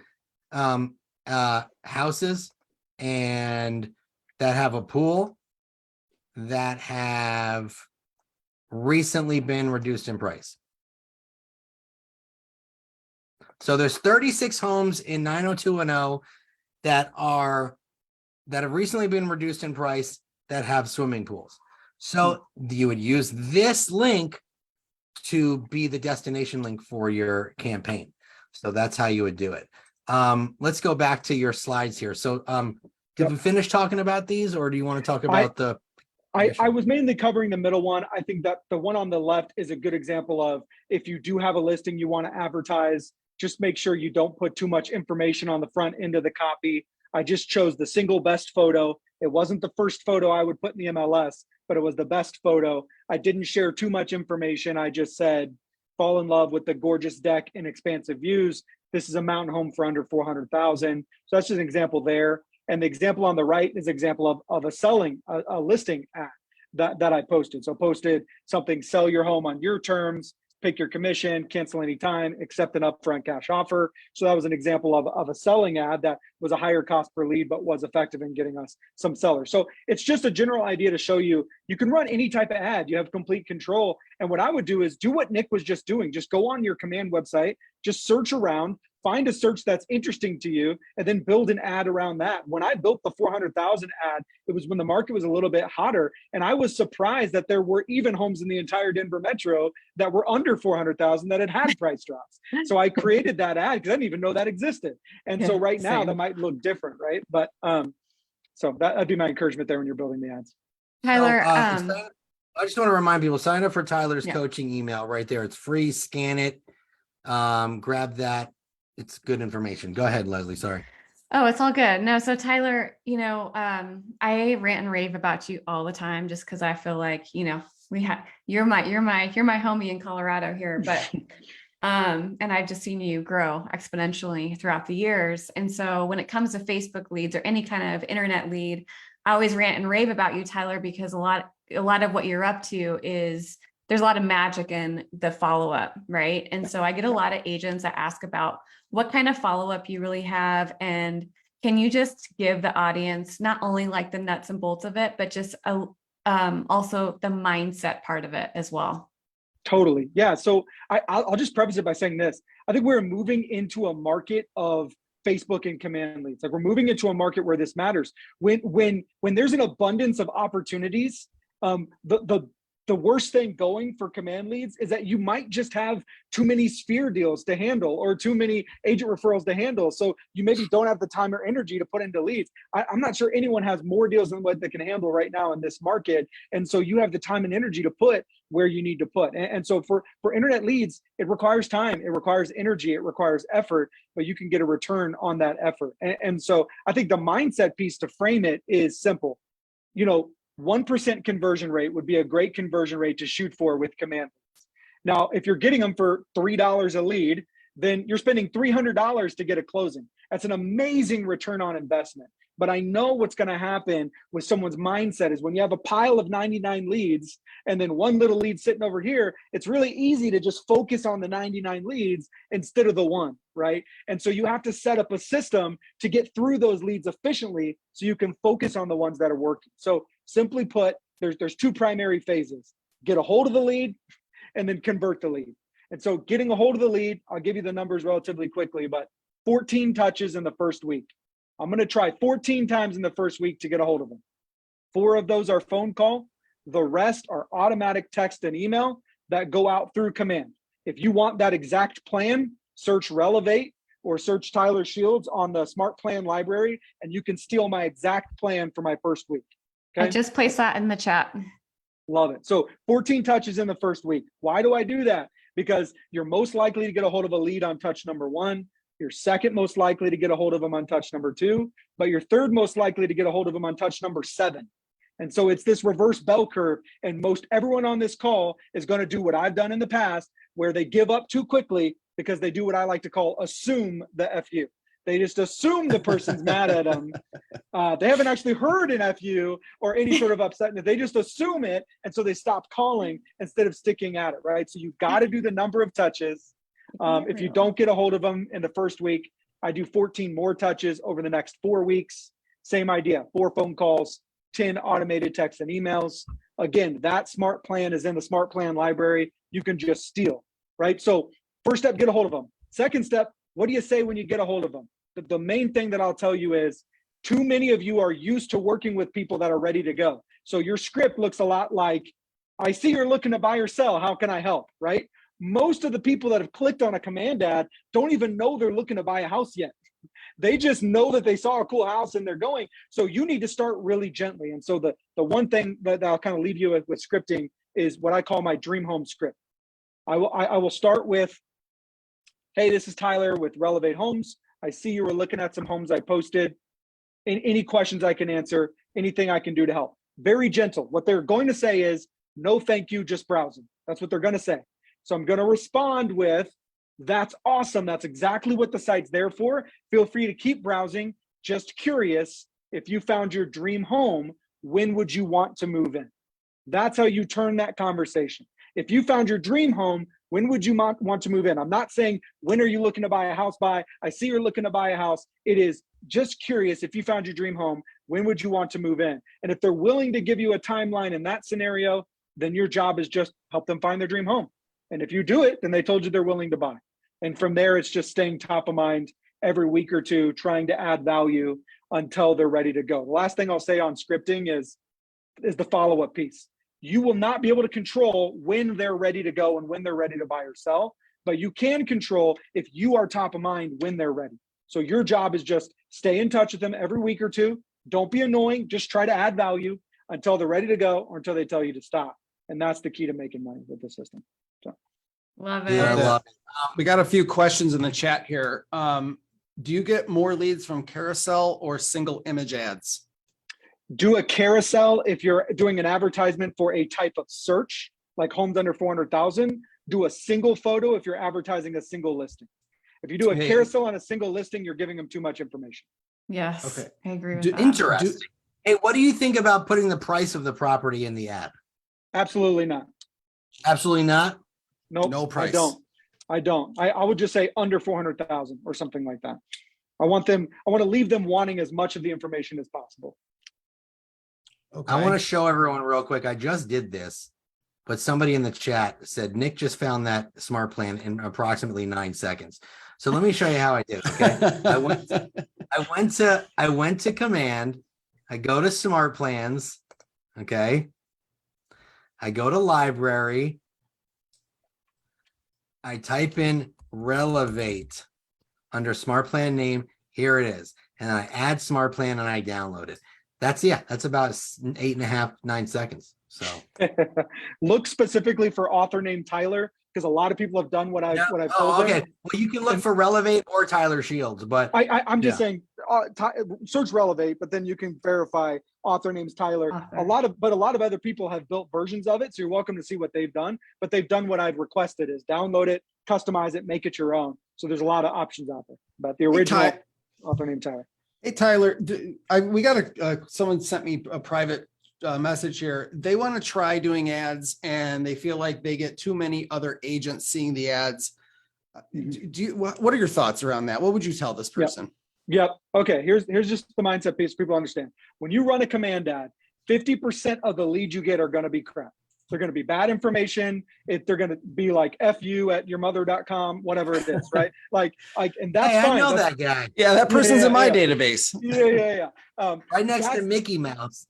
[SPEAKER 2] houses and that have a pool that have recently been reduced in price. So there's 36 homes in 90210 that have recently been reduced in price that have swimming pools. So you would use this link to be the destination link for your campaign. So that's how you would do it. Let's go back to your slides here. So did we finish talking about these, or do you want to talk about
[SPEAKER 4] I was mainly covering the middle one. I think that the one on the left is a good example of if you do have a listing you want to advertise, just make sure you don't put too much information on the front end of the copy. I just chose the single best photo. It wasn't the first photo I would put in the MLS, but it was the best photo. I didn't share too much information. I just said, fall in love with the gorgeous deck and expansive views. This is a mountain home for under 400,000. So that's just an example there. And the example on the right is an example of a listing ad that I posted. So posted something, sell your home on your terms, pick your commission, cancel anytime, accept an upfront cash offer. So that was an example of a selling ad that was a higher cost per lead, but was effective in getting us some sellers. So it's just a general idea to show you, you can run any type of ad, you have complete control. And what I would do is do what Nick was just doing. Just go on your command website, just search around, find a search that's interesting to you, and then build an ad around that. When I built the 400,000 ad, it was when the market was a little bit hotter. And I was surprised that there were even homes in the entire Denver metro that were under 400,000 that had price drops. So I created that ad because I didn't even know that existed. And so right now that might look different, right? But so that'd be my encouragement there when you're building the ads.
[SPEAKER 3] Tyler,
[SPEAKER 2] I just want to remind people, sign up for Tyler's coaching email right there. It's free, scan it, grab that. It's good information. Go ahead, Leslie. Sorry.
[SPEAKER 3] Oh, it's all good. No, so Tyler, I rant and rave about you all the time just because I feel like, you're my homie in Colorado here, but and I've just seen you grow exponentially throughout the years. And so when it comes to Facebook leads or any kind of internet lead, I always rant and rave about you, Tyler, because a lot of what you're up to is there's a lot of magic in the follow-up, right? And so I get a lot of agents that ask about what kind of follow-up you really have. And can you just give the audience not only like the nuts and bolts of it, but just also the mindset part of it as well?
[SPEAKER 4] Totally. Yeah. So I'll just preface it by saying this. I think we're moving into a market of Facebook and command leads. Like we're moving into a market where this matters. When there's an abundance of opportunities, the worst thing going for command leads is that you might just have too many sphere deals to handle or too many agent referrals to handle. So you maybe don't have the time or energy to put into leads. I'm not sure anyone has more deals than what they can handle right now in this market. And so you have the time and energy to put where you need to put. And so for internet leads, it requires time, it requires energy, it requires effort, but you can get a return on that effort. And so I think the mindset piece to frame it is simple. 1% conversion rate would be a great conversion rate to shoot for with command leads. Now, if you're getting them for $3 a lead, then you're spending $300 to get a closing. That's an amazing return on investment. But I know what's going to happen with someone's mindset is when you have a pile of 99 leads and then one little lead sitting over here, it's really easy to just focus on the 99 leads instead of the one, right? And so you have to set up a system to get through those leads efficiently so you can focus on the ones that are working. So simply put, there's two primary phases: get a hold of the lead and then convert the lead. And so getting a hold of the lead, I'll give you the numbers relatively quickly, but 14 touches in the first week. I'm going to try 14 times in the first week to get a hold of them. 4 of those are phone call. The rest are automatic text and email that go out through command. If you want that exact plan, search Relevate or search Tyler Shields on the Smart Plan library, and you can steal my exact plan for my first week. Okay?
[SPEAKER 3] I just placed that in the chat.
[SPEAKER 4] Love it. So 14 touches in the first week. Why do I do that? Because you're most likely to get a hold of a lead on touch number 1. You're second most likely to get a hold of them on touch number 2, but you're third most likely to get a hold of them on touch number 7. And so it's this reverse bell curve. And most everyone on this call is going to do what I've done in the past, where they give up too quickly because they do what I like to call assume the FU. They just assume the person's mad at them. They haven't actually heard an FU or any sort of upsetness. They just assume it. And so they stop calling instead of sticking at it, right? So you've got to do the number of touches. If you don't get a hold of them in the first week, I do 14 more touches over the next 4 weeks. Same idea, 4 phone calls, 10 automated texts and emails. Again, that smart plan is in the smart plan library. You can just steal, right? So first step, get a hold of them. Second step, what do you say when you get a hold of them? The main thing that I'll tell you is too many of you are used to working with people that are ready to go. So your script looks a lot like, I see you're looking to buy or sell. How can I help, right? Most of the people that have clicked on a command ad don't even know they're looking to buy a house yet. They just know that they saw a cool house and they're going. So you need to start really gently. And so the one thing that I'll kind of leave you with scripting is what I call my dream home script. I will start with, hey, this is Tyler with Relevate Homes. I see you were looking at some homes I posted. Any questions I can answer, anything I can do to help. Very gentle. What they're going to say is, no, thank you, just browsing. That's what they're going to say. So I'm going to respond with, that's awesome. That's exactly what the site's there for. Feel free to keep browsing. Just curious, if you found your dream home, when would you want to move in? That's how you turn that conversation. If you found your dream home, when would you want to move in? I'm not saying, when are you looking to buy a house by? I see you're looking to buy a house. It is just curious, if you found your dream home, when would you want to move in? And if they're willing to give you a timeline in that scenario, then your job is just help them find their dream home. And if you do it, then they told you they're willing to buy. And from there, it's just staying top of mind every week or two, trying to add value until they're ready to go. The last thing I'll say on scripting is the follow-up piece. You will not be able to control when they're ready to go and when they're ready to buy or sell, but you can control if you are top of mind when they're ready. So your job is just stay in touch with them every week or two. Don't be annoying. Just try to add value until they're ready to go or until they tell you to stop. And that's the key to making money with the system. So.
[SPEAKER 3] Love it.
[SPEAKER 1] Yeah, I love it. We got a few questions in the chat here. Do you get more leads from carousel or single image ads?
[SPEAKER 4] Do a carousel if you're doing an advertisement for a type of search, like homes under 400,000. Do a single photo if you're advertising a single listing. If you do a carousel on a single listing, you're giving them too much information.
[SPEAKER 3] Yes,
[SPEAKER 2] okay.
[SPEAKER 3] I agree with that.
[SPEAKER 2] Interesting. Hey, what do you think about putting the price of the property in the ad?
[SPEAKER 4] Absolutely not.
[SPEAKER 2] Absolutely not?
[SPEAKER 4] Nope,
[SPEAKER 2] no price.
[SPEAKER 4] I don't. I would just say under 400,000 or something like that. I want to leave them wanting as much of the information as possible.
[SPEAKER 2] Okay. I want to show everyone real quick. I just did this, but somebody in the chat said Nick just found that smart plan in approximately 9 seconds. So let me show you how I did it. Okay. I went to command. I go to smart plans. Okay. I go to library. I type in Relevate under smart plan name. Here it is. And I add smart plan and I download it. That's about 8.5, 9 seconds. So
[SPEAKER 4] look specifically for author named Tyler, because a lot of people have done what I've told them.
[SPEAKER 2] Okay. Well, you can look for Relevate or Tyler Shields, but
[SPEAKER 4] I'm just saying search Relevate, but then you can verify author name's Tyler. A lot of other people have built versions of it, so you're welcome to see what they've done. But they've done what I've requested: is download it, customize it, make it your own. So there's a lot of options out there, but the original author named Tyler.
[SPEAKER 1] Hey, Tyler, we got someone sent me a private message here. They want to try doing ads and they feel like they get too many other agents seeing the ads. What are your thoughts around that? What would you tell this person?
[SPEAKER 4] Yep. Okay. Here's just the mindset piece people understand. When you run a command ad, 50% of the leads you get are going to be crap. They're going to be bad information. They're going to be like fu@yourmother.com, whatever it is, right? And that's fine.
[SPEAKER 2] I know that guy.
[SPEAKER 1] Yeah, that person's in my database.
[SPEAKER 4] Yeah.
[SPEAKER 2] Right next to Mickey Mouse.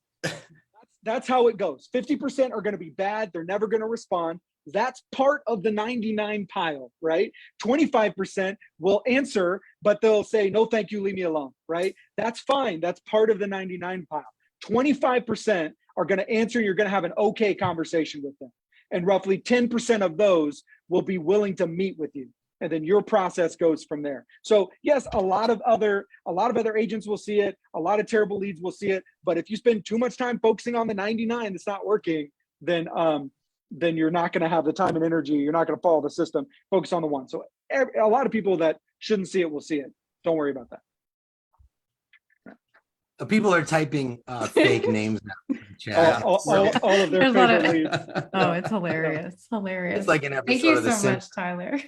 [SPEAKER 4] That's how it goes. 50% are going to be bad. They're never going to respond. That's part of the 99 pile, right? 25% will answer, but they'll say, no, thank you, leave me alone, right? That's fine. That's part of the 99 pile. 25% are going to answer, and you're going to have an okay conversation with them. And roughly 10% of those will be willing to meet with you. And then your process goes from there. So yes, a lot of other agents will see it. A lot of terrible leads will see it. But if you spend too much time focusing on the 99 that's not working, then you're not going to have the time and energy. You're not going to follow the system. Focus on the one. So a lot of people that shouldn't see it will see it. Don't worry about that.
[SPEAKER 2] People are typing fake names now in the chat.
[SPEAKER 4] All of their favorite leads.
[SPEAKER 3] Oh, it's hilarious. Hilarious.
[SPEAKER 2] It's like an episode
[SPEAKER 3] Thank you
[SPEAKER 2] of The
[SPEAKER 3] so much,
[SPEAKER 2] Simpsons.
[SPEAKER 3] Tyler.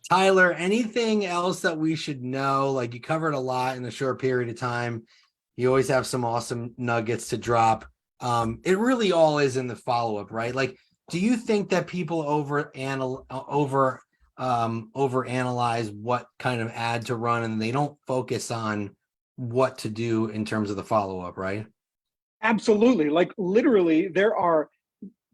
[SPEAKER 2] Tyler, anything else that we should know? Like, you covered a lot in a short period of time. You always have some awesome nuggets to drop. It really all is in the follow-up, right? Like, do you think that people overanalyze what kind of ad to run, and they don't focus on what to do in terms of the follow-up, right?
[SPEAKER 4] Absolutely. Like, literally, there are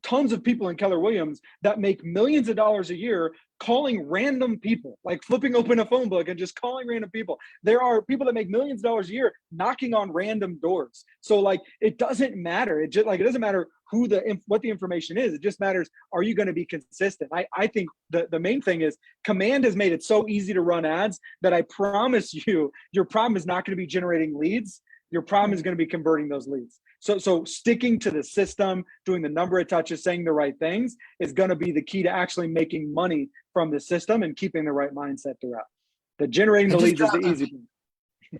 [SPEAKER 4] tons of people in Keller Williams that make millions of dollars a year calling random people, like flipping open a phone book and just calling random people. There are people that make millions of dollars a year knocking on random doors. So like, it doesn't matter. It doesn't matter what the information is. It just matters, are you going to be consistent? I think the main thing is Command has made it so easy to run ads that I promise you, your problem is not going to be generating leads. Your problem is going to be converting those leads. So sticking to the system, doing the number of touches, saying the right things is going to be the key to actually making money from the system and keeping the right mindset throughout. The generating the leads is the easy thing.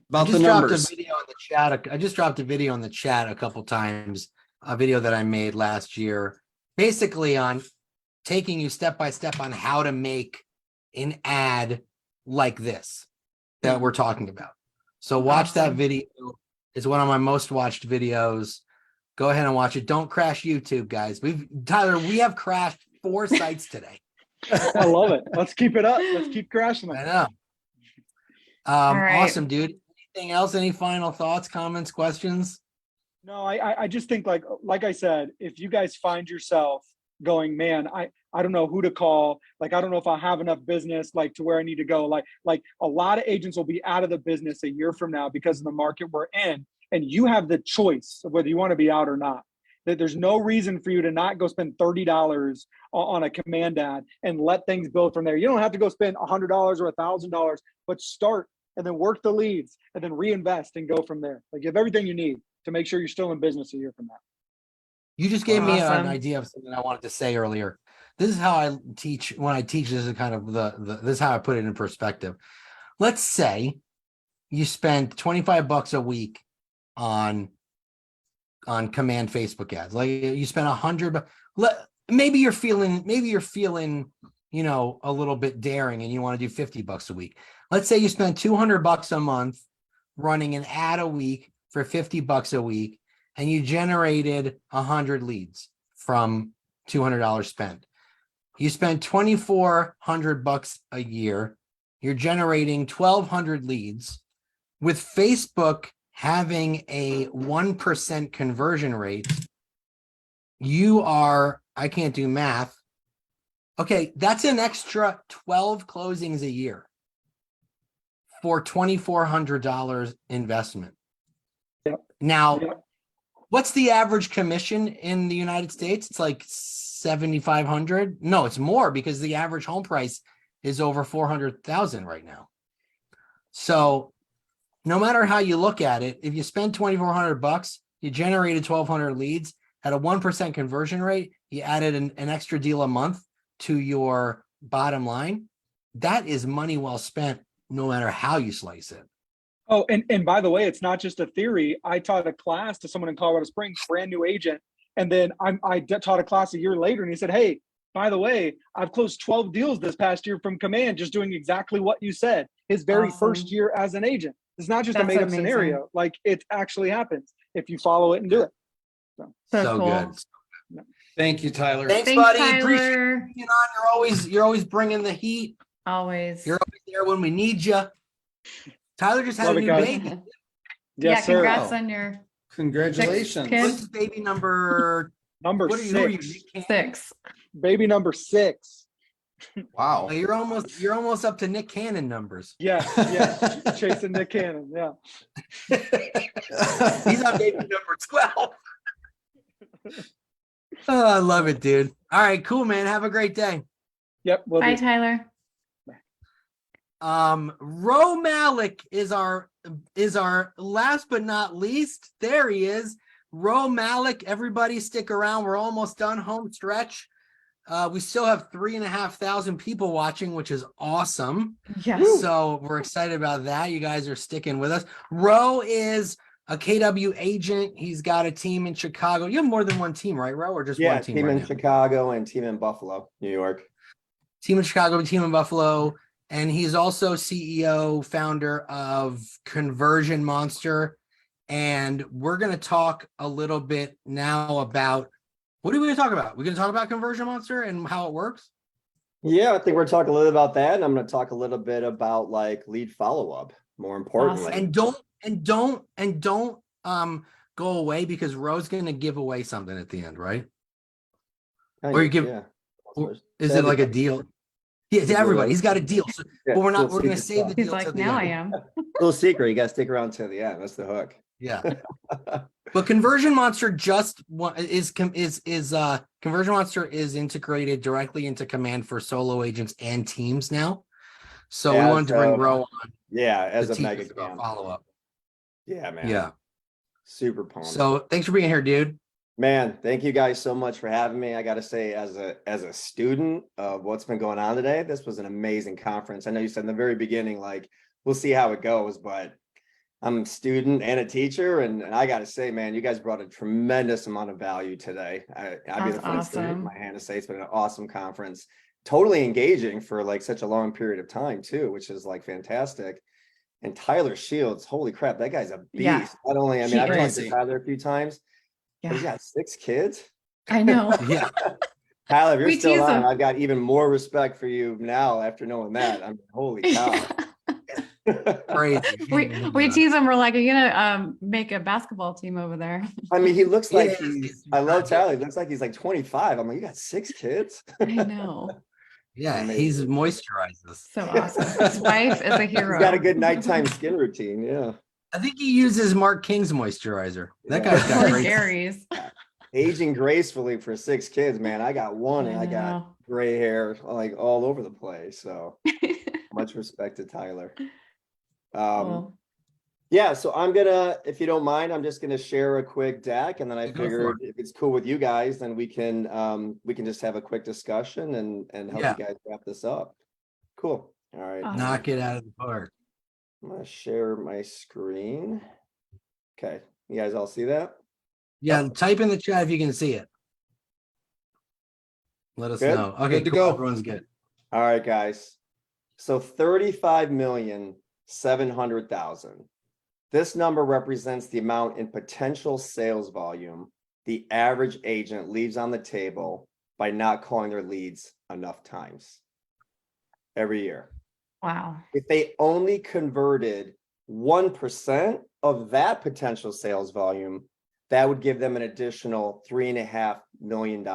[SPEAKER 1] About the numbers.
[SPEAKER 2] I just dropped a video on the chat a couple times, a video that I made last year, basically on taking you step by step on how to make an ad like this that we're talking about. So watch that video. It's one of my most watched videos. Go ahead and watch it. Don't crash YouTube, guys. Tyler, we have crashed 4 sites today.
[SPEAKER 4] I love it. Let's keep it up. Let's keep crashing them.
[SPEAKER 2] I know.
[SPEAKER 3] right.
[SPEAKER 2] Awesome, dude. Anything else? Any final thoughts, comments, questions?
[SPEAKER 4] No, I just think like I said, if you guys find yourself going, man, I don't know who to call. Like, I don't know if I have enough business, like to where I need to go. Like a lot of agents will be out of the business a year from now because of the market we're in. And you have the choice of whether you want to be out or not. That there's no reason for you to not go spend $30 on a command ad and let things build from there. You don't have to go spend $100 or $1,000, but start and then work the leads and then reinvest and go from there. Like, you have everything you need to make sure you're still in business a year from now.
[SPEAKER 2] You just gave me an idea of something I wanted to say earlier. This is how I teach. When I teach, this is kind of this is how I put it in perspective. Let's say you spend $25 a week on command Facebook ads. Like, you spend $100. Maybe you're feeling, you know, a little bit daring and you want to do $50 a week. Let's say you spend $200 a month running an ad a week for $50 a week, and you generated 100 leads from $200 spent. You spend $2,400 a year. You're generating 1,200 leads. With Facebook having a 1% conversion rate, you are, I can't do math. Okay, that's an extra 12 closings a year for $2,400 investment.
[SPEAKER 4] Yep.
[SPEAKER 2] Now, what's the average commission in the United States? It's like $7,500. No, it's more, because the average home price is over $400,000 right now. So no matter how you look at it, if you spend $2,400, you generated 1,200 leads at a 1% conversion rate, you added an extra deal a month to your bottom line. that is money well spent, no matter how you slice it.
[SPEAKER 4] Oh, and by the way, it's not just a theory. I taught a class to someone in Colorado Springs, brand new agent. And then I taught a class a year later and he said, hey, by the way, I've closed 12 deals this past year from command, just doing exactly what you said. His very first year as an agent. It's not just a made up scenario. Like it actually happens if you follow it and do it.
[SPEAKER 2] So
[SPEAKER 3] cool.
[SPEAKER 2] good.
[SPEAKER 1] Thank you, Tyler.
[SPEAKER 2] Thanks, buddy. Appreciate you being on. You're always bringing the heat.
[SPEAKER 3] Always.
[SPEAKER 2] You're always there when we need you. Tyler just had
[SPEAKER 4] Love
[SPEAKER 2] a
[SPEAKER 4] it,
[SPEAKER 2] new
[SPEAKER 4] guys.
[SPEAKER 2] baby.
[SPEAKER 3] Yeah,
[SPEAKER 4] Yes, sir.
[SPEAKER 3] congrats on your
[SPEAKER 1] Congratulations.
[SPEAKER 3] kid.
[SPEAKER 2] What's baby number?
[SPEAKER 4] Number
[SPEAKER 2] What are you? Who are you,
[SPEAKER 4] 6.
[SPEAKER 2] Nick Cannon?
[SPEAKER 3] 6.
[SPEAKER 4] Baby number 6.
[SPEAKER 1] Wow.
[SPEAKER 2] Oh, you're almost up to Nick Cannon numbers.
[SPEAKER 4] Yes, yes. Chasing Nick Cannon. Yeah.
[SPEAKER 2] He's on baby number 12. Oh, I love it, dude. All right, cool, man. Have a great day.
[SPEAKER 4] Yep.
[SPEAKER 3] Bye, Tyler.
[SPEAKER 2] Ro Malik is our last but not least. There he is. Ro Malik, everybody stick around. We're almost done, home stretch. We still have 3,500 people watching, which is awesome.
[SPEAKER 3] Yes.
[SPEAKER 2] So we're excited about that. You guys are sticking with us. Ro is a KW agent. He's got a team in Chicago. You have more than one team, right, Ro? Or just one team?
[SPEAKER 9] Team
[SPEAKER 2] right
[SPEAKER 9] in
[SPEAKER 2] now?
[SPEAKER 9] Chicago and team in Buffalo, New York.
[SPEAKER 2] Team in Chicago, team in Buffalo. And he's also CEO, founder of Conversion Monster. And we're going to talk a little bit now about, what are we going to talk about? We're going to talk about Conversion Monster and how it works?
[SPEAKER 9] Yeah, I think we're talking a little about that. And I'm going to talk a little bit about like lead follow-up, more importantly.
[SPEAKER 2] And don't go away, because Ro's going to give away something at the end, right? Or you give, or is it like a deal? Yeah, to everybody. He's got a deal. So, but we're going to save the deal.
[SPEAKER 3] He's like,
[SPEAKER 2] till the
[SPEAKER 3] now
[SPEAKER 2] end.
[SPEAKER 3] I am.
[SPEAKER 9] Little secret, you got to stick around till the end. That's the hook.
[SPEAKER 2] Yeah. But Conversion Monster Conversion Monster is integrated directly into Command for solo agents and teams now. So we wanted to bring Ro on.
[SPEAKER 9] Yeah, as
[SPEAKER 2] the
[SPEAKER 9] a
[SPEAKER 2] team
[SPEAKER 9] mega
[SPEAKER 2] for a
[SPEAKER 9] fan.
[SPEAKER 2] follow-up.
[SPEAKER 9] Yeah, man.
[SPEAKER 2] Yeah.
[SPEAKER 9] Super pumped.
[SPEAKER 2] So thanks for being here, dude.
[SPEAKER 9] Man, thank you guys so much for having me. I got to say, as a student of what's been going on today, this was an amazing conference. I know you said in the very beginning, like, we'll see how it goes, but I'm a student and a teacher, and I got to say, man, you guys brought a tremendous amount of value today. I'd be the first to raise my hand to say it's been an awesome conference. Totally engaging for like such a long period of time too, which is like fantastic. And Tyler Shields, holy crap, that guy's a beast.
[SPEAKER 3] Yeah.
[SPEAKER 9] Not only, I mean, I've talked to Tyler a few times.
[SPEAKER 3] Yeah.
[SPEAKER 9] He's got 6 kids.
[SPEAKER 3] I know.
[SPEAKER 2] Yeah.
[SPEAKER 9] Tyler, if you're
[SPEAKER 3] We
[SPEAKER 9] still
[SPEAKER 3] tease
[SPEAKER 9] on,
[SPEAKER 3] him.
[SPEAKER 9] I've got even more respect for you now after knowing that. I mean, holy cow.
[SPEAKER 2] Crazy.
[SPEAKER 3] We tease him. We're like, are you gonna make a basketball team over there?
[SPEAKER 9] I mean, he looks like
[SPEAKER 2] Yeah.
[SPEAKER 9] I love Tyler. He looks like he's like 25. I'm like, you got 6 kids?
[SPEAKER 3] I know.
[SPEAKER 2] Yeah,
[SPEAKER 9] Amazing.
[SPEAKER 2] he's moisturizes.
[SPEAKER 3] So awesome. His wife is a hero.
[SPEAKER 9] He's got a good nighttime skin routine. Yeah.
[SPEAKER 2] I think he uses Marc King's moisturizer. That
[SPEAKER 9] Yeah.
[SPEAKER 2] guy's got
[SPEAKER 3] Poor
[SPEAKER 2] great.
[SPEAKER 3] Gary's.
[SPEAKER 9] Aging gracefully for 6 kids, man. I got one and I got
[SPEAKER 3] know.
[SPEAKER 9] gray hair like all over the place. So much respect to Tyler.
[SPEAKER 3] Cool.
[SPEAKER 9] Yeah, so I'm gonna, if you don't mind, I'm just gonna share a quick deck, and then I
[SPEAKER 2] Go for
[SPEAKER 9] figured if it's cool with you guys, then we can just have a quick discussion and help
[SPEAKER 2] Yeah.
[SPEAKER 9] you guys wrap this up. Cool. All right.
[SPEAKER 3] Awesome.
[SPEAKER 2] Knock it out of the park.
[SPEAKER 9] I'm gonna share my screen. Okay, you guys all see that?
[SPEAKER 2] Yeah, type in the chat if you can see it. Let us
[SPEAKER 9] Good?
[SPEAKER 2] know. Okay,
[SPEAKER 1] Good to
[SPEAKER 2] cool.
[SPEAKER 1] go.
[SPEAKER 2] Everyone's good.
[SPEAKER 9] All right, guys. So 35,700,000. This number represents the amount in potential sales volume the average agent leaves on the table by not calling their leads enough times every year.
[SPEAKER 3] Wow.
[SPEAKER 9] If they only converted 1% of that potential sales volume, that would give them an additional $3.5 million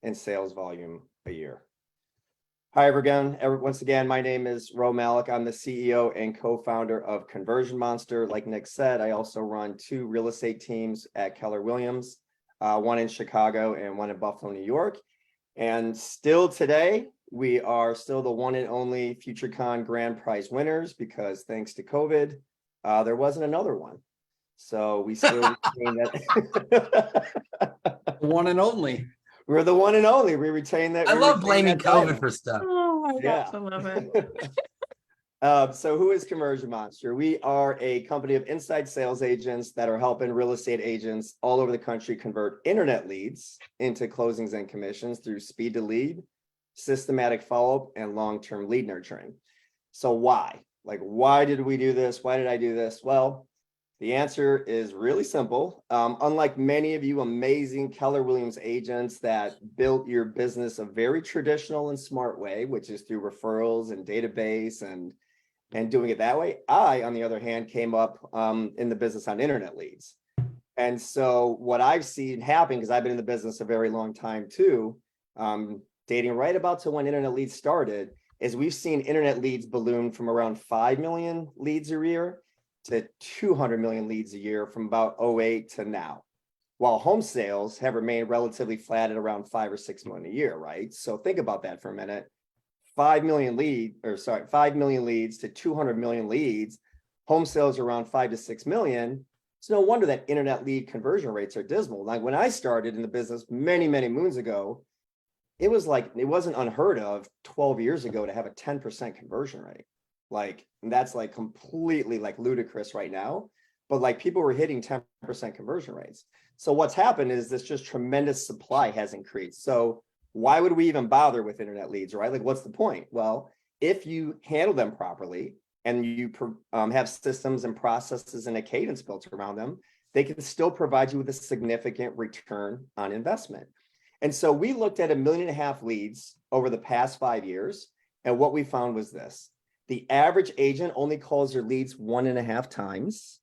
[SPEAKER 9] in sales volume a year. Hi, once again, my name is Ro Malik. I'm the CEO and co-founder of Conversion Monster. Like Nick said, I also run 2 real estate teams at Keller Williams, one in Chicago and one in Buffalo, New York. And still today, we are still the one and only FutureCon Grand Prize winners, because thanks to COVID, there wasn't another one. So we still retain that.
[SPEAKER 1] One and only.
[SPEAKER 9] We're the one and only. We retain that.
[SPEAKER 2] I
[SPEAKER 9] we
[SPEAKER 2] love
[SPEAKER 9] retain
[SPEAKER 2] blaming
[SPEAKER 9] that
[SPEAKER 2] COVID
[SPEAKER 9] title.
[SPEAKER 2] for stuff.
[SPEAKER 3] Oh,
[SPEAKER 19] my gosh, I love it.
[SPEAKER 9] So who is Conversion Monster? We are a company of inside sales agents that are helping real estate agents all over the country convert internet leads into closings and commissions through speed to lead, systematic follow-up, and long-term lead nurturing. So why? Like, why did we do this? Why did I do this? Well, the answer is really simple. Unlike many of you amazing Keller Williams agents that built your business a very traditional and smart way, which is through referrals and database and doing it that way, I, on the other hand, came up in the business on internet leads. And so what I've seen happen, because I've been in the business a very long time too, dating right about to when internet leads started, is we've seen internet leads balloon from around 5 million leads a year to 200 million leads a year from about 2008 to now, while home sales have remained relatively flat at around 5 or 6 million a year, right? So think about that for a minute. 5 million leads to 200 million leads, home sales around 5 to 6 million. It's no wonder that internet lead conversion rates are dismal. Like when I started in the business many, many moons ago, it wasn't unheard of 12 years ago to have a 10% conversion rate. Like, that's like completely like ludicrous right now, but like people were hitting 10% conversion rates. So what's happened is this just tremendous supply has increased. So why would we even bother with internet leads, right? Like, what's the point? Well, if you handle them properly and you have systems and processes and a cadence built around them, they can still provide you with a significant return on investment. And so we looked at 1.5 million leads over the past 5 years. And what we found was this: the average agent only calls their leads 1.5 times,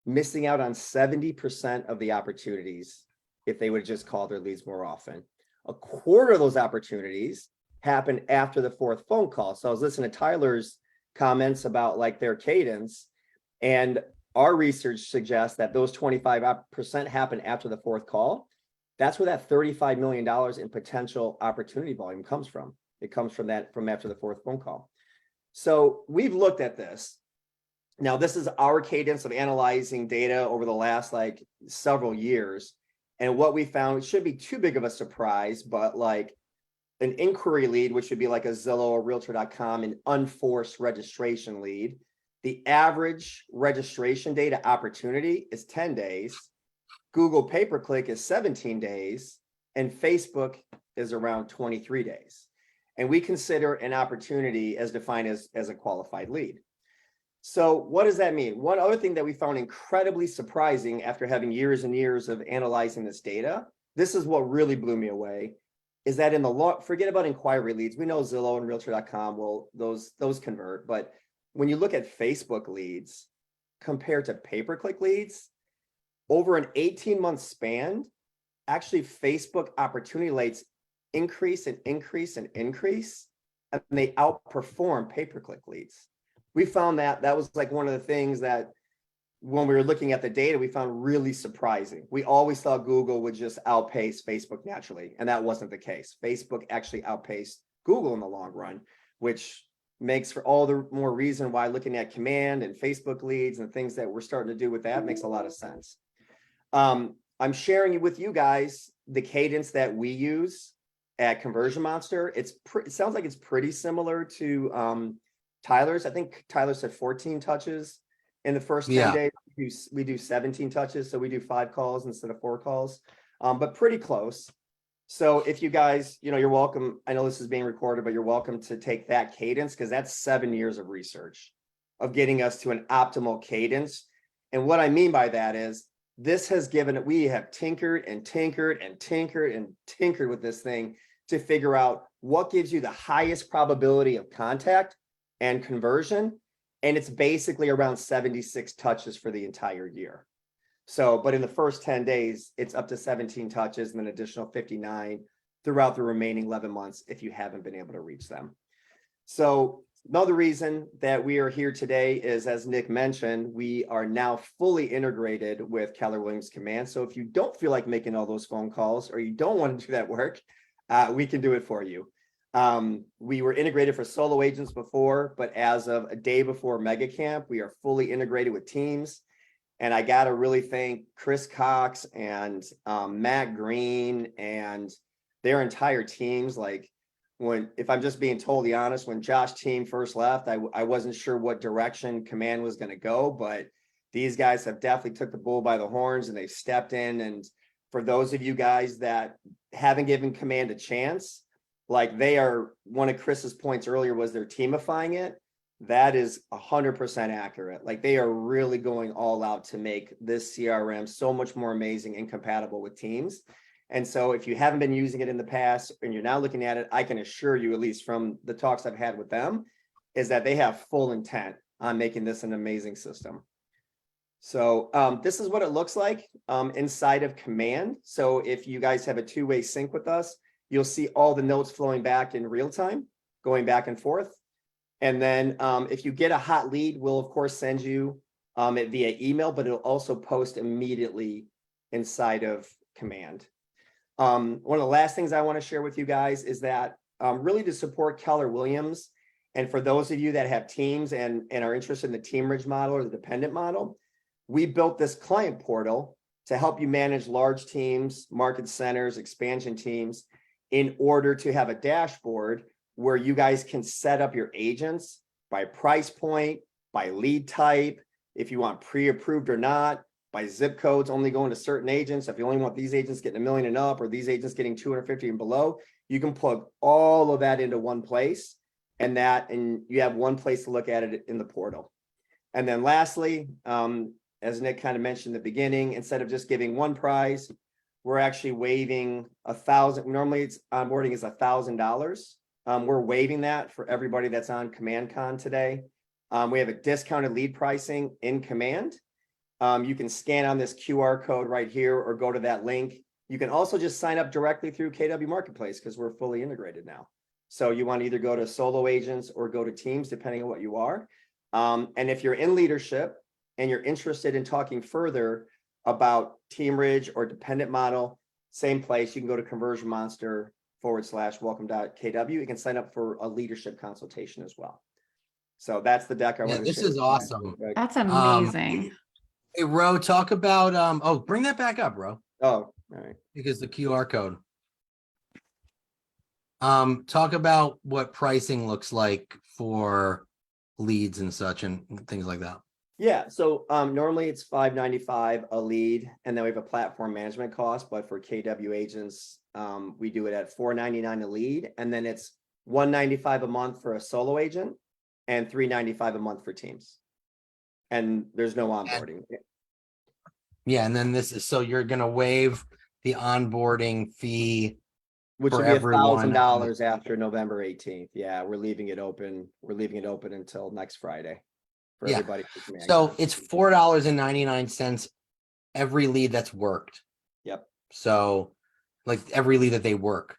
[SPEAKER 9] missing out on 70% of the opportunities if they would just call their leads more often. A quarter of those opportunities happen after the 4th phone call. So I was listening to Tyler's comments about like their cadence, and our research suggests that those 25% happen after the 4th call. That's where that $35 million in potential opportunity volume comes from. It comes from after the 4th phone call. So we've looked at this. Now, this is our cadence of analyzing data over the last like several years. And what we found, it shouldn't be too big of a surprise, but like an inquiry lead, which would be like a Zillow or Realtor.com, an unforced registration lead, the average registration data opportunity is 10 days. Google pay-per-click is 17 days, and Facebook is around 23 days. And we consider an opportunity as defined as a qualified lead. So what does that mean? One other thing that we found incredibly surprising after having years and years of analyzing this data, this is what really blew me away, is that in the law, forget about inquiry leads. We know Zillow and Realtor.com will those convert, but when you look at Facebook leads compared to pay-per-click leads, over an 18-month span, actually Facebook opportunity rates increase and increase and increase, and they outperform pay-per-click leads. We found that was like one of the things that when we were looking at the data, we found really surprising. We always thought Google would just outpace Facebook naturally, and that wasn't the case. Facebook actually outpaced Google in the long run, which makes for all the more reason why looking at command and Facebook leads and things that we're starting to do with that makes a lot of sense. I'm sharing with you guys the cadence that we use at Conversion Monster. It sounds like it's pretty similar to Tyler's. I think Tyler said 14 touches in the first 10 days. We do 17 touches, so we do 5 calls instead of 4 calls, but pretty close. So if you guys, you're welcome. I know this is being recorded, but you're welcome to take that cadence, because that's 7 years of research of getting us to an optimal cadence. And what I mean by that is this has given, we have tinkered and tinkered and tinkered and tinkered with this thing to figure out what gives you the highest probability of contact and conversion. And it's basically around 76 touches for the entire year. So, but in the first 10 days, it's up to 17 touches and an additional 59 throughout the remaining 11 months if you haven't been able to reach them. So another reason that we are here today is, as Nick mentioned, we are now fully integrated with Keller Williams Command. So if you don't feel like making all those phone calls or you don't want to do that work, we can do it for you. We were integrated for solo agents before, but as of a day before Mega Camp, we are fully integrated with teams. And I got to really thank Chris Cox and Matt Green and their entire teams. Like, if I'm just being totally honest, when Josh Team first left, I wasn't sure what direction Command was going to go, but these guys have definitely took the bull by the horns and they've stepped in. And for those of you guys that haven't given Command a chance, like they are, one of Chris's points earlier was they're teamifying it. That is 100% accurate. Like they are really going all out to make this CRM so much more amazing and compatible with Teams. And so if you haven't been using it in the past and you're now looking at it, I can assure you, at least from the talks I've had with them, is that they have full intent on making this an amazing system. So this is what it looks like inside of Command. So if you guys have a two-way sync with us, you'll see all the notes flowing back in real time, going back and forth. And then if you get a hot lead, we'll of course send you it via email, but it'll also post immediately inside of Command. One of the last things I want to share with you guys is that really to support Keller Williams, and for those of you that have teams and are interested in the Team Ridge model or the dependent model, we built this client portal to help you manage large teams, market centers, expansion teams, in order to have a dashboard where you guys can set up your agents by price point, by lead type, if you want pre-approved or not, by zip codes only going to certain agents. If you only want these agents getting $1 million and up, or these agents getting 250 and below, you can plug all of that into one place, and you have one place to look at it in the portal. And then lastly, as Nick kind of mentioned in the beginning, instead of just giving one prize, we're actually waiving $1,000. Normally it's onboarding is $1,000. We're waiving that for everybody that's on Command Con today. We have a discounted lead pricing in Command. You can scan on this QR code right here or go to that link. You can also just sign up directly through KW Marketplace because we're fully integrated now. So you want to either go to solo agents or go to teams, depending on what you are. And if you're in leadership and you're interested in talking further about Team Ridge or dependent model, same place. You can go to Conversion Monster /welcome.kw. You can sign up for a leadership consultation as well. So that's the deck I want to share.
[SPEAKER 2] This is awesome.
[SPEAKER 3] That's amazing.
[SPEAKER 2] Hey, Ro, talk about, bring that back up, Ro.
[SPEAKER 9] Oh, all right.
[SPEAKER 2] Because the QR code. Talk about what pricing looks like for leads and such and things like that.
[SPEAKER 9] Yeah, so normally it's $5.95 a lead, and then we have a platform management cost. But for KW agents, we do it at $4.99 a lead, and then it's $1.95 a month for a solo agent, and $3.95 a month for teams. And there's no onboarding.
[SPEAKER 2] Yeah, and then this is so you're gonna waive the onboarding fee,
[SPEAKER 9] which
[SPEAKER 2] for
[SPEAKER 9] will be
[SPEAKER 2] everyone.
[SPEAKER 9] $1,000 after November 18th. Yeah, we're leaving it open. We're leaving it open until next Friday. For everybody.
[SPEAKER 2] So it's $4.99 every lead that's worked.
[SPEAKER 9] Yep.
[SPEAKER 2] So like every lead that they work.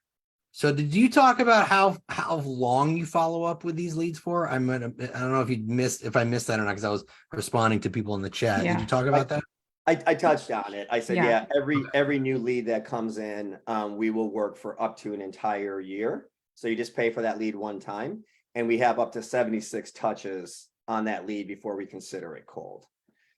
[SPEAKER 2] So did you talk about how long you follow up with these leads for? I don't know if I missed that or not, because I was responding to people in the chat.
[SPEAKER 3] Yeah.
[SPEAKER 2] Did you talk about that?
[SPEAKER 9] I touched on it. I said,
[SPEAKER 3] Yeah.
[SPEAKER 9] every new lead that comes in, we will work for up to an entire year. So you just pay for that lead one time, and we have up to 76 touches on that lead before we consider it cold.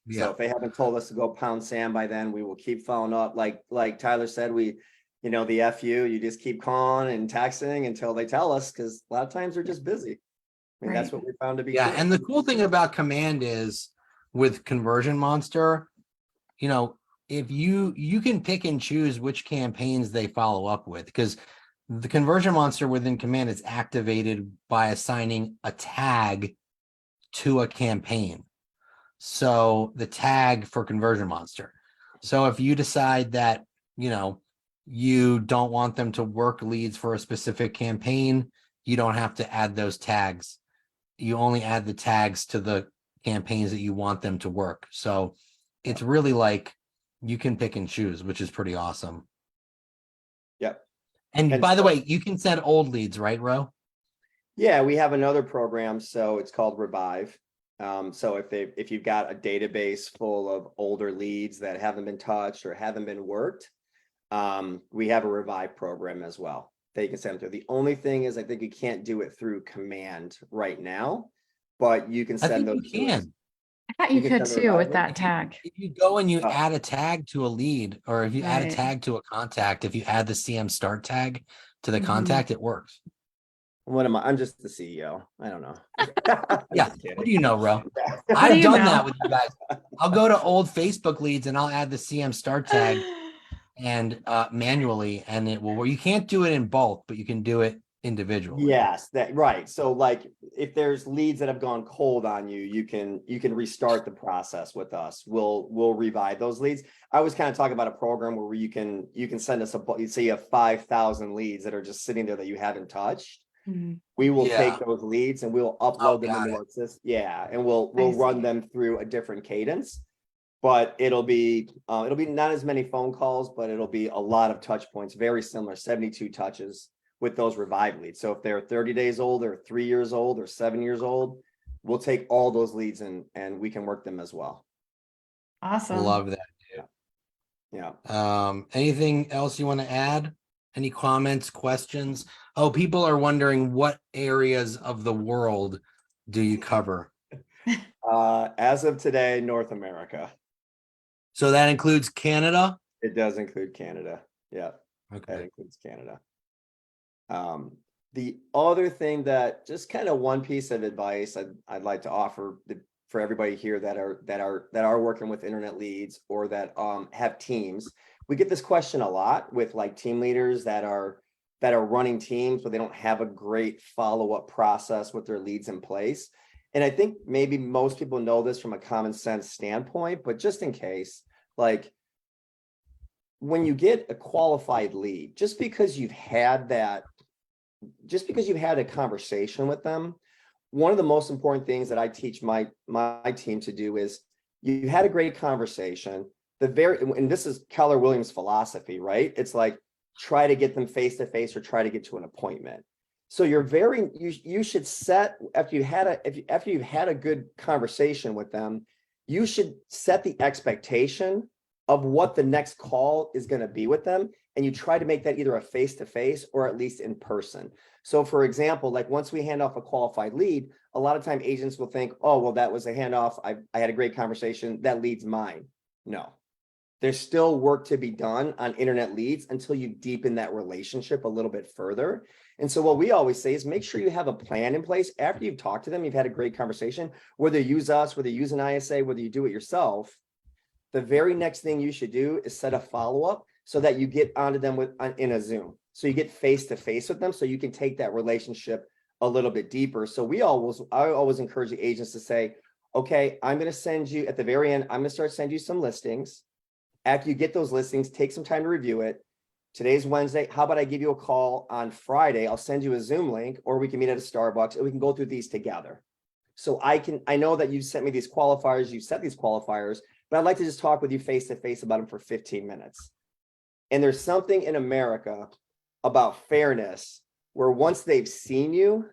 [SPEAKER 2] Yeah.
[SPEAKER 9] So if they haven't told us to go pound sand by then, we will keep following up. Like Tyler said, the FU, you just keep calling and texting until they tell us, because a lot of times they're just busy. I mean, that's what we found to be.
[SPEAKER 2] Yeah,
[SPEAKER 9] true.
[SPEAKER 2] and the cool thing about Command is with Conversion Monster, if you can pick and choose which campaigns they follow up with, because the Conversion Monster within Command is activated by assigning a tag to a campaign. So the tag for Conversion Monster. So if you decide that, you don't want them to work leads for a specific campaign, you don't have to add those tags. You only add the tags to the campaigns that you want them to work. So it's really like you can pick and choose, which is pretty awesome.
[SPEAKER 9] Yep.
[SPEAKER 2] And by the way, you can send old leads, right, Ro?
[SPEAKER 9] Yeah, we have another program, so it's called Revive. So if you've got a database full of older leads that haven't been touched or haven't been worked, we have a Revive program as well that you can send them through. The only thing is, I think you can't do it through Command right now, but you can send those.
[SPEAKER 2] You can.
[SPEAKER 3] I thought you could too with that tag.
[SPEAKER 2] If you go and you add a tag to a lead, or if you add a tag to a contact, if you add the CM start tag to the contact, it works.
[SPEAKER 9] What am I? I'm just the CEO. I don't know.
[SPEAKER 2] Yeah. What do you know, Ro?
[SPEAKER 19] do
[SPEAKER 2] I've
[SPEAKER 19] you
[SPEAKER 2] done
[SPEAKER 19] know?
[SPEAKER 2] that with you guys. I'll go to old Facebook leads and I'll add the CM start tag and manually, and it will. You can't do it in bulk, but you can do it individually.
[SPEAKER 9] Yes, that right. So like if there's leads that have gone cold on you, you can restart the process with us. We'll revive those leads. I was kind of talking about a program where you can send us you say you have 5,000 leads that are just sitting there that you haven't touched. We will take those leads and we'll upload them into our system. Yeah, and we'll run them through a different cadence. But it'll be not as many phone calls, but it'll be a lot of touch points, very similar, 72 touches with those revived leads. So if they're 30 days old or 3 years old or 7 years old, we'll take all those leads and we can work them as well.
[SPEAKER 19] Awesome.
[SPEAKER 2] Love that.
[SPEAKER 9] Yeah.
[SPEAKER 2] Anything else you want to add? Any comments, questions? Oh, people are wondering what areas of the world do you cover?
[SPEAKER 9] As of today, North America.
[SPEAKER 2] So that includes Canada?
[SPEAKER 9] It does include Canada. Yeah.
[SPEAKER 2] Okay.
[SPEAKER 9] That includes Canada. The other thing that just kind of one piece of advice I'd like to offer for everybody here that are working with internet leads or that have teams. We get this question a lot with like team leaders that are running teams, but they don't have a great follow-up process with their leads in place. And I think maybe most people know this from a common sense standpoint, but just in case, like when you get a qualified lead, just because you've had a conversation with them, one of the most important things that I teach my team to do is you had a great conversation. And this is Keller Williams' philosophy, right? It's like try to get them face to face or try to get to an appointment. So you should set after you've had a good conversation with them, you should set the expectation of what the next call is going to be with them. And you try to make that either a face-to-face or at least in person. So for example, like once we hand off a qualified lead, a lot of time agents will think, oh, well, that was a handoff. I had a great conversation. That lead's mine. No, there's still work to be done on internet leads until you deepen that relationship a little bit further. And so what we always say is make sure you have a plan in place after you've talked to them, you've had a great conversation, whether you use us, whether you use an ISA, whether you do it yourself. The very next thing you should do is set a follow-up so that you get onto them in a Zoom. So you get face-to-face with them so you can take that relationship a little bit deeper. So I always encourage the agents to say, okay, I'm going to send you at the very end, I'm going to start sending you some listings. After you get those listings, take some time to review it. Today's Wednesday. How about I give you a call on Friday? I'll send you a Zoom link, or we can meet at a Starbucks and we can go through these together. So I know that you sent me these qualifiers, you set these qualifiers, but I'd like to just talk with you face to face about them for 15 minutes. And there's something in America about fairness where once they've seen you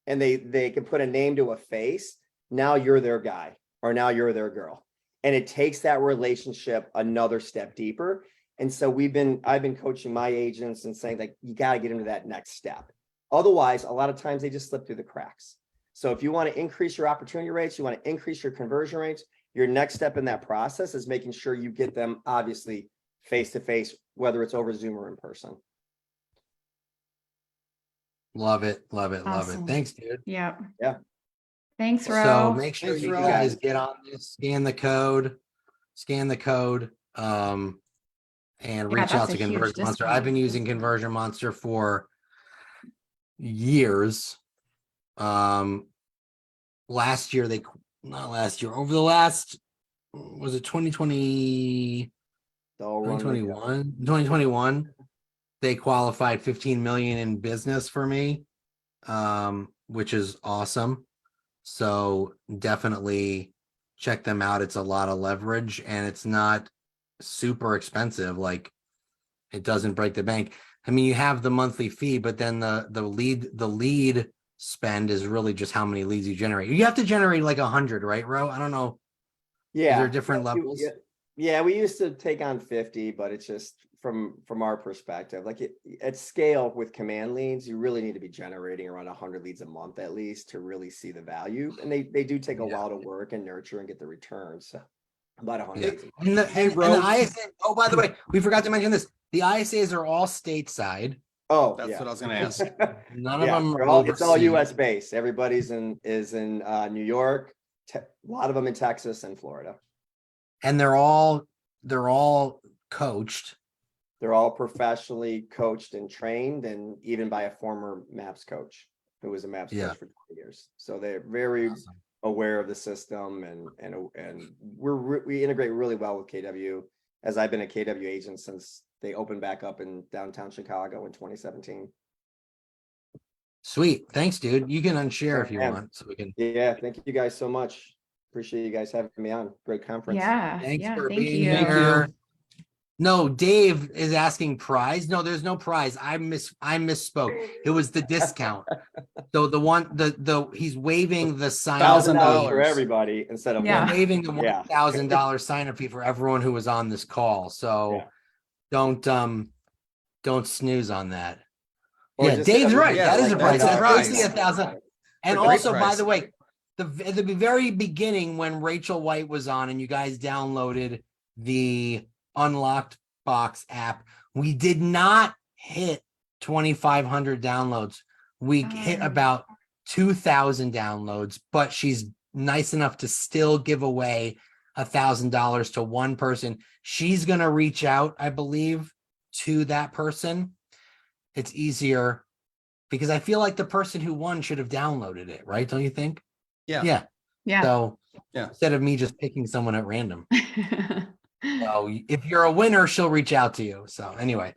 [SPEAKER 9] and they can put a name to a face, now you're their guy or now you're their girl. And it takes that relationship another step deeper. And so I've been coaching my agents and saying like, you got to get into that next step. Otherwise, a lot of times they just slip through the cracks. So if you want to increase your opportunity rates, you want to increase your conversion rates, your next step in that process is making sure you get them obviously face-to-face, whether it's over Zoom or in person.
[SPEAKER 2] Love it. Love it. Love
[SPEAKER 19] Awesome.
[SPEAKER 2] it. Thanks, dude.
[SPEAKER 19] Yeah.
[SPEAKER 9] Yeah.
[SPEAKER 19] Thanks, Ro.
[SPEAKER 2] So make sure you guys get on this, scan the code, and reach out to Conversion Monster. I've been using Conversion Monster for years. Last year, over the last, was it 2020? 2021, they qualified 15 million in business for me, which is awesome. So definitely check them out. It's a lot of leverage and it's not super expensive. Like it doesn't break the bank. I mean, you have the monthly fee, but then the lead spend is really just how many leads you generate. You have to generate like 100, right, Ro? I don't know.
[SPEAKER 9] Yeah.
[SPEAKER 2] Is there different levels?
[SPEAKER 9] Yeah, we used to take on 50, but it's just from our perspective, like at scale with command leads, you really need to be generating around 100 leads a month at least to really see the value. And they do take a while to work and nurture and get the returns. So about 100 leads.
[SPEAKER 2] And the ISA, oh, by the way, we forgot to mention this. The ISAs are all stateside.
[SPEAKER 9] Oh,
[SPEAKER 1] That's
[SPEAKER 9] yeah.
[SPEAKER 1] what I was gonna ask.
[SPEAKER 2] None of
[SPEAKER 9] Yeah,
[SPEAKER 2] them are
[SPEAKER 9] it's all
[SPEAKER 2] overseas.
[SPEAKER 9] US based. Everybody's in New York, a lot of them in Texas and Florida.
[SPEAKER 2] And they're all coached.
[SPEAKER 9] They're all professionally coached and trained, and even by a former MAPS coach who was a MAPS
[SPEAKER 2] Yeah.
[SPEAKER 9] coach for 20 years. So they're very aware of the system, and we integrate really well with KW, as I've been a KW agent since they opened back up in downtown Chicago in 2017.
[SPEAKER 2] Sweet. Thanks, dude. You can unshare if you
[SPEAKER 9] Yeah.
[SPEAKER 2] want, so we can.
[SPEAKER 9] Yeah, thank you guys so much. Appreciate you guys having me on. Great conference.
[SPEAKER 3] Yeah.
[SPEAKER 2] Thanks
[SPEAKER 3] yeah.
[SPEAKER 2] for
[SPEAKER 3] Thank
[SPEAKER 2] being
[SPEAKER 3] you.
[SPEAKER 2] here. No, Dave is asking prize. No, there's no prize. I misspoke. It was the discount. So he's waiving the sign up fee
[SPEAKER 9] $1,000 for everybody instead of
[SPEAKER 3] Yeah.
[SPEAKER 2] waiving the
[SPEAKER 9] Yeah.
[SPEAKER 2] $1,000 sign up fee for everyone who was on this call. So don't snooze on that.
[SPEAKER 9] Or
[SPEAKER 2] Yeah,
[SPEAKER 9] just
[SPEAKER 2] Dave's
[SPEAKER 9] have-
[SPEAKER 2] right.
[SPEAKER 1] yeah,
[SPEAKER 2] that is
[SPEAKER 1] like
[SPEAKER 2] a price.
[SPEAKER 1] that's a
[SPEAKER 2] That's
[SPEAKER 1] prize.
[SPEAKER 2] basically 1,000. And
[SPEAKER 1] a great
[SPEAKER 2] also, by
[SPEAKER 1] price.
[SPEAKER 2] the way, at the very beginning when Rachel White was on and you guys downloaded the Unlocked Box app, we did not hit 2,500 downloads. We hit about 2,000 downloads, but she's nice enough to still give away $1,000 to one person. She's going to reach out, I believe, to that person. It's easier because I feel like the person who won should have downloaded it, right? Don't you think?
[SPEAKER 1] Yeah.
[SPEAKER 3] Yeah.
[SPEAKER 2] So
[SPEAKER 1] Yeah.
[SPEAKER 2] instead of me just picking someone at random. So if you're a winner, she'll reach out to you. So anyway,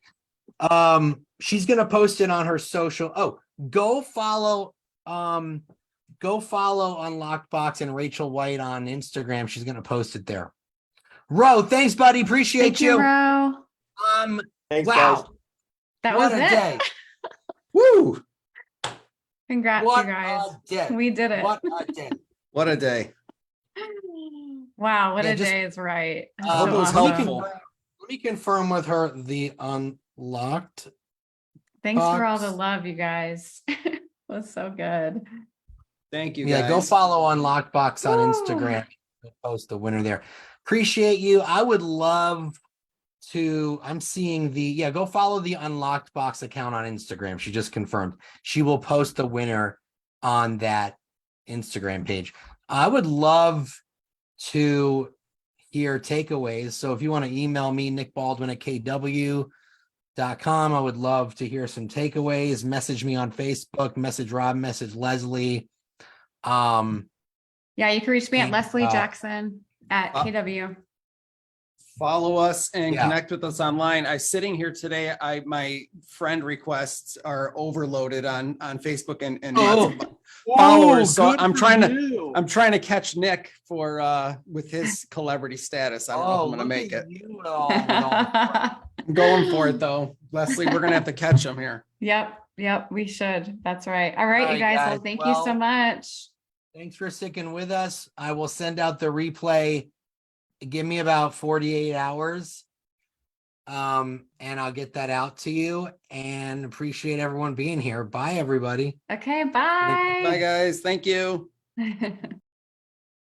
[SPEAKER 2] she's gonna post it on her social. Oh, go follow Unlocked Box and Rachel White on Instagram. She's gonna post it there. Ro, thanks, buddy. Appreciate
[SPEAKER 3] Thank you, Ro.
[SPEAKER 9] Thanks,
[SPEAKER 2] wow.
[SPEAKER 9] guys.
[SPEAKER 3] That
[SPEAKER 2] What
[SPEAKER 3] was
[SPEAKER 2] a
[SPEAKER 3] it.
[SPEAKER 2] day. Woo!
[SPEAKER 3] Congrats,
[SPEAKER 2] What
[SPEAKER 3] you guys.
[SPEAKER 2] a day.
[SPEAKER 3] We did it.
[SPEAKER 2] What a day.
[SPEAKER 1] What a day.
[SPEAKER 3] Wow, what
[SPEAKER 2] Yeah,
[SPEAKER 3] a
[SPEAKER 2] just-
[SPEAKER 3] day is right.
[SPEAKER 1] I hope
[SPEAKER 3] So
[SPEAKER 1] it was
[SPEAKER 3] awesome.
[SPEAKER 1] helpful.
[SPEAKER 2] Let me confirm with her the Unlocked.
[SPEAKER 3] Thanks for all
[SPEAKER 2] Box.
[SPEAKER 3] the love, you guys. It was so good.
[SPEAKER 1] Thank you,
[SPEAKER 2] Yeah,
[SPEAKER 1] guys.
[SPEAKER 2] go follow Unlocked Box on
[SPEAKER 3] Woo.
[SPEAKER 2] Instagram. We'll post the winner there. Appreciate you. I would love to. I'm seeing go follow the Unlocked Box account on Instagram. She just confirmed she will post the winner on that Instagram page. I would love to hear takeaways. So if you want to email me, nickbaldwin@kw.com, I would love to hear some takeaways. Message me on Facebook, message Rob, message Leslie.
[SPEAKER 3] Yeah, you can reach me at
[SPEAKER 2] And,
[SPEAKER 3] Leslie Jackson at KW.
[SPEAKER 1] Follow us and
[SPEAKER 2] Yeah.
[SPEAKER 1] connect with us online. I sitting here today. My friend requests are overloaded on Facebook and lots of followers. So I'm trying to catch Nick for with his celebrity status. I don't know if I'm gonna make it. I'm going for it though. Leslie, we're gonna have to catch him here.
[SPEAKER 3] Yep, we should. That's right. All right,
[SPEAKER 2] All
[SPEAKER 3] you
[SPEAKER 2] right,
[SPEAKER 3] guys. Well,
[SPEAKER 2] guys.
[SPEAKER 3] thank you so much.
[SPEAKER 2] Thanks for sticking with us. I will send out the replay. Give me about 48 hours. And I'll get that out to you, and appreciate everyone being here. Bye, everybody.
[SPEAKER 3] Okay, bye.
[SPEAKER 1] Bye, guys. Thank you.